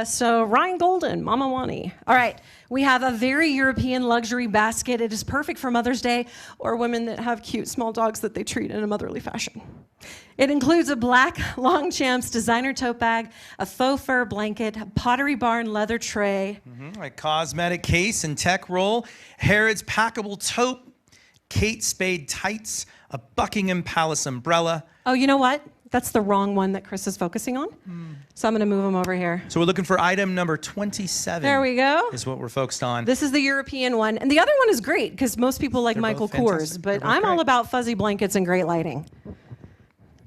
S1: So Ryan Golden, Mama Wani. All right, we have a very European luxury basket. It is perfect for Mother's Day or women that have cute small dogs that they treat in a motherly fashion. It includes a black Longchamps designer tote bag, a faux fur blanket, a Pottery Barn leather tray.
S2: A cosmetic case and tech roll, Harrods packable tote, Kate Spade tights, a Buckingham Palace umbrella.
S1: Oh, you know what? That's the wrong one that Chris is focusing on. So I'm going to move him over here.
S2: So we're looking for item number 27.
S1: There we go.
S2: Is what we're focused on.
S1: This is the European one. And the other one is great because most people like
S2: They're
S1: Michael
S2: both fantastic.
S1: Kors, but
S2: They're both
S1: I'm all
S2: great.
S1: about fuzzy blankets and great lighting.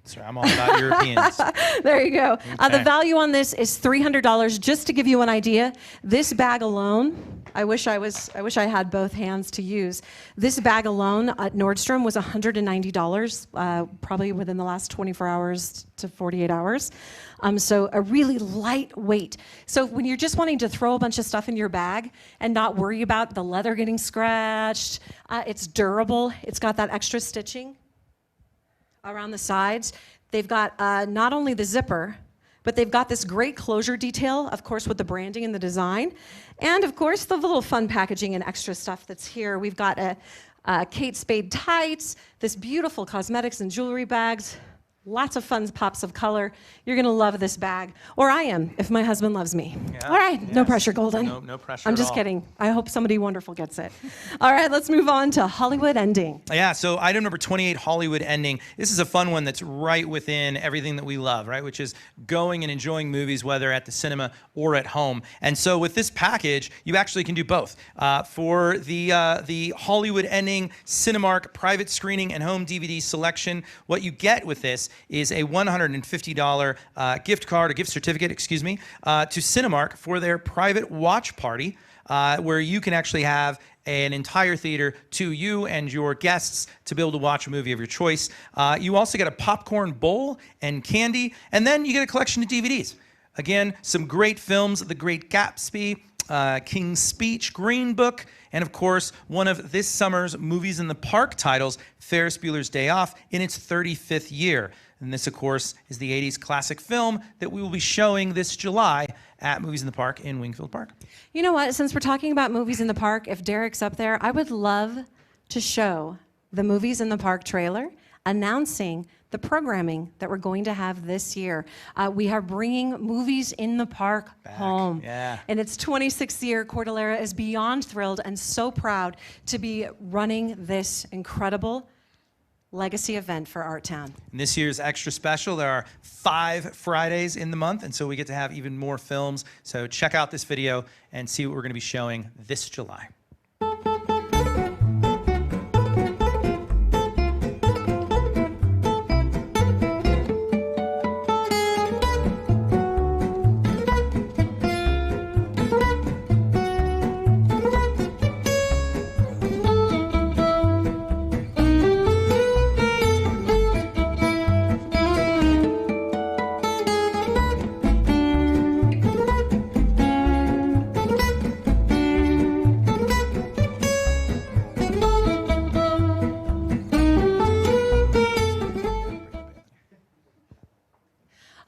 S2: Sorry, I'm all about Europeans.
S1: There you go. The
S2: Okay.
S1: value on this is $300. Just to give you an idea, this bag alone, I wish I had both hands to use. This bag alone at Nordstrom was $190, probably within the last 24 hours to 48 hours. So a really lightweight. So when you're just wanting to throw a bunch of stuff in your bag and not worry about the leather getting scratched, it's durable. It's got that extra stitching around the sides. They've got not only the zipper, but they've got this great closure detail, of course, with the branding and the design. And of course, the little fun packaging and extra stuff that's here. We've got a Kate Spade tights, this beautiful cosmetics and jewelry bags, lots of fun pops of color. You're gonna love this bag. Or I am, if my husband loves me.
S2: Yeah,
S1: All right, no
S2: yes.
S1: pressure, Golden.
S2: No pressure
S1: I'm
S2: at
S1: just
S2: all.
S1: kidding. I hope somebody wonderful gets it. All right, let's move on to Hollywood Ending.
S2: Yeah, so item number 28, Hollywood Ending. This is a fun one that's right within everything that we love, right? Which is going and enjoying movies, whether at the cinema or at home. And so with this package, you actually can do both. For the Hollywood Ending Cinemark private screening and home DVD selection, what you get with this is a $150 gift card, or gift certificate, excuse me, to Cinemark for their private watch party, where you can actually have an entire theater to you and your guests to be able to watch a movie of your choice. You also get a popcorn bowl and candy, and then you get a collection of DVDs. Again, some great films, The Great Gatsby, King's Speech, Green Book, and of course, one of this summer's Movies in the Park titles, Ferris Bueller's Day Off, in its 35th year. And this, of course, is the 80s classic film that we will be showing this July at Movies in the Park in Wingfield Park.
S1: You know what? Since we're talking about Movies in the Park, if Derek's up there, I would love to show the Movies in the Park trailer announcing the programming that we're going to have this year. We are bringing Movies in the Park home.
S2: Yeah.
S1: In its 26th year, Cordillera is beyond thrilled and so proud to be running this incredible legacy event for Art Town.
S2: And this year's extra special, there are 5 Fridays in the month, and so we get to have even more films. So check out this video and see what we're going to be showing this July.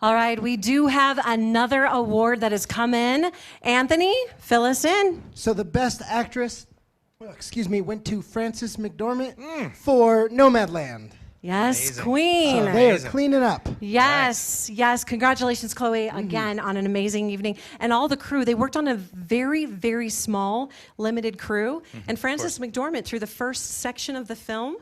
S1: All right, we do have another award that has come in. Anthony, fill us in.
S3: So the Best Actress, went to Frances McDormand for Nomadland.
S1: Yes,
S2: Amazing.
S1: Queen.
S3: So they are cleaning up.
S1: Yes, yes. Congratulations, Chloe, again on an amazing evening. And all the crew, they worked on a very, very small, limited crew. And Frances McDormand, through the first section of the film,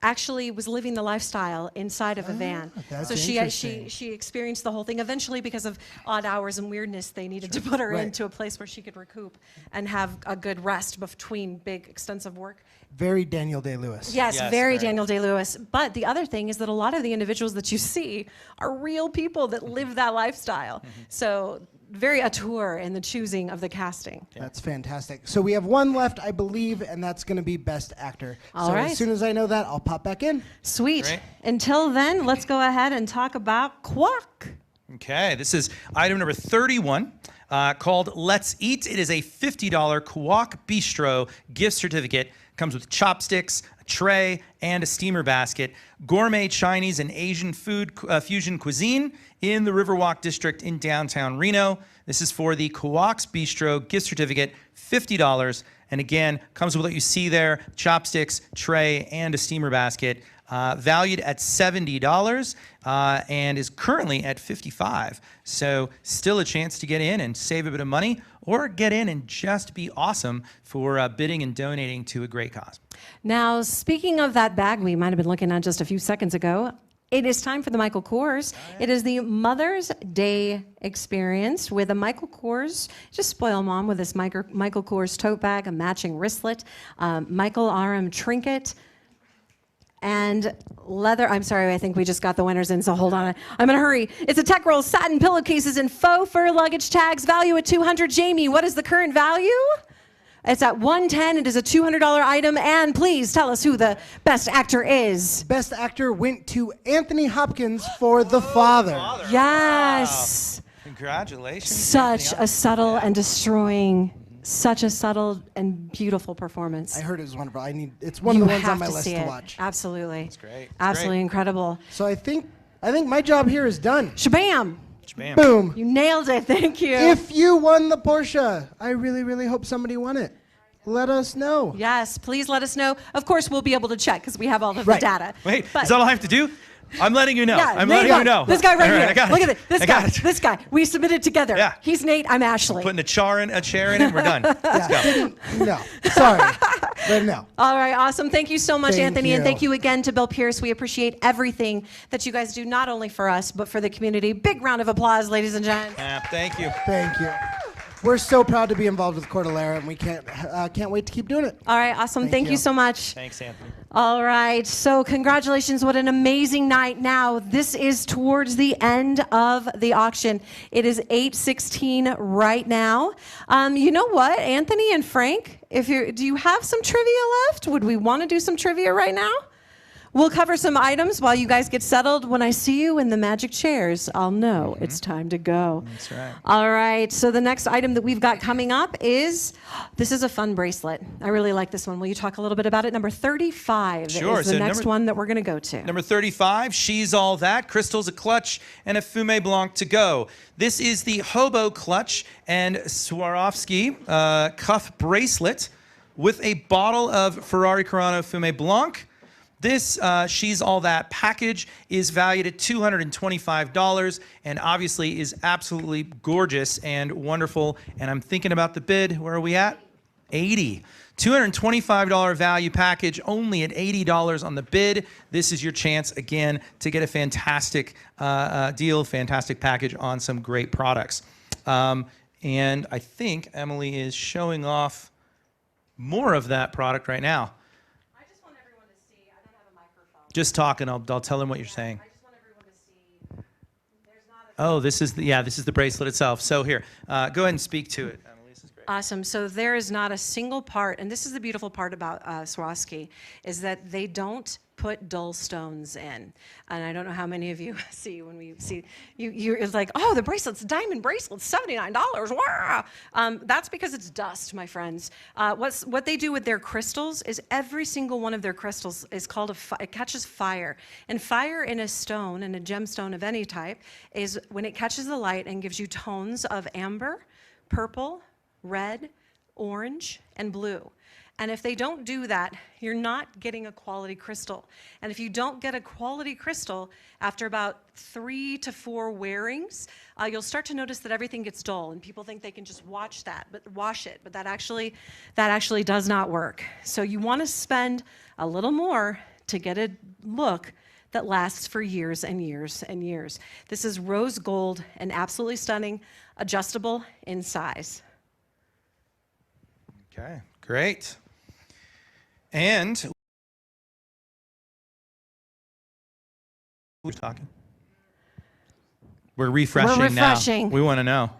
S1: actually was living the lifestyle inside of a van.
S3: That's
S1: So
S3: interesting.
S1: she experienced the whole thing. Eventually, because of odd hours and weirdness, they needed to put her
S3: Right.
S1: into a place where she could recoup and have a good rest between big, extensive work.
S3: Very Daniel Day-Lewis.
S1: Yes,
S2: Yes,
S1: very
S2: very.
S1: Daniel Day-Lewis. But the other thing is that a lot of the individuals that you see are real people that live that lifestyle. So very auteur in the choosing of the casting.
S3: That's fantastic. So we have one left, I believe, and that's going to be Best Actor.
S1: All
S3: so
S1: right.
S3: as soon as I know that, I'll pop back in.
S1: Sweet.
S2: Great.
S1: Until then, let's go ahead and talk about Quack.
S2: Okay, this is item number 31, called Let's Eat. It is a $50 Quack Bistro gift certificate. Comes with chopsticks, a tray, and a steamer basket. Gourmet Chinese and Asian food fusion cuisine in the Riverwalk District in downtown Reno. This is for the Quack's Bistro gift certificate, $50. And again, comes with what you see there, chopsticks, tray, and a steamer basket. Valued at $70 and is currently at $55. So still a chance to get in and save a bit of money, or get in and just be awesome for bidding and donating to a great cause.
S1: Now, speaking of that bag we might have been looking at just a few seconds ago, it is time for the Michael Kors. It is the Mother's Day experience with a Michael Kors. Just spoil mom with this Michael Kors tote bag, a matching wristlet, Michael RM trinket, and leather. I'm sorry, I think we just got the winners in, so hold on. I'm gonna hurry. It's a tech roll, satin pillowcases, and faux fur luggage tags. Value at $200. Jamie, what is the current value? It's at $110. It is a $200 item. And please tell us who the best actor is.
S3: Best Actor went to Anthony Hopkins for The Father.
S1: Yes.
S2: Wow. Congratulations.
S1: Such a subtle and destroying, such a subtle and beautiful performance.
S3: I heard it was wonderful. It's one of the ones on my list to
S1: it.
S3: watch.
S1: Absolutely.
S2: That's great. That's
S1: Absolutely
S2: great.
S1: incredible.
S3: So I think my job here is done.
S1: Shabam.
S2: Shabam.
S3: Boom.
S1: You nailed it. Thank you.
S3: If you won the Porsche, I really, really hope somebody won it. Let us know.
S1: Yes, please let us know. Of course, we'll be able to check because we have all of the data.
S2: Wait,
S1: But-
S2: is that all I have to do? I'm letting you know.
S1: Yeah,
S2: I'm
S1: Nate,
S2: letting you know.
S1: This guy right
S2: All
S1: here.
S2: I got
S1: Look
S2: it.
S1: at it. This
S2: I
S1: guy.
S2: got it.
S1: This guy. We submitted together.
S2: Yeah.
S1: He's Nate. I'm Ashley.
S2: Putting a chair in it, and we're done. Let's go.
S3: No, sorry, but no.
S1: All right, awesome. Thank you so much,
S3: Thank
S1: Anthony, and
S3: you.
S1: thank you again to Bill Pearce. We appreciate everything that you guys do, not only for us, but for the community. Big round of applause, ladies and gents.
S2: Thank you.
S3: Thank you. We're so proud to be involved with Cordillera, and we can't wait to keep doing it.
S1: All right, awesome. Thank you so much.
S2: Thanks, Anthony.
S1: All right, so congratulations. What an amazing night. Now, this is towards the end of the auction. It is 8:16 right now. You know what, Anthony and Frank, do you have some trivia left? Would we want to do some trivia right now? We'll cover some items while you guys get settled. When I see you in the magic chairs, I'll know it's time to go.
S2: That's right.
S1: All right, so the next item that we've got coming up is, this is a fun bracelet. I really like this one. Will you talk a little bit about it? Number 35
S2: Sure,
S1: is the
S2: so
S1: next
S2: number-
S1: one that we're going to go to.
S2: Number 35, She's All That, crystals, a clutch, and a Fumé Blanc to go. This is the Hobo Clutch and Swarovski cuff bracelet with a bottle of Ferrari Carano Fumé Blanc. This She's All That package is valued at $225 and obviously is absolutely gorgeous and wonderful. And I'm thinking about the bid. Where are we at? 80. $225 value package, only at $80 on the bid. This is your chance, again, to get a fantastic deal, fantastic package on some great products. And I think Emily is showing off more of that product right now. Just talking. I'll tell them what you're saying. Oh, this is the bracelet itself. So here, go ahead and speak to it. Emily, this is great.
S1: Awesome. So there is not a single part, and this is the beautiful part about Swarovski, is that they don't put dull stones in. And I don't know how many of you see when we see you. It's like, oh, the bracelet's a diamond bracelet, $79. Wow. That's because it's dust, my friends. What they do with their crystals is every single one of their crystals is called it catches fire. And fire in a stone, in a gemstone of any type, is when it catches the light and gives you tones of amber, purple, red, orange, and blue. And if they don't do that, you're not getting a quality crystal. And if you don't get a quality crystal, after about 3 to 4 wearings, you'll start to notice that everything gets dull, and people think they can just wash it, but that actually does not work. So you want to spend a little more to get a look that lasts for years and years and years. This is rose gold and absolutely stunning, adjustable in size.
S2: Okay, great. And we're refreshing now. We want to know.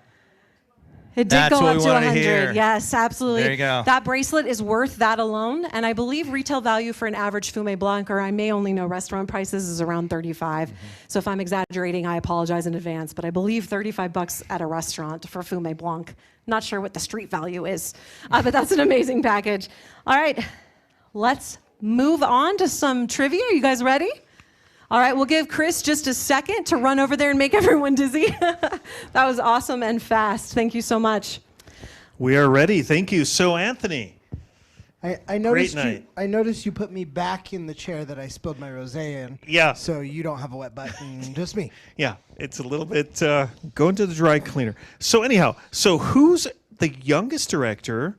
S1: It did
S2: That's
S1: go
S2: what
S1: up
S2: we
S1: to
S2: wanted to
S1: 100.
S2: hear.
S1: Yes, absolutely.
S2: There you go.
S1: That bracelet is worth that alone, and I believe retail value for an average Fume Blanc, or I may only know restaurant prices, is around 35. So if I'm exaggerating, I apologize in advance, but I believe 35 bucks at a restaurant for Fume Blanc. Not sure what the street value is, but that's an amazing package. All right, let's move on to some trivia. Are you guys ready? All right, we'll give Chris just a second to run over there and make everyone dizzy. That was awesome and fast. Thank you so much.
S16: We are ready. Thank you. So, Anthony.
S3: I noticed
S16: Great night.
S3: I noticed you put me back in the chair that I spilled my rosé in.
S16: Yeah.
S3: So you don't have a wet button, just me.
S16: Yeah, it's a little bit going to the dry cleaner. So anyhow, who's the youngest director,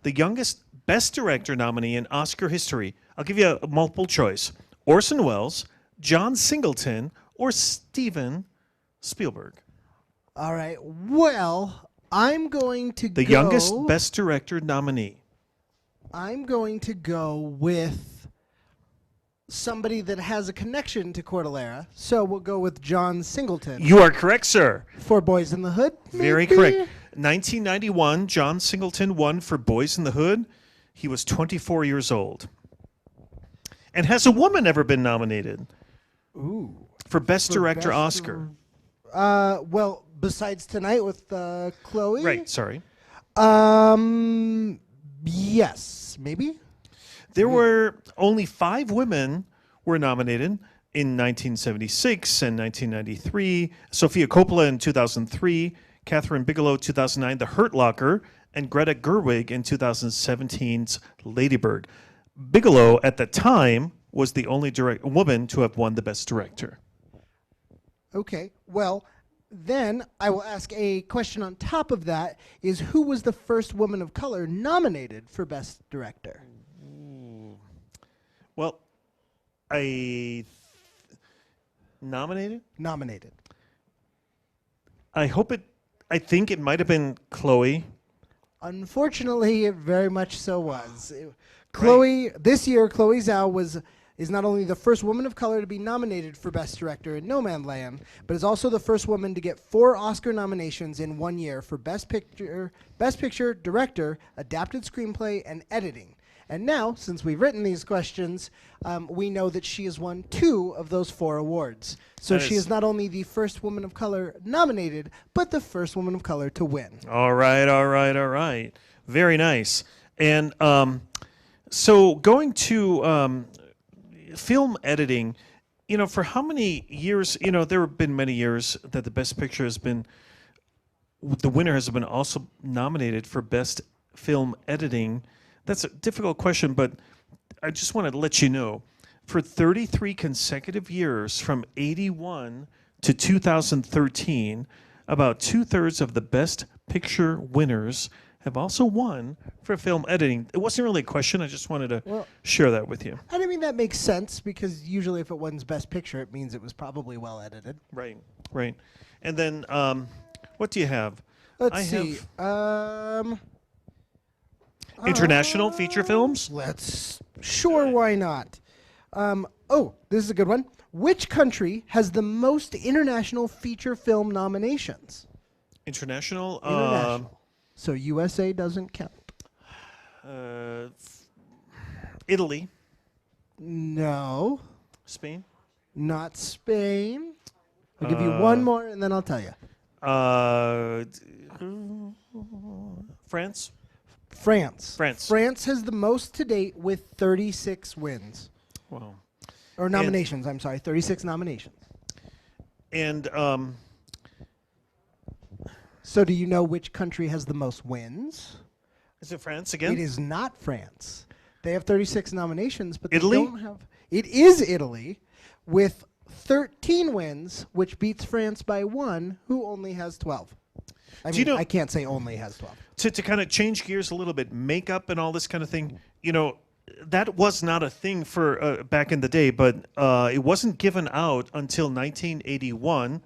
S16: the youngest Best Director nominee in Oscar history? I'll give you a multiple choice. Orson Welles, John Singleton, or Steven Spielberg?
S3: All right. Well, I'm going to
S16: The
S3: go...
S16: youngest Best Director nominee.
S3: I'm going to go with somebody that has a connection to Cordillera. So we'll go with John Singleton.
S16: You are correct, sir.
S3: For Boys in the Hood.
S16: Very
S3: maybe?
S16: correct. 1991, John Singleton won for Boys in the Hood. He was 24 years old. And has a woman ever been nominated?
S3: Ooh.
S16: For Best
S3: For
S16: Director
S3: Best
S16: Oscar?
S3: Well, besides tonight with Chloe.
S16: Right, sorry.
S3: Yes, maybe.
S16: There were only 5 women were nominated in 1976 and 1993. Sofia Coppola in 2003, Catherine Bigelow 2009, The Hurt Locker, and Greta Gerwig in 2017's Lady Bird. Bigelow at the time was the only woman to have won the Best Director.
S3: Okay. Well, then I will ask a question on top of that: is who was the first woman of color nominated for Best Director?
S16: Well, nominated?
S3: Nominated.
S16: I think it might have been Chloe.
S3: Unfortunately, it very much so was. Chloe, this year, Chloe Zhao is not only the first woman of color to be nominated for Best Director in No Man's Land, but is also the first woman to get 4 Oscar nominations in one year for Best Picture, Director, Adapted Screenplay, and Editing. And now, since we've written these questions, we know that she has won 2 of those 4 awards. So she is not only the first woman of color nominated, but the first woman of color to win.
S16: All right. Very nice. And so going to film editing, for how many years, there have been many years that the Best Picture has been, the winner has been also nominated for Best Film Editing. That's a difficult question, but I just want to let you know, for 33 consecutive years, from 81 to 2013, about 2/3 of the Best Picture winners have also won for film editing. It wasn't really a question. I just wanted to share that with you.
S3: And I mean, that makes sense, because usually if it wins Best Picture, it means it was probably well edited.
S16: Right. And then, what do you have?
S3: Let's see.
S16: International feature films?
S3: Why not? This is a good one. Which country has the most international feature film nominations?
S16: International?
S3: So USA doesn't count.
S16: Italy?
S3: No.
S16: Spain?
S3: Not Spain. I'll give you one more, and then I'll tell you.
S16: France?
S3: France has the most to date with 36 wins.
S16: Wow.
S3: Or nominations, 36 nominations.
S16: And
S3: so do you know which country has the most wins?
S16: Is it France again?
S3: It is not France. They have 36 nominations, but
S16: Italy?
S3: they don't have... It is Italy with 13 wins, which beats France by 1, who only has 12. I can't say only has 12.
S16: To kind of change gears a little bit, makeup and all this kind of thing, that was not a thing for back in the day, but it wasn't given out until 1981,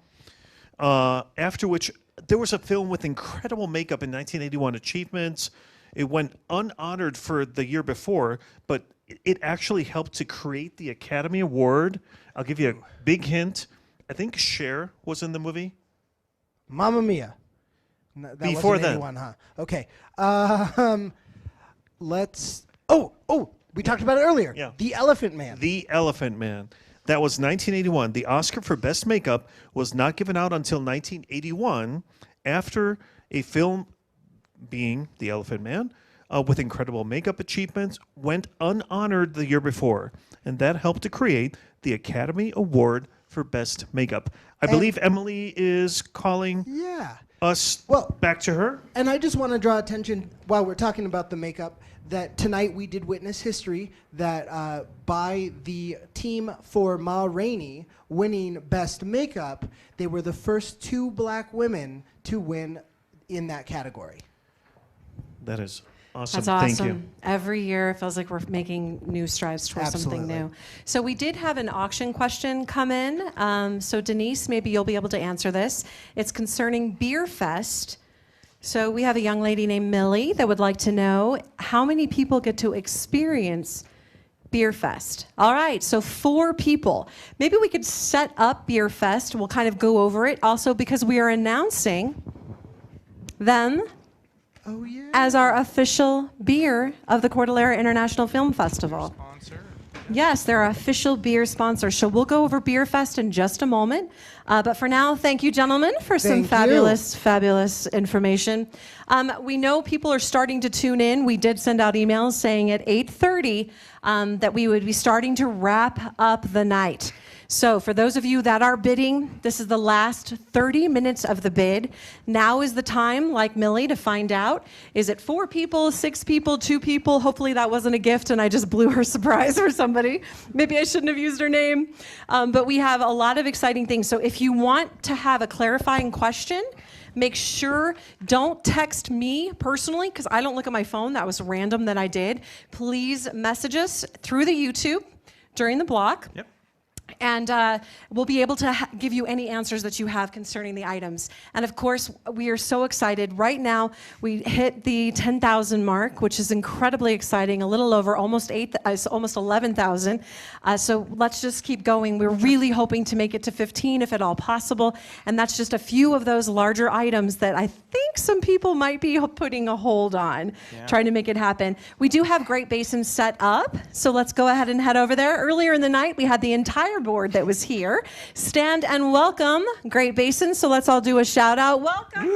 S16: after which there was a film with incredible makeup in 1981, Achievements. It went unhonored for the year before, but it actually helped to create the Academy Award. I'll give you a big hint. I think Cher was in the movie.
S3: Mamma Mia. No, that
S16: Before
S3: wasn't
S16: then.
S3: 81, huh? Okay. Let's. Oh, we talked about it earlier.
S16: Yeah.
S3: The Elephant Man.
S16: The Elephant Man. That was 1981. The Oscar for Best Makeup was not given out until 1981 after a film being The Elephant Man with incredible makeup achievements went unhonored the year before. And that helped to create the Academy Award for Best Makeup. I believe Emily is calling us back to her.
S3: And I just want to draw attention while we're talking about the makeup that tonight we did witness history that by the team for Ma Rainey winning Best Makeup, they were the first 2 black women to win in that category.
S16: That is awesome.
S1: That's awesome.
S16: Thank you.
S1: Every year it feels like we're making new strides towards something new. So we did have an auction question come in. So Denise, maybe you'll be able to answer this. It's concerning Beer Fest. So we have a young lady named Millie that would like to know how many people get to experience Beer Fest. All right, so 4 people. Maybe we could set up Beer Fest. We'll kind of go over it. Also, because we are announcing them as our official beer of the Cordillera International Film Festival. Yes, they're our official beer sponsor. So we'll go over Beer Fest in just a moment. But for now, thank you, gentlemen, for some fabulous information. We know people are starting to tune in. We did send out emails saying at 8:30 that we would be starting to wrap up the night. So for those of you that are bidding, this is the last 30 minutes of the bid. Now is the time, like Millie, to find out, is it 4 people, 6 people, 2 people? Hopefully that wasn't a gift and I just blew her surprise for somebody. Maybe I shouldn't have used her name. But we have a lot of exciting things. So if you want to have a clarifying question, make sure, don't text me personally, because I don't look at my phone. That was random that I did. Please message us through the YouTube during the block.
S2: Yep.
S1: And we'll be able to give you any answers that you have concerning the items. And of course, we are so excited. Right now, we hit the 10,000 mark, which is incredibly exciting. A little over almost 11,000. So let's just keep going. We're really hoping to make it to 15, if at all possible. And that's just a few of those larger items that I think some people might be putting a hold on, trying to make it happen. We do have Great Basin set up, so let's go ahead and head over there. Earlier in the night, we had the entire board that was here. Stand and welcome Great Basin. So let's all do a shout out. Welcome.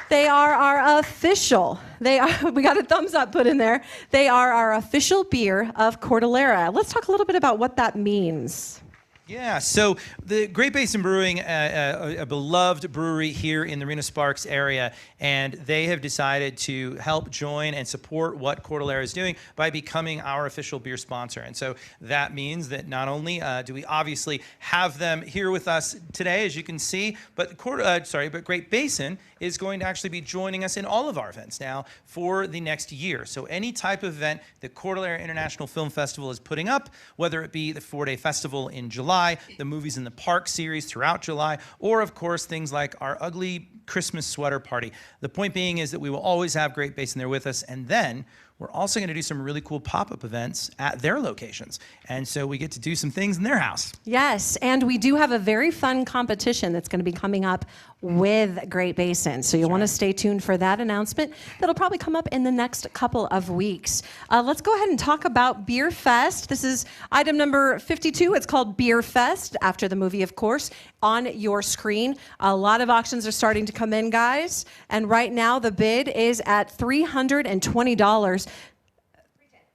S1: They are our official. We got a thumbs up put in there. They are our official beer of Cordillera. Let's talk a little bit about what that means.
S2: Yeah, so the Great Basin Brewing, a beloved brewery here in the Reno Sparks area, and they have decided to help join and support what Cordillera is doing by becoming our official beer sponsor. And so that means that not only do we obviously have them here with us today, as you can see, but Great Basin is going to actually be joining us in all of our events now for the next year. So any type of event that Cordillera International Film Festival is putting up, whether it be the 4-day festival in July, the Movies in the Park series throughout July, or of course things like our ugly Christmas sweater party. The point being is that we will always have Great Basin there with us, and then we're also going to do some really cool pop-up events at their locations. And so we get to do some things in their house.
S1: Yes, and we do have a very fun competition that's going to be coming up with Great Basin. So you'll want to stay tuned for that announcement. That'll probably come up in the next couple of weeks. Let's go ahead and talk about Beer Fest. This is item number 52. It's called Beer Fest, after the movie, of course, on your screen. A lot of auctions are starting to come in, guys. And right now the bid is at $320.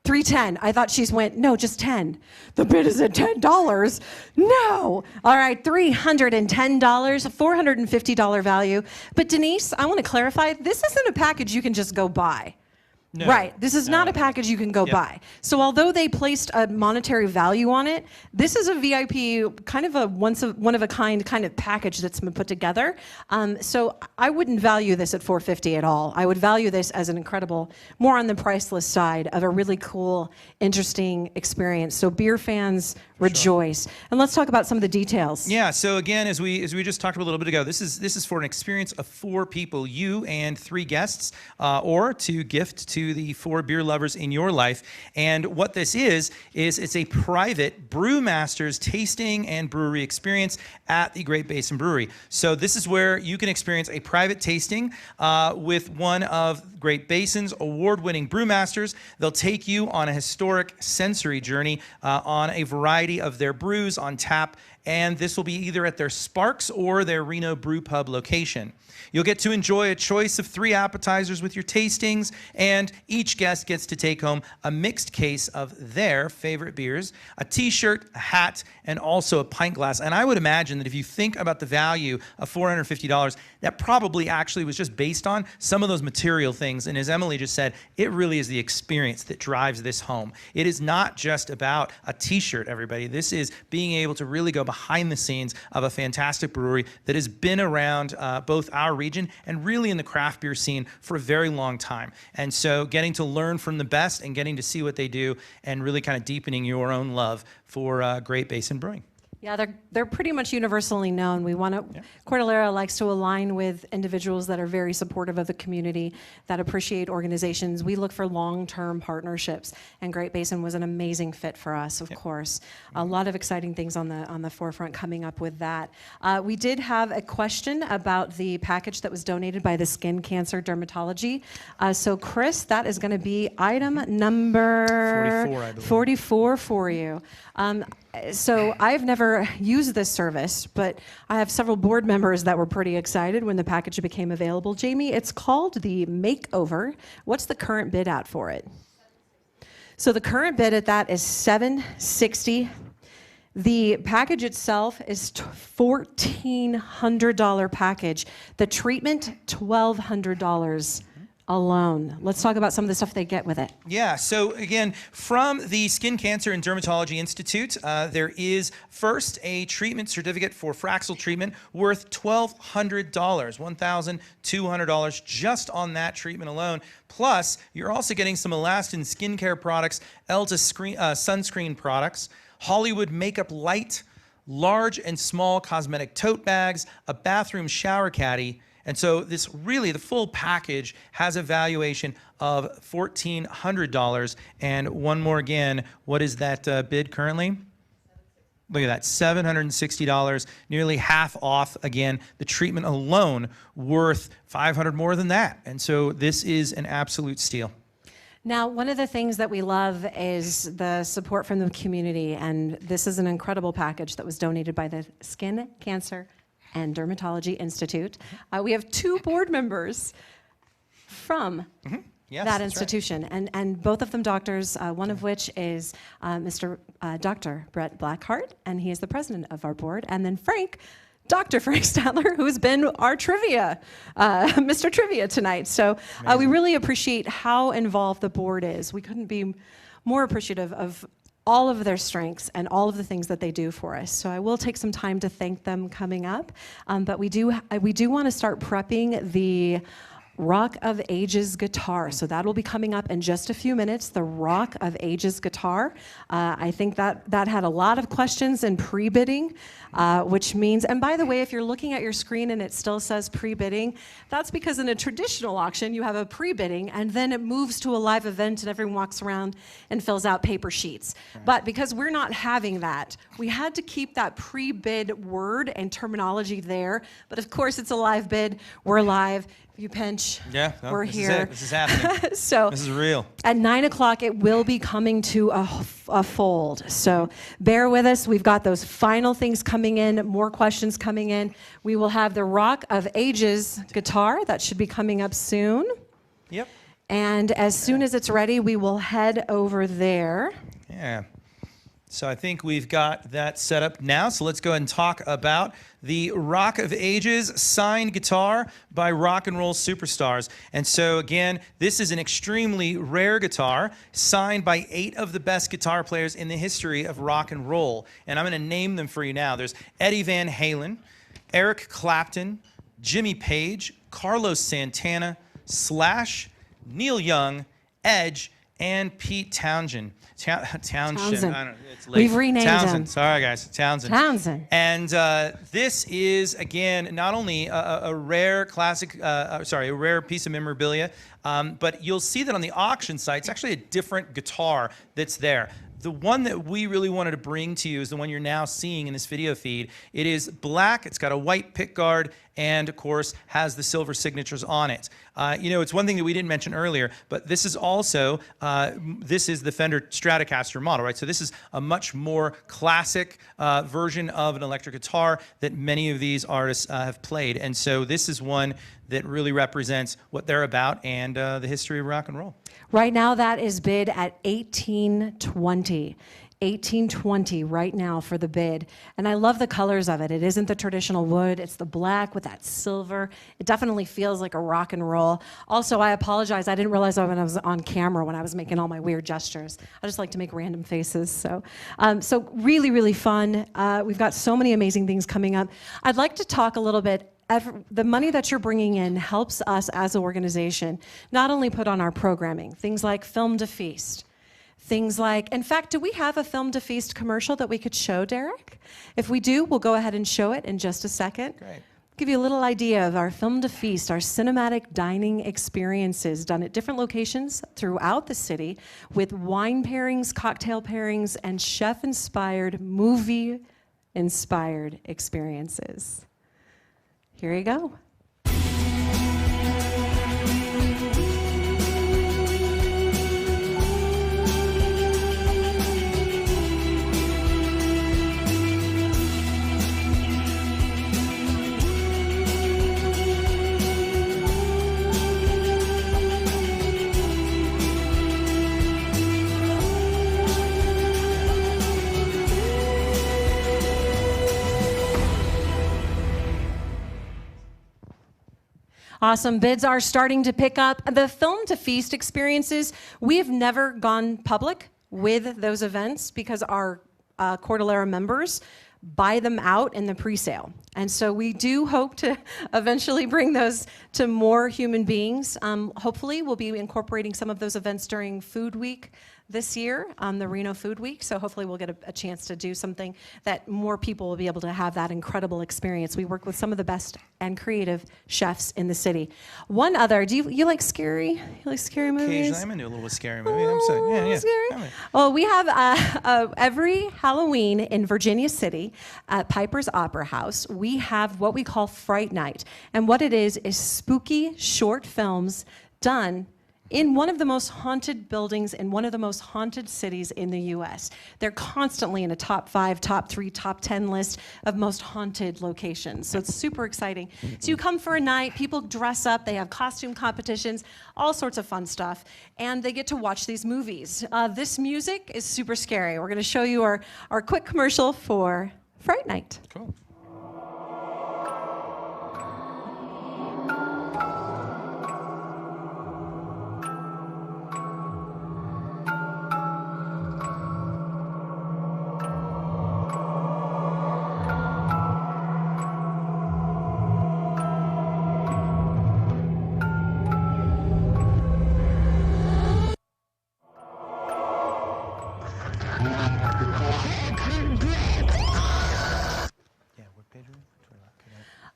S1: $310. I thought she's went, no, just 10. The bid is at $10. No. All right, $310, $450 value. But Denise, I want to clarify, this isn't a package you can just go buy.
S2: No,
S1: right. This is not a package you can go buy. So although they placed a monetary value on it, this is a VIP, kind of a one-of-a-kind kind of package that's been put together. So I wouldn't value this at $450 at all. I would value this as an incredible, more on the priceless side of a really cool, interesting experience. So beer fans, rejoice. And let's talk about some of the details.
S2: Yeah, so again, as we just talked about a little bit ago, this is for an experience of 4 people, you and 3 guests, or to gift to to the 4 beer lovers in your life. And what this is it's a private brewmaster's tasting and brewery experience at the Great Basin Brewery. So this is where you can experience a private tasting with one of Great Basin's award-winning brewmasters. They'll take you on a historic sensory journey on a variety of their brews on tap, and this will be either at their Sparks or their Reno Brew Pub location. You'll get to enjoy a choice of 3 appetizers with your tastings, and each guest gets to take home a mixed case of their favorite beers, a t-shirt, a hat, and also a pint glass. And I would imagine that if you think about the value of $450, that probably actually was just based on some of those material things. And as Emily just said, it really is the experience that drives this home. It is not just about a t-shirt, everybody. This is being able to really go behind the scenes of a fantastic brewery that has been around both our region and really in the craft beer scene for a very long time. And so getting to learn from the best and getting to see what they do and really kind of deepening your own love for Great Basin Brewing.
S1: Yeah, they're pretty much universally known. We want to, Cordillera likes to align with individuals that are very supportive of the community, that appreciate organizations. We look for long-term partnerships, and Great Basin was an amazing fit for us, of course. A lot of exciting things on the forefront coming up with that. We did have a question about the package that was donated by the Skin Cancer Dermatology. So Chris, that is going to be item number
S2: 44, I believe.
S1: 44 for you. So I've never used this service, but I have several board members that were pretty excited when the package became available. Jamie, it's called the Makeover. What's the current bid at for it? So the current bid at that is $760. The package itself is $1,400 package. The treatment, $1,200 alone. Let's talk about some of the stuff they get with it.
S2: Yeah, so again, from the Skin Cancer and Dermatology Institute, there is first a treatment certificate for Fraxel treatment worth $1,200, $1,200 just on that treatment alone. Plus, you're also getting some Alastin skincare products, Elta sunscreen products, Hollywood Makeup Light, large and small cosmetic tote bags, a bathroom shower caddy. And so this really, the full package has a valuation of $1,400. And one more again, what is that bid currently? Look at that, $760, nearly half off. Again, the treatment alone worth $500 more than that. And so this is an absolute steal.
S1: Now, one of the things that we love is the support from the community, and this is an incredible package that was donated by the Skin Cancer and Dermatology Institute. We have 2 board members from
S2: Yes,
S1: that
S2: that's
S1: institution, and both of them doctors, one of which is Dr. Brett Blackheart, and he is the president of our board, and then Dr. Frank Stadler, who's been our trivia, Mr. Trivia tonight. So we really appreciate how involved the board is. We couldn't be more appreciative of all of their strengths and all of the things that they do for us. So I will take some time to thank them coming up, but we do want to start prepping the Rock of Ages guitar. So that will be coming up in just a few minutes, the Rock of Ages guitar. I think that had a lot of questions in pre-bidding, which means, and by the way, if you're looking at your screen and it still says pre-bidding, that's because in a traditional auction, you have a pre-bidding and then it moves to a live event and everyone walks around and fills out paper sheets. But because we're not having that, we had to keep that pre-bid word and terminology there. But of course, it's a live bid. We're live. You pinch, we're here.
S2: This is happening.
S1: So
S2: this is real.
S1: At 9 o'clock, it will be coming to a fold. So bear with us. We've got those final things coming in, more questions coming in. We will have the Rock of Ages guitar. That should be coming up soon.
S2: Yep.
S1: And as soon as it's ready, we will head over there.
S2: Yeah. So I think we've got that set up now. So let's go ahead and talk about the Rock of Ages signed guitar by rock and roll superstars. And so again, this is an extremely rare guitar signed by 8 of the best guitar players in the history of rock and roll. And I'm going to name them for you now. There's Eddie Van Halen, Eric Clapton, Jimmy Page, Carlos Santana, Slash, Neil Young, Edge, and Pete Townshend.
S1: Townsend.
S2: I don't know, it's late.
S1: We've renamed
S2: Townsend.
S1: him.
S2: Sorry, guys. Townsend.
S1: Townsend.
S2: And this is, again, not only a rare classic, a rare piece of memorabilia, but you'll see that on the auction site, it's actually a different guitar that's there. The one that we really wanted to bring to you is the one you're now seeing in this video feed. It is black, it's got a white pick guard, and of course has the silver signatures on it. It's one thing that we didn't mention earlier, but this is also, this is the Fender Stratocaster model, right? So this is a much more classic version of an electric guitar that many of these artists have played. And so this is one that really represents what they're about and the history of rock and roll.
S1: Right now, that is bid at $1,820. $1,820 right now for the bid. And I love the colors of it. It isn't the traditional wood. It's the black with that silver. It definitely feels like a rock and roll. Also, I apologize. I didn't realize when I was on camera when I was making all my weird gestures. I just like to make random faces. So really, really fun. We've got so many amazing things coming up. I'd like to talk a little bit. The money that you're bringing in helps us as an organization not only put on our programming, things like Film to Feast, things like, in fact, do we have a Film to Feast commercial that we could show, Derek? If we do, we'll go ahead and show it in just a second.
S2: Great.
S1: Give you a little idea of our Film to Feast, our cinematic dining experiences done at different locations throughout the city with wine pairings, cocktail pairings, and chef-inspired, movie-inspired experiences. Here you go. Awesome. Bids are starting to pick up. The Film to Feast experiences, we have never gone public with those events because our Cordillera members buy them out in the pre-sale. And so we do hope to eventually bring those to more human beings. Hopefully we'll be incorporating some of those events during Food Week this year, the Reno Food Week. So hopefully we'll get a chance to do something that more people will be able to have that incredible experience. We work with some of the best and creative chefs in the city. One other, do you like scary? You like scary movies?
S2: Occasionally, I'm into a little scary movie. I'm saying, yeah.
S1: Scary? Well, we have every Halloween in Virginia City at Piper's Opera House, we have what we call Fright Night. And what it is spooky short films done in one of the most haunted buildings in one of the most haunted cities in the US. They're constantly in a top 5, top 3, top 10 list of most haunted locations. So it's super exciting. So you come for a night, people dress up, they have costume competitions, all sorts of fun stuff, and they get to watch these movies. This music is super scary. We're gonna show you our quick commercial for Fright Night.
S2: Cool.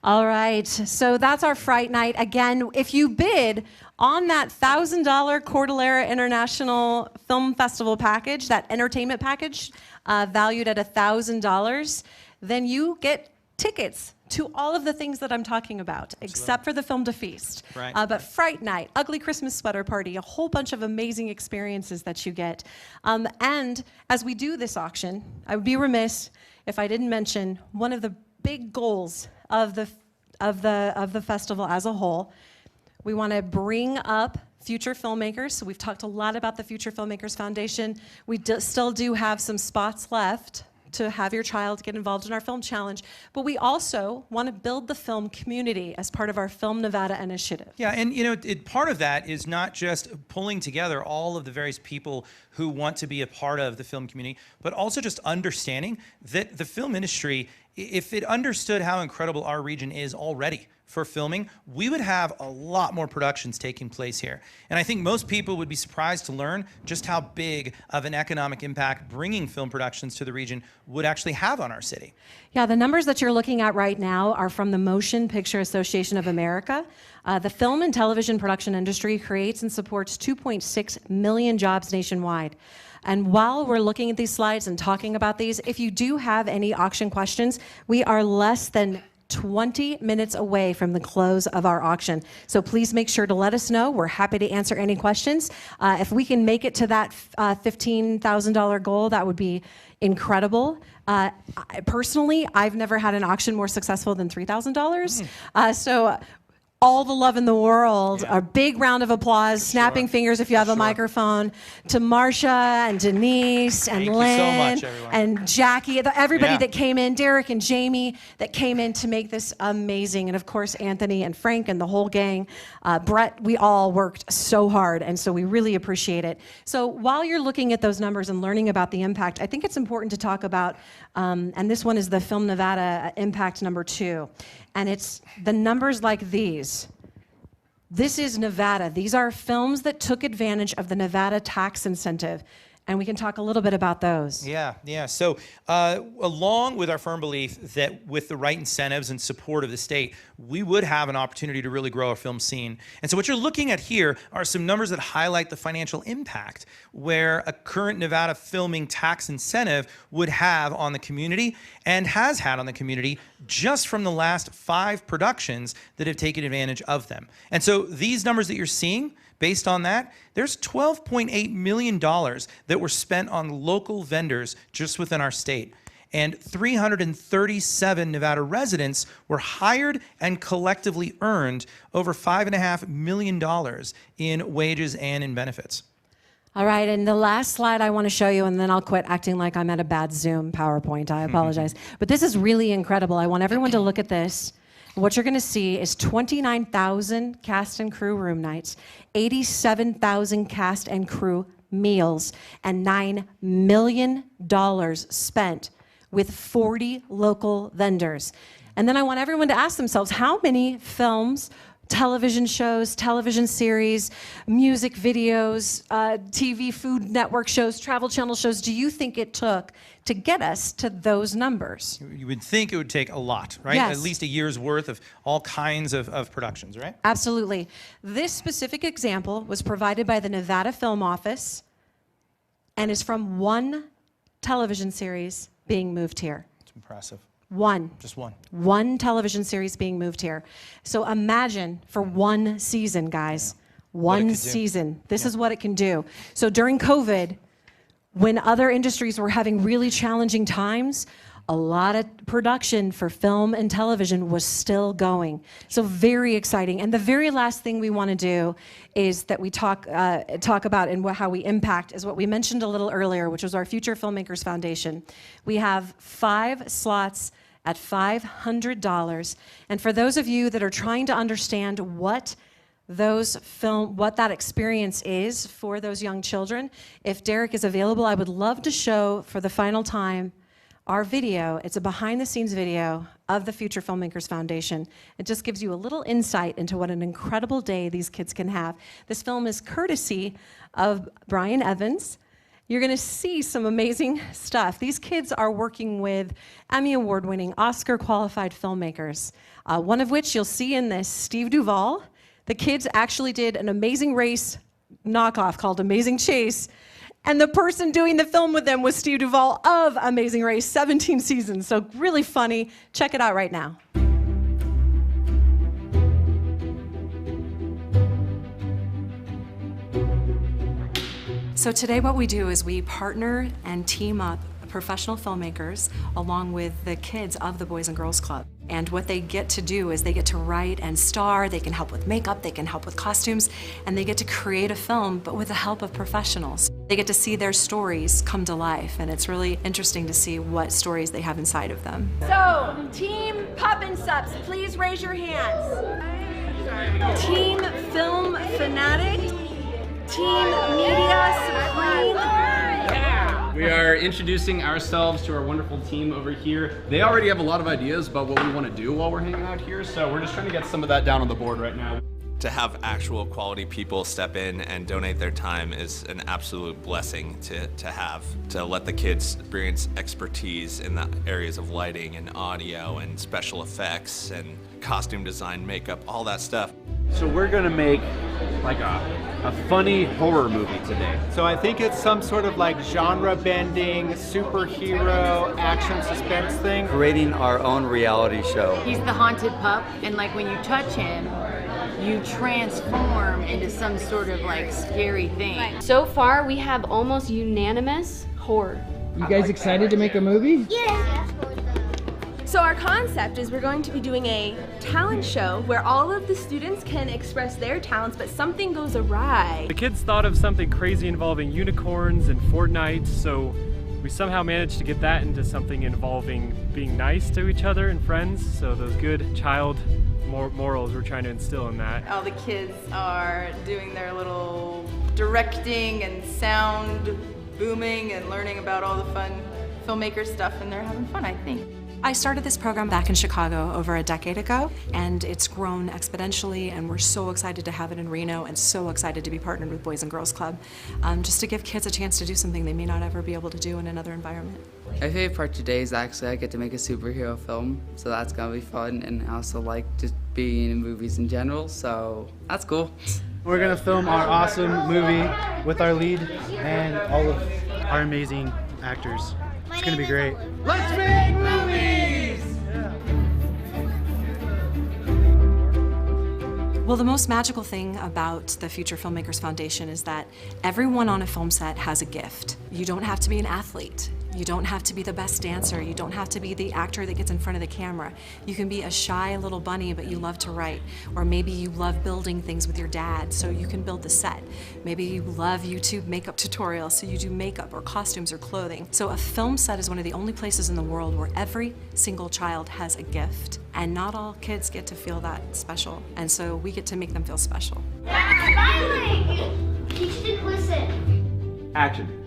S1: All right, so that's our Fright Night. Again, if you bid on that $1,000 Cordillera International Film Festival package, that entertainment package valued at $1,000, then you get tickets to all of the things that I'm talking about, except for the Film to Feast.
S2: Right.
S1: But Fright Night, Ugly Christmas Sweater Party, a whole bunch of amazing experiences that you get. And as we do this auction, I would be remiss if I didn't mention one of the big goals of the festival as a whole. We want to bring up future filmmakers. So we've talked a lot about the Future Filmmakers Foundation. We still do have some spots left to have your child get involved in our film challenge, but we also want to build the film community as part of our Film Nevada initiative.
S2: Yeah, and part of that is not just pulling together all of the various people who want to be a part of the film community, but also just understanding that the film industry, if it understood how incredible our region is already, for filming, we would have a lot more productions taking place here. And I think most people would be surprised to learn just how big of an economic impact bringing film productions to the region would actually have on our city.
S1: Yeah, the numbers that you're looking at right now are from the Motion Picture Association of America. The film and television production industry creates and supports 2.6 million jobs nationwide. And while we're looking at these slides and talking about these, if you do have any auction questions, we are less than 20 minutes away from the close of our auction. So please make sure to let us know. We're happy to answer any questions. If we can make it to that $15,000 goal, that would be incredible. Personally, I've never had an auction more successful than $3,000. So all the love in the world. A big round of applause, snapping fingers if you have a microphone, to Marcia and Denise and Lynn
S2: so much, everyone.
S1: and Jackie, everybody that came in, Derek and Jamie that came in to make this amazing. And of course, Anthony and Frank and the whole gang. Brett, we all worked so hard, and so we really appreciate it. So while you're looking at those numbers and learning about the impact, I think it's important to talk about, and this one is the Film Nevada Impact number 2. And it's the numbers like these. This is Nevada. These are films that took advantage of the Nevada tax incentive. And we can talk a little bit about those.
S2: Yeah. So along with our firm belief that with the right incentives and support of the state, we would have an opportunity to really grow our film scene. And so what you're looking at here are some numbers that highlight the financial impact where a current Nevada filming tax incentive would have on the community and has had on the community just from the last 5 productions that have taken advantage of them. And so these numbers that you're seeing, based on that, there's $12.8 million that were spent on local vendors just within our state. And 337 Nevada residents were hired and collectively earned over $5.5 million in wages and in benefits.
S1: All right, and the last slide I want to show you, and then I'll quit acting like I'm at a bad Zoom PowerPoint. I apologize. But this is really incredible. I want everyone to look at this. What you're going to see is 29,000 cast and crew room nights, 87,000 cast and crew meals, and $9 million spent with 40 local vendors. And then I want everyone to ask themselves, how many films, television shows, television series, music videos, TV Food Network shows, Travel Channel shows do you think it took to get us to those numbers?
S2: You would think it would take a lot, right?
S1: Yes.
S2: At least a year's worth of all kinds of productions, right?
S1: Absolutely. This specific example was provided by the Nevada Film Office and is from one television series being moved here.
S2: It's impressive.
S1: One.
S2: Just one.
S1: One television series being moved here. So imagine for one season, guys. One season. This is what it can do. So during COVID, when other industries were having really challenging times, a lot of production for film and television was still going. So very exciting. And the very last thing we want to do is that we talk about and how we impact is what we mentioned a little earlier, which was our Future Filmmakers Foundation. We have 5 slots at $500. And for those of you that are trying to understand what that experience is for those young children, if Derek is available, I would love to show for the final time our video. It's a behind-the-scenes video of the Future Filmmakers Foundation. It just gives you a little insight into what an incredible day these kids can have. This film is courtesy of Brian Evans. You're going to see some amazing stuff. These kids are working with Emmy Award-winning, Oscar-qualified filmmakers, one of which you'll see in this, Steve Duvall. The kids actually did an Amazing Race knockoff called Amazing Chase, and the person doing the film with them was Steve Duvall of Amazing Race, 17 seasons. So really funny. Check it out right now. So today what we do is we partner and team up professional filmmakers along with the kids of the Boys and Girls Club. And what they get to do is they get to write and star, they can help with makeup, they can help with costumes, and they get to create a film, but with the help of professionals. They get to see their stories come to life, and it's really interesting to see what stories they have inside of them.
S4: So, Team Pup and Subs, please raise your hands. Team Film Fanatic, Team Media Supreme.
S31: We are introducing ourselves to our wonderful team over here. They already have a lot of ideas about what we want to do while we're hanging out here, so we're just trying to get some of that down on the board right now.
S5: To have actual quality people step in and donate their time is an absolute blessing to have. To let the kids experience expertise in the areas of lighting and audio and special effects and costume design, makeup, all that stuff.
S9: So we're gonna make like a funny horror movie today.
S7: So I think it's some sort of like genre-bending, superhero, action suspense thing.
S17: Creating our own reality show.
S18: He's the haunted pup, and like when you touch him, you transform into some sort of like scary thing.
S14: So far, we have almost unanimous horror.
S19: You guys excited to make a movie?
S4: Yeah. So our concept is we're going to be doing a talent show where all of the students can express their talents, but something goes awry.
S6: The kids thought of something crazy involving unicorns and Fortnite, so we somehow managed to get that into something involving being nice to each other and friends. So those good child morals we're trying to instill in that.
S13: All the kids are doing their little directing and sound booming and learning about all the fun filmmaker stuff, and they're having fun, I think.
S1: I started this program back in Chicago over a decade ago, and it's grown exponentially, and we're so excited to have it in Reno and so excited to be partnered with Boys and Girls Club, just to give kids a chance to do something they may not ever be able to do in another environment.
S11: My favorite part today is actually I get to make a superhero film, so that's gonna be fun, and I also like just being in movies in general, so that's cool.
S10: We're gonna film our awesome movie with our lead and all of our amazing actors. It's gonna be great.
S7: Let's make movies!
S1: Well, the most magical thing about the Future Filmmakers Foundation is that everyone on a film set has a gift. You don't have to be an athlete. You don't have to be the best dancer. You don't have to be the actor that gets in front of the camera. You can be a shy little bunny, but you love to write. Or maybe you love building things with your dad, so you can build the set. Maybe you love YouTube makeup tutorials, so you do makeup or costumes or clothing. So a film set is one of the only places in the world where every single child has a gift. And not all kids get to feel that special. And so we get to make them feel special.
S9: Action.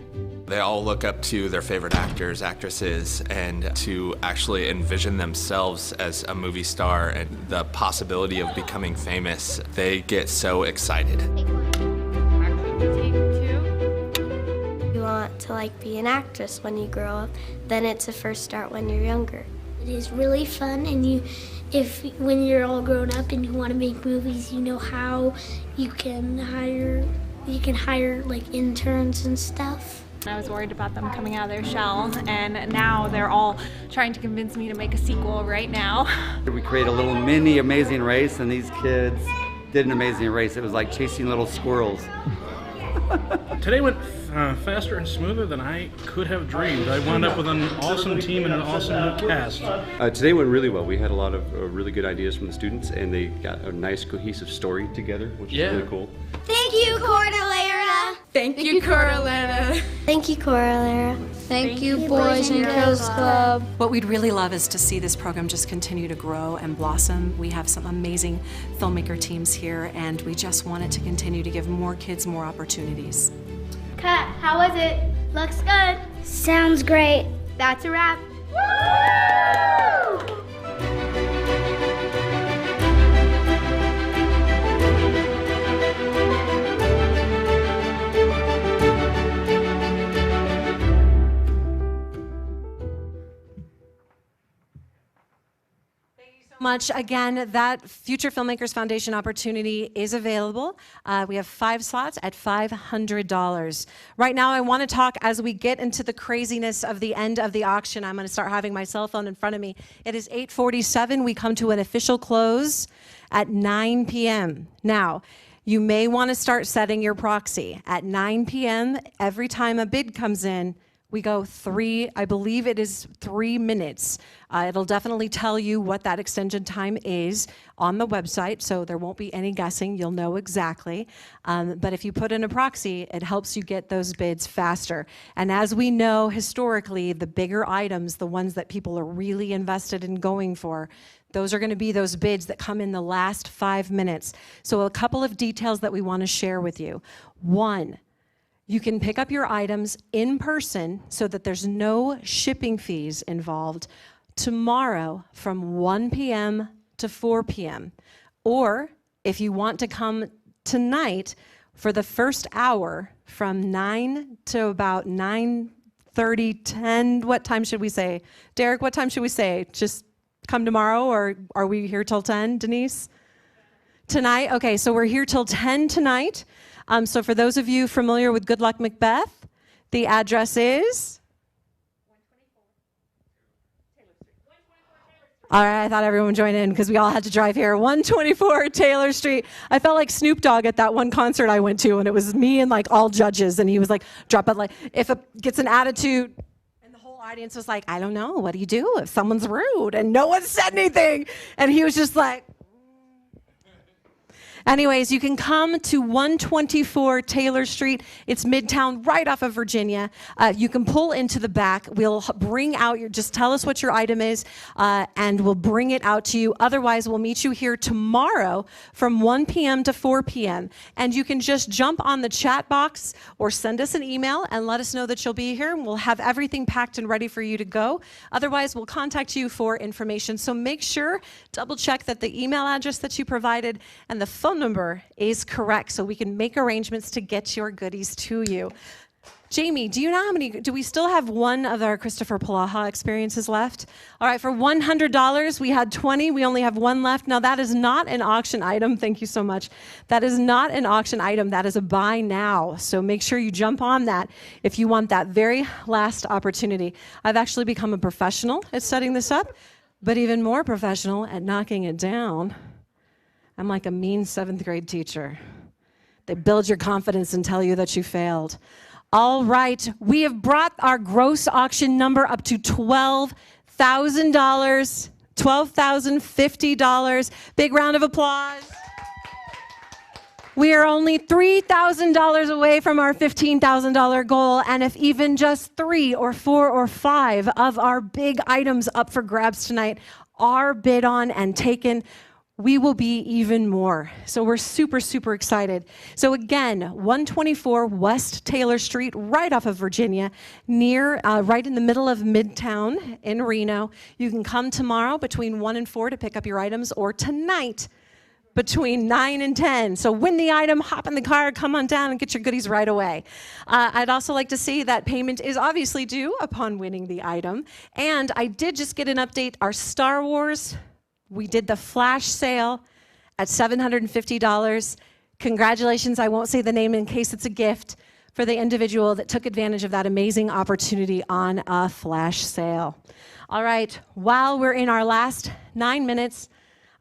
S5: They all look up to their favorite actors, actresses, and to actually envision themselves as a movie star and the possibility of becoming famous, they get so excited.
S8: You want to like be an actress when you grow up, then it's a first start when you're younger. It is really fun, and when you're all grown up and you want to make movies, you know how you can hire like interns and stuff.
S12: I was worried about them coming out of their shell, and now they're all trying to convince me to make a sequel right now.
S17: We create a little mini Amazing Race, and these kids did an amazing race. It was like chasing little squirrels.
S32: Today went faster and smoother than I could have dreamed. I wound up with an awesome team and an awesome cast.
S15: Today went really well. We had a lot of really good ideas from the students, and they got a nice cohesive story together, which is really cool.
S27: Thank you, Cordillera.
S4: Thank you, Cordillera.
S8: Thank you, Cordillera.
S30: Thank you, Boys and Girls Club.
S1: What we'd really love is to see this program just continue to grow and blossom. We have some amazing filmmaker teams here, and we just wanted to continue to give more kids more opportunities.
S8: Cut. How was it? Looks good. Sounds great. That's a wrap. Woo!
S1: Much. Again, that Future Filmmakers Foundation opportunity is available. We have 5 slots at $500. Right now, I want to talk as we get into the craziness of the end of the auction. I'm going to start having my cell phone in front of me. It is 8:47. We come to an official close at 9 p.m. Now, you may want to start setting your proxy. At 9 p.m., every time a bid comes in, we go 3, I believe it is 3 minutes. It'll definitely tell you what that extension time is on the website, so there won't be any guessing. You'll know exactly. But if you put in a proxy, it helps you get those bids faster. And as we know historically, the bigger items, the ones that people are really invested in going for, those are going to be those bids that come in the last 5 minutes. So a couple of details that we want to share with you. 1, You can pick up your items in person so that there's no shipping fees involved tomorrow from 1 p.m. to 4 p.m. Or if you want to come tonight for the first hour from 9 to about 9:30, 10, what time should we say? Derek, what time should we say? Just come tomorrow, or are we here till 10, Denise? Tonight? Okay, so we're here till 10 tonight. So for those of you familiar with Good Luck Macbeth, the address is? All right, I thought everyone would join in because we all had to drive here. 124 Taylor Street. I felt like Snoop Dogg at that one concert I went to, and it was me and like all judges, and he was like, drop it like, if it gets an attitude, and the whole audience was like, I don't know, what do you do if someone's rude? And no one said anything. And he was just like, anyways, you can come to 124 Taylor Street. It's Midtown, right off of Virginia. You can pull into the back. We'll bring out just tell us what your item is, and we'll bring it out to you. Otherwise, we'll meet you here tomorrow from 1 p.m. to 4 p.m. And you can just jump on the chat box or send us an email and let us know that you'll be here. And we'll have everything packed and ready for you to go. Otherwise, we'll contact you for information. So make sure, double check that the email address that you provided and the phone number is correct so we can make arrangements to get your goodies to you. Jamie, do you know how many, do we still have one of our Christopher Palaha experiences left? All right, for $100, we had 20, we only have one left. Now that is not an auction item, thank you so much. That is not an auction item, that is a buy now. So make sure you jump on that if you want that very last opportunity. I've actually become a professional at setting this up, but even more professional at knocking it down. I'm like a mean 7th grade teacher. They build your confidence and tell you that you failed. All right, we have brought our gross auction number up to $12,000, $12,050. Big round of applause. We are only $3,000 away from our $15,000 goal, and if even just 3 or 4 or 5 of our big items up for grabs tonight are bid on and taken, we will be even more. So we're super, super excited. So again, 124 West Taylor Street, right off of Virginia, near, right in the middle of Midtown in Reno. You can come tomorrow between 1 and 4 to pick up your items, or tonight between 9 and 10. So win the item, hop in the car, come on down and get your goodies right away. I'd also like to say that payment is obviously due upon winning the item. And I did just get an update. Our Star Wars, we did the flash sale at $750. Congratulations, I won't say the name in case it's a gift, for the individual that took advantage of that amazing opportunity on a flash sale. All right, while we're in our last 9 minutes,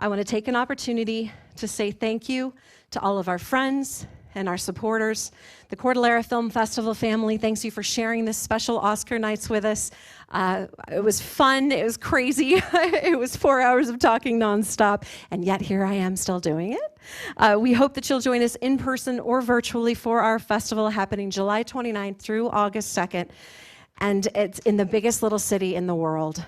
S1: I want to take an opportunity to say thank you to all of our friends and our supporters. The Cordillera Film Festival family, thanks you for sharing this special Oscar nights with us. It was fun, it was crazy, it was 4 hours of talking nonstop, and yet here I am still doing it. We hope that you'll join us in person or virtually for our festival happening July 29th through August 2nd, and it's in the biggest little city in the world.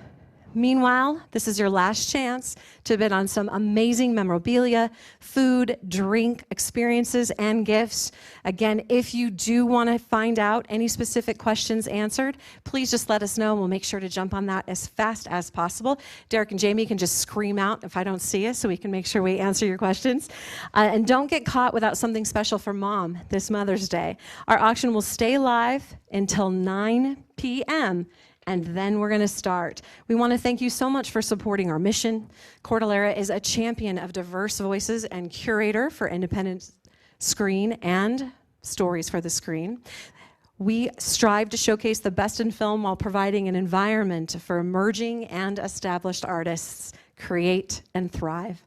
S1: Meanwhile, this is your last chance to bid on some amazing memorabilia, food, drink, experiences, and gifts. Again, if you do want to find out any specific questions answered, please just let us know, and we'll make sure to jump on that as fast as possible. Derek and Jamie can just scream out if I don't see you, so we can make sure we answer your questions. And don't get caught without something special for Mom this Mother's Day. Our auction will stay live until 9 p.m., and then we're going to start. We want to thank you so much for supporting our mission. Cordillera is a champion of diverse voices and curator for independent screen and stories for the screen. We strive to showcase the best in film while providing an environment for emerging and established artists create and thrive.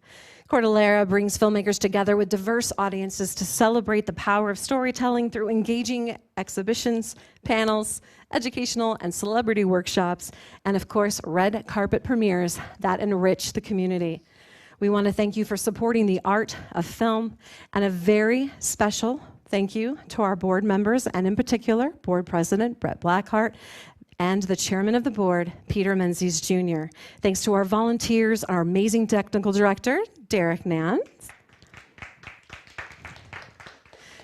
S1: Cordillera brings filmmakers together with diverse audiences to celebrate the power of storytelling through engaging exhibitions, panels, educational and celebrity workshops, and of course, red carpet premieres that enrich the community. We want to thank you for supporting the art of film, and a very special thank you to our board members, and in particular, Board President Brett Blackheart, and the chairman of the board, Peter Menzies Jr. Thanks to our volunteers, our amazing technical director, Derek Nance.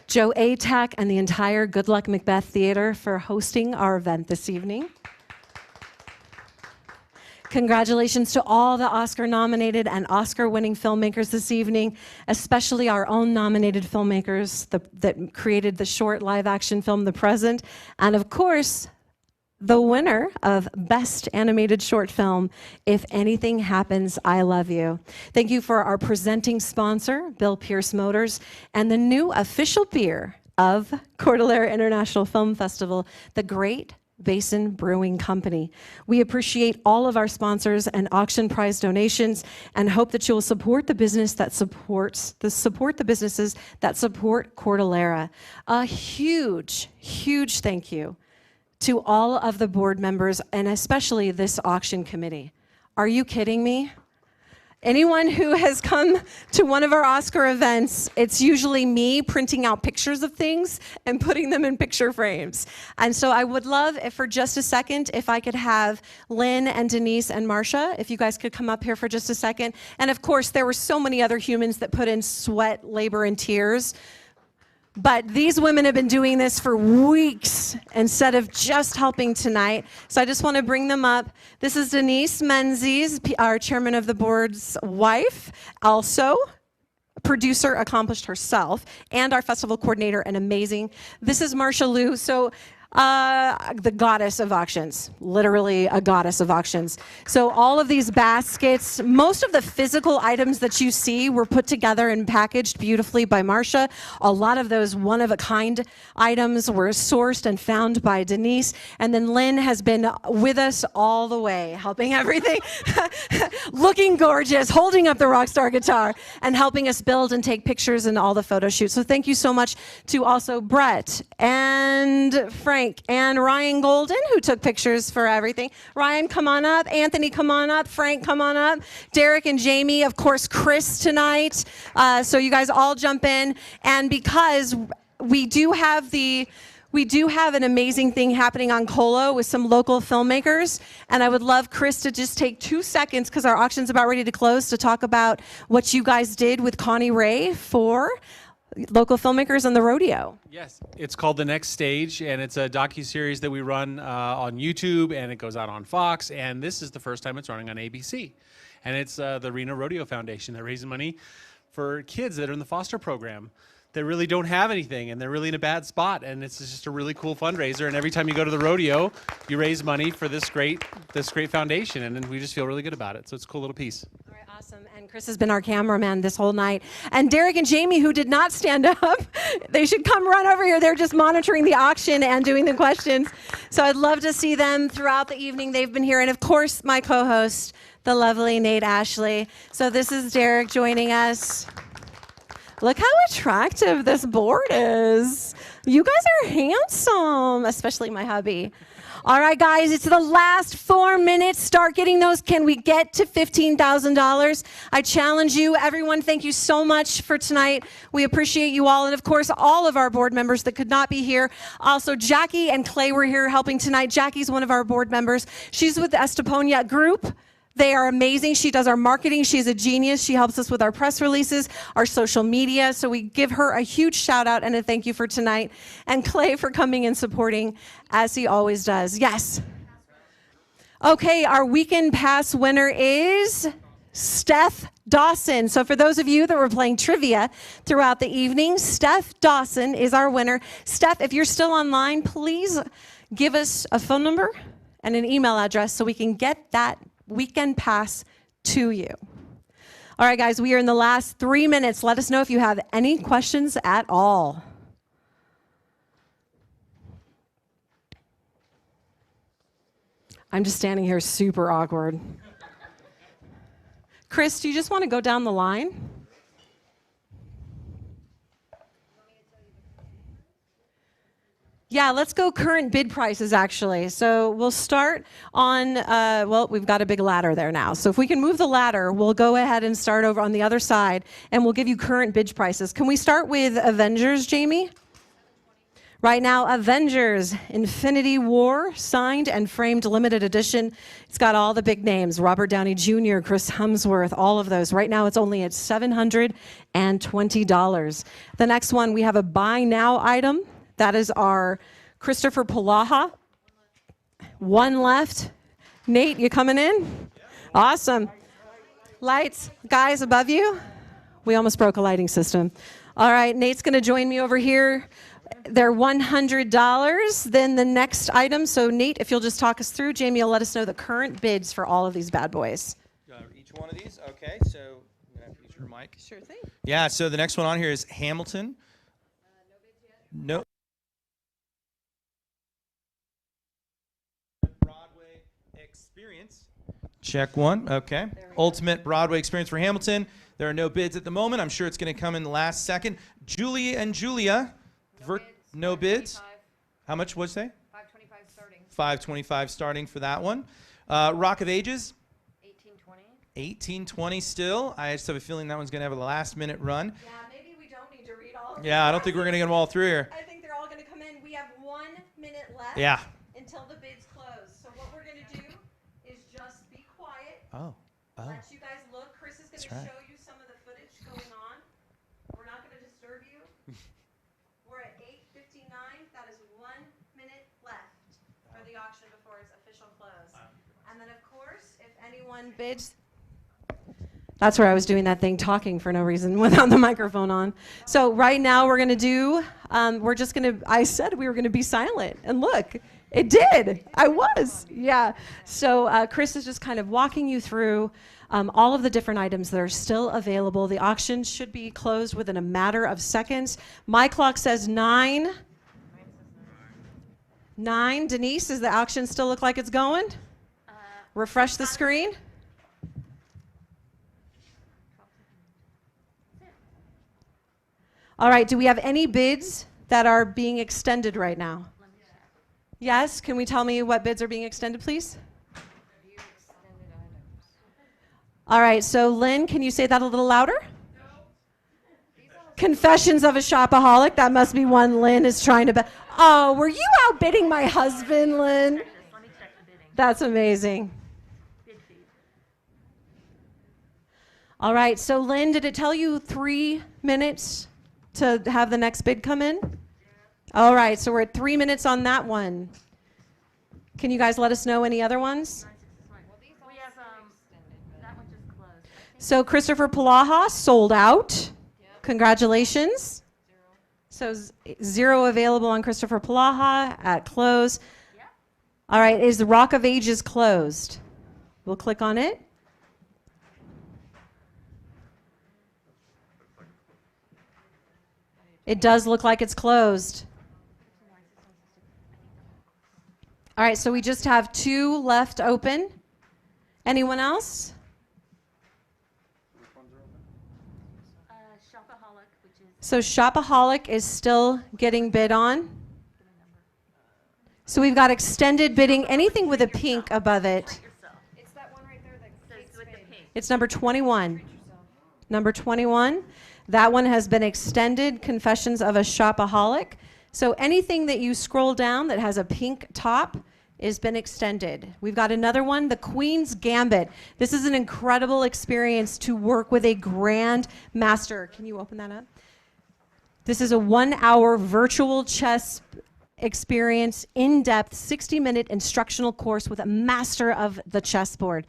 S1: Joe Atack and the entire Good Luck Macbeth Theater for hosting our event this evening. Congratulations to all the Oscar-nominated and Oscar-winning filmmakers this evening, especially our own nominated filmmakers that created the short live-action film, The Present, and of course, the winner of Best Animated Short Film, If Anything Happens, I Love You. Thank you for our presenting sponsor, Bill Pearce Motors, and the new official beer of Cordillera International Film Festival, the Great Basin Brewing Company. We appreciate all of our sponsors and auction prize donations and hope that you will support the business that supports the businesses that support Cordillera. A huge, huge thank you to all of the board members and especially this auction committee. Are you kidding me? Anyone who has come to one of our Oscar events, it's usually me printing out pictures of things and putting them in picture frames. And so I would love, if for just a second, if I could have Lynn and Denise and Marcia, if you guys could come up here for just a second. And of course, there were so many other humans that put in sweat, labor, and tears. But these women have been doing this for weeks instead of just helping tonight. So I just want to bring them up. This is Denise Menzies, our chairman of the board's wife, also producer accomplished herself, and our festival coordinator, and amazing. This is Marcia Liu. So the goddess of auctions, literally a goddess of auctions. So all of these baskets, most of the physical items that you see were put together and packaged beautifully by Marcia. A lot of those one-of-a-kind items were sourced and found by Denise. And then Lynn has been with us all the way, helping everything, looking gorgeous, holding up the rock star guitar, and helping us build and take pictures and all the photo shoots. So thank you so much to also Brett and Frank and Ryan Golden, who took pictures for everything. Ryan, come on up. Anthony, come on up. Frank, come on up. Derek and Jamie, of course, Chris tonight. So you guys all jump in. And because we do have an amazing thing happening on Colo with some local filmmakers, and I would love Chris to just take 2 seconds, because our auction's about ready to close, to talk about what you guys did with Connie Ray for local filmmakers on the rodeo.
S2: Yes, it's called The Next Stage, and it's a docuseries that we run on YouTube, and it goes out on Fox, and this is the first time it's running on ABC. And it's the Reno Rodeo Foundation that raises money for kids that are in the foster program that really don't have anything, and they're really in a bad spot, and it's just a really cool fundraiser. And every time you go to the rodeo, you raise money for this great foundation, and we just feel really good about it. So it's a cool little piece.
S1: All right, awesome. And Chris has been our cameraman this whole night. And Derek and Jamie, who did not stand up, they should come run over here. They're just monitoring the auction and doing the questions. So I'd love to see them throughout the evening. They've been here. And of course, my co-host, the lovely Nate Ashley. So this is Derek joining us. Look how attractive this board is. You guys are handsome, especially my hubby. All right, guys, it's the last 4 minutes. Start getting those. Can we get to $15,000? I challenge you. Everyone, thank you so much for tonight. We appreciate you all. And, of course, all of our board members that could not be here. Also, Jackie and Clay were here helping tonight. Jackie's one of our board members. She's with the Esteponia Group. They are amazing. She does our marketing. She's a genius. She helps us with our press releases, our social media. So we give her a huge shout out and a thank you for tonight. And Clay for coming and supporting, as he always does. Yes. Okay, our weekend pass winner is Steph Dawson. So for those of you that were playing trivia throughout the evening, Steph Dawson is our winner. Steph, if you're still online, please give us a phone number and an email address so we can get that weekend pass to you. All right, guys, we are in the last 3 minutes. Let us know if you have any questions at all. I'm just standing here super awkward. Chris, do you just want to go down the line? Yeah, let's go current bid prices, actually. So we'll start on, well, we've got a big ladder there now. So if we can move the ladder, we'll go ahead and start over on the other side, and we'll give you current bid prices. Can we start with Avengers, Jamie? Right now, Avengers Infinity War, signed and framed limited edition. It's got all the big names, Robert Downey Jr., Chris Hemsworth, all of those. Right now, it's only at $720. The next one, we have a buy now item. That is our Christopher Polaha. One left. Nate, you coming in? Awesome. Lights, guys above you. We almost broke a lighting system. All right, Nate's going to join me over here. They're $100. Then the next item. So Nate, if you'll just talk us through, Jamie will let us know the current bids for all of these bad boys.
S3: Each one of these? Okay, so I'm going to have to use your mic.
S1: Sure thing.
S3: Yeah, so the next one on here is Hamilton. No. Broadway experience. Check one. Okay. Ultimate Broadway experience for Hamilton. There are no bids at the moment. I'm sure it's going to come in the last second. Julie and Julia. No bids. How much was they?
S16: $525 starting.
S3: $525 starting for that one. Rock of Ages.
S16: $1820.
S3: $1820 still. I just have a feeling that one's going to have a last-minute run.
S1: Yeah, maybe we don't need to read all of them.
S3: Yeah, I don't think we're going to get them all through here.
S1: I think they're all going to come in. We have 1 minute left
S3: Yeah.
S1: until the bids close. So what we're going to do is just be quiet.
S3: Oh.
S1: Let you guys look. Chris is going to
S3: That's right.
S1: show you some of the footage going on. We're not going to disturb you. We're at 8:59. That is 1 minute left for the auction before its official close. And then, of course, if anyone bids. That's where I was doing that thing, talking for no reason without the microphone on. So right now we're going to do, I said we were going to be silent. And look, it did. I was. Yeah. So Chris is just kind of walking you through all of the different items that are still available. The auction should be closed within a matter of seconds. My clock says 9. 9. Denise, does the auction still look like it's going? Refresh the screen. All right, do we have any bids that are being extended right now? Yes, can we tell me what bids are being extended, please? All right, so Lynn, can you say that a little louder? Confessions of a Shopaholic, that must be one Lynn is trying to Oh, were you outbidding my husband, Lynn? That's amazing. All right, so Lynn, did it tell you 3 minutes to have the next bid come in? All right, so we're at 3 minutes on that one. Can you guys let us know any other ones? So Christopher Polaha sold out. Congratulations. So 0 available on Christopher Polaha at close. All right, is the Rock of Ages closed? We'll click on it. It does look like it's closed. All right, so we just have 2 left open. Anyone else? So Shopaholic is still getting bid on. So we've got extended bidding, anything with a pink above it.
S16: It's that one right there that says with the pink.
S1: It's number 21. Number 21. That one has been extended, Confessions of a Shopaholic. So anything that you scroll down that has a pink top has been extended. We've got another one, The Queen's Gambit. This is an incredible experience to work with a grand master. Can you open that up? This is a 1-hour virtual chess experience, in-depth 60-minute instructional course with a master of the chessboard.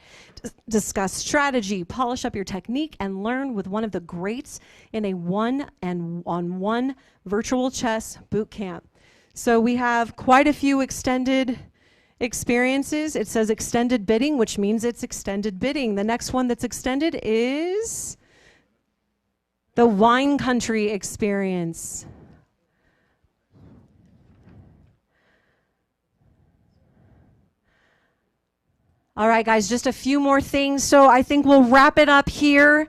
S1: Discuss strategy, polish up your technique, and learn with one of the greats in a one-on-one virtual chess boot camp. So we have quite a few extended experiences. It says extended bidding, which means it's extended bidding. The next one that's extended is the Wine Country experience. All right, guys, just a few more things. So I think we'll wrap it up here.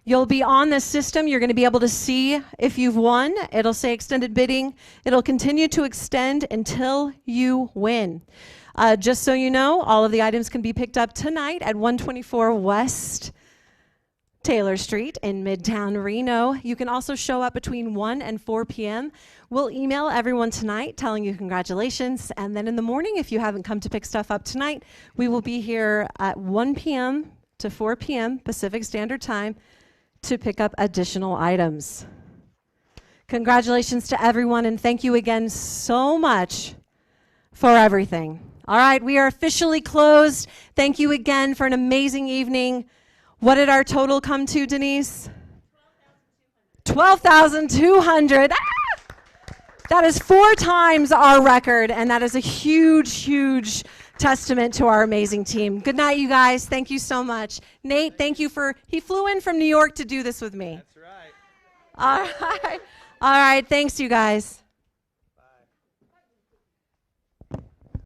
S1: You'll be on the system. You're going to be able to see if you've won. It'll say extended bidding. It'll continue to extend until you win. Just so you know, all of the items can be picked up tonight at 124 West Taylor Street in Midtown Reno. You can also show up between 1 and 4 p.m. We'll email everyone tonight telling you congratulations. And then in the morning, if you haven't come to pick stuff up tonight, we will be here at 1 p.m. to 4 p.m. Pacific Standard Time to pick up additional items. Congratulations to everyone, and thank you again so much for everything. All right, we are officially closed. Thank you again for an amazing evening. What did our total come to, Denise? 12,200. That is 4 times our record, and that is a huge, huge testament to our amazing team. Good night, you guys. Thank you so much. Nate, thank you he flew in from New York to do this with me. That's right. All right. All right, thanks, you guys.